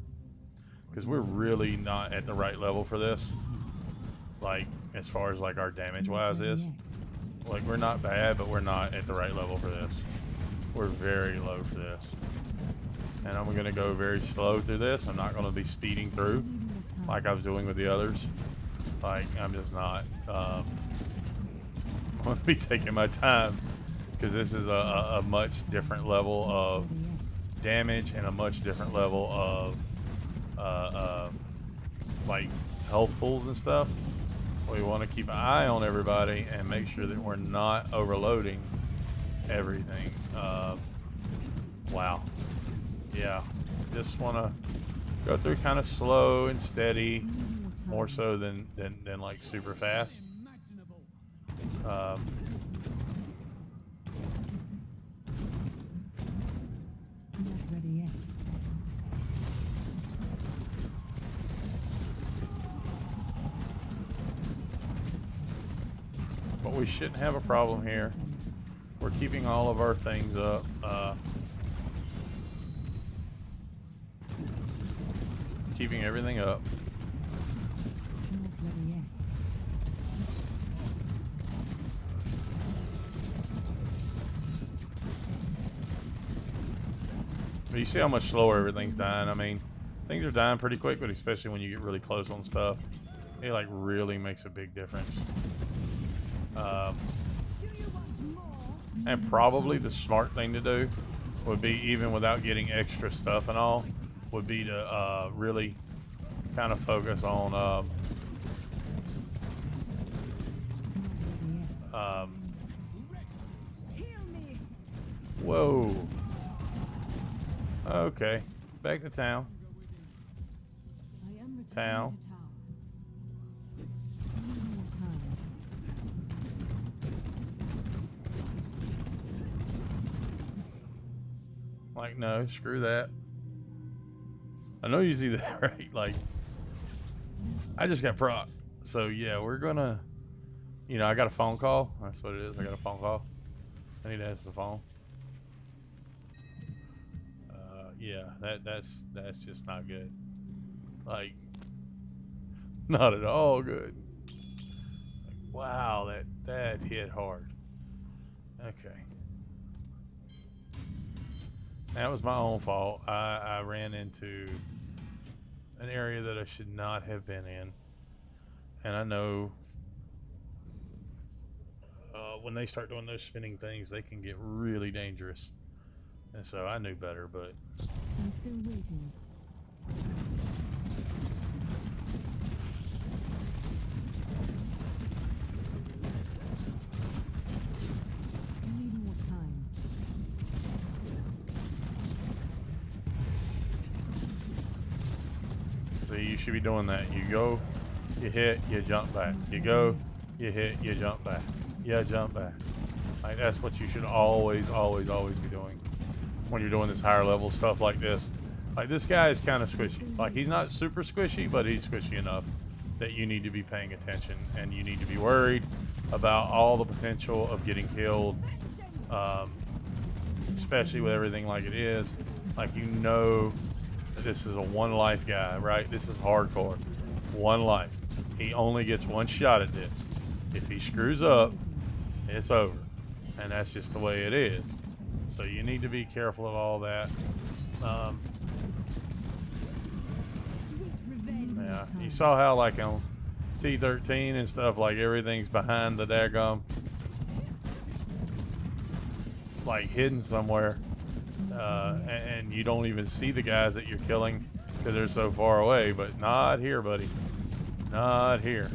because we're really not at the right level for this. Like, as far as like our damage wise is, like, we're not bad, but we're not at the right level for this. We're very low for this. And I'm going to go very slow through this. I'm not going to be speeding through like I was doing with the others. Like, I'm just not. I'm going to be taking my time because this is a much different level of damage and a much different level of like health pools and stuff. We want to keep an eye on everybody and make sure that we're not overloading everything. Wow. Yeah, just want to go through kind of slow and steady, more so than like super fast. Not ready yet. But we shouldn't have a problem here. We're keeping all of our things up. Keeping everything up. Not ready yet. But you see how much slower everything's dying. I mean, things are dying pretty quick, but especially when you get really close on stuff, it like really makes a big difference. And probably the smart thing to do would be, even without getting extra stuff and all, would be to really kind of focus on whoa. Okay, back to town. I am returning Town. to town. Like, no, screw that. I know you see that, right? Like, I just got proc. So, yeah, we're gonna, you know, I got a phone call. That's what it is. I got a phone call. I need to answer the phone. Yeah, that's just not good. Like, not at all good. Wow, that hit hard. Okay. That was my own fault. I ran into an area that I should not have been in. And I know when they start doing those spinning things, they can get really dangerous. And so I knew better, but... I'm still waiting. I need more time. See, you should be doing that. You go, you hit, you jump back. You go, you hit, you jump back. Yeah, jump back. Like, that's what you should always, always, always be doing when you're doing this higher level stuff like this. Like, this guy is kind of squishy. Like, he's not super squishy, but he's squishy enough that you need to be paying attention and you need to be worried about all the potential of getting killed, especially with everything like it is. Like, you know that this is a one life guy, right? This is hardcore. One life. He only gets one shot at this. If he screws up, it's over. And that's just the way it is. So you need to be careful of all that. Yeah, you saw how like on T13 and stuff, like everything's behind the daggum, like hidden somewhere, and you don't even see the guys that you're killing because they're so far away. But not here, buddy. Not here.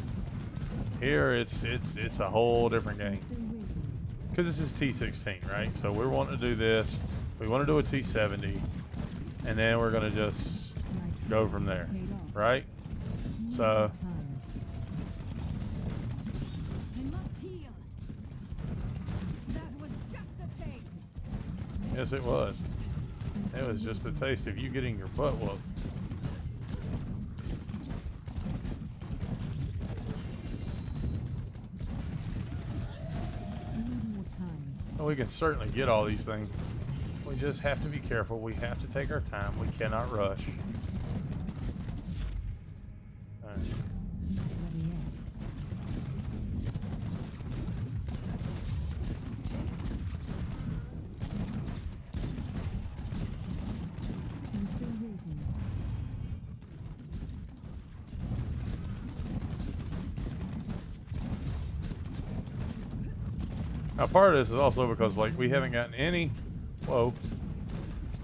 Here it's a whole different game. Because this is T16, right? So we're wanting to do this. We want to do a T70, and then we're gonna just go from there, right? So. Yes, it was. It was just a taste of you getting your butt whooped. Well, we can certainly get all these things. We just have to be careful. We have to take our time. We cannot rush. All right. I'm still waiting. Now, part of this is also because, like, we haven't gotten any, whoa,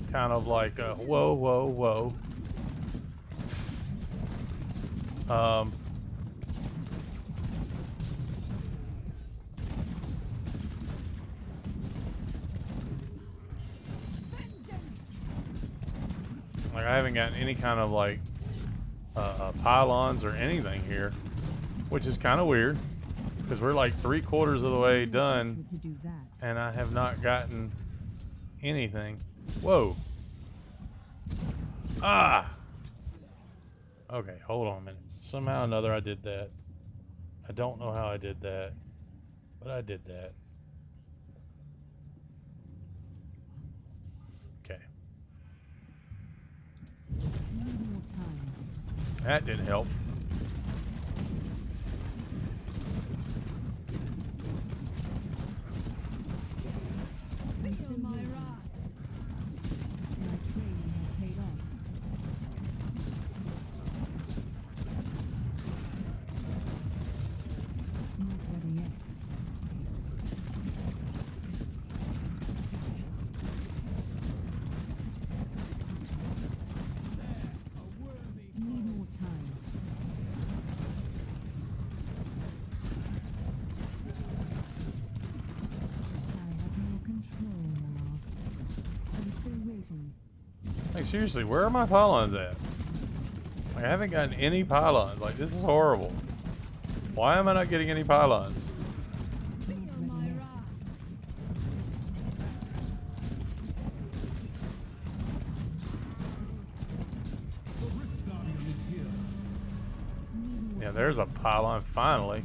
kind of like, whoa, whoa, whoa. Like, I haven't gotten any kind of, like, pylons or anything here, which is kind of weird. Because we're like 3/4 of the way done, and I have not gotten anything. Whoa. Ah! Okay, hold on a minute. Somehow or another I did that. I don't know how I did that, but I did that. Okay. That didn't help. Like, seriously, where are my pylons at? Like, I haven't gotten any pylons. Like, this is horrible. Why am I not getting any pylons? Yeah, there's a pylon finally.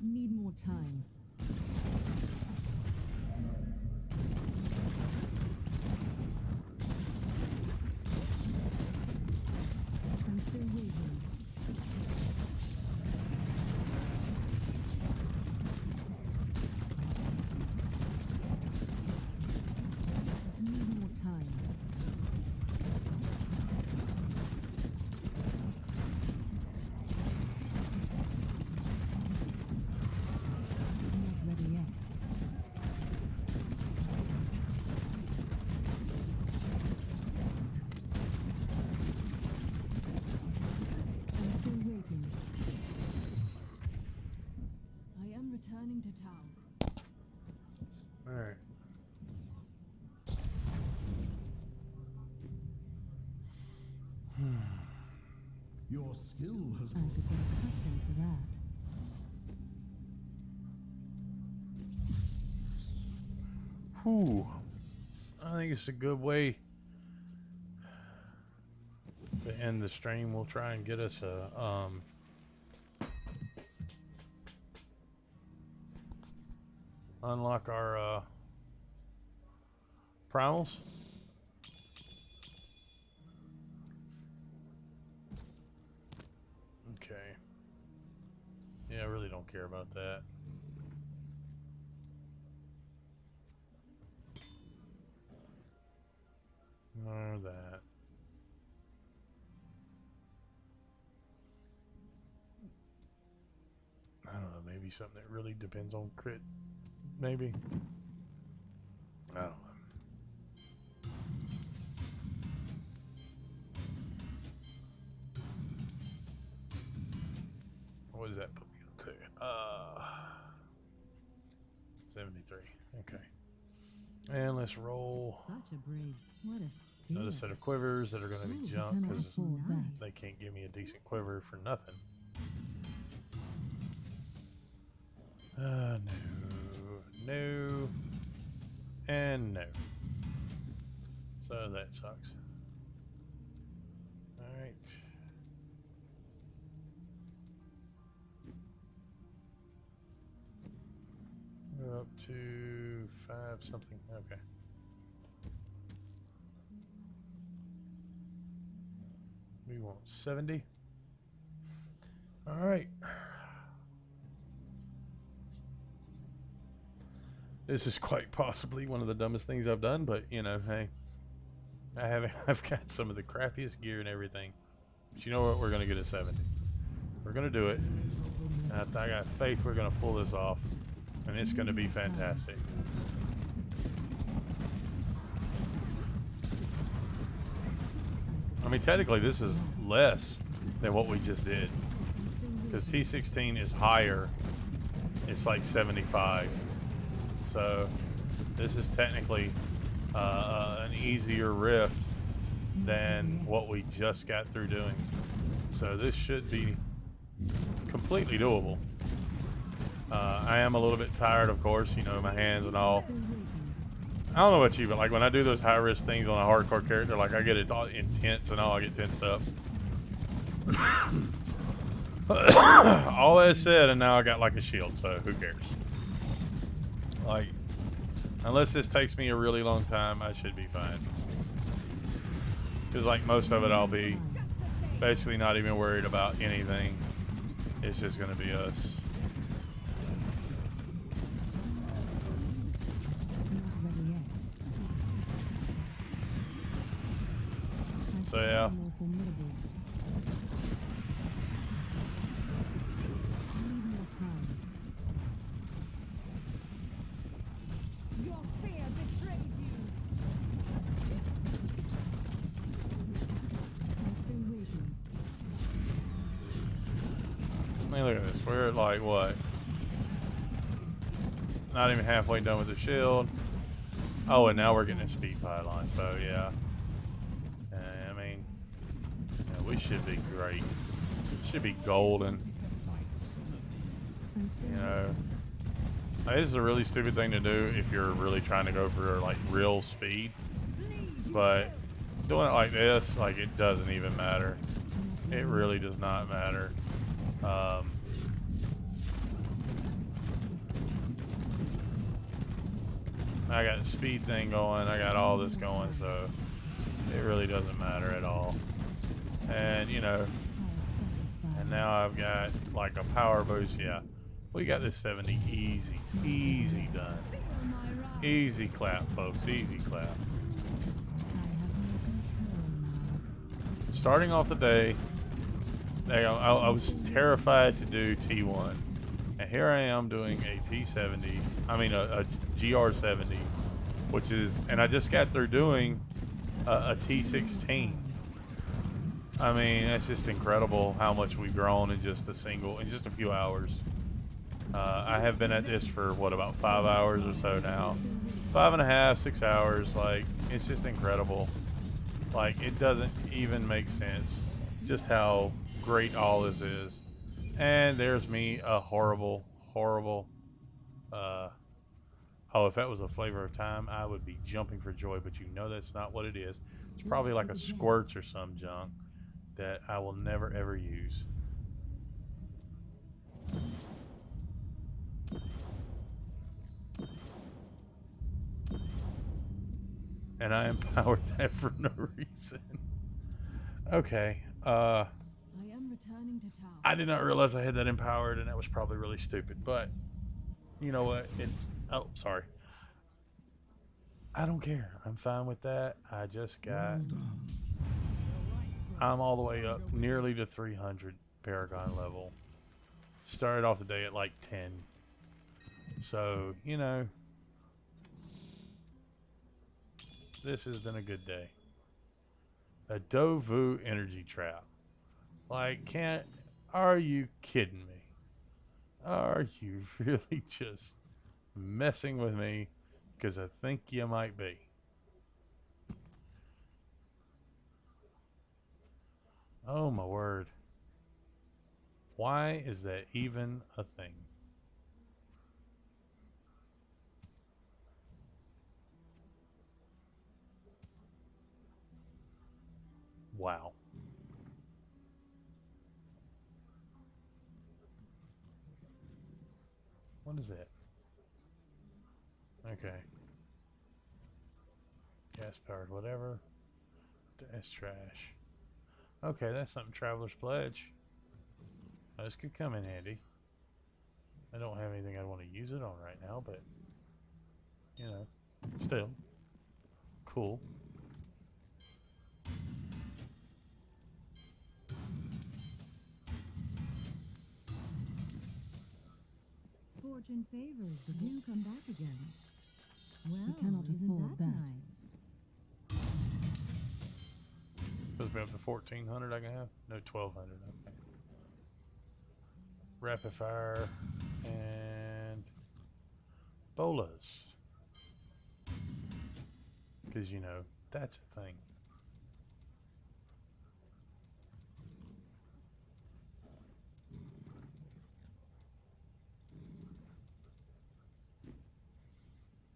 Need more time. I'm still waiting. Need more time. Not ready yet. I'm still waiting. I am returning to town. Alright. Your skill has I could get accustomed to that. Whew. I think it's a good way to end the stream. We'll try and get us a unlock our primals. Okay. Yeah, I really don't care about that. Or that. I don't know, maybe something that really depends on crit. Maybe. I don't know. What does that put me up to? 73. Okay. And let's roll Such a brave. What a steal. another set of quivers that are going to be Oh, junk cannot because afford that. they can't give me a decent quiver for nothing. No. No. And no. So that sucks. Alright. We're up to 5 something. Okay. We want 70. Alright. This is quite possibly one of the dumbest things I've done, but you know, hey. I've got some of the crappiest gear and everything. But you know what? We're gonna get a 70. We're gonna do it. And I got faith we're gonna pull this off. And it's gonna be fantastic. I mean, technically this is less than what we just did. Because T16 is higher. It's like 75. So this is technically an easier rift than what we just got through doing. So this should be completely doable. I am a little bit tired, of course, you know, my hands and all. I don't know about you, but like when I do those high risk things on a hardcore character, like I get it all intense and all, I get tensed up. All that said, and now I got like a shield, so who cares? Like, unless this takes me a really long time, I should be fine. Because like most of it, I'll be basically not even worried about anything. It's just going to be us. So yeah. Your fear betrays you. I'm still waiting. I mean, look at this. We're at like what? Not even halfway done with the shield. Oh, and now we're getting a speed pylon. So yeah. I mean, yeah, we should be great. Should be golden. You know, like, this is a really stupid thing to do if you're really trying to go for like real speed. But doing it like this, like it doesn't even matter. It really does not matter. I got the speed thing going. I got all this going, so it really doesn't matter at all. And, you know, and now I've got like a power boost. Yeah, we got this 70 easy. Easy done. Easy clap, folks. Easy clap. Starting off the day, I was terrified to do T1. And here I am doing a T70. I mean, a GR70, which is, and I just got through doing a T16. I mean, it's just incredible how much we've grown in just a few hours. I have been at this for what, about 5 hours or so now. 5.5, 6 hours. Like, it's just incredible. Like, it doesn't even make sense just how great all this is. And there's me, a horrible, oh, if that was a flavor of time, I would be jumping for joy, but you know that's not what it is. It's probably like a squirts or some junk that I will never ever use. And I empowered that for no reason. Okay, I am returning to town. I did not realize I had that empowered, and that was probably really stupid, but you know what? Oh, sorry. I don't care. I'm fine with that. I just got... I'm all the way up nearly to 300 Paragon level. Started off the day at like 10. So, you know, this has been a good day. A Dovu energy trap. Like, are you kidding me? Are you really just messing with me? Because I think you might be. Oh my word. Why is that even a thing? Wow. What is that? Okay. Gas powered, whatever. That's trash. Okay, that's something Traveler's Pledge. This could come in handy. I don't have anything I want to use it on right now, but you know, still cool. Fortune favors the do come back again. Well, We cannot isn't afford that. nice? Supposed to be up to 1,400 I can have? No, 1,200. Okay. Rapid fire and bolas. Because, you know, that's a thing.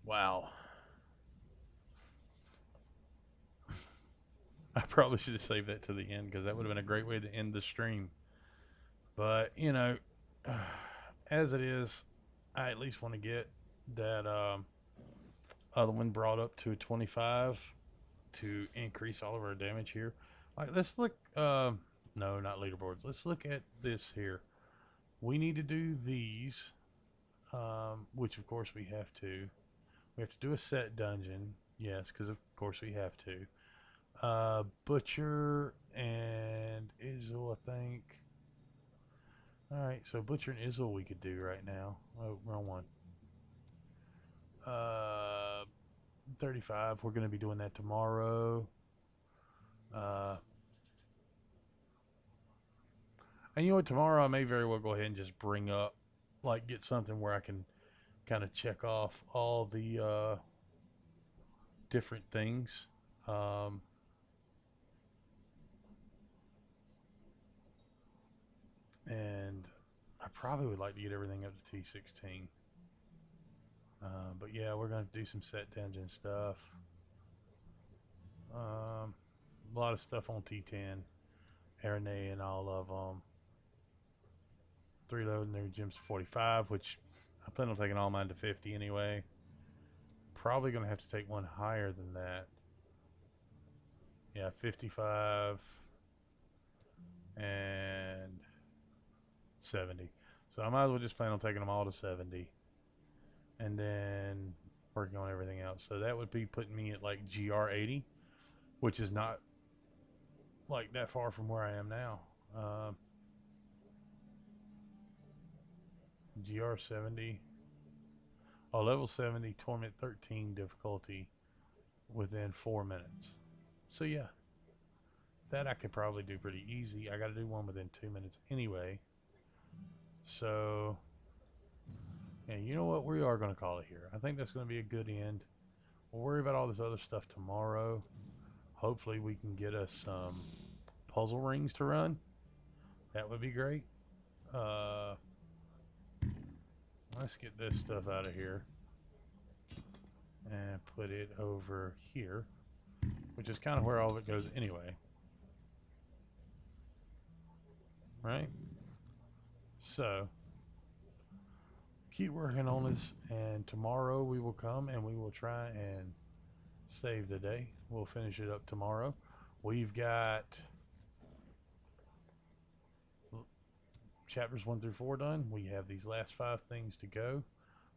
Wow. I probably should have saved that to the end because that would have been a great way to end the stream. But, you know, as it is, I at least want to get that other one brought up to a 25 to increase all of our damage here. Like, let's look, no, not leaderboards. Let's look at this here. We need to do these, which of course we have to. We have to do a set dungeon. Yes, because of course we have to. Butcher and Izzle, I think. Alright, so Butcher and Izzle we could do right now. Oh, wrong one. 35. We're going to be doing that tomorrow. And you know what? Tomorrow I may very well go ahead and just bring up, like, get something where I can kind of check off all the different things. And I probably would like to get everything up to T16. But yeah, we're going to do some set dungeon stuff. A lot of stuff on T10. Aranea and all of them. 3 loading their gems to 45, which I plan on taking all mine to 50 anyway. probably going to have to take one higher than that. Yeah, 55 and 70. So I might as well just plan on taking them all to 70 and then working on everything else. So that would be putting me at like GR80, which is not like that far from where I am now. GR70. Oh, level 70, Torment 13 difficulty within 4 minutes. So yeah, that I could probably do pretty easy. I got to do one within 2 minutes anyway. So, yeah, you know what? We are going to call it here. I think that's going to be a good end. We'll worry about all this other stuff tomorrow. Hopefully we can get us some puzzle rings to run. That would be great. Let's get this stuff out of here and put it over here, which is kind of where all of it goes anyway. Right? So, keep working on this, and tomorrow we will come and we will try and save the day. We'll finish it up tomorrow. We've got chapters 1 through 4 done. We have these last 5 things to go.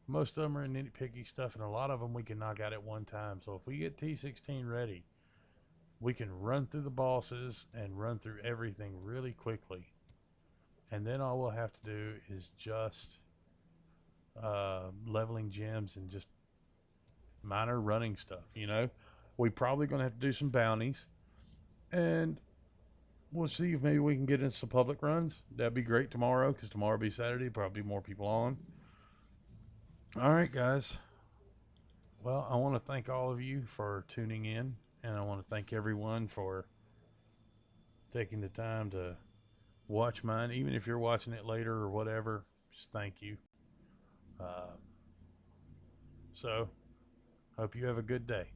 Most of them are nitpicky stuff, and a lot of them we can knock out at one time. So if we get T16 ready, we can run through the bosses and run through everything really quickly. And then all we'll have to do is just leveling gems and just minor running stuff, you know. We're probably going to have to do some bounties, and we'll see if maybe we can get into some public runs. That'd be great tomorrow, because tomorrow will be Saturday. Probably more people on. All right, guys. Well, I want to thank all of you for tuning in, and I want to thank everyone for taking the time to watch mine. Even if you're watching it later or whatever, just thank you. So, hope you have a good day.